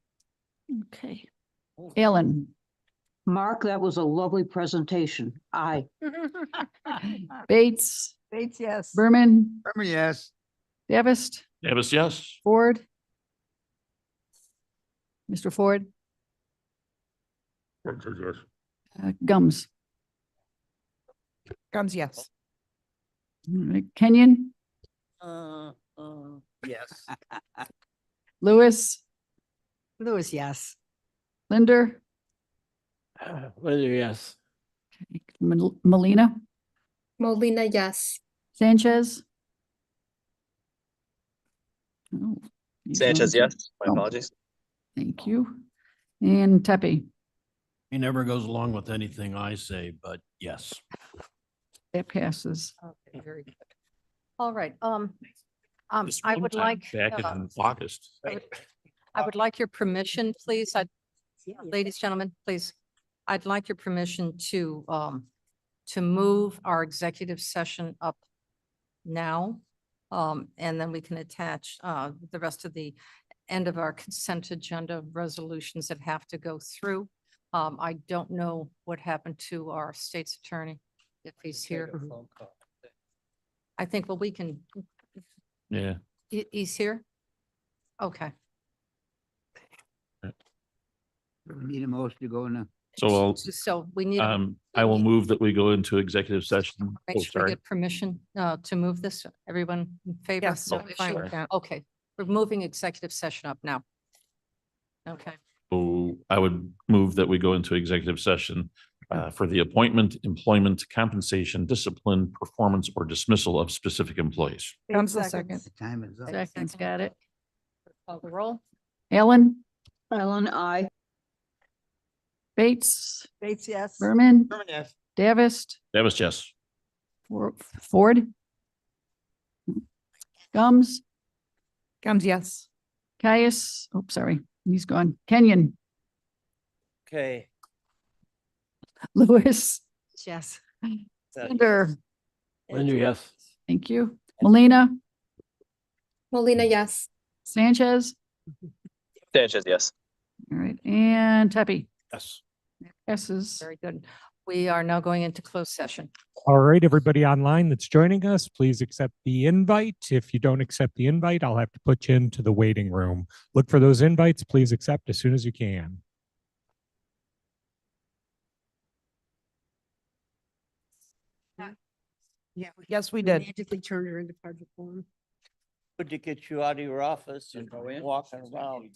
Okay. Ellen.
Mark, that was a lovely presentation. Aye.
Bates,
Bates, yes.
Berman,
Berman, yes.
Davist,
Davis, yes.
Ford. Mr. Ford, Gums.
Guns, yes.
Kenyon,
Yes.
Lewis,
Lewis, yes.
Linder,
Linder, yes.
Molina,
Molina, yes.
Sanchez. Oh, he's going
Sanchez,
to-
yes. My
oh,
apologies.
Thank you. And Tepe,
He never goes along with anything I say, but yes.
that passes.
Okay, very good. All right,
This
I
one
would
time
like,
Back in August.
I would like your permission, please. Ladies, gentlemen, please. I'd like your permission to move our executive session up now. And then we can attach, the rest of the end of our consent agenda resolutions that have to go through. I don't know what happened to our state's attorney, if he's here. I think, well, we can,
Yeah.
he's here? Okay.
We need a motion to go in.
So
So we need,
I will move that we go into executive session.
make
Oh,
sure we
sorry.
get permission, to move this. Everyone in favor?
Yes,
No
no
issue with
issue.
that. Okay, we're moving executive session up now. Okay.
So I would move that we go into executive session for the appointment, employment, compensation, discipline, performance, or dismissal of specific employees.
Guns, the second.
The time is up.
Seconds, got it. Call the roll.
Ellen,
Ellen, I.
Bates,
Bates, yes.
Berman, Davis,
That was yes.
Ford, Gums,
Guns, yes.
Caius, oh, sorry, he's gone. Kenyon,
Okay.
Lewis,
Yes.
Linder,
Linder, yes.
thank you. Molina,
Molina, yes.
Sanchez,
Sanchez, yes.
all right, and Tepe.
Yes.
Passes.
Very good. We are now going into closed session.
All right, everybody online that's joining us, please accept the invite. If you don't accept the invite, I'll have to put you into the waiting room. Look for those invites. Please accept as soon as you can.
Yeah.
Yes, we did.
Magically turned her into Project One.
Good to get you out of your office and walking around.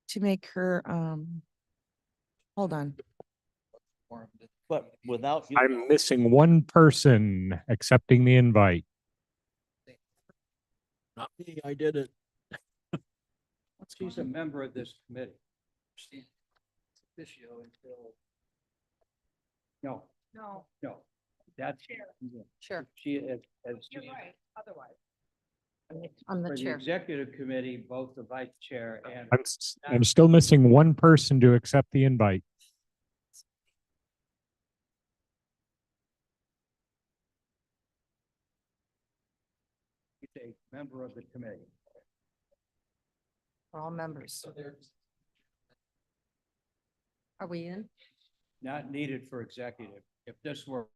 To make her, hold on.
But without you.
I'm missing one person accepting the invite.
Not me, I did it.
She's a member of this committee. No,
No.
no, that's.
Sure.
She is.
Otherwise. I'm
For
the
the
chair.
executive committee, both the vice chair and.
I'm still missing one person to accept the invite.
A member of the committee.
We're all members. Are we in?
Not needed for executive. If this were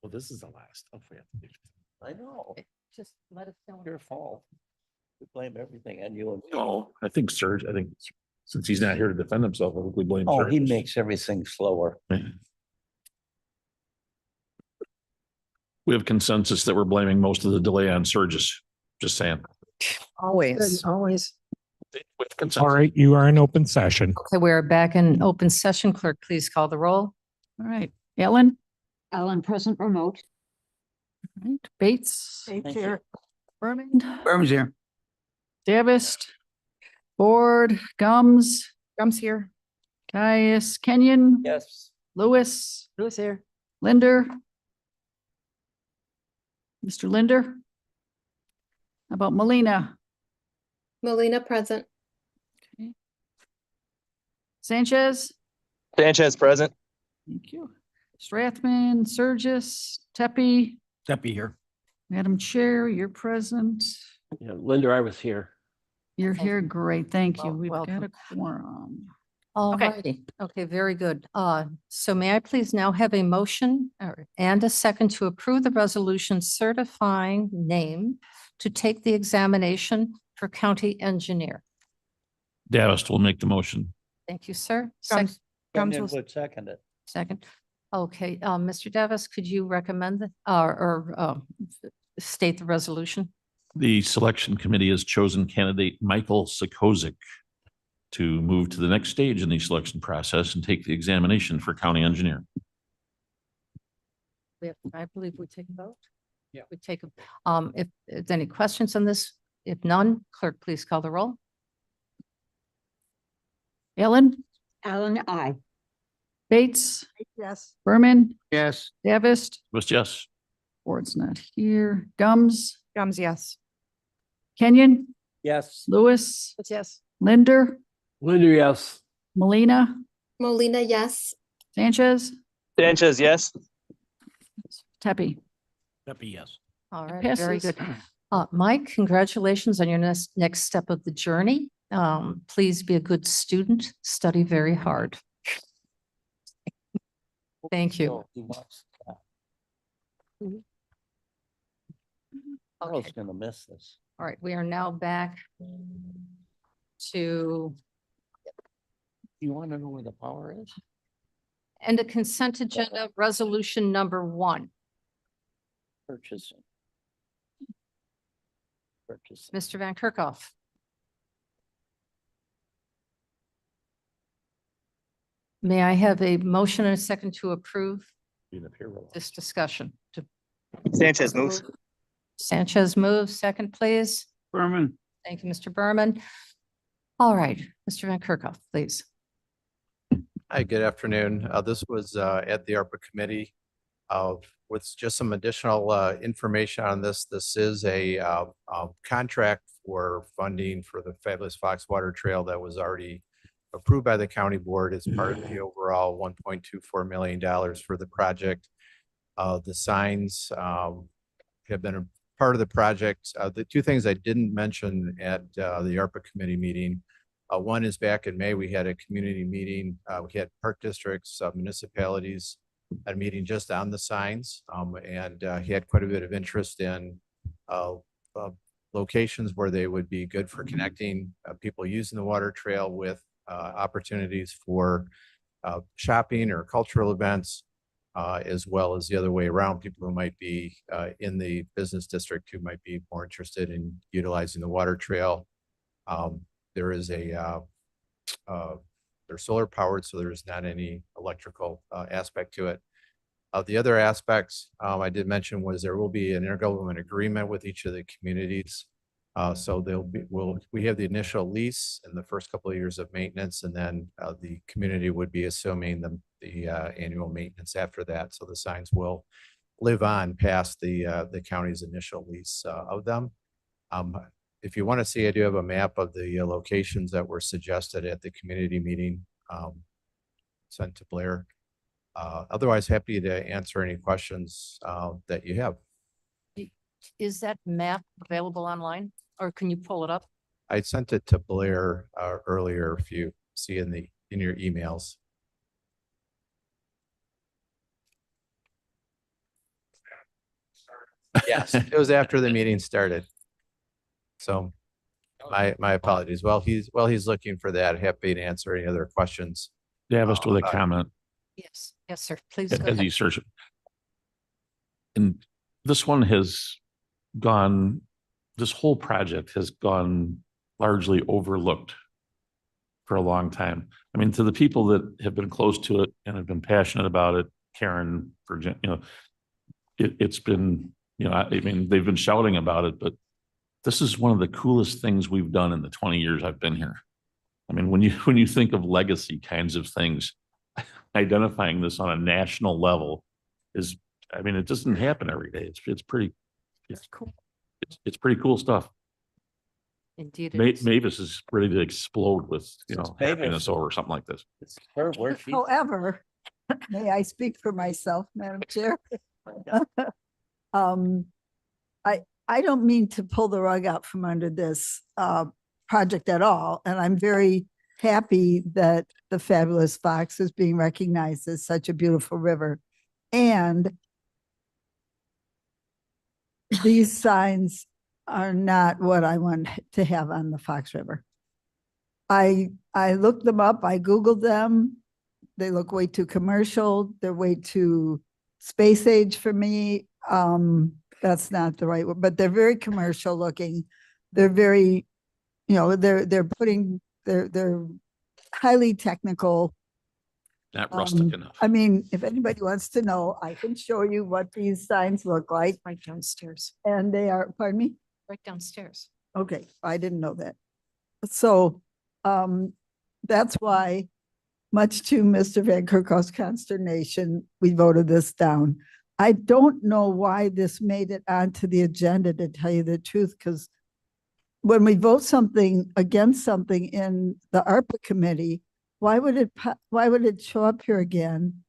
Well, this is the last stuff we have to do.
I know. Just let us know.
Your fault. We blame everything on you and.
No, I think Serge, I think since he's not here to defend himself, I think we blame.
Oh, he
Serge.
makes everything slower.
We have consensus that we're blaming most of the delay on Surges. Just saying.
Always.
Always.
With consensus.
All right, you are in open session.
Okay, we're back in open session. Clerk, please call the roll.
All right. Ellen?
Ellen, present remote.
All right. Bates?
Thank you.
Berman?
Berman's here.
Davis? Ford? Gums?
Comes here.
Caius? Kenyon?
Yes.
Lewis?
Who's here?
Linder? Mr. Linder? How about Molina?
Molina present.
Sanchez?
Sanchez present.
Thank you. Strathman, Surges, Tepe,
Deputy here.
Madam Chair, you're present.
Yeah, Linda, I was here.
You're here. Great. Thank you.
Well,
We've got a
welcome.
quorum.
All
Okay.
righty. Okay, very good. So may I please now have a motion and a second to approve the resolution certifying name to take the examination for county engineer?
Davist will make the motion.
Thank you, sir.
Comes, comes
Kenyon
with,
would second it.
Second. Okay, Mr. Davis, could you recommend or state the resolution?
The selection committee has chosen candidate Michael Sokozik to move to the next stage in the selection process and take the examination for county engineer.
I believe we take a vote.
Yeah.
We take, if there's any questions on this, if none, clerk, please call the roll.
Ellen,
Ellen, I.
Bates,
Yes.
Berman,
Yes.
Davis,
Lewis, yes.
Ford's not here. Gums,
comes, yes.
Kenyon,
Yes.
Lewis,
Yes.
Linder,
Linda, yes.
Molina,
Molina, yes.
Sanchez,
Sanchez, yes.
Tepe.
Deputy, yes.
All right, very
Passes.
good. Mike, congratulations on your next step of the journey. Please be a good student, study very hard. Thank you.
Carl's gonna miss this.
All right, we are now back to
You want to know where the power is?
end of consent agenda, resolution number 1.
Purchasing. Purchasing.
Mr. Van Kerkhoff. May I have a motion and a second to approve this discussion?
Sanchez moves.
Sanchez moves, second, please.
Berman.
Thank you, Mr. Berman. All right, Mr. Van Kerkhoff, please.
Hi, good afternoon. This was at the ARPA committee. With just some additional information on this, this is a contract for funding for the Fabulous Fox Water Trail that was already approved by the county board as part of the overall $1.24 million for the project. The signs have been a part of the project. The two things I didn't mention at the ARPA committee meeting, one is back in May, we had a community meeting. We had park districts, municipalities, at a meeting just on the signs. And he had quite a bit of interest in locations where they would be good for connecting people using the water trail with opportunities for shopping or cultural events, as well as the other way around, people who might be in the business district who might be more interested in utilizing the water trail. There is they're solar powered, so there's not any electrical aspect to it. The other aspects I did mention was there will be an intergovernmental agreement with each of the communities. So we have the initial lease and the first couple of years of maintenance, and then the community would be assuming the annual maintenance after that. So the signs will live on past the county's initial lease of them. If you want to see, I do have a map of the locations that were suggested at the community meeting sent to Blair. Otherwise, happy to answer any questions that you have.
Is that map available online or can you pull it up?
I sent it to Blair earlier, if you see in your emails.
Yes, it was after the meeting started. So my apologies. While he's looking for that, happy to answer any other questions.
Davis with a
about it.
comment
Yes, yes, sir. Please
as
go
you
ahead.
search. And this one has gone, this whole project has gone largely overlooked for a long time. I mean, to the people that have been close to it and have been passionate about it, Karen, Virginia, it's been, I mean, they've been shouting about it, but this is one of the coolest things we've done in the 20 years I've been here. I mean, when you think of legacy kinds of things, identifying this on a national level is, I mean, it doesn't happen every day. It's pretty
cool.
It's pretty cool stuff.
Indeed.
Mavis is ready to explode with, happiness over something like this.
However, may I speak for myself, Madam Chair? I don't mean to pull the rug out from under this project at all, and I'm very happy that the fabulous Fox is being recognized as such a beautiful river. And these signs are not what I want to have on the Fox River. I looked them up, I Googled them. They look way too commercial. They're way too space age for me. That's not the right word, but they're very commercial looking. They're very, they're highly technical.
Not rustic enough.
I mean, if anybody wants to know, I can show you what these signs look like.
Right downstairs.
And they are, pardon me?
Right downstairs.
Okay, I didn't know that. So that's why, much to Mr. Van Kerkhoff's consternation, we voted this down. I don't know why this made it onto the agenda, to tell you the truth, because when we vote something against something in the ARPA committee, why would it show up here again?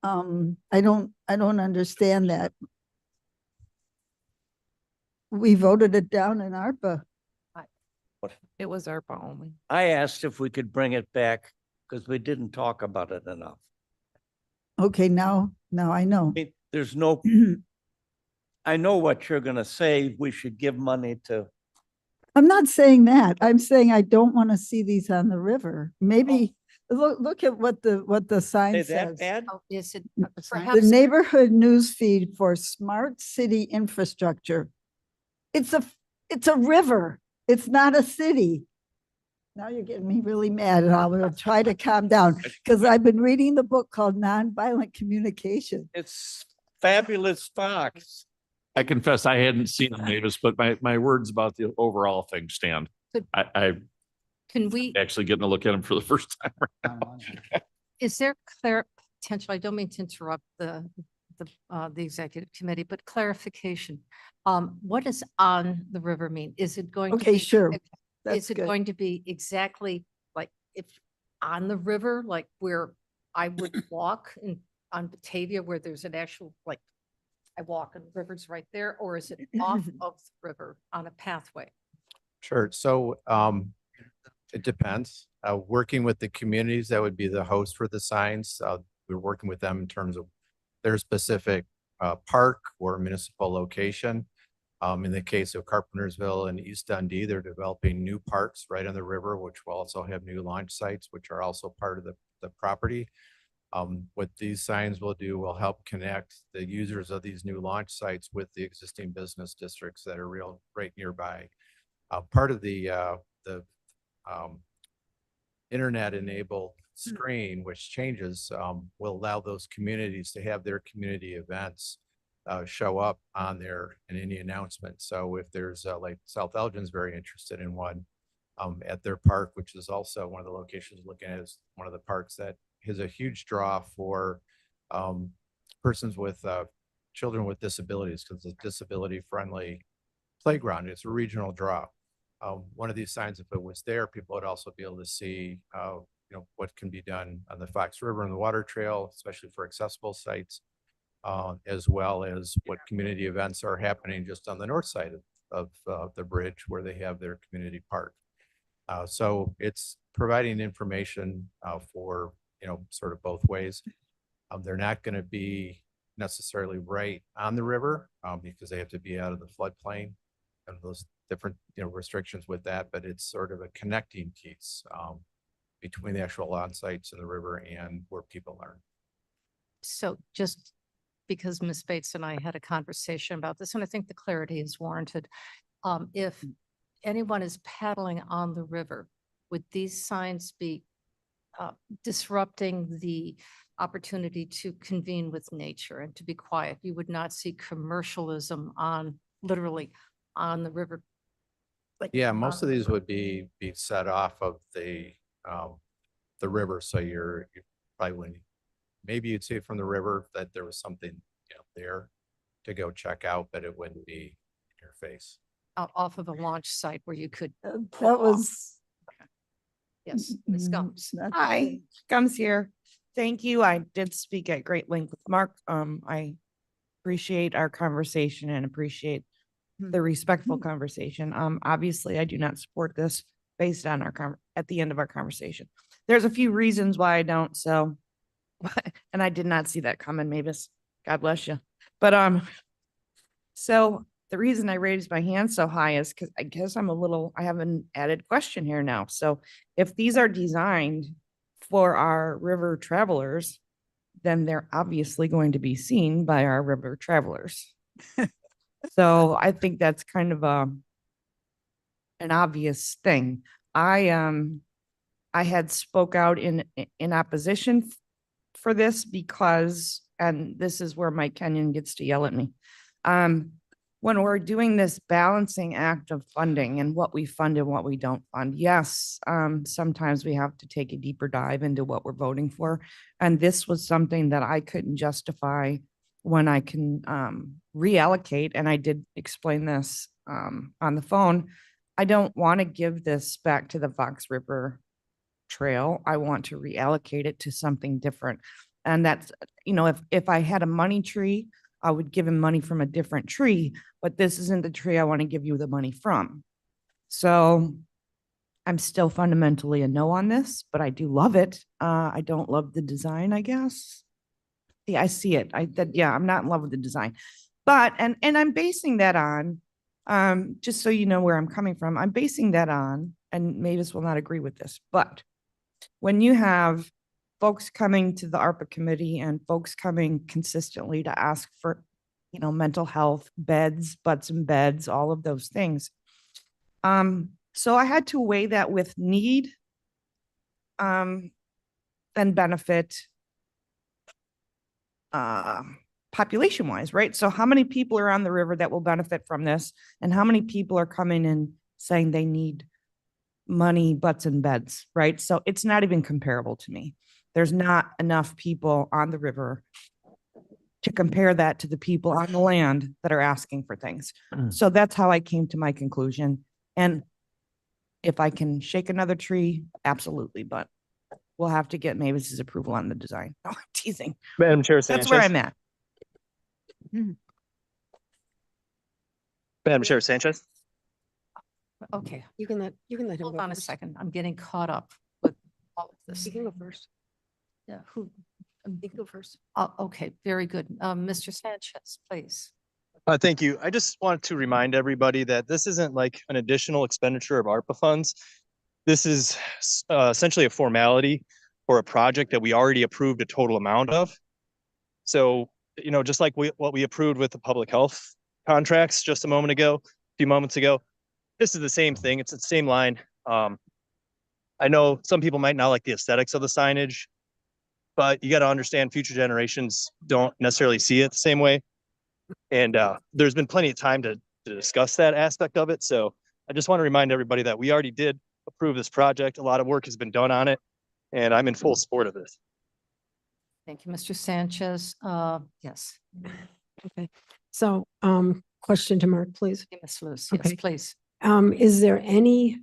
I don't understand that. We voted it down in ARPA.
It was ARPA only.
I asked if we could bring it back because we didn't talk about it enough.
Okay, now I know.
I mean, there's no, I know what you're gonna say. We should give money to.
I'm not saying that. I'm saying I don't want to see these on the river. Maybe, look at what the sign
Is that
says.
bad?
Oh, is it
The
perhaps?
neighborhood news feed for smart city infrastructure. It's a river. It's not a city. Now you're getting me really mad, and I will try to calm down because I've been reading the book called Nonviolent Communication.
It's fabulous Fox.
I confess I hadn't seen them, Mavis, but my words about the overall thing stand. I
Can we,
actually getting to look at them for the first time right now.
is there potential, I don't mean to interrupt the executive committee, but clarification. What does on the river mean? Is it going to
Okay,
be?
sure.
Is
That's
it
good.
going to be exactly like if on the river, like where I would walk on Batavia where there's an actual, like I walk and the river's right there, or is it off of the river on a pathway?
Sure. So it depends. Working with the communities that would be the host for the signs, we're working with them in terms of their specific park or municipal location. In the case of Carpentersville and East Dundee, they're developing new parks right on the river, which will also have new launch sites, which are also part of the property. What these signs will do will help connect the users of these new launch sites with the existing business districts that are right nearby. Part of the internet-enabled screen, which changes, will allow those communities to have their community events show up on there in any announcement. So if there's like South Elgin's very interested in one at their park, which is also one of the locations looking at is one of the parks that has a huge draw for persons with children with disabilities because it's a disability-friendly playground. It's a regional draw. One of these signs, if it was there, people would also be able to see, what can be done on the Fox River and the water trail, especially for accessible sites, as well as what community events are happening just on the north side of the bridge where they have their community park. So it's providing information for, sort of both ways. They're not going to be necessarily right on the river, because they have to be out of the floodplain and those different, restrictions with that, but it's sort of a connecting piece, between the actual lawn sites and the river and where people are.
So just because Ms. Bates and I had a conversation about this, and I think the clarity is warranted. If anyone is paddling on the river, would these signs be disrupting the opportunity to convene with nature and to be quiet? You would not see commercialism literally on the river.
Yeah, most of these would be set off of the river, so you probably wouldn't, maybe you'd see it from the river that there was something, there to go check out, but it wouldn't be in your face.
Off of a launch site where you could.
That was.
Yes, Ms. Gums.
Hi, Gums here. Thank you. I did speak at great length with Mark. I appreciate our conversation and appreciate the respectful conversation. Obviously, I do not support this based on at the end of our conversation. There's a few reasons why I don't, so, and I did not see that coming, Mavis. God bless you. But, so the reason I raised my hand so high is because I guess I have an added question here now. So if these are designed for our river travelers, then they're obviously going to be seen by our river travelers. So I think that's kind of an obvious thing. I had spoke out in opposition for this because, and this is where Mike Kenyon gets to yell at me. When we're doing this balancing act of funding and what we fund and what we don't fund, yes, sometimes we have to take a deeper dive into what we're voting for. And this was something that I couldn't justify when I can reallocate. And I did explain this on the phone. I don't want to give this back to the Fox River Trail. I want to reallocate it to something different. And that's, if I had a money tree, I would give him money from a different tree, but this isn't the tree I want to give you the money from. So I'm still fundamentally a no on this, but I do love it. I don't love the design, I guess. Yeah, I see it. I'm not in love with the design, but, and I'm basing that on, just so you know where I'm coming from, I'm basing that on, and Mavis will not agree with this, but when you have folks coming to the ARPA committee and folks coming consistently to ask for, mental health, beds, butts and beds, all of those things. So I had to weigh that with need and benefit population wise, right? So how many people are on the river that will benefit from this? And how many people are coming and saying they need money, butts and beds, right? So it's not even comparable to me. There's not enough people on the river to compare that to the people on the land that are asking for things. So that's how I came to my conclusion. And if I can shake another tree, absolutely, but we'll have to get Mavis's approval on the design. No, I'm teasing.
Madam Chair
That's where I'm
Sanchez.
at.
Madam Chair Sanchez.
Okay,
You can let him
hold
go
on a
first.
second. I'm getting caught up with all of this.
You can go first.
Yeah, who?
You can go first.
Okay, very good. Mr. Sanchez, please.
Thank you. I just wanted to remind everybody that this isn't like an additional expenditure of ARPA funds. This is essentially a formality for a project that we already approved a total amount of. So, just like what we approved with the public health contracts just a few moments ago, this is the same thing. It's the same line. I know some people might not like the aesthetics of the signage, but you got to understand future generations don't necessarily see it the same way. And there's been plenty of time to discuss that aspect of it. So I just want to remind everybody that we already did approve this project. A lot of work has been done on it, and I'm in full support of this.
Thank you, Mr. Sanchez. Yes.
Okay. So, question to Mark, please.
Ms. Lewis, yes,
Okay.
please.
Is there any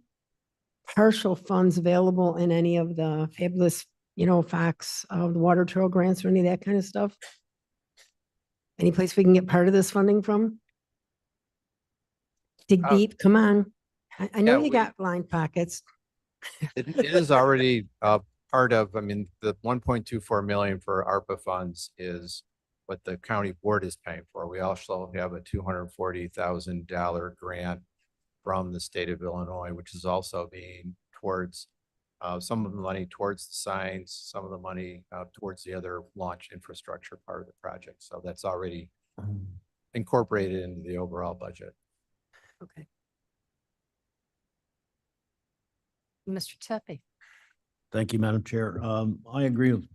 partial funds available in any of the fabulous, Fox, the water trail grants or any of that kind of stuff? Any place we can get part of this funding from? Dig deep, come on. I know
Yeah,
you got blind pockets.
It is already part of, the 1.24 million for ARPA funds is what the county board is paying for. We also have a $240,000 grant from the state of Illinois, which is also being towards some of the money towards the signs, some of the money towards the other launch infrastructure part of the project. So that's already incorporated into the overall budget.
Okay.
Mr. Tepe.
Thank you, Madam Chair. I agree with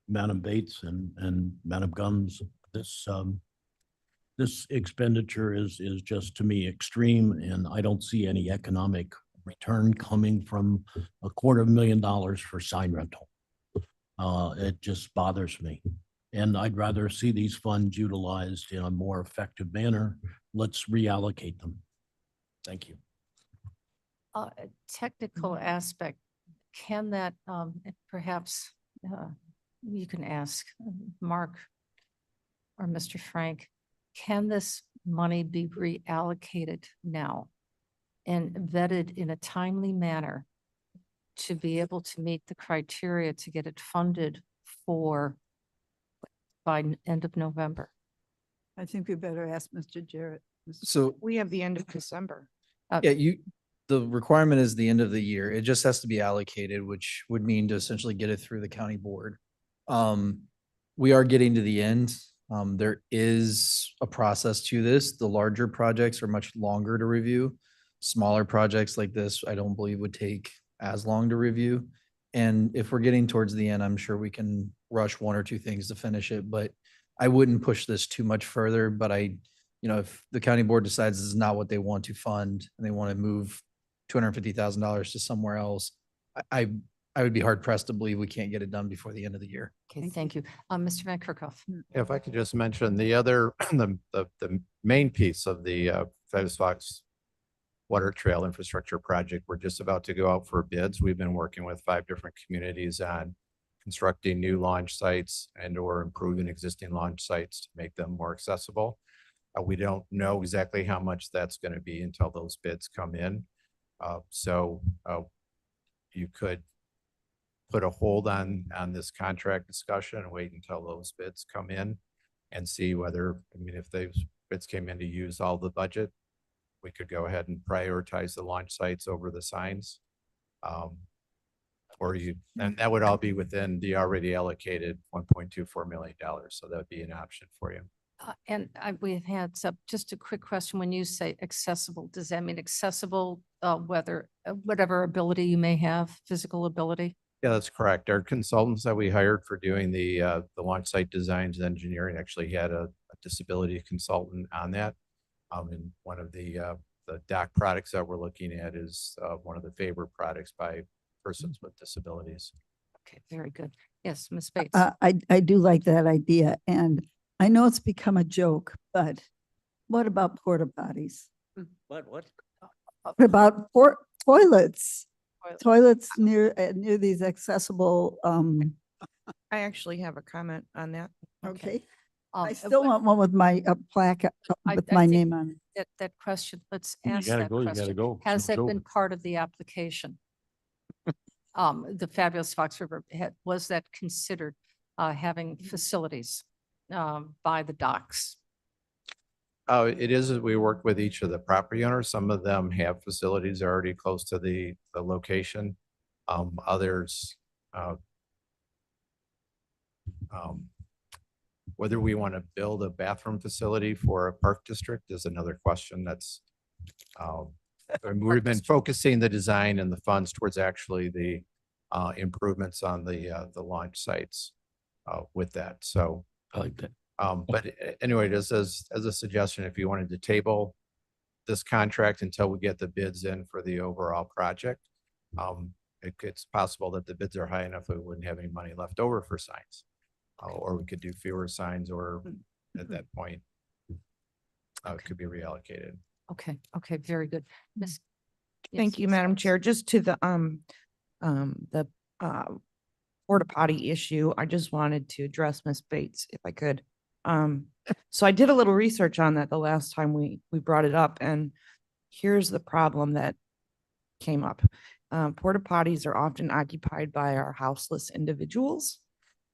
Madam Bates and Madam Guns. This expenditure is just to me extreme, and I don't see any economic return coming from $250,000 for sign rental. It just bothers me. And I'd rather see these funds utilized in a more effective manner. Let's reallocate them. Thank you.
A technical aspect, can that perhaps you can ask Mark or Mr. Frank, can this money be reallocated now and vetted in a timely manner to be able to meet the criteria to get it funded for by end of November?
I think we better ask Mr. Jarrett.
So
We have the end of December.
yeah, the requirement is the end of the year. It just has to be allocated, which would mean to essentially get it through the county board. We are getting to the end. There is a process to this. The larger projects are much longer to review. Smaller projects like this, I don't believe would take as long to review. And if we're getting towards the end, I'm sure we can rush one or two things to finish it, but I wouldn't push this too much further. But if the county board decides this is not what they want to fund and they want to move $250,000 to somewhere else, I would be hard pressed to believe we can't get it done before the end of the year.
Okay, thank you. Mr. Van Kerkhoff.
If I could just mention the other, the main piece of the Fabulous Fox Water Trail Infrastructure Project, we're just about to go out for bids. We've been working with 5 different communities on constructing new launch sites and or improving existing launch sites to make them more accessible. We don't know exactly how much that's going to be until those bids come in. So you could put a hold on this contract discussion and wait until those bids come in and see whether, if those bids came in to use all the budget, we could go ahead and prioritize the launch sites over the signs. And that would all be within the already allocated $1.24 million. So that would be an option for you.
We've had just a quick question. When you say accessible, does that mean accessible, whatever ability you may have, physical ability?
Yeah, that's correct. Our consultants that we hired for doing the launch site designs and engineering actually had a disability consultant on that. And one of the dock products that we're looking at is one of the favorite products by persons with disabilities.
Okay, very good. Yes, Ms. Bates.
I do like that idea. And I know it's become a joke, but what about porta potties?
What?
What about toilets? Toilets near these accessible,
I actually have a comment on that.
okay. I still want one with my plaque with my name on it.
That question, let's
You
ask
gotta
that
go, you gotta
question.
go.
Has
So
that
it's
been
over.
part of the application? The Fabulous Fox River, was that considered having facilities by the docks?
It is, we work with each of the property owners. Some of them have facilities already close to the location. Others, whether we want to build a bathroom facility for a park district is another question. That's, and we've been focusing the design and the funds towards actually the improvements on the launch sites with that. So
I like that.
but anyway, just as a suggestion, if you wanted to table this contract until we get the bids in for the overall project, it's possible that the bids are high enough that we wouldn't have any money left over for signs. Or we could do fewer signs, or at that point, it could be reallocated.
Okay, very good. Ms.
Thank you, Madam Chair. Just to the porta potty issue, I just wanted to address Ms. Bates, if I could. So I did a little research on that the last time we brought it up, and here's the problem that came up. Porta potties are often occupied by our houseless individuals.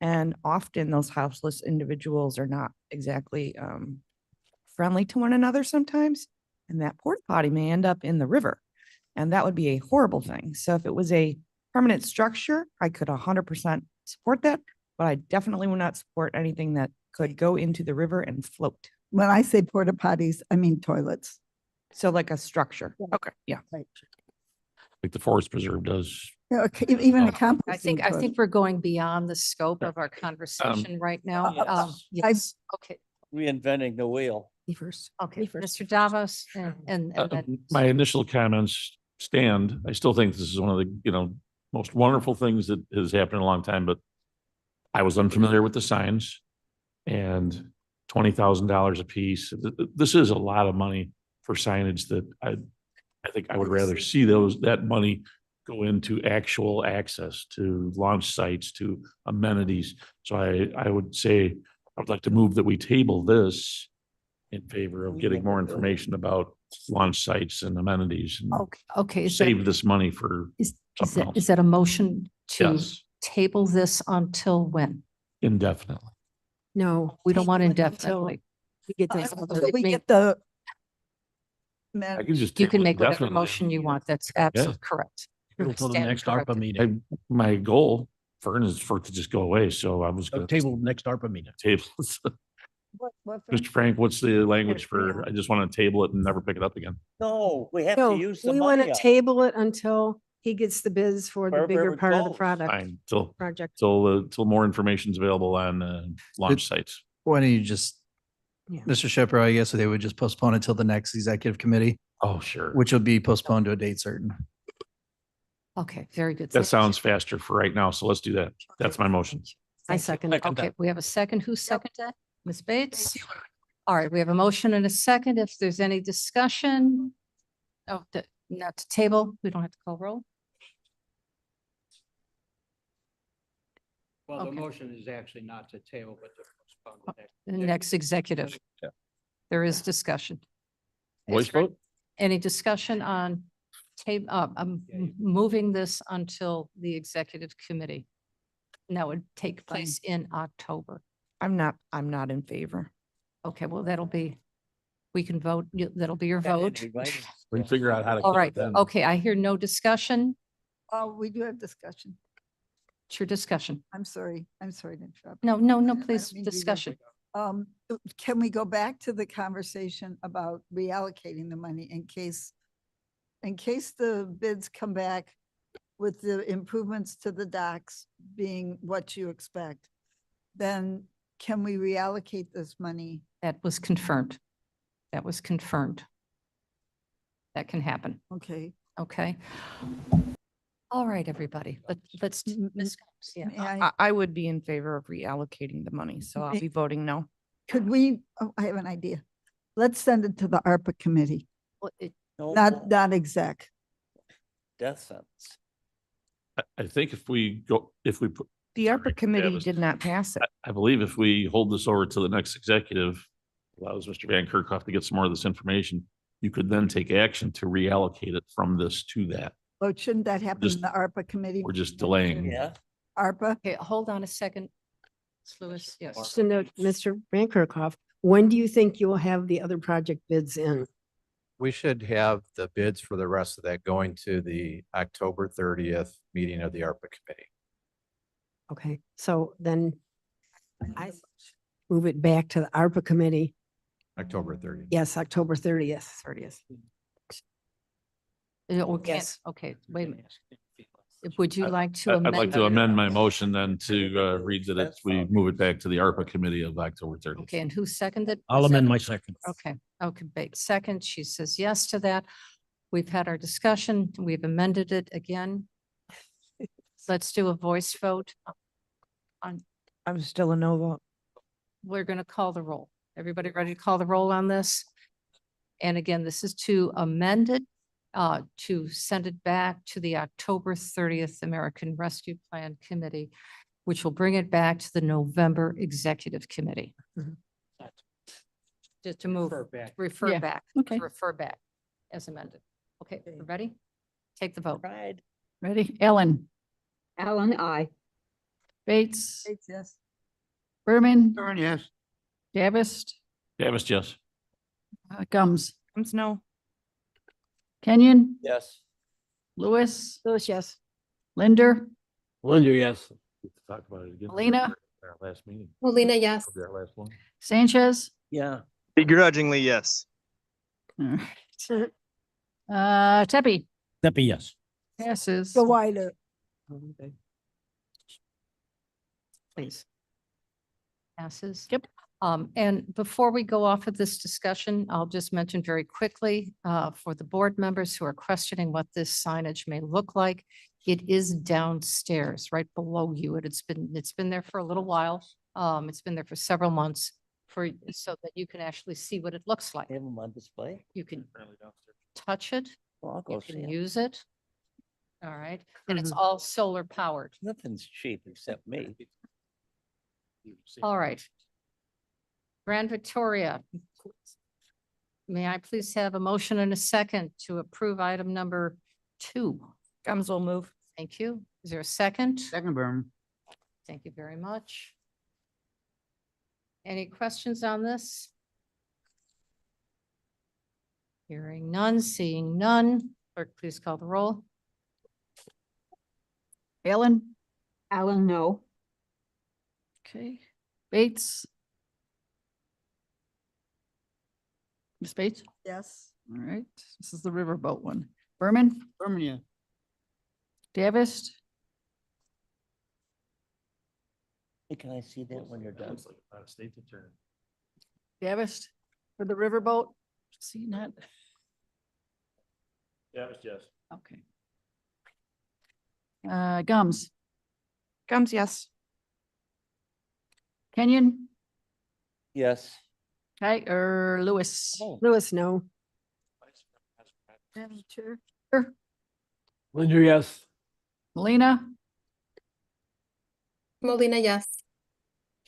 And often those houseless individuals are not exactly friendly to one another sometimes. And that porta potty may end up in the river. And that would be a horrible thing. So if it was a permanent structure, I could 100% support that. But I definitely would not support anything that could go into the river and float.
When I say porta potties, I mean toilets.
So like a structure. Okay, yeah.
Right.
Like the Forest Preserve does.
Yeah, okay, even a
Oh.
composting.
I think
toilet.
we're going beyond the scope of our conversation right now. Yes, okay,
Reinventing the wheel.
Me first.
okay, Mr. Davos and then.
My initial comments stand. I still think this is one of the, most wonderful things that has happened in a long time, but I was unfamiliar with the signs and $20,000 a piece. This is a lot of money for signage that I think I would rather see that money go into actual access to launch sites, to amenities. So I would say, I would like to move that we table this in favor of getting more information about launch sites and amenities and
Okay. is that-
save this money for
Is
something
that,
else.
is that a motion to
Yes,
table this until when?
indefinitely.
No.
We don't want
table it until
indefinitely.
We get this.
Until we get the.
I can just.
You can
table it
make whatever
indefinitely.
motion you want. That's absolutely correct.
Until the
Stand
next
corrected.
ARPA meeting.
My goal, Fern, is for it to just go away. So I was going to
Table next ARPA meeting.
table.
What,
Mr. Frank, what's the language for, I just want to table it and never pick it up again?
No, we have
No,
to use the
we want
money.
to table it until he gets the bids for the
Wherever
bigger
it
part of the
goes.
product.
Fine, till
Project.
more information is available on launch sites.
Why don't you just,
Yeah.
Mr. Shepherd, I guess they would just postpone it till the next executive committee,
Oh, sure.
which will be postponed to a date certain.
Okay, very good.
That
Thank you.
sounds faster for right now. So let's do that. That's my motion.
I second.
Okay, we have a second. Who seconded that? Ms. Bates? All right, we have a motion and a second. If there's any discussion. Oh, not to table, we don't have to call roll.
Well, the
Okay.
motion is actually not to table, but to postpone the next.
The next executive.
Yeah.
There is discussion.
Voice vote?
Any discussion on moving this until the executive committee? And that would take place in October.
I'm not in favor.
Okay, well, we can vote, that'll be your vote.
We can figure out how to.
All
keep it
right,
then.
okay, I hear no discussion.
Oh, we do have discussion.
It's your discussion.
I'm sorry to interrupt.
No, no, no,
I
please,
mean to be
discussion.
Can we go back to the conversation about reallocating the money in case the bids come back with the improvements to the docks being what you expect? Then can we reallocate this money?
That was confirmed. That was confirmed. That can happen,
Okay.
okay? All right, everybody, let's, Ms. Combs, yeah.
May I-
I would be in favor of reallocating the money, so I'll
May-
be voting no.
Could we, I have an idea. Let's send it to the ARPA committee,
Well,
not exec.
Death sentence.
I think if we put,
The
Sorry,
ARPA committee
Travis.
did not pass it.
I believe if we hold this over to the next executive, allows Mr. Van Kirkhoff to get some more of this information, you could then take action to reallocate it from this to that.
Oh, shouldn't that happen
Just-
in the ARPA committee?
We're just delaying.
Yeah.
ARPA?
Okay, hold on a second. Ms. Lewis, yes.
Just a note, Mr. Van Kirkhoff, when do you think you'll have the other project bids in?
We should have the bids for the rest of that going to the October 30th meeting of the ARPA committee.
Okay, so then I move it back to the ARPA committee.
October 30th.
Yes, October 30th.
Yes, okay, wait a minute. Would you like to
I'd
amend?
like to amend my motion then to read that we move it back to the ARPA committee of October 30th.
Okay, and who seconded?
I'll
Was that-
amend my second.
Okay, Bates second. She says yes to that. We've had our discussion. We've amended it again. Let's do a voice vote.
I'm still a no vote.
We're going to call the roll. Everybody ready to call the roll on this? And again, this is to amend it, to send it back to the October 30th American Rescue Plan Committee, which will bring it back to the November Executive Committee.
Mhm.
Just to move, refer
Yeah,
back,
okay.
refer back as amended. Okay, we're ready? Take the vote.
Ready? Ellen?
Alan, I.
Bates,
Bates, yes.
Berman,
Yes.
Davis,
Davis, yes.
Gums,
Gums, no.
Kenyon,
Yes.
Lewis,
Lewis, yes.
Linder,
Linder, yes.
Talk about it again.
Molina,
Our last meeting.
Molina, yes.
Our last one.
Sanchez.
Yeah.
Begrudgingly, yes.
All right. Tepe,
That'd be yes.
passes.
Go wider.
Please. Passes.
Yep.
And before we go off of this discussion, I'll just mention very quickly, for the board members who are questioning what this signage may look like, it is downstairs, right below you. It's been there for a little while. It's been there for several months so that you can actually see what it looks like.
Have them on display?
You can touch it,
Well, I'll go
you
see
can
'em.
use it. All right, and it's all solar powered.
Nothing's cheap except me.
All right. Grand Victoria. May I please have a motion and a second to approve item number 2?
Gums will move.
Thank you. Is there a second?
Second Berman.
Thank you very much. Any questions on this? Hearing none, seeing none. Clerk, please call the roll.
Allen,
Allen, no.
okay. Bates. Ms. Bates?
Yes.
All right, this is the riverboat one. Berman,
Berman, yeah.
Davis,
Hey, can I see that when you're done?
State's attorney.
Davis for the riverboat. See that?
Davis, yes.
Okay. Gums,
Gums, yes.
Kenyon,
Yes.
okay, Lewis.
Lewis, no.
Madam Chair.
Linder, yes.
Molina,
Molina, yes.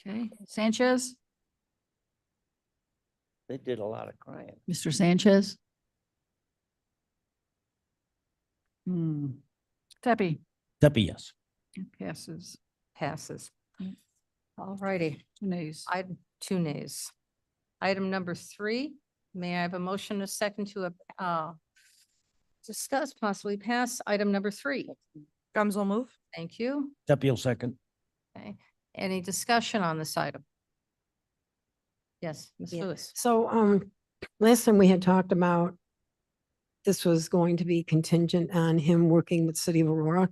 okay. Sanchez,
They did a lot of crying.
Mr. Sanchez. Tepe,
That'd be yes.
passes.
Passes. All righty.
2 nays.
Two nays. Item number 3, may I have a motion, a second to discuss, possibly pass item number 3?
Gums will move.
Thank you.
That'd be a second.
Okay. Any discussion on this item? Yes, Ms.
Yeah.
Lewis.
So, last time we had talked about this was going to be contingent on him working with City of Aurora.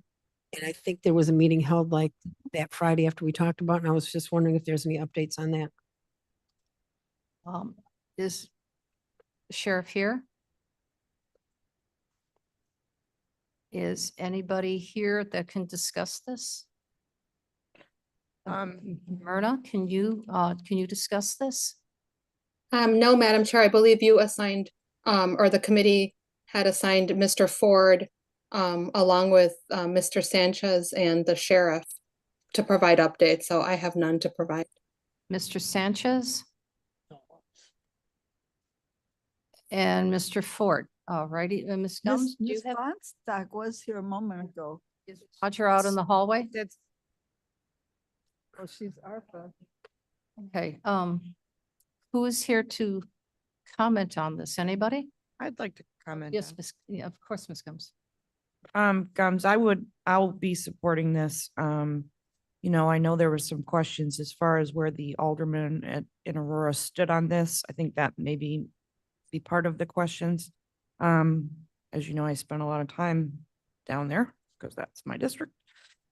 And I think there was a meeting held like that Friday after we talked about, it, and I was just wondering if there's any updates on that.
Is the sheriff here? Is anybody here that can discuss this? Myrna, can you discuss this?
No, Madam Chair, I believe you assigned, or the committee had assigned Mr. Ford, along with, Mr. Sanchez and the sheriff to provide updates, so I have none to provide.
Mr. Sanchez? And Mr. Ford, all righty, Ms. Gums? do you
Ms.
have-
Bonstock was here a moment ago.
Roger out in the hallway?
That's. Oh, she's ARPA.
Okay, who is here to comment on this? Anybody?
I'd like to comment.
Yes,
on-
yeah, of course, Ms. Gums.
Gums, I'll be supporting this. I know there were some questions as far as where the alderman in Aurora stood on this. I think that maybe be part of the questions. As you know, I spent a lot of time down there because that's my district.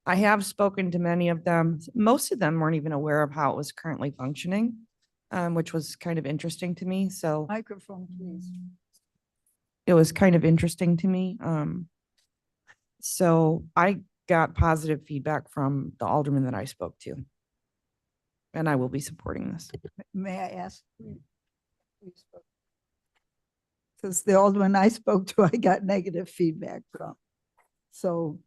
I have spoken to many of them. Most of them weren't even aware of how it was currently functioning, which was kind of interesting to me. So
Microphone, please.
it was kind of interesting to me. So I got positive feedback from the alderman that I spoke to. And I will be supporting this.
May I ask? Because the alderman I spoke to, I got negative feedback from. So,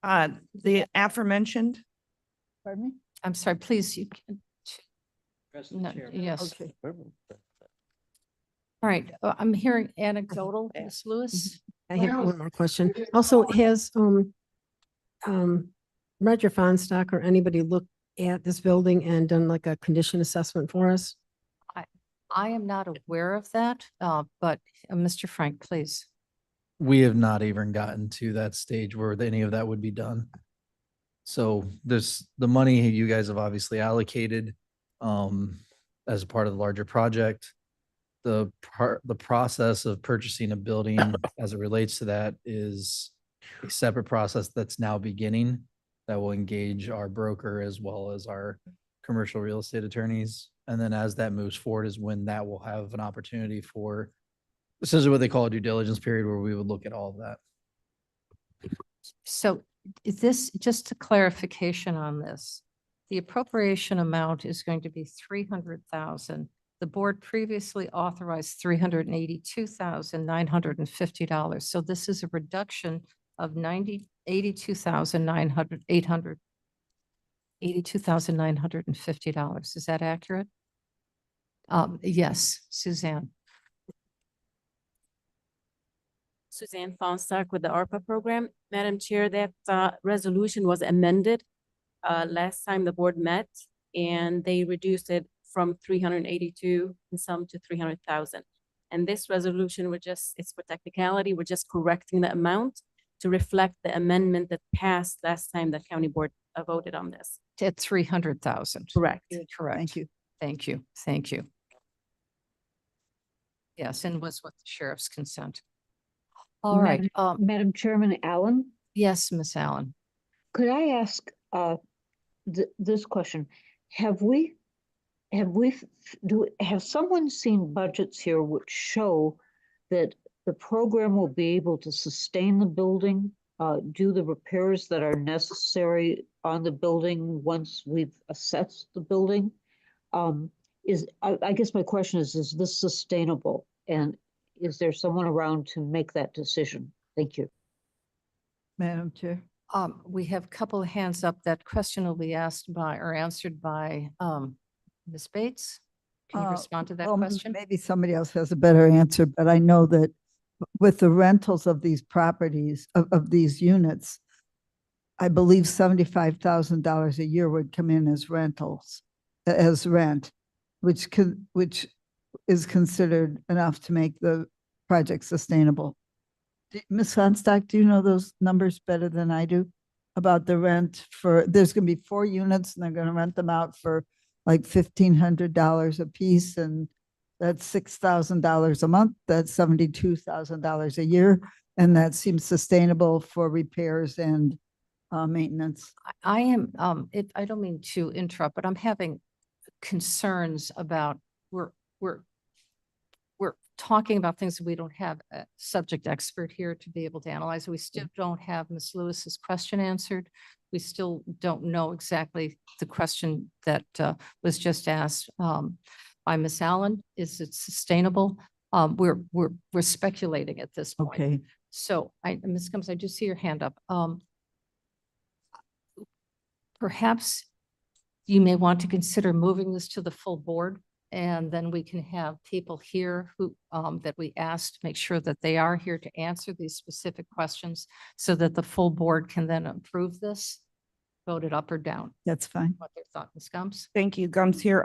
The aforementioned,
pardon me?
I'm sorry, please, you can. No, yes.
Okay.
All right, I'm hearing anecdotal, Ms. Lewis.
I have one more question. Also, has, Roger Fonstock or anybody looked at this building and done like a condition assessment for us?
I am not aware of that, but Mr. Frank, please.
We have not even gotten to that stage where any of that would be done. So there's the money you guys have obviously allocated as a part of the larger project. The process of purchasing a building as it relates to that is a separate process that's now beginning that will engage our broker as well as our commercial real estate attorneys. And then as that moves forward is when that will have an opportunity for, this is what they call a due diligence period, where we would look at all of that.
So is this, just a clarification on this, the appropriation amount is going to be 300,000. The board previously authorized $382,950. So this is a reduction of $82,950. Is that accurate? Yes, Suzanne.
Suzanne Fonstock with the ARPA program. Madam Chair, that resolution was amended last time the board met, and they reduced it from 382 and some to 300,000. And this resolution would just, it's for technicality, we're just correcting the amount to reflect the amendment that passed last time the county board voted on this.
At 300,000.
Correct.
Correct.
Thank you.
Thank you. Thank you. Yes, and was with the sheriff's consent. All right.
Madam Chairman Allen,
Yes, Miss Allen.
could I ask this question? Have someone seen budgets here which show that the program will be able to sustain the building, do the repairs that are necessary on the building once we've assessed the building? I guess my question is this sustainable? And is there someone around to make that decision? Thank you.
Madam Chair.
We have a couple of hands up. That question will be asked by or answered by Ms. Bates. Can you respond to that
Well,
question?
Maybe somebody else has a better answer, but I know that with the rentals of these properties, of these units, I believe $75,000 a year would come in as rentals, as rent, which is considered enough to make the project sustainable. Ms. Fonstock, do you know those numbers better than I do about the rent for, there's going to be 4 units and they're going to rent them out for like $1,500 a piece, and that's $6,000 a month. That's $72,000 a year. And that seems sustainable for repairs and maintenance.
I am, I don't mean to interrupt, but I'm having concerns about, we're talking about things that we don't have a subject expert here to be able to analyze. We still don't have Ms. Lewis's question answered. We still don't know exactly the question that was just asked by Ms. Allen. Is it sustainable? We're speculating at this point.
Okay.
So Ms. Combs, I do see your hand up. Perhaps you may want to consider moving this to the full board, and then we can have people here who that we asked, make sure that they are here to answer these specific questions so that the full board can then approve this, vote it up or down.
That's fine.
What their thought, Ms. Gums?
Thank you, Gums here.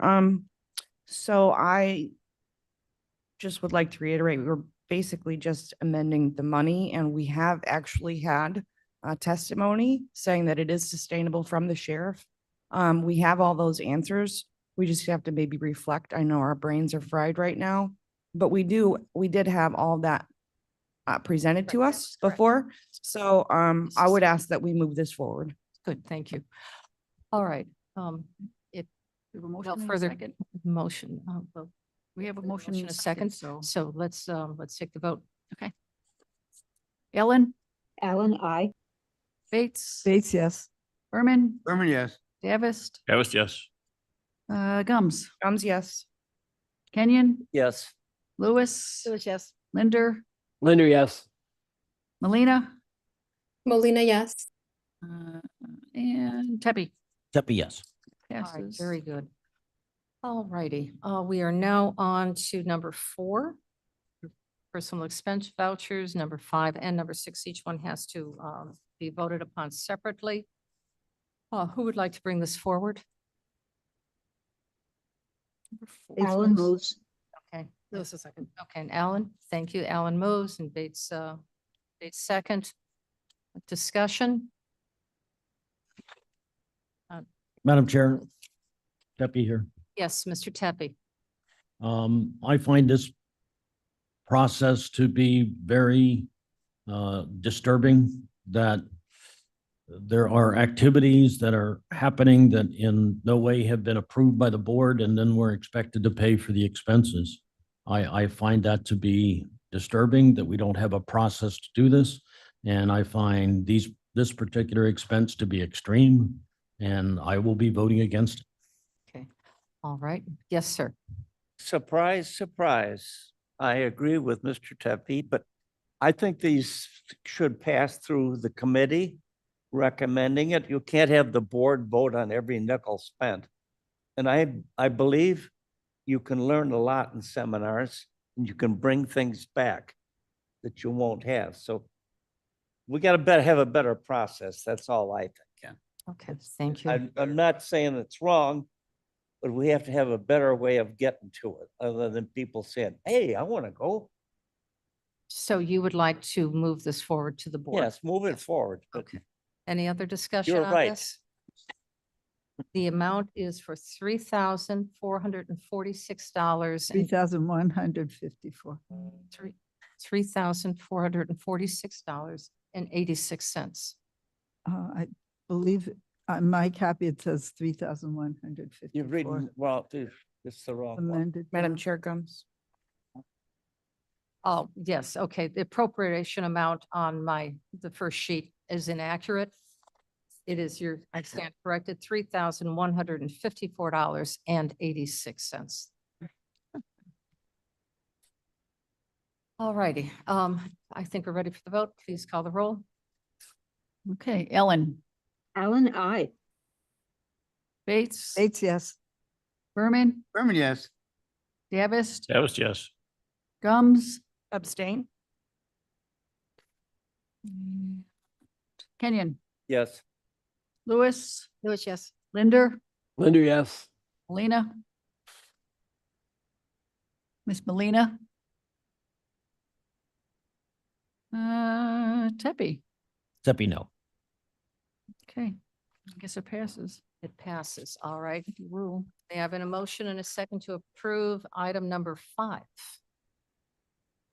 So I just would like to reiterate, we're basically just amending the money, and we have actually had testimony saying that it is sustainable from the sheriff. We have all those answers. We just have to maybe reflect. I know our brains are fried right now, but we did have all that presented to us before. So I would ask that we move this forward.
Good, thank you. All right. If no further motion. Well,
We have a
motion
motion
in a second,
so.
so let's take the vote.
Okay. Ellen?
Allen, aye.
Bates?
Bates, yes.
Berman?
Berman, yes.
Davis?
Davis, yes.
Gums?
Gums, yes.
Kenyon?
Yes.
Lewis?
Lewis, yes.
Linder?
Linder, yes.
Melina?
Molina, yes.
And Tepe?
Tepe, yes.
All right,
Passes.
very good. All righty, we are now on to number 4. Personal expense vouchers, number 5 and number 6. Each one has to be voted upon separately. Who would like to bring this forward?
Alan moves.
Okay.
Melissa second.
Okay, and Alan, thank you. Alan moves and Bates, Bates second. Discussion?
Madam Chair, Deputy here.
Yes, Mr. Tepe.
I find this process to be very disturbing, that there are activities that are happening that in no way have been approved by the board, and then we're expected to pay for the expenses. I find that to be disturbing, that we don't have a process to do this. And I find this particular expense to be extreme, and I will be voting against it.
Okay, all right. Yes, sir.
Surprise, surprise. I agree with Mr. Tepe, but I think these should pass through the committee recommending it. You can't have the board vote on every nickel spent. And I believe you can learn a lot in seminars, and you can bring things back that you won't have. So we got to have a better process. That's all I think.
Okay, thank you.
I'm not saying it's wrong, but we have to have a better way of getting to it, other than people saying, hey, I want to go.
So you would like to move this forward to the board?
Yes, move it forward. but
Okay. Any other discussion
You're
on
right.
this? The amount is for $3,446
$3,154.
$3,446.86.
I believe on my copy, it says 3,154.
You're reading, well, it's the wrong one.
Amended.
Madam Chair Gums.
Oh, yes, okay. The appropriation amount on the first sheet is inaccurate. It is I stand corrected, $3,154.86. All righty, I think we're ready for the vote. Please call the roll.
Okay, Ellen,
Alan, I.
Bates,
Bates, yes.
Berman,
Berman, yes.
Davis,
That was yes.
Gums,
Abstain?
Kenyon,
Yes.
Lewis,
Lewis, yes.
Linder,
Linder, yes.
Molina. Miss Molina. Tepe,
Tepe, no.
okay, I guess it passes.
It passes. All right. Rule. May I have an motion and a second to approve item number 5?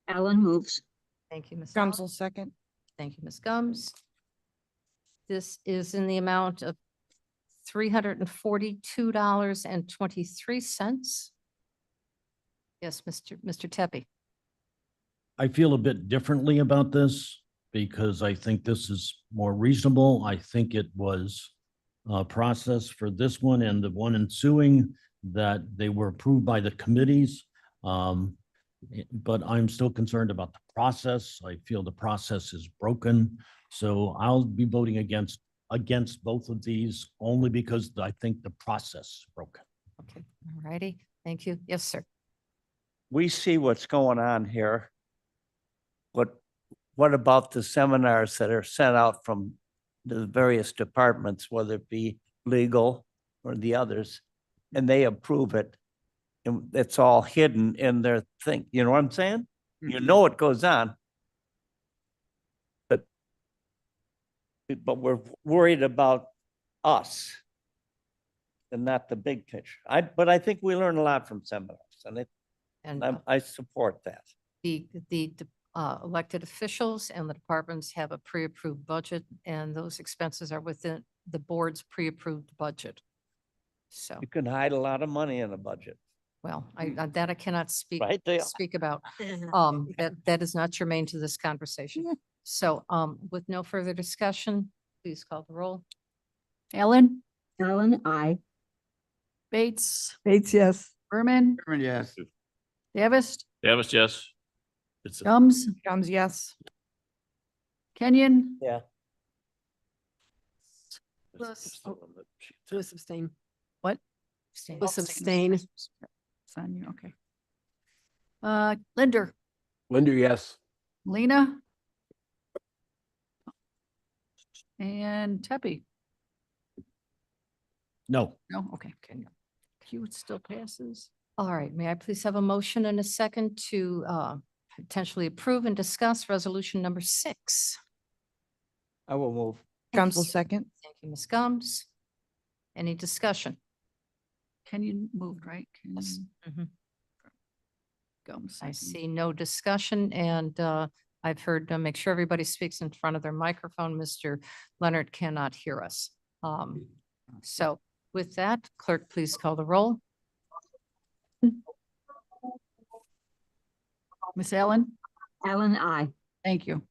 Alan moves.
Thank you, Ms.
Gums
Allen.
will second.
Thank you, Ms. Gums. This is in the amount of $342.23. Yes, Mr. Tepe.
I feel a bit differently about this because I think this is more reasonable. I think it was a process for this one and the one ensuing that they were approved by the committees. But I'm still concerned about the process. I feel the process is broken. So I'll be voting against both of these only because I think the process is broken.
Okay, all righty. Thank you. Yes, sir.
We see what's going on here. What about the seminars that are sent out from the various departments, whether it be legal or the others, and they approve it? And it's all hidden in their thing. You know what I'm saying? You know what goes on. But we're worried about us and not the big picture. But I think we learn a lot from seminars, and I support that.
The elected officials and the departments have a pre-approved budget, and those expenses are within the board's pre-approved budget. So,
You can hide a lot of money in a budget.
well, that I cannot speak
Right there.
about. That is not germane to this conversation. So, with no further discussion, please call the roll.
Ellen,
Alan, I.
Bates,
Bates, yes.
Berman,
Berman, yes.
Davis,
That was yes. It's
Gums,
Gums, yes.
Kenyon,
Yeah.
Lewis, Lewis abstain.
what?
Lewis abstain.
It's on you, okay. Linder,
Linder, yes.
Lena. And Tepe.
No.
No, okay. Q still passes.
All right, may I please have a motion and a second to potentially approve and discuss resolution number 6?
I will move.
Gums will second.
Thank you, Ms. Gums. Any discussion?
Kenyon moved, right? Kenyon,
Mhm.
Gums.
I
second.
see no discussion and I've heard, make sure everybody speaks in front of their microphone. Mr. Leonard cannot hear us. So with that, clerk, please call the roll.
Miss Allen?
Allen, I.
Thank you.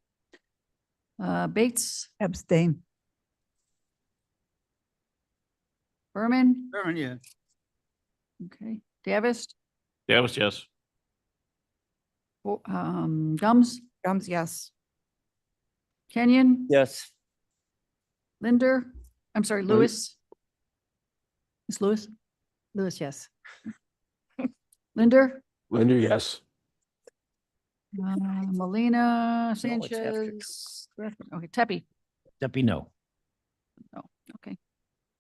Bates?
Abstain.
Berman?
Berman, yeah.
Okay. Davis?
Davis, yes.
Gums?
Gums, yes.
Kenyon?
Yes.
Linder? I'm sorry, Lewis? Miss Lewis?
Lewis, yes.
Linder?
Linder, yes.
Molina,
it's after two.
Sanchez? Okay, Tepe?
Deputy, no.
No, okay.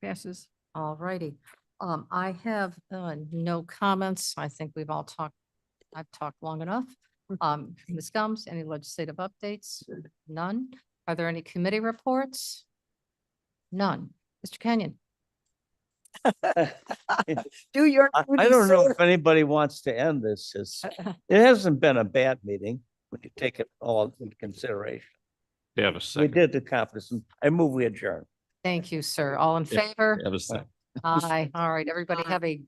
Passes.
All righty. I have no comments. I think we've all talked, I've talked long enough. Ms. Gums, any legislative updates? None. Are there any committee reports? None. Mr. Kenyon?
Do your.
I don't know if anybody wants to end this. It hasn't been a bad meeting when you take it all into consideration.
Davis,
We
second.
did accomplish, and I move we adjourn.
Thank you, sir. All in favor?
Davis, second.
Aye. All right, everybody have a very